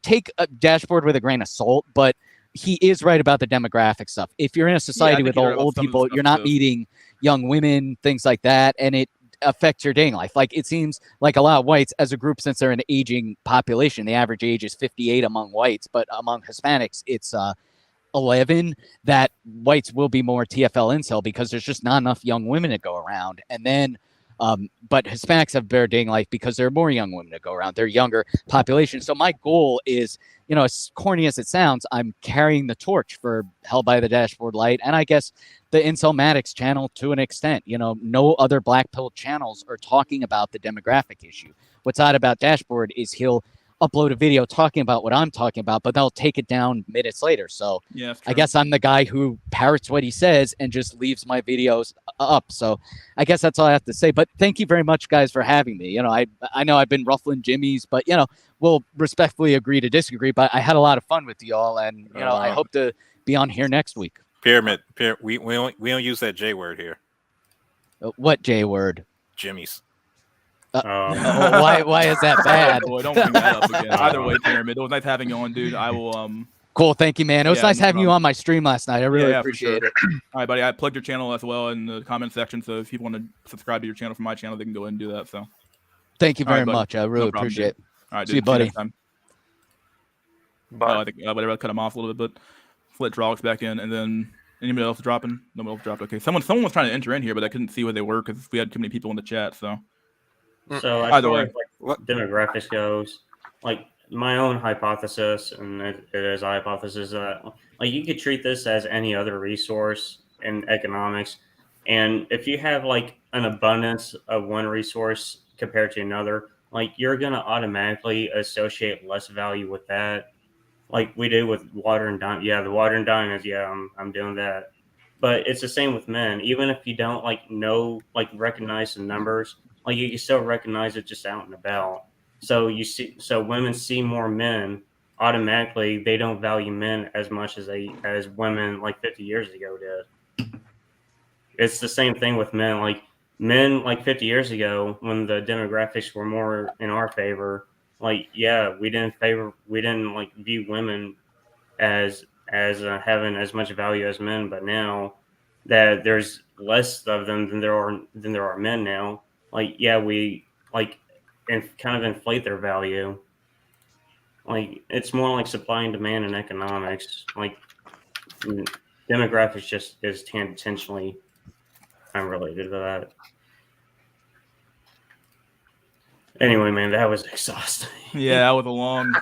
take a dashboard with a grain of salt, but he is right about the demographic stuff. If you're in a society with old people, you're not meeting young women, things like that, and it affects your dating life. Like it seems like a lot of whites as a group, since they're an aging population, the average age is 58 among whites, but among Hispanics, it's 11, that whites will be more TFL incel because there's just not enough young women to go around. And then but Hispanics have better dating life because there are more young women to go around. They're younger population. So my goal is, as corny as it sounds, I'm carrying the torch for Hell by the Dashboard Light, and I guess the Incelmatics channel to an extent. No other black pill channels are talking about the demographic issue. What's odd about Dashboard is he'll upload a video talking about what I'm talking about, but they'll take it down minutes later. So yeah, I guess I'm the guy who parrots what he says and just leaves my videos up. So I guess that's all I have to say. But thank you very much, guys, for having me. I know I've been ruffling Jimmy's, but we'll respectfully agree to disagree. But I had a lot of fun with y'all, and I hope to be on here next week. Pyramid. We don't use that J word here. What J word? Jimmy's. Why is that bad? Boy, don't bring that up again. Either way, Pyramid, it was nice having you on, dude. I will Cool, thank you, man. It was nice having you on my stream last night. I really appreciate it. All right, buddy. I plugged your channel as well in the comment section, so if people want to subscribe to your channel from my channel, they can go ahead and do that. So thank you very much. I really appreciate it. All right, dude. See you, buddy. Bye. I think whatever, I'll cut him off a little bit, but let Drawlix back in, and then anybody else dropping? Nobody else dropped. Okay, someone was trying to enter in here, but I couldn't see where they were because we had too many people in the chat. So as far as like demographics goes, like my own hypothesis, and it is a hypothesis that like you could treat this as any other resource in economics, and if you have like an abundance of one resource compared to another, like you're gonna automatically associate less value with that, like we do with water and diamonds. Yeah, the water and diamonds. Yeah, I'm doing that. But it's the same with men. Even if you don't recognize the numbers, like you can still recognize it just out and about. So women see more men automatically. They don't value men as much as women like 50 years ago did. It's the same thing with men. Like men like 50 years ago, when the demographics were more in our favor, we didn't view women as having as much value as men. But now that there's less of them than there are men now, we kind of inflate their value. like it's more like supply and demand in economics. Like demographics just is tangentially unrelated to that. Anyway, man, that was exhausting. Yeah, that was a long.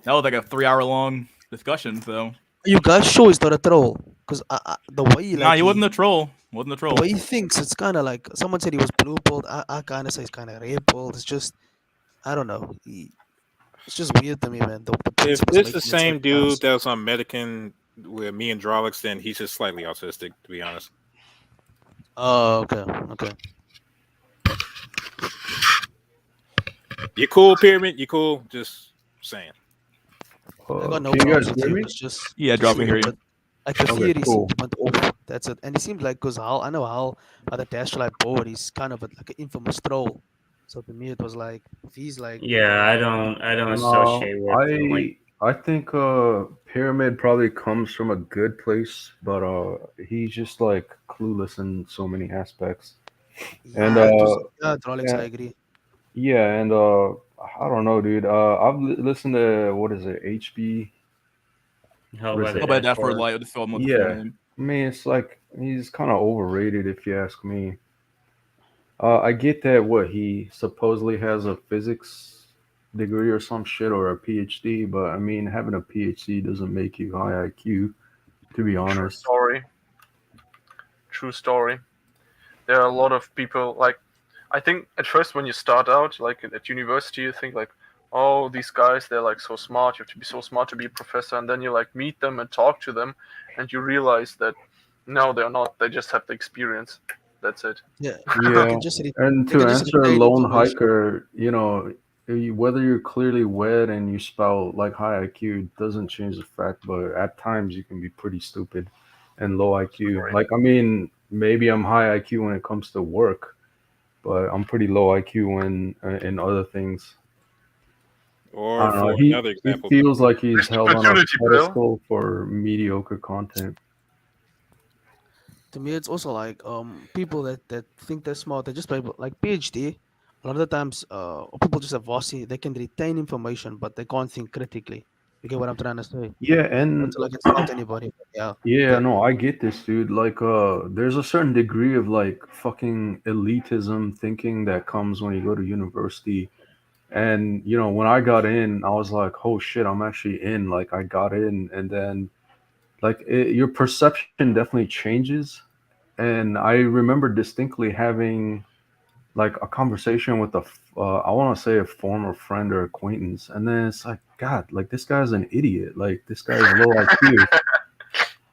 That was like a 3 hour long discussion. So You guys sure he's not a troll? Because the way he, nah, like he wasn't a troll. Wasn't a the troll. way he thinks, it's kind of like someone said he was blue pilled. I kind of say he's kind of red pilled. It's just I don't know. It's just weird to me, man. The If principles this the making it same certain times. dude that was on Medican with me and Drawlix, then he's just slightly autistic, to be honest. Oh, okay, okay. You cool, Pyramid? You cool? Just saying. I got no Can you problems guys with hear you. me? It's just Yeah, drop me weird, here. but like the Okay, theory cool. seems went off. That's it. And it seems like because Hal, I know Hal by the Dashlight board, he's kind of like an infamous troll. So to me, it was like if he's like Yeah, I don't No, associate with like I think Pyramid probably comes from a good place, but he's just like clueless in so many aspects. And yeah, Drolex, I yeah, agree. yeah, and I don't know, dude. I've listened to what is it, HB? Hell What by is the How it? about that for dashboard. light? I just saw him with the full Yeah, name. I mean it's like he's kind of overrated if you ask me. I get that what he supposedly has a physics degree or some shit or a PhD, but I mean having a PhD doesn't make you high IQ, to be True honest. story. True story. There are a lot of people like I think at first when you start out like at university you think like oh these guys they're like so smart you have to be so smart to be a professor and then you like meet them and talk to them and you realize that no they're not they just have the experience that's it. Yeah, Yeah, and they to can just answer retain lone information. hiker, whether you're clearly wed and you spout like high IQ doesn't change the fact, but at times you can be pretty stupid and low IQ. Sorry. Like, I mean, maybe I'm high IQ when it comes to work, but I'm pretty low IQ when in other things. I Or don't know. for He another he example, feels like he's Missed held on a opportunity, Bill. pedestal for mediocre content. To me, it's also like people that think they're smart. They just like PhD. A lot of the times, people just have VOSI. They can retain information, but they can't think critically. You get what I'm trying to say? Yeah, Not and to like insult anybody, but yeah. yeah, no, I get this, dude. Like, there's a certain degree of like fucking elitism thinking that comes when you go to university. And, when I got in, I was like, oh shit, I'm actually in. Like, I got in. And then, like, your perception definitely changes. And I remember distinctly having like a conversation with I want to say a former friend or acquaintance. And then it's like, God, like, this guy's an idiot. Like, this guy's low IQ.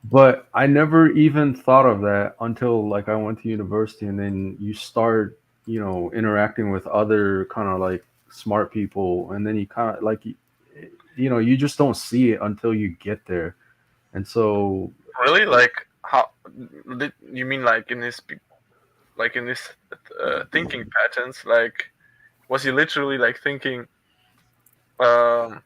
But I never even thought of that until like I went to university, and then you start, interacting with other kind of like smart people, and then you kind of like, you just don't see it until you get there. And so, Really? Like how you mean like in his thinking patterns like was he literally like thinking um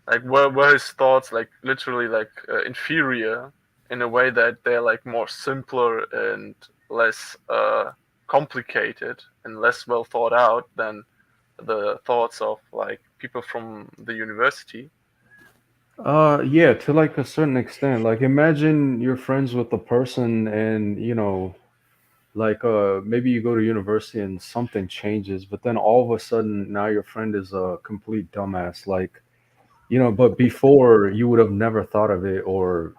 like were his thoughts like literally like inferior in a way that they're like more simpler and less complicated and less well thought out than the thoughts of like people from the university. yeah, to like a certain extent, like imagine you're friends with a person, and like maybe you go to university and something changes, but then all of a sudden now your friend is a complete dumbass. Like, but before you would have never thought of it, or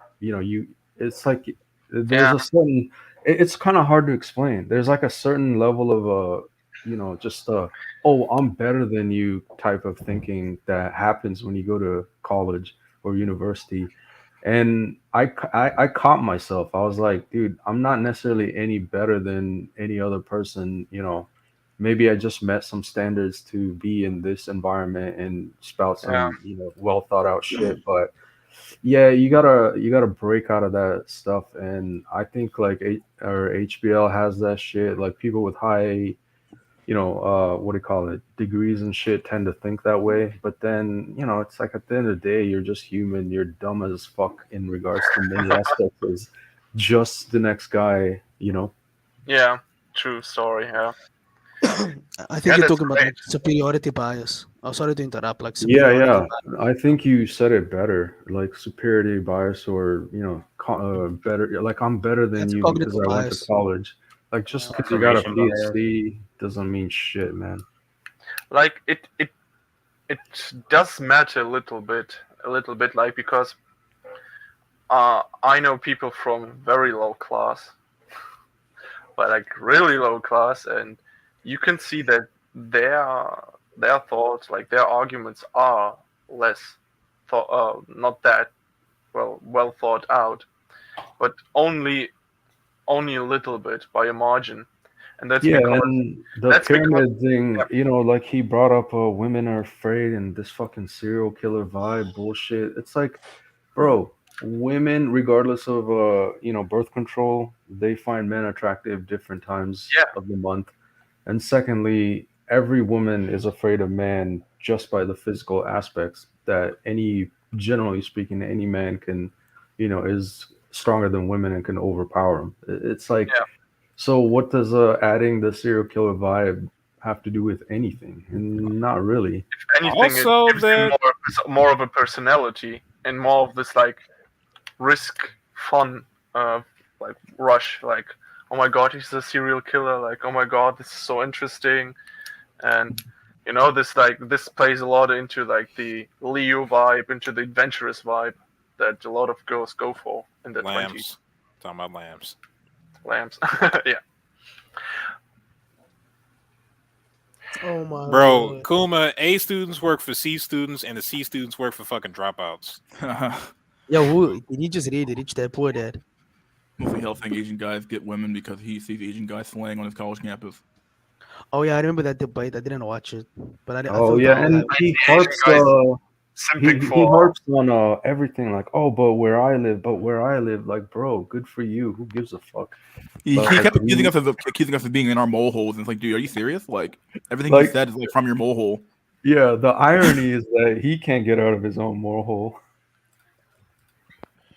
it's like there's Yeah, a certain, it's kind of hard to explain. There's like a certain level of just oh, I'm better than you type of thinking that happens when you go to college or university. And I caught myself. I was like, dude, I'm not necessarily any better than any other person. Maybe I just met some standards to be in this environment and spout yeah. some, well thought out shit. But yeah, you gotta break out of that stuff. And I think like HBL has that shit. Like people with high, what do you call it, degrees and shit tend to think that way. But then, it's like at the end of the day, you're just human. You're dumb as fuck in regards to many aspects as just the next guy. Yeah, true story. Yeah. I think Yeah, you're that's talking about great. like superiority bias. Oh, sorry to interrupt. Like Yeah, superiority yeah. bias. I think you said it better, like superiority bias, or better. Like I'm better than That's you because cognitive I went to bias. college. Like just because you got a Confirmation bias. PhD doesn't mean shit, man. Like it does matter a little bit, like because I know people from very low class, but like really low class, and you can see that their thoughts, like their arguments, are less not that well thought out, but only a little bit by a margin, and that's Yeah, because and the that's because pyramid thing, like he brought up women are afraid and this fucking serial killer vibe bullshit. It's like, bro, women, regardless of birth control, they find men attractive different times yeah, of the month. And secondly, every woman is afraid of man just by the physical aspects that generally speaking, any man can, is stronger than women and can overpower them. It's like, yeah. so what does adding the serial killer vibe have to do with anything? And not really. If anything, it Also, gives him that more of a personality and more of this like risk fun like rush, like, oh my god, he's a serial killer, like, oh my god, this is so interesting. And this plays a lot into like the Leo vibe, into the adventurous vibe that a lot of girls go for in their 20s. lambs. Talking about lambs. Lambs. Yeah. Oh my Bro, lord. Kuma, A students work for C students, and the C students work for fucking dropouts. Yo, who did he just read it? Rich Dad Poor Dad. Mostly he'll think Asian guys get women because he sees Asian guys slaying on his college campus. Oh yeah, I remember that debate. I didn't watch it, but I Oh thought yeah, that and he harps guys he simping he for harps on everything like, oh, but where I live, like, bro, good for you. Who gives a fuck? He Like kept accusing us of being in our mole holes, and it's like, dude, are you serious? Like everything he Like- said is like from your mole hole. yeah, the irony is that he can't get out of his own moral hole.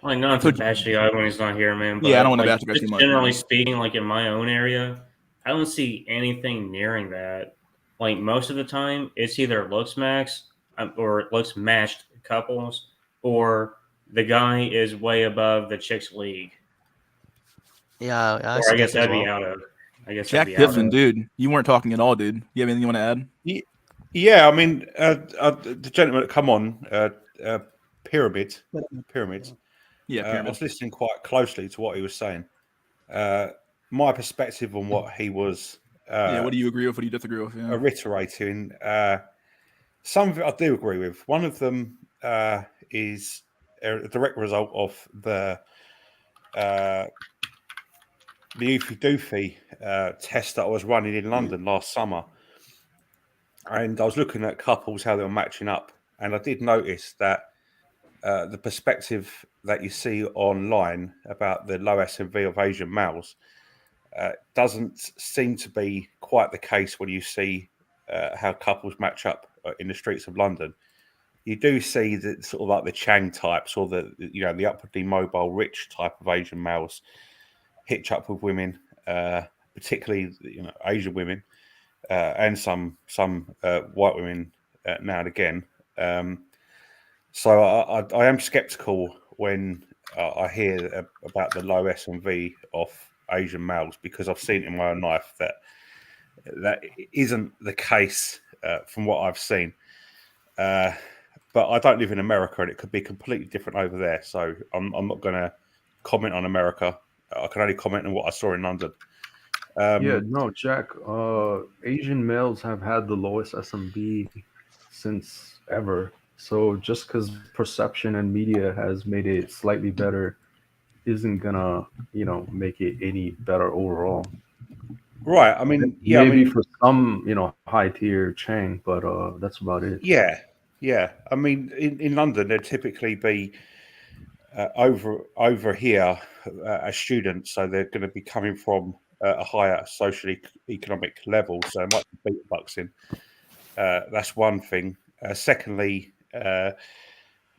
Like not to bash the guy when he's not here, man. But Yeah, I don't wanna like, bash the guy just too much, generally man. speaking, like in my own area, I don't see anything nearing that. Like most of the time, it's either looks matched or looks matched couples, or the guy is way above the chick's league. Yeah, I Or see I guess that as that'd be well. out of. I guess Jack that'd be out Gibson, of. dude, you weren't talking at all, dude. You have anything you want to add? Yeah, I mean, the gentleman that come on, Pyramid. Yeah, I pyramid. was listening quite closely to what he was saying. My perspective on what he was Yeah, what do you agree with? What do you disagree with? Yeah. reiterating, some of it I do agree with. One of them is a direct result of the Oofy Doofy test that I was running in London last summer. And I was looking at couples, how they were matching up. And I did notice that the perspective that you see online about the low SMV of Asian males doesn't seem to be quite the case when you see how couples match up in the streets of London. You do see the sort of like the Chang types or the upwardly mobile, rich type of Asian males hitch up with women, particularly Asian women, and some white women now and again. So I am sceptical when I hear about the low SMV of Asian males, because I've seen in my own life that isn't the case from what I've seen. But I don't live in America, and it could be completely different over there. So I'm not going to comment on America. I can only comment on what I saw in London. Yeah, no, Jack. Asian males have had the lowest SMB since ever. So just because perception and media has made it slightly better, isn't gonna, make it any better overall. Right. I mean, Maybe for some, high tier Chang, but that's about it. Yeah. I mean, in London, there'd typically be over here as students, so they're going to be coming from a higher social economic level, so it might be beat boxing. That's one thing. Secondly,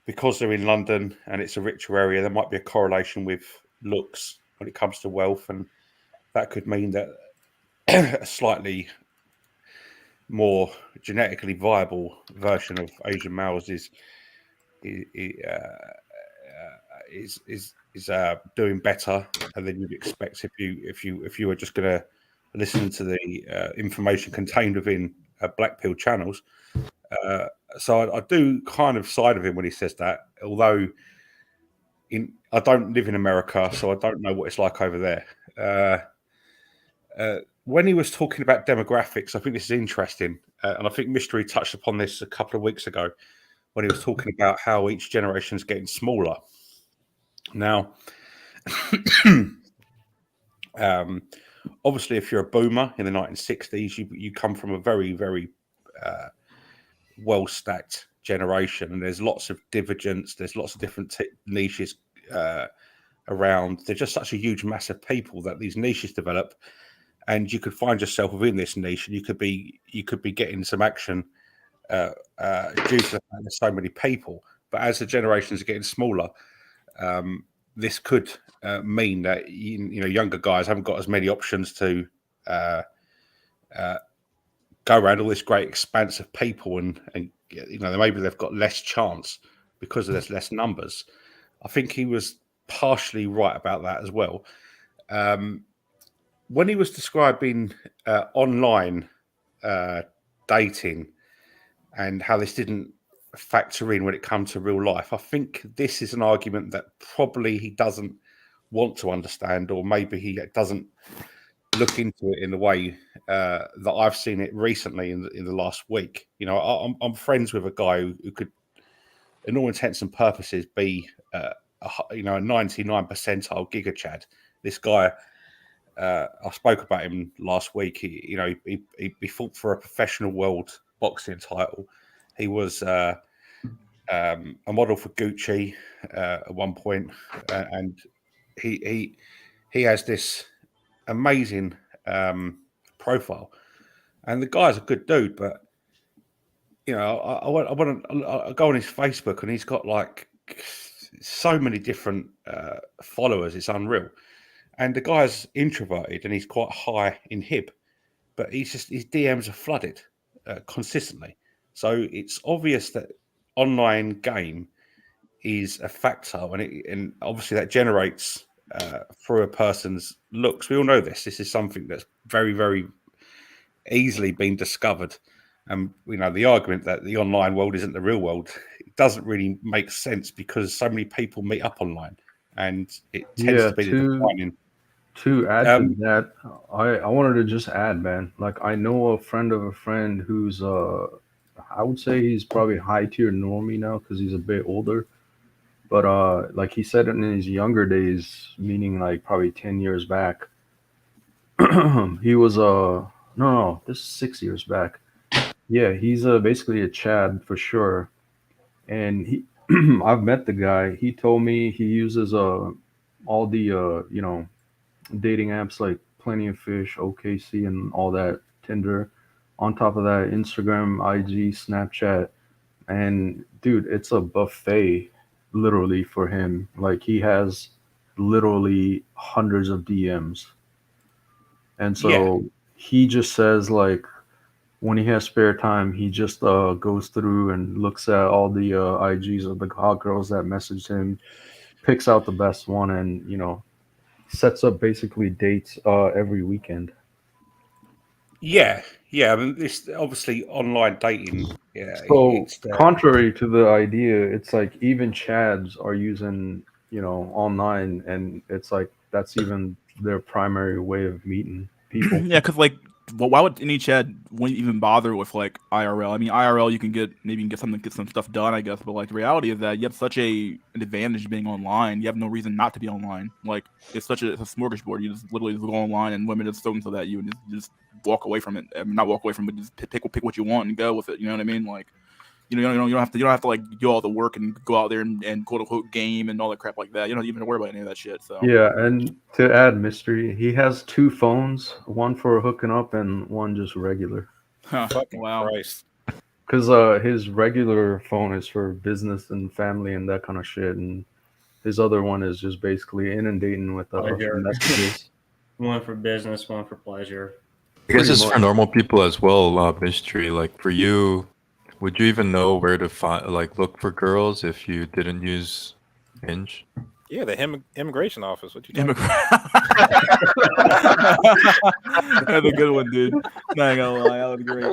because they're in London and it's a richer area, there might be a correlation with looks when it comes to wealth, and that could mean that a slightly more genetically viable version of Asian males is doing better than you'd expect if you were just going to listen to the information contained within black pill channels. So I do kind of side of him when he says that, although I don't live in America, so I don't know what it's like over there. When he was talking about demographics, I think this is interesting, and I think Mystery touched upon this a couple of weeks ago when he was talking about how each generation is getting smaller. Now, obviously, if you're a boomer in the 1960s, you come from a very, very well-stacked generation, and there's lots of divergence. There's lots of different niches around. There's just such a huge mass of people that these niches develop, and you could find yourself within this niche, and you could be getting some action due to the fact there's so many people. But as the generations are getting smaller, this could mean that younger guys haven't got as many options to go around all this great expanse of people, and maybe they've got less chance because there's less numbers. I think he was partially right about that as well. When he was describing online dating and how this didn't factor in when it comes to real life, I think this is an argument that probably he doesn't want to understand, or maybe he doesn't look into it in the way that I've seen it recently in the last week. I'm friends with a guy who could, in all intents and purposes, be a 99 percentile Giga Chad. This guy, I spoke about him last week. He fought for a professional world boxing title. He was a model for Gucci at one point, and he has this amazing profile, and the guy's a good dude. But I go on his Facebook, and he's got like so many different followers. It's unreal. And the guy's introverted, and he's quite high in HIB, but his DMs are flooded consistently. So it's obvious that online game is a factor, and obviously that generates through a person's looks. We all know this. This is something that's very, very easily been discovered. And the argument that the online world isn't the real world, it doesn't really make sense, because so many people meet up online, and it tends to be the defining. To add to that, I wanted to just add, man. Like, I know a friend of a friend who's I would say he's probably high tier normie now because he's a bit older. But like he said, in his younger days, meaning like probably 10 years back, he was no, this is 6 years back. Yeah, he's basically a Chad for sure. And he I've met the guy. He told me he uses all the dating apps like Plenty of Fish, OKC, and all that, Tinder. On top of that, Instagram, IG, Snapchat, and dude, it's a buffet literally for him. Like, he has literally hundreds of DMs, and so he just says, like, when he has spare time, he just goes through and looks at all the IGs of the hot girls that messaged him, picks out the best one, and sets up basically dates every weekend. Yeah. I mean, this obviously online dating. Yeah. So contrary to the idea, it's like even Chads are using online, and it's like that's even their primary way of meeting people. Yeah, because like, why would any Chad even bother with like IRL? I mean, IRL you can get some stuff done, I guess, but like the reality is that you have such an advantage being online. You have no reason not to be online. Like, it's a smorgasbord. You just literally just go online, and women just throw into that you just walk away from it. I mean, not walk away from it, but just pick what you want and go with it. You know what I mean? Like, you don't have to like do all the work and go out there and quote unquote game and all that crap like that. You don't even worry about any of that shit. So yeah, and to add mystery, he has 2 phones, one for hooking up and one just regular. Fucking wow. Christ. Because his regular phone is for business and family and that kind of shit, and his other one is just basically inundating with messages. One for business, one for pleasure. I guess Pretty it's for much. normal people as well. Mystery, like for you, would you even know where to find, like, look for girls if you didn't use Hinge? Yeah, the immigration office. What you talking That's a good one, dude. Not gonna lie, that was great.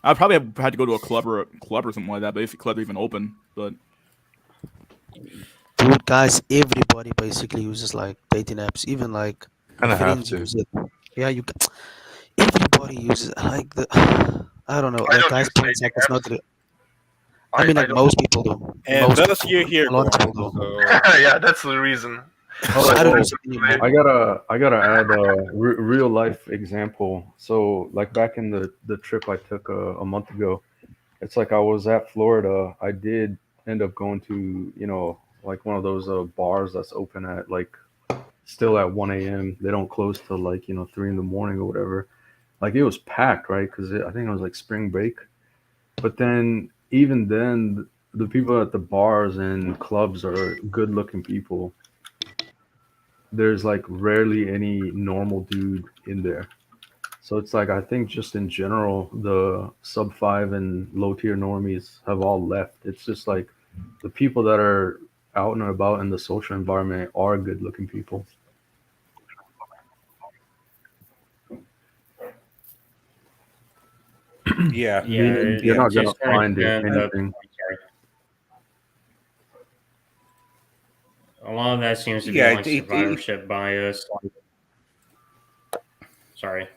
I'd probably have had to go to a club or something like that, but if the club even open, but Dude, guys, everybody basically uses like dating apps. Even like Kind of have friends to. use it. Yeah, everybody uses like the. I don't know. I Like don't guys use points like dating it's not. apps. I mean, I like don't. most people do. And Most thus you're people, here, a lot of Gorm. people do. So Yeah, that's the reason. Oh, I don't Oh, use it anymore. I gotta add a real life example. So like back in the trip I took a month ago, it's like I was at Florida. I did end up going to like one of those bars that's open at like still at 1 a.m. They don't close till like 3 in the morning or whatever. Like it was packed, right? Because I think it was like spring break. But then even then, the people at the bars and clubs are good looking people. There's like rarely any normal dude in there. So it's like I think just in general, the sub five and low tier normies have all left. It's just like the people that are out and about in the social environment are good looking people. Yeah. Yeah, Meaning you're Yeah. not gonna just for find the anything. sorry. A lot of that seems to be Yeah. like survivorship bias. Like, sorry.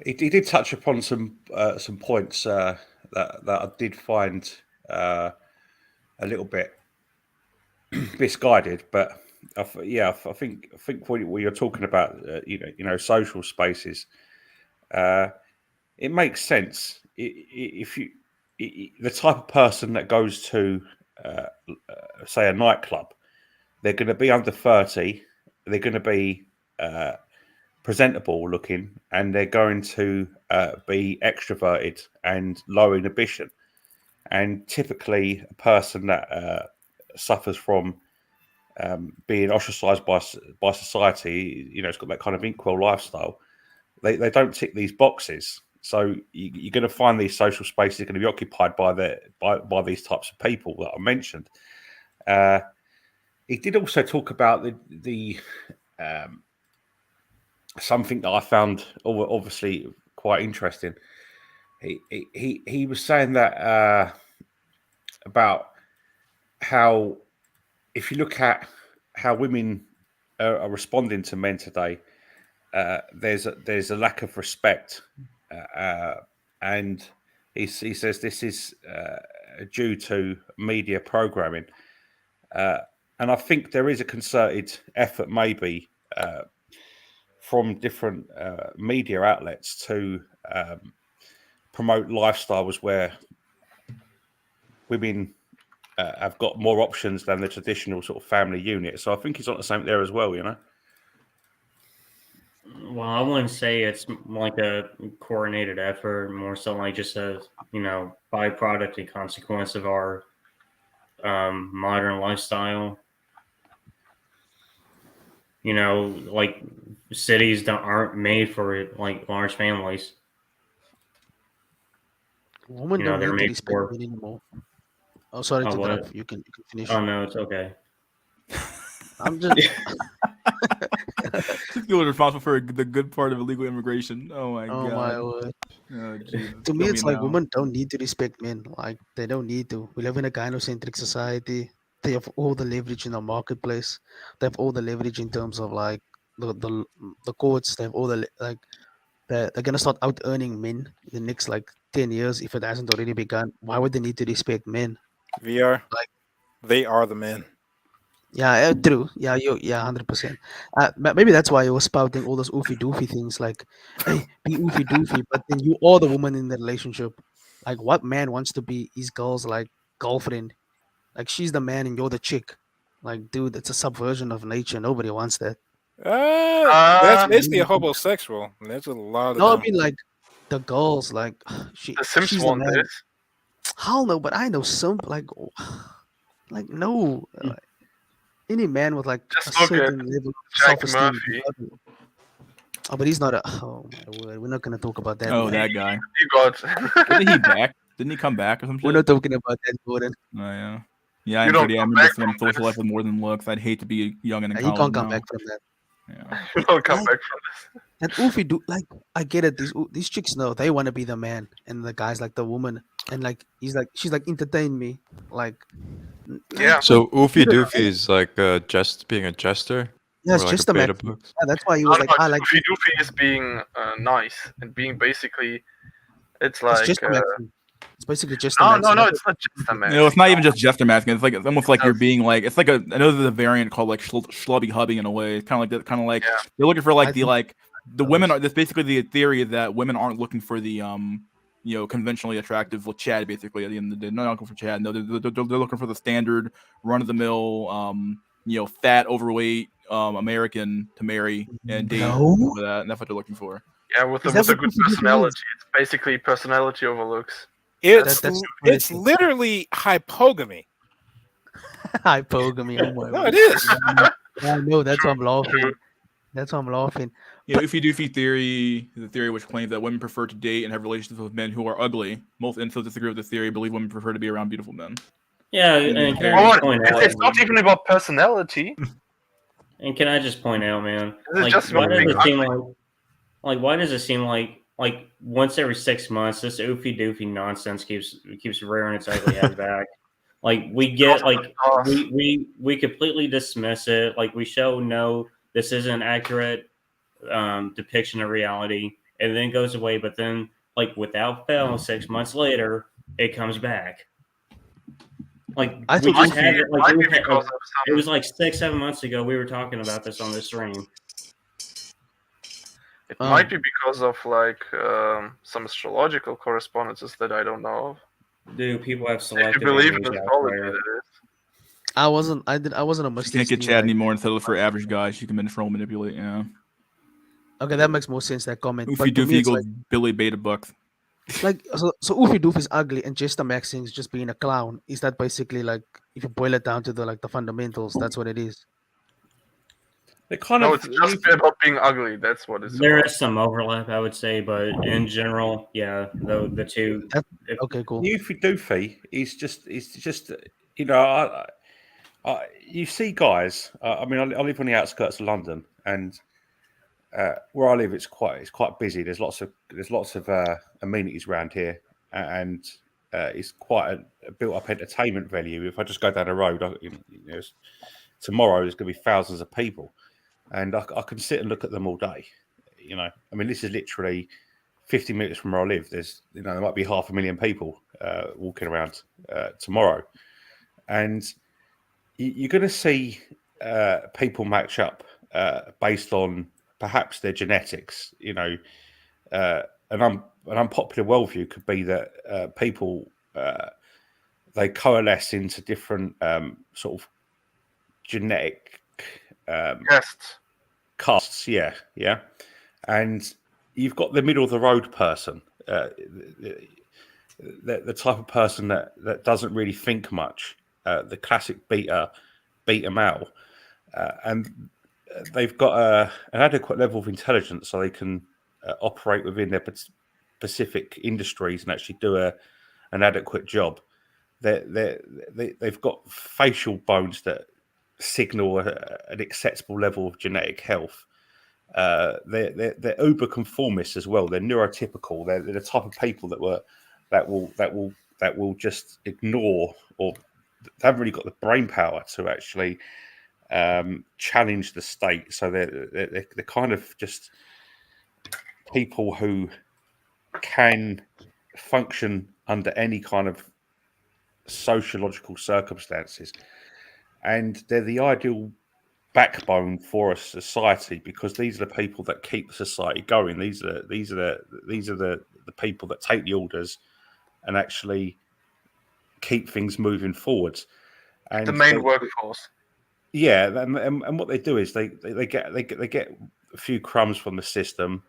He did touch upon some points that I did find a little bit misguided, but I think what you're talking about, social spaces, it makes sense. If you the type of person that goes to say a nightclub, they're going to be under 30, they're going to be presentable looking, and they're going to be extroverted and low inhibition. And typically, a person that suffers from being ostracized by society, it's got that kind of inkwell lifestyle. They don't tick these boxes. So you're going to find these social spaces are going to be occupied by these types of people that I mentioned. He did also talk about the something that I found obviously quite interesting. He was saying that about how if you look at how women are responding to men today, there's a lack of respect, and he says this is due to media programming, and I think there is a concerted effort maybe from different media outlets to promote lifestyles where women have got more options than the traditional sort of family unit. So I think he's on the same there as well, Well, I wouldn't say it's like a coordinated effort, more so like just a byproduct and consequence of our modern lifestyle. Like cities aren't made for like large families. Women don't They're need to made respect for. men anymore. Oh, sorry Oh, to what? interrupt. You can finish. Oh no, it's okay. I'm just. this guy was responsible for the good part of illegal immigration. Oh my Oh my god. word. Oh Jesus. To me, Kill me it's like now. women don't need to respect men. Like they don't need to. We live in a gynocentric society. They have all the leverage in the marketplace. They have all the leverage in terms of like the courts. They have all the like. They're gonna start out earning men in the next like 10 years if it hasn't already begun. Why would they need to respect men? VR, Like they are the men. yeah, true. Yeah, 100%. Maybe that's why you were spouting all those oofy doofy things like, "Hey, be oofy doofy," but then you are the woman in the relationship. Like, what man wants to be his girl's like girlfriend? Like, she's the man and you're the chick. Like, dude, it's a subversion of nature. Nobody wants that. That's Uh, basically a homosexual. There's a lot of No, I them. mean like the girls. Like, the Sims she's the want man. this. Hell no, but I know some like, like no. any man with like a Just look at certain level of Jack self-esteem. is Murphy. ugly. Oh, but he's not a. Oh my word, we're not gonna talk about that. Oh, man. that guy. You got. Wasn't he back? Didn't he come back or some We're shit? not talking about that, Jordan. Oh, yeah. Yeah, You I'm don't pretty. I come remember back some from social this. life with more than looks. I'd hate to be young and in Yeah, you college. can't come no. back from that. Yeah. You don't come Like- back from this. That Oofy do like I get it. These chicks know they want to be the man, and the guys like the woman, and like she's like entertain me, like Yeah. So Oofy Peter- Doofy is like just being a jester. yeah, it's or like just a a beta match. book. Yeah, that's why he was like, I like Doofy Doofy is being nice and being basically. It's it's like. just a match. It's basically just a No, match. no, no! It's not just a match. No, it's not even just jester masking. It's like it's almost like you're does. being like it's like a. I know there's a variant called like schlubby hubbing in a way. It's kind of like that. Kind of like Yeah. they're looking for like I the think- like the women are. That's basically the theory that women aren't looking for the conventionally attractive Chad. Basically, at the end of the day, they're not looking for Chad. No, they're looking for the standard run of the mill fat, overweight American to marry and date. No. For that, and that's what they're looking for. Yeah, with Is a that good what Oofy Doofy is? personality. It's basically personality over looks. It's that's it's crazy. literally hypogamy. Hypogamy. Oh my No, word. it is. I know. That's why I'm laughing. True. That's why I'm laughing. Oofy Doofy theory is a theory which claims that women prefer to date and have relationships with men who are ugly. Most incels disagree with this theory, believe women prefer to be around beautiful men. Yeah, and can I Hold just on, point out? it's not even about personality. And can I just point out, man? Is it Like, just why about does being it seem like why does it seem like once every 6 months this oofy doofy nonsense keeps rearing its ugly head back? Like we get like we completely dismiss it. Like we show no, this isn't accurate depiction of reality, and then it goes away. But then, like without fail, 6 months later, it comes back. Like I we thought just had it. Like, Might we be had, because like, of it some. was like 6-7 months ago. We were talking about this on the stream. It might be because of like some astrological correspondences that I don't know of. Do people have If you selective believe in amnesia out astrology, there? that is. I wasn't a She Muslim. can't get streamer, Chad like- anymore and settle for average guys. She can control, manipulate. Yeah. Okay, that makes more sense. That comment. Oofy But to me, Doofy it's equals Billy Beta Bucks. like so Oofy Doof is ugly, and Jester Maxing is just being a clown. Is that basically like if you boil it down to the fundamentals? That's what it is. They kind No, of it's just about being ugly. That's what it's There about. is some overlap, I would say, but in general, yeah, the two. Okay, cool. Oofy Doofy is just you know you see guys. I mean, I live on the outskirts of London, and where I live, it's quite busy. There's lots of amenities around here, and it's quite a built-up entertainment value. If I just go down the road, tomorrow there's going to be thousands of people, and I can sit and look at them all day. You know, I mean, this is literally 50 minutes from where I live. There might be 500,000 people walking around tomorrow, and you're going to see people match up based on perhaps their genetics. You know, an unpopular worldview could be that people they coalesce into different sort of genetic castes. Yeah, and you've got the middle of the road person, the type of person that doesn't really think much, the classic beta male, and they've got an adequate level of intelligence so they can operate within their specific industries and actually do an adequate job. They've got facial bones that signal an acceptable level of genetic health. They're uber conformists as well. They're neurotypical. They're the type of people that will just ignore, or they haven't really got the brain power to actually challenge the state. So they're kind of just people who can function under any kind of sociological circumstances, and they're the ideal backbone for a society because these are the people that keep the society going. These are the people that take the orders and actually keep things moving forwards. And the main workforce. Yeah, and what they do is they get a few crumbs from the system.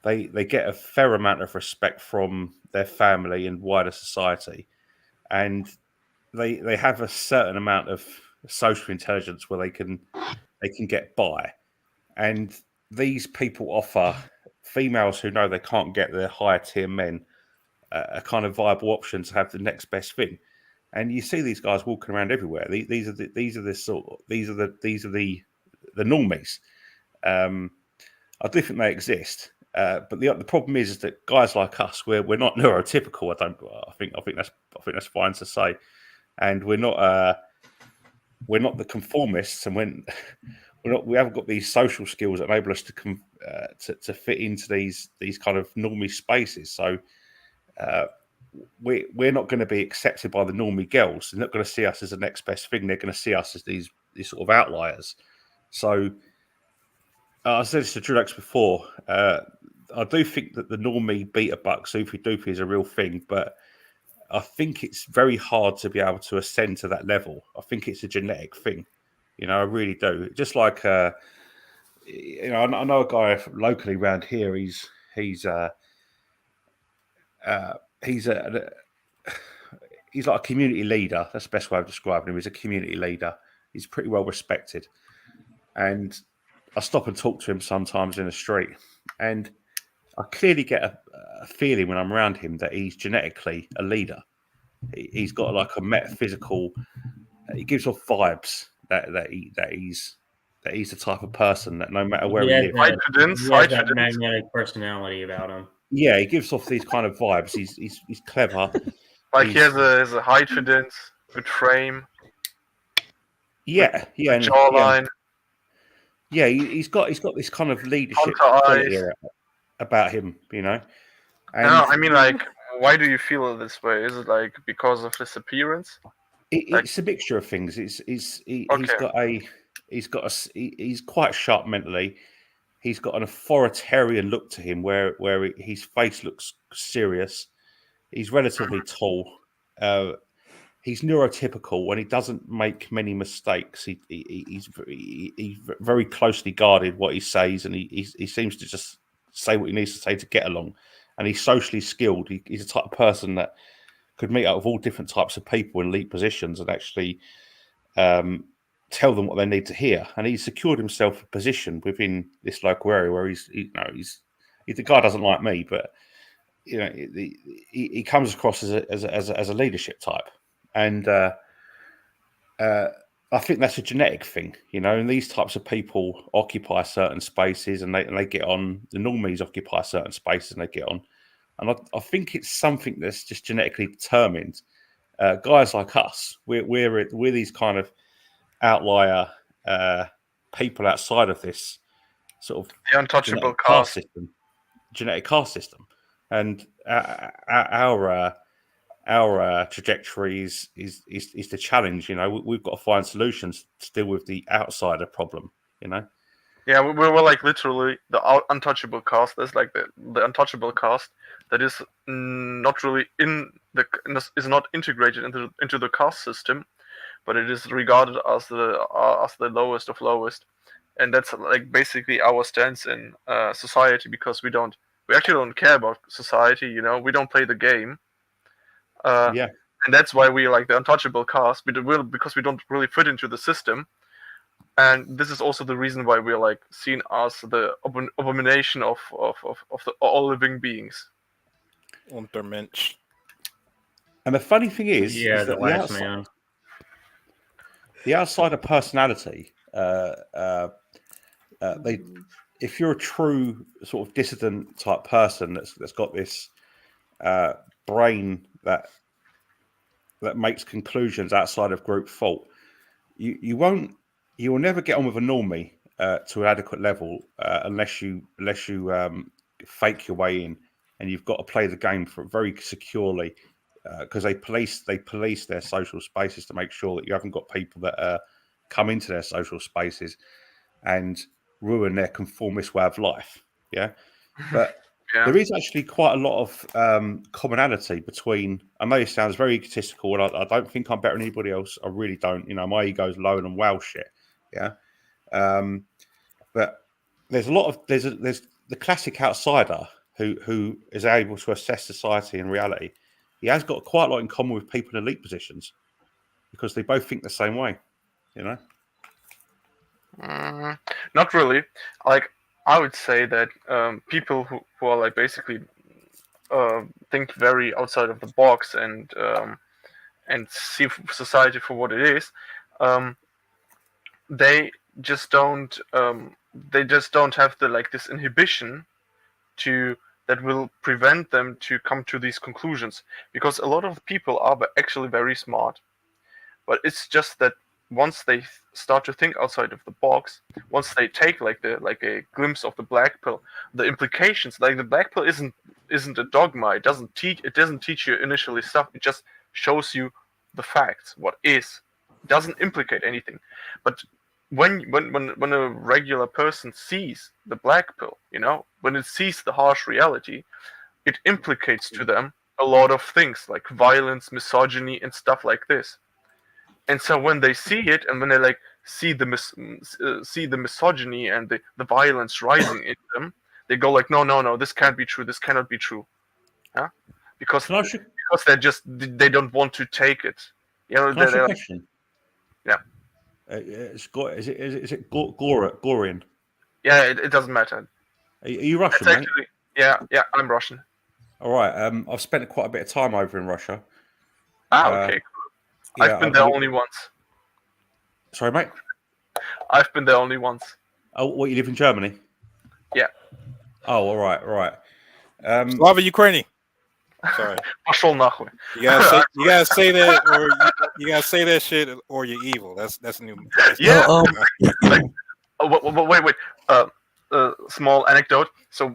They get a fair amount of respect from their family and wider society, and they have a certain amount of social intelligence where they can get by, and these people offer females who know they can't get their higher tier men a kind of viable option to have the next best thing. And you see these guys walking around everywhere. These are the normies. I do think they exist, but the problem is that guys like us, we're not neurotypical. I think that's fine to say, and we're not the conformists, and we haven't got these social skills that enable us to fit into these kind of normie spaces. So we're not going to be accepted by the normie girls. They're not going to see us as the next best thing. They're going to see us as these sort of outliers. So I said this to Drulex before. I do think that the normie beta buck soupy doopy is a real thing, but I think it's very hard to be able to ascend to that level. I think it's a genetic thing. I really do. Just like I know a guy locally around here. He's like a community leader. That's the best way of describing him. He's a community leader. He's pretty well respected, and I stop and talk to him sometimes in the street, and I clearly get a feeling when I'm around him that he's genetically a leader. He's got like a metaphysical. He gives off vibes that he's the type of person that no matter where he lives, he has that magnetic personality about him. Yeah, he gives off these kind of vibes. He's clever. Like he has a high confidence, good frame. Yeah, and jawline. Yeah, he's got this kind of leadership quality about him, And, no, I mean, like, why do you feel this way? Is it like because of his appearance? It's a mixture of things. He's quite sharp mentally. He's got an authoritarian look to him, where his face looks serious. He's relatively tall. He's neurotypical when he doesn't make many mistakes. He's very closely guarded what he says, and he seems to just say what he needs to say to get along. And he's socially skilled. He's a type of person that could meet up with all different types of people in elite positions and actually tell them what they need to hear. And he's secured himself a position within this local area where the guy doesn't like me, but he comes across as a leadership type. And I think that's a genetic thing, and these types of people occupy certain spaces and they get on. The normies occupy certain spaces and they get on. And I think it's something that's just genetically determined. Guys like us, we're these kind of outlier people outside of this sort of the untouchable caste system, genetic caste system, and our trajectory is the challenge. We've got to find solutions to deal with the outsider problem. Yeah, we're like literally the untouchable caste. There's like the untouchable caste that is not really is not integrated into the caste system, but it is regarded as the lowest of lowest, and that's like basically our stance in society, because we actually don't care about society. We don't play the game. Yeah, and that's why we like the untouchable caste. Because we don't really fit into the system. And this is also the reason why we're like seen as the abomination of all living beings. Untermensch. And the funny thing is the that last man. The outsider personality, if you're a true sort of dissident type person that's got this brain that makes conclusions outside of group thought, you will never get on with a normie to an adequate level unless you fake your way in, and you've got to play the game very securely, because they police their social spaces to make sure that you haven't got people that come into their social spaces and ruin their conformist way of life. Yeah, but there is actually quite a lot of commonality between. I know it sounds very egotistical, and I don't think I'm better than anybody else. I really don't. My ego's low and I'm wow shit. Yeah, but there's the classic outsider who is able to assess society and reality. He has got quite a lot in common with people in elite positions because they both think the same way. You know. Not really. Like I would say that people who are like basically think very outside of the box and see society for what it is, um, they just don't have the like this inhibition to that will prevent them to come to these conclusions, because a lot of people are actually very smart, but it's just that once they start to think outside of the box, once they take like a glimpse of the black pill, the implications, like the black pill isn't a dogma. It doesn't teach you initially stuff. It just shows you the facts, what is. It doesn't implicate anything. But when a regular person sees the black pill, when it sees the harsh reality, it implicates to them a lot of things like violence, misogyny, and stuff like this. And so when they see it, and when they like see the misogyny and the violence rising in them, they go like, no, this can't be true. This cannot be true, huh? Because Can I ask you, they don't want to take it. can I ask you a Like, question? yeah, Is it Gorian? yeah. It doesn't matter. Are you Russian, It's mate? actually, yeah. I'm Russian. All right. I've spent quite a bit of time over in Russia. Okay. Cool. I've been there only once. Sorry, mate. I've been there only once. Oh, what, you live in Germany? Yeah. Oh, all right. Slava Ukraini. Sorry. Пошел нахуй. You gotta say that, or you gotta say that shit, or you're evil. That's new. Yeah. No, Wait. Small anecdote. So,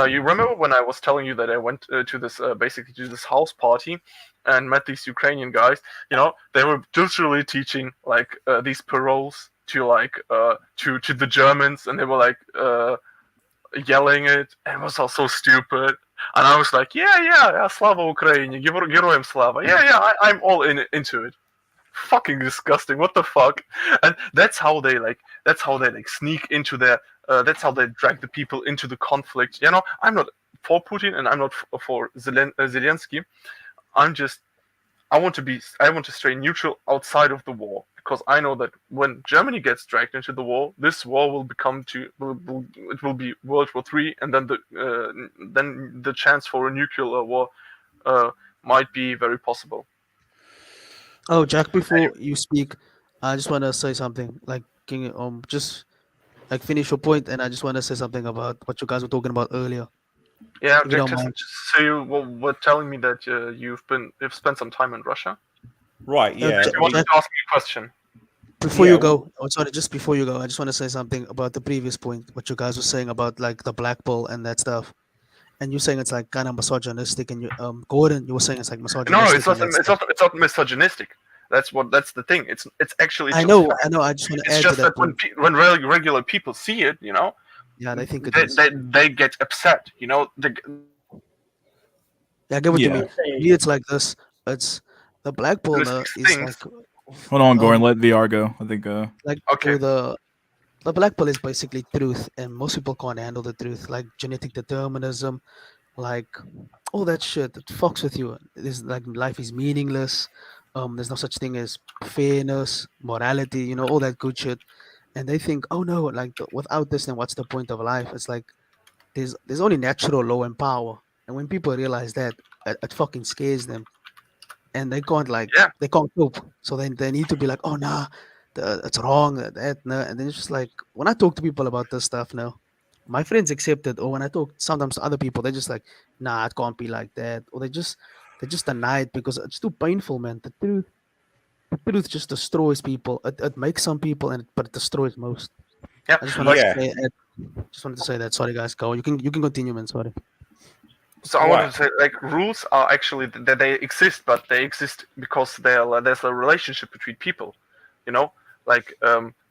you remember when I was telling you that I went to this basically to this house party and met these Ukrainian guys? They were literally teaching like these paroles to like to the Germans, and they were like yelling it. And it was all so stupid. And I was like, yeah, Slava Ukraini, Героям Slava. Yeah, I'm all into it. Fucking disgusting. What the fuck? And that's how they sneak into their. That's how they drag the people into the conflict. I'm not for Putin and I'm not for Zelensky. I want to stay neutral outside of the war, because I know that when Germany gets dragged into the war, this war will be World War III, and then the chance for a nuclear war might be very possible. oh, Jack, before you speak, I just want to say something. Like, can you just like finish your point, and I just want to say something about what you guys were talking about earlier. Yeah, If you don't mind. so you were telling me that you've spent some time in Russia. Right. Yeah. You wanted to ask me a question. Before Yeah, you go, sorry, just before you go, I just want to say something about the previous point, what you guys were saying about like the black bull and that stuff. And you're saying it's like kind of misogynistic, and you, Gordon, you were saying it's like misogynistic. No, it's not. It's not misogynistic. That's the thing. It's actually. I just know. fact. I know. I just want to It's add just to that. that when regular people see it, Yeah, they think it is. they get upset. Yeah, I get what you Yeah. mean. Me, it's like this. It's the black bull There's is things. like Hold on, Goran. Let VR go. I think. like Okay. the black pill is basically truth, and most people can't handle the truth, like genetic determinism, like all that shit that fucks with you. This like life is meaningless. There's no such thing as fairness, morality, all that good shit. And they think, oh no, like without this, then what's the point of life? It's like there's only natural law and power, and when people realize that, it fucking scares them, and they can't Yeah. they can't cope. So then they need to be like, oh nah, it's wrong, that no. And then it's just like when I talk to people about this stuff now, my friends accept it, or when I talk sometimes to other people, they're just like, nah, it can't be like that, or they just deny it because it's too painful, man. The truth just destroys people. It makes some people, but it destroys most. Yeah. I just wanted Yeah. to say that. Just wanted to say that. Sorry, guys. Go. You can continue, man. Sorry. So I wanted Right. to say, like, rules are actually that they exist, but they exist because there's a relationship between people. Like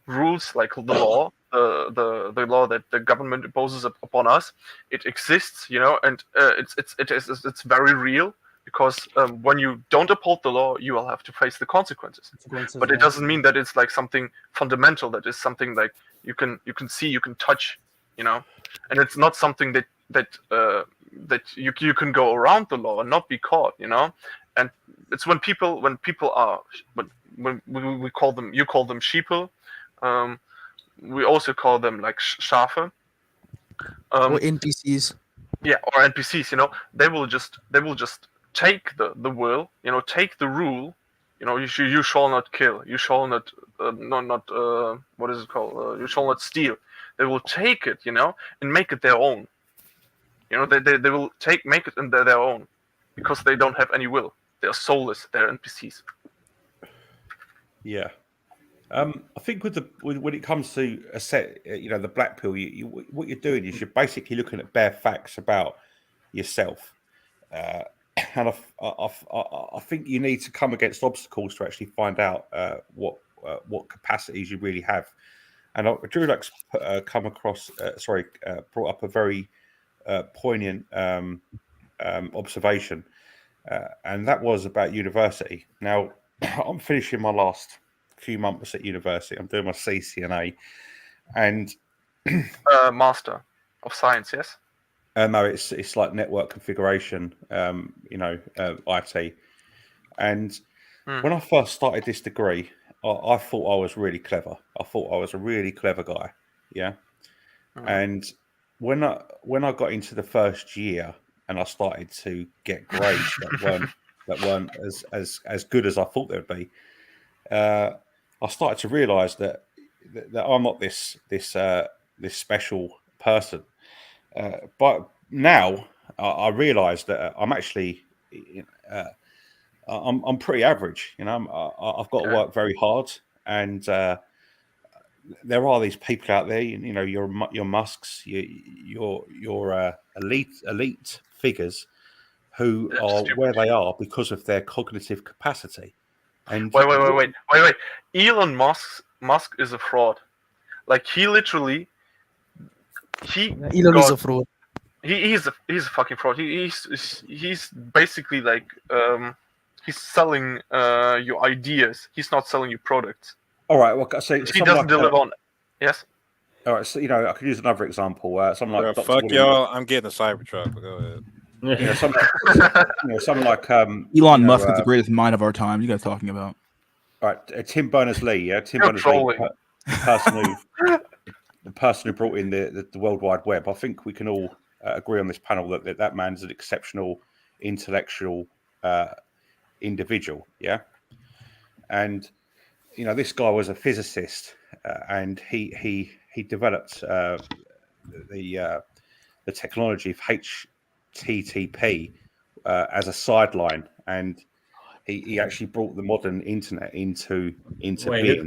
rules, like the law, the law that the government imposes upon us. It exists, and it's very real, because when you don't uphold the law, you will have to face the consequences. But it doesn't mean that it's like something fundamental. That is something like you can see, you can touch, and it's not something that you can go around the law and not be caught, And it's when we call them, you call them sheeple. We also call them like Schafe. Or NPCs. Yeah, or NPCs. They will just take the will. Take the rule. You shall not kill. You shall not not what is it called? You shall not steal. They will take it, and make it their own. They will make it into their own, because they don't have any will. They are soulless. They're NPCs. Yeah. I think when it comes to a set, the black pill, what you're doing is you're basically looking at bare facts about yourself, and I think you need to come against obstacles to actually find out what capacities you really have. And Drew Lux brought up a very poignant observation, and that was about university. Now, I'm finishing my last few months at university. I'm doing my CCNA, and Master of Science, yes. No, it's like network configuration, IT. And when I first started this degree, I thought I was really clever. I thought I was a really clever guy. Yeah. And when I got into the first year and I started to get grades that weren't as good as I thought they would be, I started to realise that I'm not this special person. But now I realise that I'm actually I'm pretty average. I've got to work very hard, and there are these people out there. Your Musks, your elite figures who are where they are because of their cognitive capacity. And wait. Elon Musk is a fraud. Like, he literally Elon is a fraud. He's a fucking fraud. He's basically like he's selling your ideas. He's not selling you products. All right. Well, so he doesn't deliver on. Yes. All right. So I could use another example. Something like Dr. fuck y'all. I'm getting a Cybertruck. But go ahead. Someone like Elon Musk is the greatest mind of our time. You guys talking about? All right, Tim Berners-Lee. Yeah, Tim Berners-Lee, the person who brought in the World Wide Web. I think we can all agree on this panel that man's an exceptional intellectual individual. Yeah, and this guy was a physicist, and he developed the technology of HTTP as a sideline, and he actually brought the modern internet into being.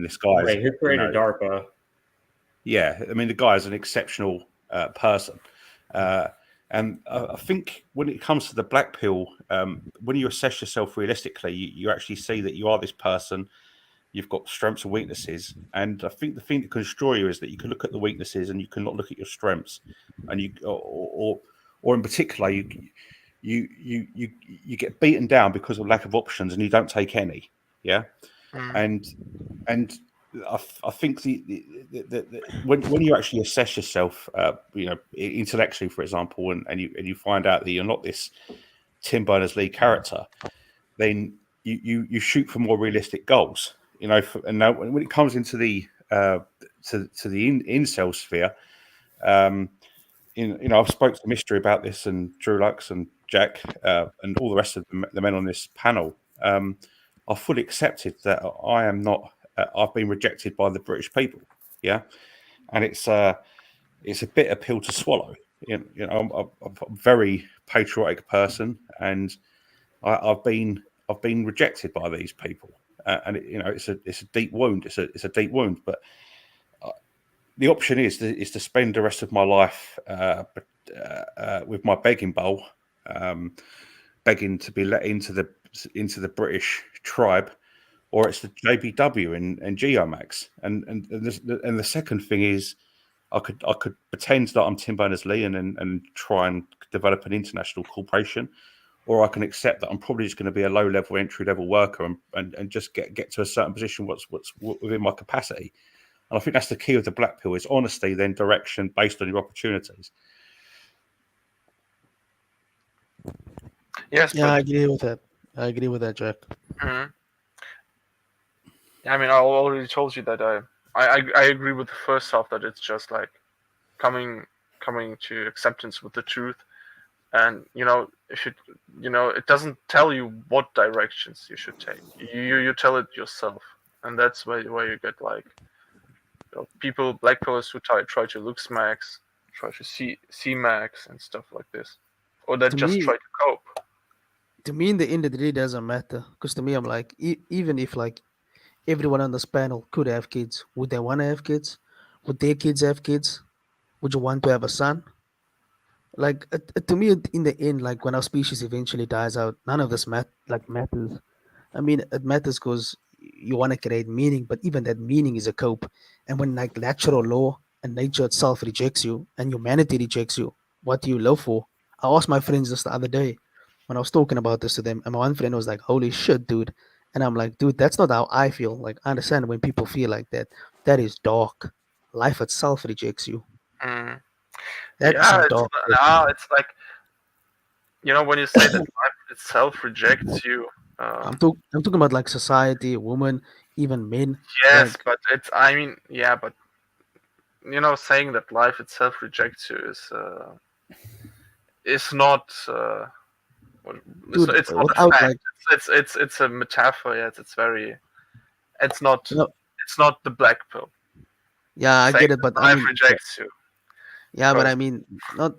This guy, who created DARPA? Yeah, I mean, the guy is an exceptional person. And I think when it comes to the black pill, when you assess yourself realistically, you actually see that you are this person. You've got strengths and weaknesses. And I think the thing that can destroy you is that you can look at the weaknesses and you cannot look at your strengths. And or in particular, you get beaten down because of lack of options and you don't take any. Yeah. And I think when you actually assess yourself, intellectually, for example, and you find out that you're not this Tim Berners-Lee character, then you shoot for more realistic goals. And now when it comes into the to the incel sphere, I've spoke to Mystery about this, and Drew Lux and Jack and all the rest of the men on this panel. I fully accepted that I am not. I've been rejected by the British people, yeah, and it's a bitter pill to swallow. I'm a very patriotic person, and I've been rejected by these people, and it's a deep wound. It's a deep wound, but the option is to spend the rest of my life with my begging bowl, begging to be let into the British tribe. Or it's the JBW and Geomax, and the second thing is, I could pretend that I'm Tim Berners-Lee and try and develop an international corporation, or I can accept that I'm probably just going to be a low-level, entry-level worker and just get to a certain position what's within my capacity. And I think that's the key of the black pill: is honesty, then direction based on your opportunities. Yes. Yeah, I agree with that. Jack. Mm-hmm. I mean, I already told you that I agree with the first half that it's just like coming to acceptance with the truth, and it doesn't tell you what directions you should take. You tell it yourself, and that's where you get like people, black pillars who try to look smacks, try to see max and stuff like this, or that To just me, try to cope. in the end of the day, it doesn't matter. Because to me, I'm like, even if like everyone on this panel could have kids, would they want to have kids? Would their kids have kids? Would you want to have a son? Like to me, in the end, like when our species eventually dies out, none of this matters. I mean, it matters because you want to create meaning, but even that meaning is a cope. And when like natural law and nature itself rejects you and humanity rejects you, what do you live for? I asked my friends this the other day when I was talking about this to them, and my one friend was like, "Holy shit, dude!" And I'm like, "Dude, that's not how I feel. Like, I understand when people feel like that. That is dark. Life itself rejects you. Mm. That is Yeah, some it's dark shit." it's like when you say that life itself rejects you. Um, I'm talking about like society, women, even men. yes, Like, but yeah, but saying that life itself rejects you is not. What- dude, it's not a without fact. like, It's a metaphor. Yes, it's very. It's not. you know, It's not the black pill yeah, I saying get it, but that I life mean, rejects you yeah, but because I mean, not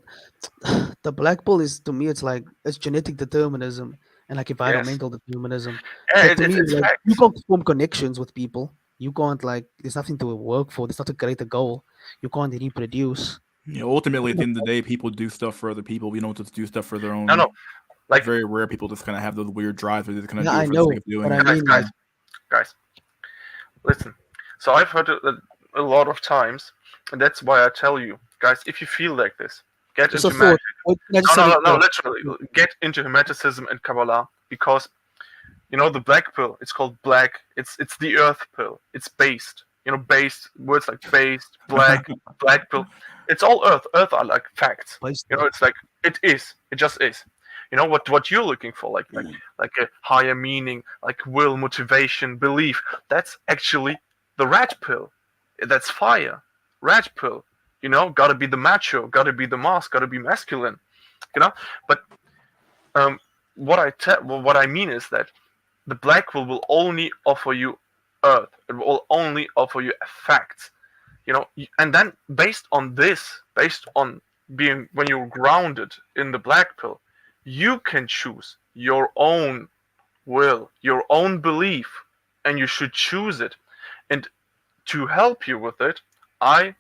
the black bull is to me. It's like it's genetic determinism and like yes, environmental determinism. yeah, That to me, it's like you facts. can't form connections with people. You can't like. There's nothing to work for. There's not a greater goal. You can't reproduce. Ultimately, at the end of the day, people do stuff for other people. We don't just do stuff for their No, own. no, It's like very rare people just kind of have those weird drives where they just kind of Yeah, do I it for the sake know, of doing but I it. guys, mean, like, guys, listen. So I've heard it a lot of times, and that's why I tell you, guys, if you feel like this, get just a into magic. thought. Wait, can I just No, say no, it? no, no, literally, get into Hermeticism and Kabbalah because the black pill. It's called black. It's the earth pill. It's based. Based words like based, black, black pill. It's all earth. Earth are like facts. It's like it is. It just is. What you're looking for, like a higher meaning, like will, motivation, belief. That's actually the red pill. That's fire. Red pill. Gotta be the macho. Gotta be the mask. Gotta be masculine. But um, what I mean is that the black hole will only offer you earth. It will only offer you facts. And then based on this, based on being when you're grounded in the black pill, you can choose your own will, your own belief, and you should choose it. And to help you with it, I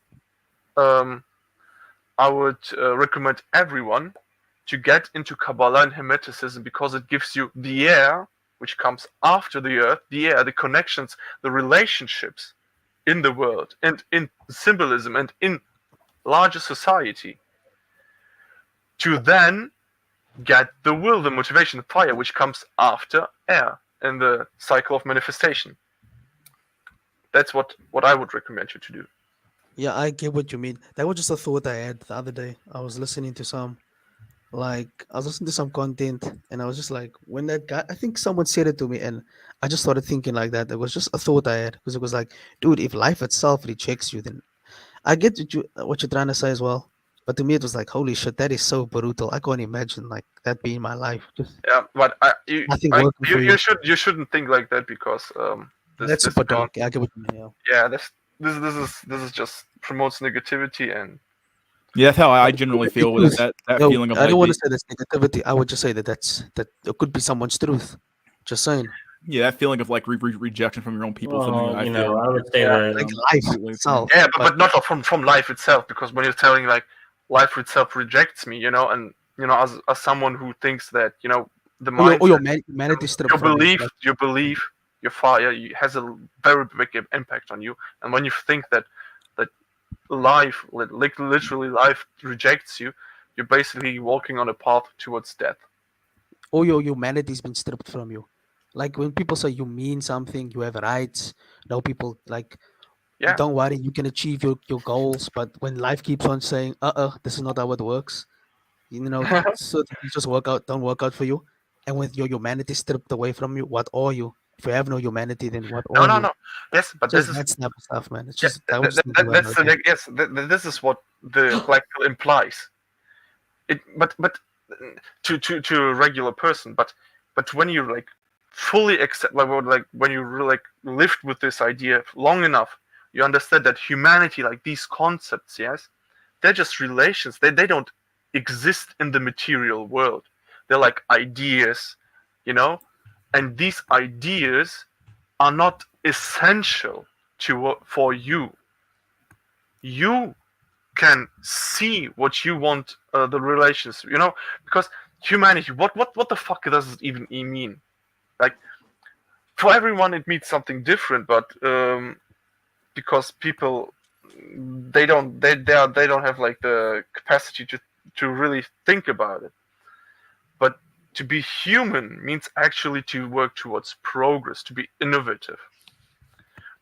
um I would recommend everyone to get into Kabbalah and Hermeticism because it gives you the air, which comes after the earth, the air, the connections, the relationships in the world and in symbolism and in larger society to then get the will, the motivation, the fire, which comes after air in the cycle of manifestation. That's what I would recommend you to do. Yeah, I get what you mean. That was just a thought I had the other day. I was listening to some content, and I was just like, when that guy, I think someone said it to me, and I just started thinking like that. It was just a thought I had because it was like, dude, if life itself rejects you, then I get what you're trying to say as well. But to me, it was like, holy shit, that is so brutal. I can't imagine like that being my life. Just Yeah, but you nothing like working for you you. shouldn't think like that because That's this super don't dark. Yeah, I get what you mean. Yeah. yeah this is just promotes negativity and Yeah, that's how I But generally it feel with could, it. That yo, feeling of I like don't want to be say that's negativity. I would just say that it could be someone's truth. Just saying. yeah, that feeling of like rejection from your own people. Something that Well, I feel I would say yeah that Like life completely the same. itself. yeah But but not from life itself because when you're telling like life itself rejects me and as someone who thinks that the mindset humanity stripped your from you. belief Like, your fire has a very big impact on you and when you think that life like literally life rejects you you're basically walking on a path towards death. all your humanity's been stripped from you. Like when people say you mean something, you have rights. No people like Yeah. don't worry, you can achieve your goals. But when life keeps on saying, this is not how it works, certain things just don't work out for you. And with your humanity stripped away from you, what are you? If you have no humanity, then what No, are no, you? no. Yes, but Just this is that type of stuff, man. It's yeah, just I just think that's the yes. This is what the black pill implies. But to a regular person, but when you like fully accept like when you really, like lived with this idea long enough, you understand that humanity, like these concepts, yes, they're just relations. They don't exist in the material world. They're like ideas, you know, and these ideas are not essential to for you. You can see what you want the relations, you know, because humanity. What the fuck does it even mean? Like for everyone, it means something different, but because people they don't have like the capacity to really think about it. But to be human means actually to work towards progress, to be innovative,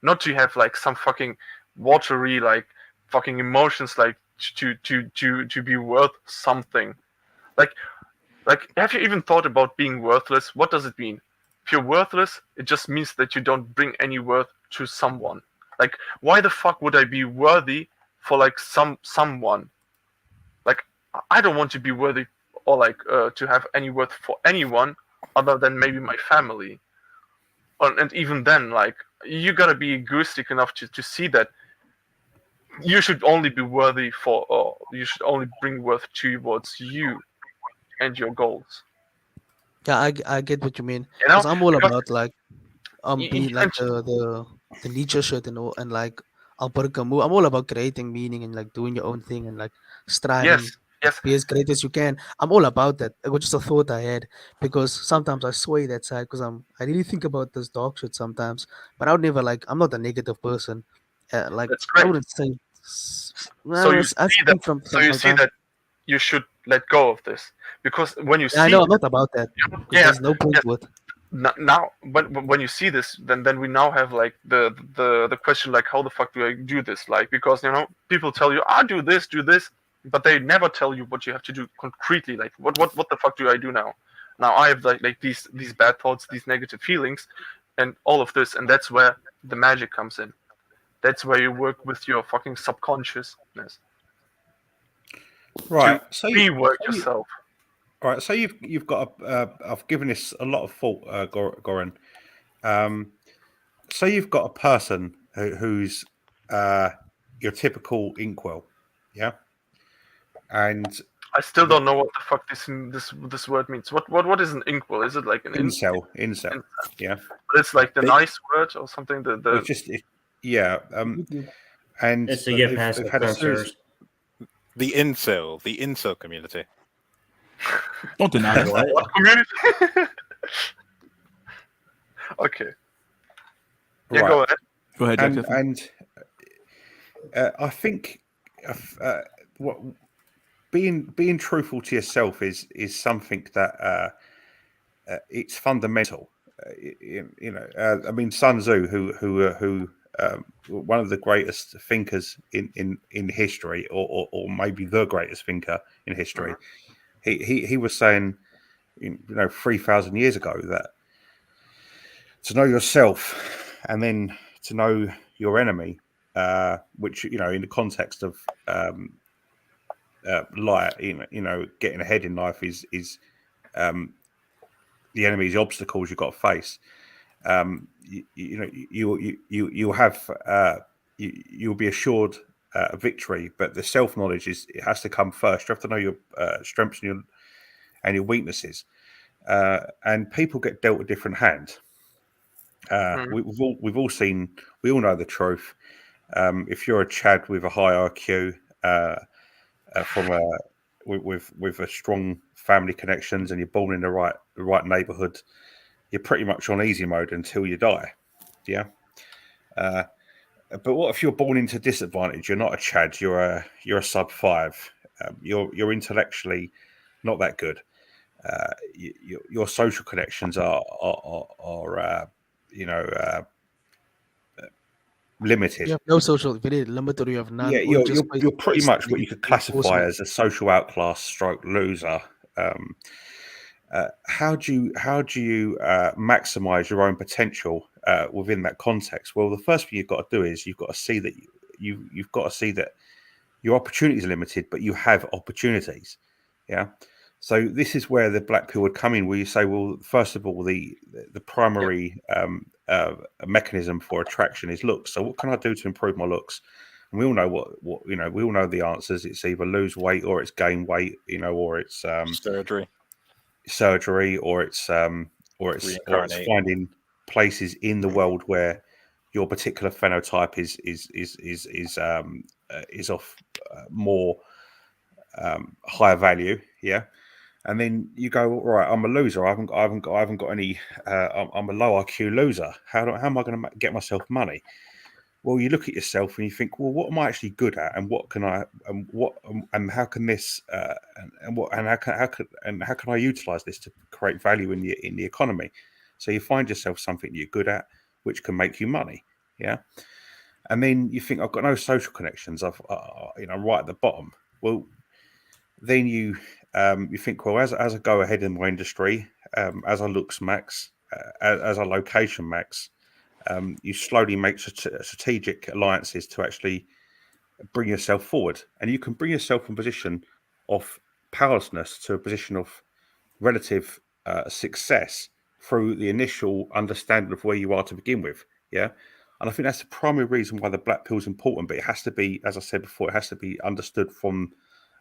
not to have like some fucking watery like fucking emotions like to be worth something. Like have you even thought about being worthless? What does it mean? If you're worthless, it just means that you don't bring any worth to someone. Like why the fuck would I be worthy for like someone? Like I don't want to be worthy or like to have any worth for anyone other than maybe my family. And even then, like you gotta be egoistic enough to see that you should only be worthy for, or you should only bring worth towards you and your goals. Yeah, I get what you mean. You know, Because I'm all because about like you being like mentioned the Nietzsche shit and all, and like Albert Camus. I'm all about creating meaning and like doing your own thing and like striving yes, yes, be as great as you can. I'm all about that. It was just a thought I had because sometimes I sway that side because I really think about this dog shit sometimes, but I would never like. I'm not a negative person. Like that's I great. wouldn't say. So you I see that, speak from so you see sometimes. that you should let go of this because when you Yeah, I see know I'm not about that because yeah, there's no point yes, to it. now but when you see this, then we now have like the question like how the fuck do I do this, like because you know people tell you do this, but they never tell you what you have to do concretely, like what the fuck do I do now I have like these bad thoughts, these negative feelings and all of this, and that's where the magic comes in. That's where you work with your fucking subconsciousness Right. to So, rework you yourself. right. So you've got I've given this a lot of thought, Goran. So you've got a person who's your typical inkwell, yeah, and I still the don't know what the fuck this word means. What is an inkwell? Is it like an incel, yeah. but it's like the They- nice word or something. Well, it's just yeah, and It's to get they've past the had a series. the incel community. Don't deny it. What community? Okay. Yeah, Right. go ahead. Go ahead, Jack. and Tiffin. and I think what being truthful to yourself is something that it's fundamental. You know, I mean, Sun Tzu, who one of the greatest thinkers in history, or maybe the greatest thinker in history, he was saying, 3,000 years ago that to know yourself and then to know your enemy, which in the context of life, getting ahead in life is the enemy's obstacles you've got to face. You'll have you'll be assured a victory, but the self knowledge it has to come first. You have to know your strengths and your weaknesses, and people get dealt a different hand. We've all seen, we all know the truth. If you're a Chad with a high IQ, from with a strong family connections, and you're born in the right neighborhood, you're pretty much on easy mode until you die. Yeah. But what if you're born into disadvantage? You're not a Chad. You're a sub 5. You're intellectually not that good. Your social connections are limited. You have no social, very limited. You have none. Yeah, Or you just you're pretty much what you could classify enforcement. as a social outclass stroke loser. how do you maximize your own potential within that context? Well, the first thing you've got to do is you've got to see that you've got to see that your opportunities are limited, but you have opportunities. Yeah. So this is where the black pill would come in, where you say, well, first of all, the primary mechanism for attraction is looks. So what can I do to improve my looks? And we all know what we all know the answers. It's either lose weight or it's gain weight, or it's surgery, or it's Reincarnate. finding places in the world where your particular phenotype is of more higher value. Yeah. And then you go, right, I'm a loser. I haven't got any. I'm a low IQ loser. How am I going to get myself money? Well, you look at yourself and you think, well, what am I actually good at, and what can I, and how can this, how can I utilize this to create value in the economy? So you find yourself something you're good at, which can make you money. Yeah. And then you think, I've got no social connections. I've, right at the bottom. Well, then you think, well, as I go ahead in my industry, as I looks max, as I location max, you slowly make strategic alliances to actually bring yourself forward, and you can bring yourself from a position of powerlessness to a position of relative success through the initial understanding of where you are to begin with. Yeah. And I think that's the primary reason why the black pill is important, but it has to be, as I said before, it has to be understood from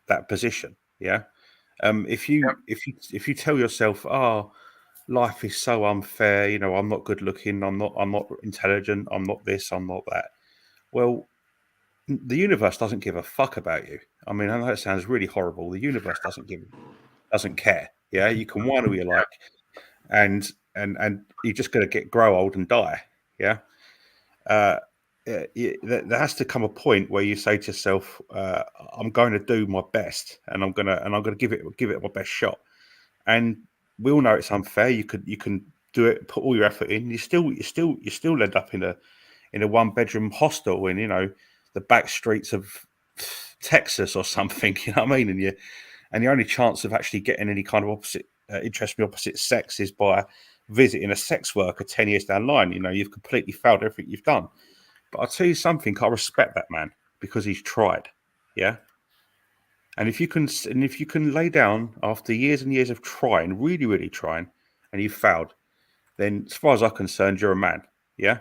that position. Yeah. If you tell yourself, oh, life is so unfair, I'm not good looking, I'm not intelligent, I'm not this, I'm not that. Well, the universe doesn't give a fuck about you. I mean, I know that sounds really horrible. The universe doesn't care. Yeah, you can whine all you like, and you're just going to grow old and die. Yeah. There has to come a point where you say to yourself, I'm going to do my best, and I'm going to give it my best shot. And we all know it's unfair. You can do it, put all your effort in. You still end up in a 1-bedroom hostel in the back streets of Texas or something. You know what I mean? And your only chance of actually getting any kind of opposite interest in the opposite sex is by visiting a sex worker 10 years down the line. You've completely failed everything you've done. But I'll tell you something. I respect that man because he's tried. Yeah. And if you can lay down after years and years of trying, really, really trying, and you failed, then as far as I'm concerned, you're a man. Yeah.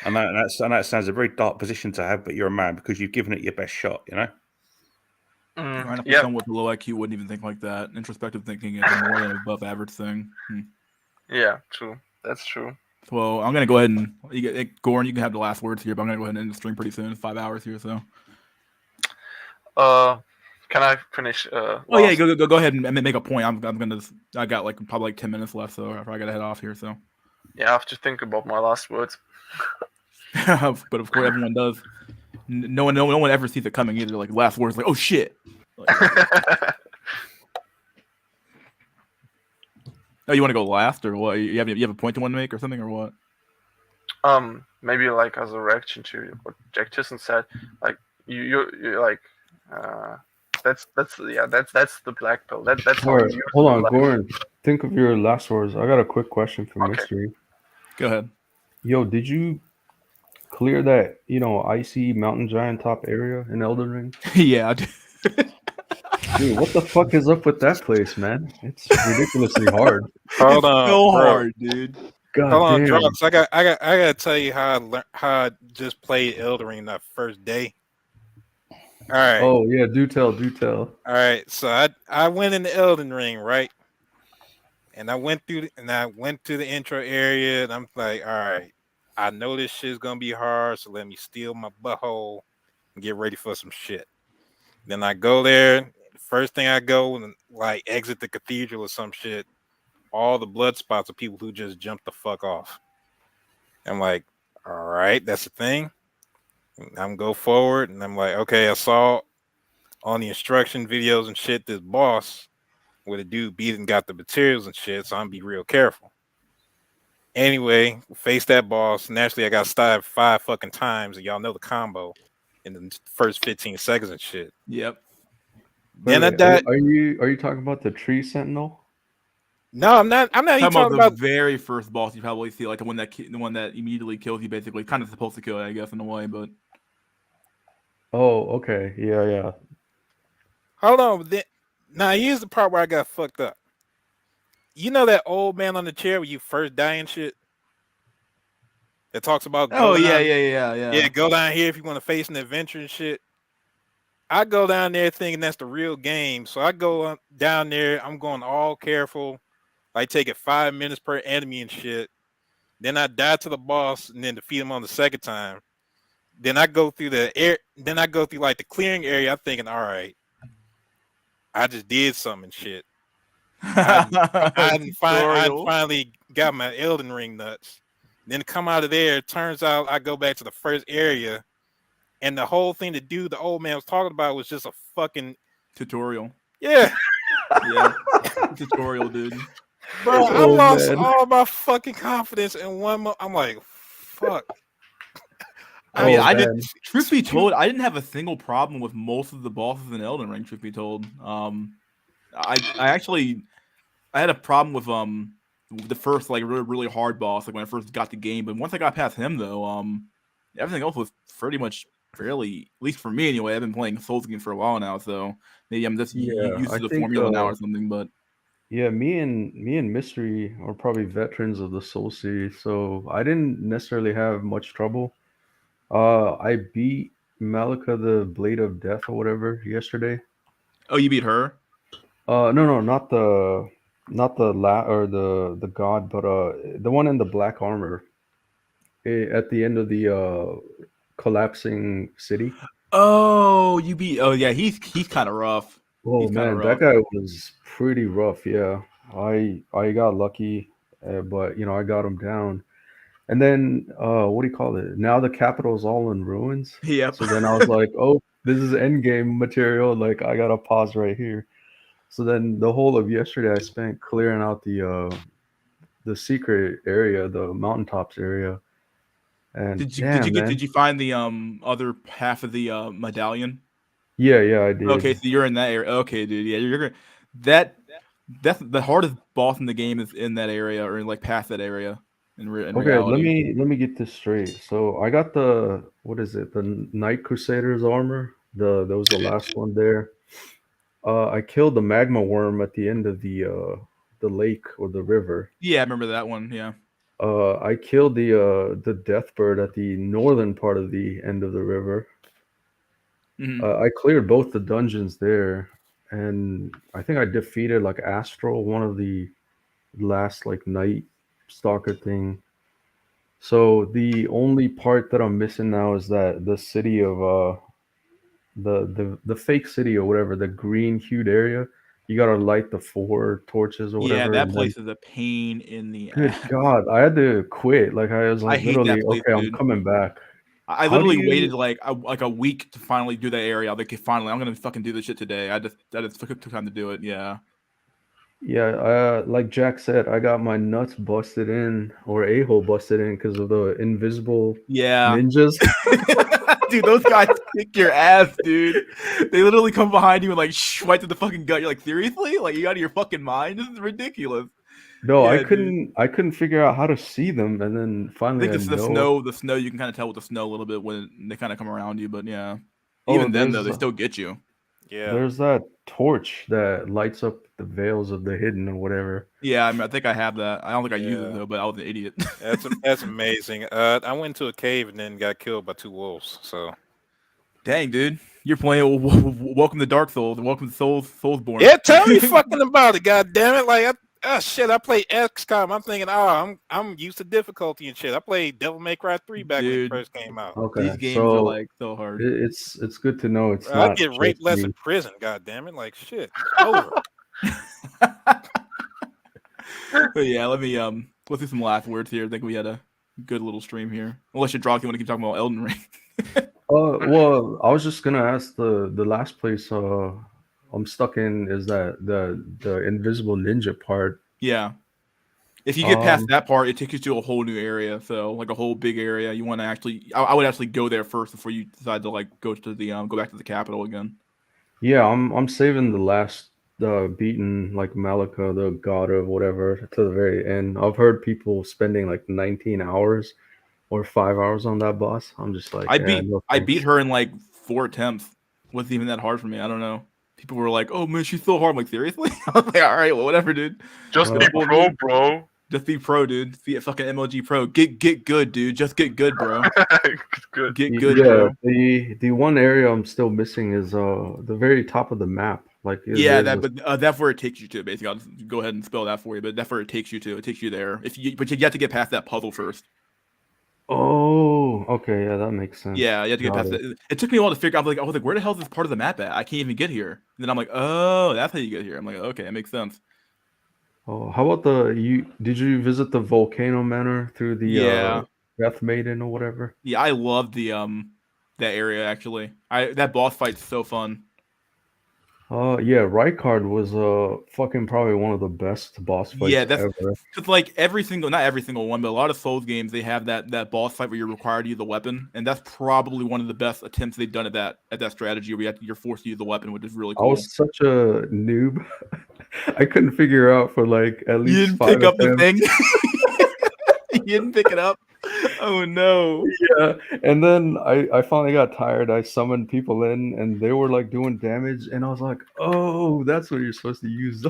And that sounds a very dark position to have, but you're a man because you've given it your best shot. Ironically, someone with a low IQ wouldn't even think like that. Introspective thinking is a more than above average thing. Yeah, true. That's true. Well, I'm gonna go ahead and Goran, you can have the last words here, but I'm gonna go ahead and end the stream pretty soon. 5 hours here, so. Can I finish? Oh yeah, go ahead and make a point. I got probably 10 minutes left, so I gotta head off here. So. Yeah, I have to think about my last words. But of course, everyone does. No one ever sees it coming either. Like last words, like oh shit. Oh, you want to go last or what? You have a point you want to make or something or what? Maybe like as a reaction to what Jack Chisholm said, like you're like that's the black pill. That's all right. Hold on, Goran. Think of your last words. I got a quick question for Mystery. Go ahead. Yo, did you clear that icy mountain giant top area in Elden Ring? Yeah, I did. Dude, what the fuck is up with that place, man? It's ridiculously hard. Hold on, so bro. hard, dude. God Hold on, damn. Drops. I gotta tell you how I just played Elden Ring that first day. All right. Oh yeah, do tell. All right, so I went in the Elden Ring, right? And I went to the intro area, and I'm like, all right, I know this shit's gonna be hard, so let me steal my butthole and get ready for some shit. Then I go there. First thing I go and like exit the cathedral or some shit. All the blood spots of people who just jumped the fuck off. I'm like, all right, that's the thing. I'm go forward, and I'm like, okay, I saw on the instruction videos and shit this boss where the dude beat and got the materials and shit, so I'm be real careful. Anyway, face that boss. Naturally, I got stabbed 5 fucking times, and y'all know the combo in the first 15 seconds and shit. Yep. Then I died. Are you talking about the tree sentinel? No, I'm not. I'm not even Talking talking about about. the very first boss you probably see, like the one that immediately kills you, basically, kind of supposed to kill you, I guess, in a way. But Oh, okay. Yeah, yeah. Hold on. Now here's the part where I got fucked up. You know that old man on the chair when you first die and shit? That talks about oh go down. yeah. Go down here if you want to face an adventure and shit. I go down there thinking that's the real game. So I go down there, I'm going all careful, like taking 5 minutes per enemy and shit. Then I die to the boss and then defeat him on the second time. Then I go through the air, then I go through like the clearing area. I'm thinking, all right, I just did something shit. I Tutorial. finally got my Elden Ring nuts. Then come out of there, it turns out I go back to the first area, and the whole thing the dude, the old man was talking about was just a fucking Tutorial. yeah. Yeah. Tutorial, dude. Bro, I Oh, lost man. all my fucking confidence in 1 month. I'm like, fuck. I mean, Oh, I man. did. Truth be told, I didn't have a single problem with most of the bosses in Elden Ring. Truth be told, I actually I had a problem with the first like really hard boss, like when I first got the game. But once I got past him, though, everything else was pretty much fairly, at least for me anyway. I've been playing Souls games for a while now, so maybe I'm just Yeah, used I to the think formula now or something. But yeah, me and Mystery are probably veterans of the Soul series, so I didn't necessarily have much trouble. I beat Malika the Blade of Death or whatever yesterday. oh, you beat her? No, not the or the god, but the one in the black armor at the end of the collapsing city. Oh, you beat. Oh yeah, he's kind of rough. Oh He's kind of man, that rough. guy was pretty rough. Yeah, I got lucky, but I got him down. And then what do you call it? Now the capital's all in ruins. Yep. So then I was like, oh, this is end game material. Like I gotta pause right here. So then the whole of yesterday I spent clearing out the secret area, the mountaintops area. And damn, Did man. you find the other half of the medallion? Yeah, I Okay, did. so you're in that area. Okay, dude. Yeah, you're gonna that that's the hardest boss in the game is in that area or like past that area in Okay, reality. let me get this straight. So I got the what is it? The Knight Crusader's armor. That was the last one there. I killed the magma worm at the end of the lake or the river. Yeah, I remember that one. Yeah. I killed the death bird at the northern part of the end of the river. Mhm. I cleared both the dungeons there, and I think I defeated like Astral, one of the last like night stalker thing. So the only part that I'm missing now is that the city of the fake city or whatever, the green hued area. You gotta light the 4 torches or Yeah, whatever, that and then place is a pain in the good ass. God, I had to quit. Like I was I like hate that literally, place, okay, I'm dude. coming back. I How do literally waited you? like a week to finally do that area. Like, finally, I'm gonna fucking do this shit today. I just took time to do it. Yeah. Yeah, like Jack said, I got my nuts busted in or a hole busted in because of the invisible Yeah. ninjas. Dude, those guys kick your ass, dude. They literally come behind you and like right to the fucking gut. You're like, seriously? Like, you out of your fucking mind? This is ridiculous. No, Yeah, dude. I couldn't figure out how to see them, and then I finally think I it's the know. snow. The snow, you can kind of tell with the snow a little bit when they kind of come around you. But yeah, Oh, even then though, they still get you. Yeah. there's that torch that lights up the veils of the hidden or whatever. Yeah, I think I have that. I don't think I use it Yeah. though, but I was an idiot. That's amazing. I went into a cave and then got killed by 2 wolves. So Dang, dude, you're playing Welcome to Dark Souls. Welcome to Soulsborne. yeah, tell me fucking about it. God damn it! Like, shit, I play XCOM. I'm thinking, I'm used to difficulty and shit. I played Devil May Cry 3 back when it Dude, first came out. these Okay, games are so like so hard. it's good to know it's I not get just raped less in me. prison. God damn it! Like shit, it's over. But yeah, let's do some last words here. I think we had a good little stream here. Unless you're drunk, you want to keep talking about Elden Ring. Well, I was just gonna ask the last place I'm stuck in is that the invisible ninja part. Yeah. If you get past Um, that part, it takes you to a whole new area. So like a whole big area. You want to actually, I would actually go there first before you decide to like go to the go back to the capital again. yeah, I'm saving the last beaten like Malika, the god of whatever, to the very end. I've heard people spending like 19 hours or 5 hours on that boss. I'm just like, yeah, no I beat thanks. her in like 4 attempts. Wasn't even that hard for me. I don't know. People were like, "Oh man, she's so hard." I'm like, seriously? I was like, all right, well, whatever, dude. Just be Well, pro, dude, bro. Just be pro, dude. Be a fucking MLG pro. Get good, dude. Just get good, bro. Good. Get good, Yeah, bro. the one area I'm still missing is the very top of the map. Like Yeah, there's that's where it takes you to. Basically, I'll just go ahead and spell that for you. But that's where it takes you to. It takes you there. But you have to get past that puzzle first. Oh, okay, yeah, that makes sense. Yeah, you have to get Got past it. that. It took me a while to figure out. I was like, where the hell is this part of the map at? I can't even get here. And then I'm like, oh, that's how you get here. I'm like, okay, that makes sense. Oh, how about did you visit the Volcano Manor through the Yeah, Death Maiden or whatever? yeah, I love the that area actually. That boss fight's so fun. Yeah, Rykard was fucking probably one of the best boss Yeah, fights that's ever. because like not every single one, but a lot of Souls games they have that boss fight where you're required to use the weapon, and that's probably one of the best attempts they've done at that strategy where you're forced to use the weapon, which is really I cool. was such a noob. I couldn't figure out for like at You least didn't 5 pick up the attempts. thing. You didn't pick it up. Oh no. Yeah, and then I finally got tired. I summoned people in, and they were like doing damage, and I was like, "Oh, that's what you're supposed to use."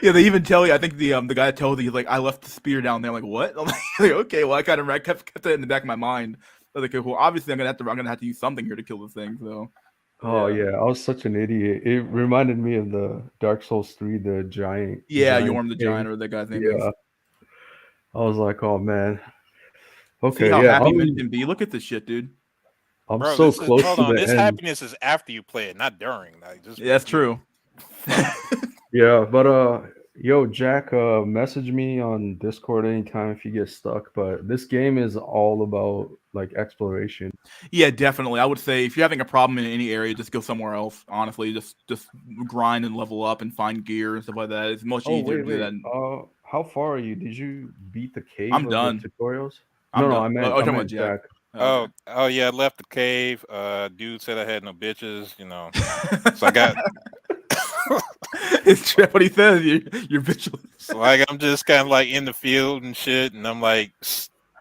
Yeah, they even tell you. I think the guy tells you, he's like, I left the spear down there. I'm like, what? I'm like, okay, well, I kept that in the back of my mind. I was like, okay, well, obviously I'm gonna have to use something here to kill this thing. So Oh yeah, I was such an idiot. It reminded me of the Dark Souls 3, the giant. yeah, giant Yorm the king. Giant, or that guy's name is. Yeah, I was like, "Oh man." See Okay, how yeah, happy Min can be. Look at this shit, dude. I'm Bro, so this is close hold to on. the This end. happiness is after you play it, not during. Like just Yeah, that's true. Yeah, but yo, Jack, message me on Discord anytime if you get stuck. But this game is all about like exploration. Yeah, definitely. I would say if you're having a problem in any area, just go somewhere else. Honestly, just grind and level up and find gear and stuff like that. It's much Oh easier to wait, do wait. that. How far are you? Did you beat the cave I'm of the done. tutorials? I'm No, done. I meant Oh, I talking about meant Jack. Jack. Oh, oh yeah, I left the cave. Dude said I had no bitches, you know. So I got It's true what he says. You're visual. so like I'm just kind of like in the field and shit, and I'm like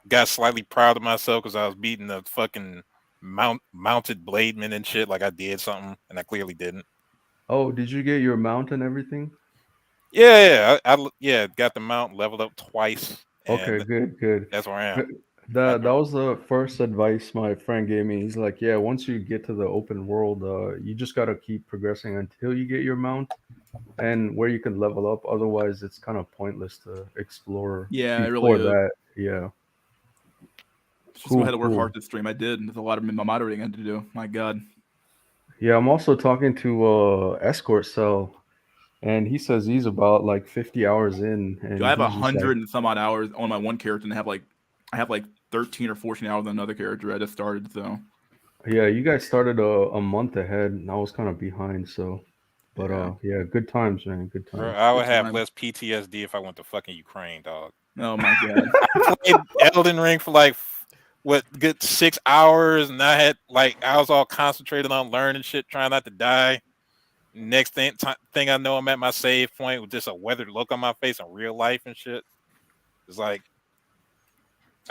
got slightly proud of myself because I was beating the fucking mounted blademan and shit. Like I did something, and I clearly didn't. Oh, did you get your mount and everything? Yeah, yeah, got the mount leveled up twice. Okay, And good. that's where I am. That was the first advice my friend gave me. He's like, yeah, once you get to the open world, you just gotta keep progressing until you get your mount and where you can level up. Otherwise, it's kind of pointless to explore. Yeah, it before really is. that. Yeah. Just go ahead and work hard this stream. I did. There's a lot of moderating I had to do. My God. Yeah, I'm also talking to Escort Cell, and he says he's about like 50 hours in, and Dude, I have he's just 100 and some odd hours on my one character, and I have like 13 or 14 hours on another character I just started. So yeah, you guys started a month ahead, and I was kind of behind. So, but yeah, good times, man, good times. Bro, I would Good have time. less PTSD if I went to fucking Ukraine, dog. Oh my God. I played Elden Ring for like what good 6 hours, and I was all concentrated on learning shit, trying not to die. Next thing I know, I'm at my save point with just a weathered look on my face in real life and shit. It's like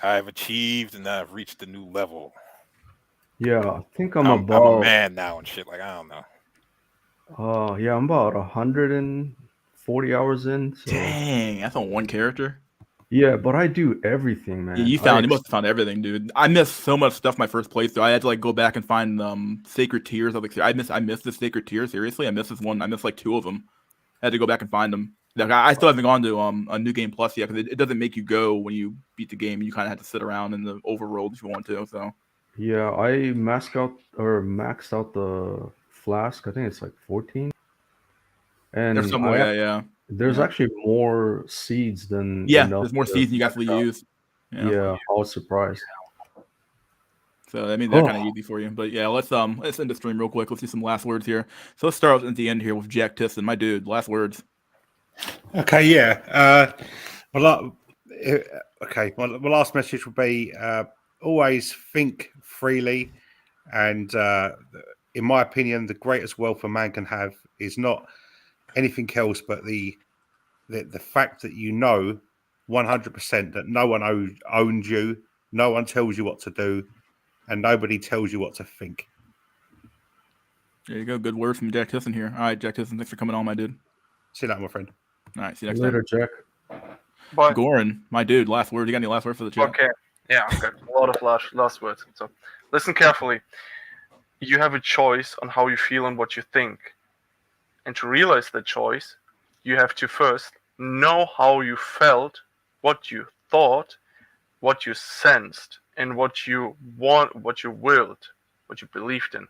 I've achieved and I've reached a new level. Yeah, I think I'm a about. man now and shit. Like I don't know. Yeah, I'm about 140 hours in. So. Dang, that's on one character. Yeah, but I do everything, man. Yeah, you must have found everything, dude. I missed so much stuff my first playthrough. I had to like go back and find sacred tears. I was like, I missed the sacred tears. Seriously, I missed this one. I missed like 2 of them. I had to go back and find them. Like, I still haven't gone to a new game plus yet because it doesn't make you go when you beat the game. You kind of have to sit around in the overworld if you want to. So yeah, I maxed out the flask. I think it's like 14. And there's some way, yeah. There's actually more seeds than there's more seeds than you actually use. Yeah, I was surprised. So I mean that's kind of easy for you. But yeah, let's end the stream real quick. Let's do some last words here. So let's start at the end here with Jack Tisson, my dude. Last words. Okay, yeah. My last message would be always think freely and in my opinion, the greatest wealth a man can have is not anything else but the fact that you know 100% that no one owns you, no one tells you what to do, and nobody tells you what to think. There you go. Good words from Jack Tisson here. All right, Jack Tisson, thanks for coming on, my dude. See you later, my friend. All right, see you next Later, time. Jack. But Goran, my dude, last word. You got any last word for the chat? okay, yeah, I've got a lot of last words. So listen carefully. You have a choice on how you feel and what you think. And to realize that choice, you have to first know how you felt, what you thought, what you sensed, and what you want, what you willed, what you believed in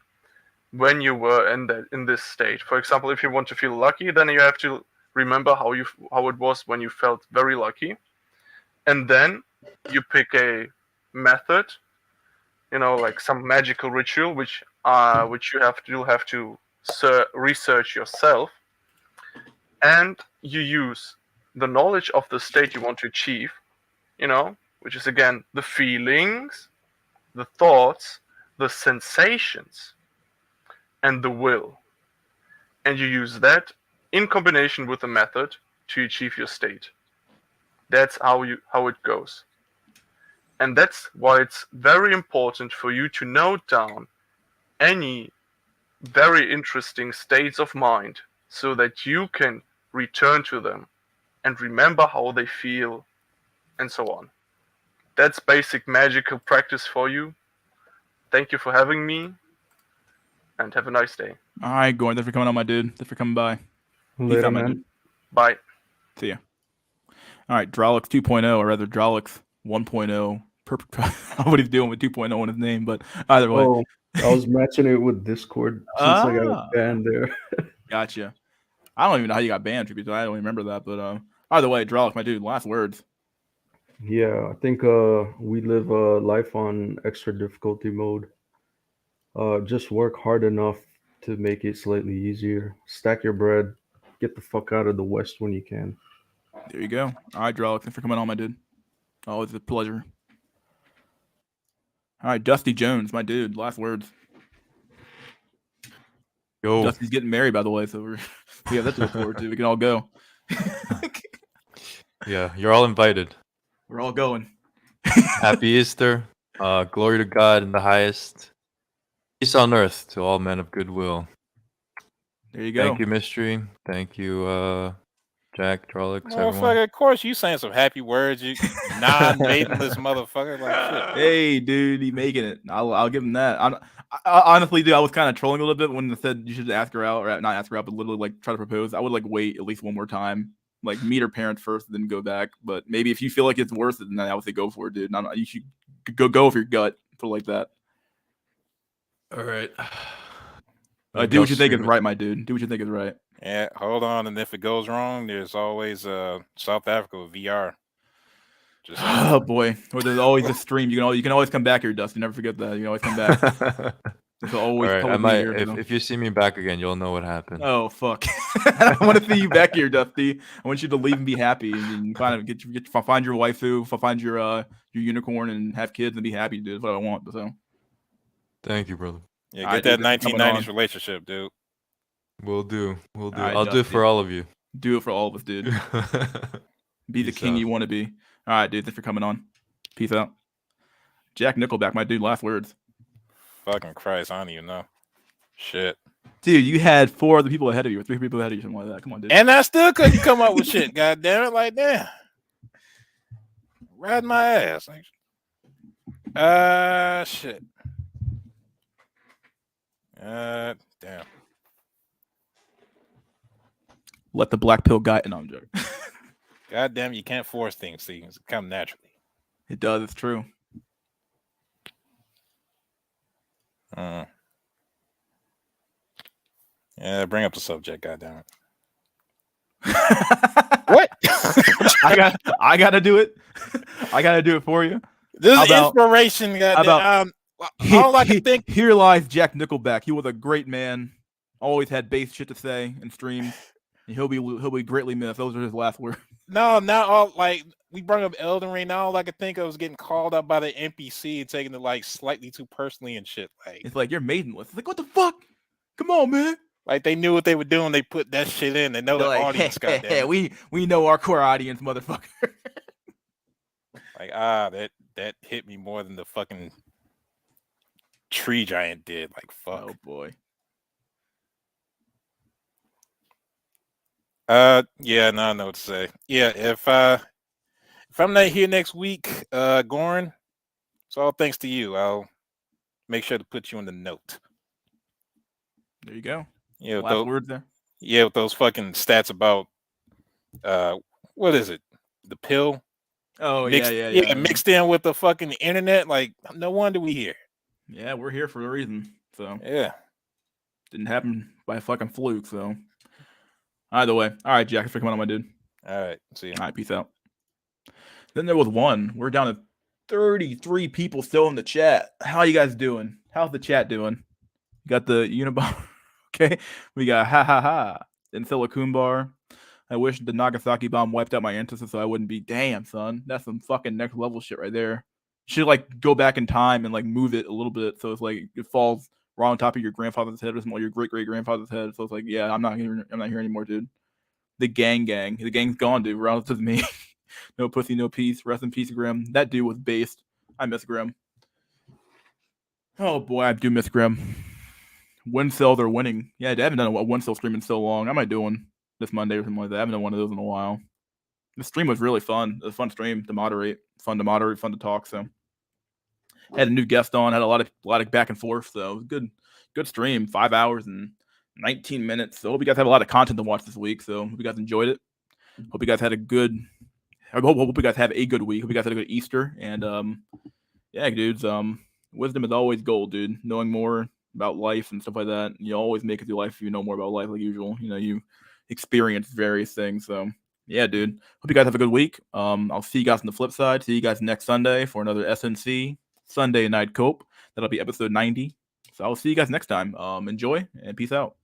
when you were in this state. For example, if you want to feel lucky, then you have to remember how it was when you felt very lucky. And then you pick a method, like some magical ritual, which you'll have to research yourself, and you use the knowledge of the state you want to achieve, which is again the feelings, the thoughts, the sensations, and the will, and you use that in combination with the method to achieve your state. That's how it goes. And that's why it's very important for you to note down any very interesting states of mind so that you can return to them and remember how they feel and so on. That's basic magical practice for you. Thank you for having me and have a nice day. All right, Goran, thanks for coming on, my dude. Thanks for coming by. Peace Later, out, my man. dude. Bye. See ya. All right, Drolix 2.0, or rather Drolix 1.0. I don't know what he's doing with 2.0 in his name, but either way. Oh, I was matching it with Discord since I got banned there. Gotcha. I don't even know how you got banned, Tribute. I don't remember that, but either way, Drolix, my dude, last words. Yeah, I think we live life on extra difficulty mode. Just work hard enough to make it slightly easier. Stack your bread. Get the fuck out of the West when you can. There you go. All right, Drolix, thanks for coming on, my dude. Always a pleasure. All right, Dusty Jones, my dude, last words. Yo. Dusty's getting married, by the way, so we have that to look forward to. We can all go. Yeah, you're all invited. We're all going. Happy Easter. Glory to God in the highest. Peace on earth to all men of goodwill. There you go. Thank you, Mystery. Thank you, Jack, Trollocs, everyone. Motherfucker, of course you saying some happy words, you non-maidenless motherfucker. Like shit. Hey, dude, he making it. I'll give him that. I honestly, dude, I was kind of trolling a little bit when they said you should ask her out, or not ask her out, but literally like try to propose. I would like wait at least one more time, like meet her parents first, then go back. But maybe if you feel like it's worth it, then I would say go for it, dude. You should go with your gut, put it like that. All right. Do what you think is right, my dude. Do what you think is right. Yeah, hold on, and if it goes wrong, there's always South Africa with VR. Just Oh boy, or there's always a stream. You can always come back here, Dustin. Never forget that. You can always come back. There's always All right, I public might. here, If you see me back again, you'll know what happened. Oh fuck! I want to see you back here, Dusty. I want you to leave and be happy, and find your waifu, find your unicorn, and have kids and be happy, dude. That's what I want. So, thank you, brother. yeah, get that 1990s relationship, dude. We'll do. Right, I'll do it for all of you. Do it for all of us, dude. Be the king you want to be. All right, dude. Thanks for coming on. Peace out. Jack Nickelback, my dude. Last words. Fucking Christ, I don't even know. Shit. Dude, you had 4 other people ahead of you, or 3 people ahead of you, something like that. Come on, dude. And I still couldn't come up with shit. God damn it! Like damn. Ride my ass. Shit. Damn. Let the black pill guide. No, I'm joking. God damn, you can't force things. Things come naturally. It does. It's true. Yeah, bring up the subject. God damn it. What? I gotta do it. I gotta do it for you. This is inspiration. Goddamn. All I can think. Here lies Jack Nickelback. He was a great man. Always had bass shit to say in streams. And he'll be greatly missed. Those are his last words. No, not all. Like we brought up Elden Ring. Now all I could think of was getting called up by the NPC and taking it like slightly too personally and shit. Like it's like you're maidenless. It's like what the fuck? Come on, man. Like they knew what they were doing. They put that shit in. They know the They're like, audience. Goddamn. we know our core audience, motherfucker. Like that hit me more than the fucking tree giant did. Like fuck. Oh boy. Yeah, no, I know what to say. Yeah, if I'm not here next week, Goran, it's all thanks to you. I'll make sure to put you in the note. There you go. Yeah, with Last those, words there. yeah, with those fucking stats about what is it? The pill? Oh Mixed, yeah. Mixed in with the fucking internet. Like, no wonder we here. Yeah, we're here for a reason. So Yeah. didn't happen by a fucking fluke. So either way, all right, Jack, thanks for coming on, my dude. All right, see you. All right, peace out. Then there was one. We're down to 33 people still in the chat. How you guys doing? How's the chat doing? You got the Unibomber. Okay. We got ha ha ha. Then Silicon Bar. I wish the Nagasaki bomb wiped out my ancestors so I wouldn't be. Damn, son. That's some fucking next level shit right there. Should like go back in time and like move it a little bit so it's like it falls right on top of your grandfather's head or your great great grandfather's head. So it's like, yeah, I'm not here anymore, dude. The gang. The gang's gone, dude. Relative to me. No pussy, no peace. Rest in peace, Grim. That dude was based. I miss Grim. Oh boy, I do miss Grim. Win sell, they're winning. Yeah, I haven't done a win sell stream in so long. I might do one this Monday or something like that. I haven't done one of those in a while. The stream was really fun. It was a fun stream to moderate. Fun to talk. So had a new guest on. Had a lot of back and forth. So it was good stream. 5 hours and 19 minutes. So hope you guys have a lot of content to watch this week. So hope you guys enjoyed it. Hope you guys had a good. I hope you guys have a good week. Hope you guys had a good Easter. And yeah, dudes. Wisdom is always gold, dude. Knowing more about life and stuff like that. You always make it through life if you know more about life, like usual. You know, you experience various things. So yeah, dude. Hope you guys have a good week. I'll see you guys on the flip side. See you guys next Sunday for another SNC Sunday Night Cope. That'll be episode 90. So I'll see you guys next time. Enjoy and peace out.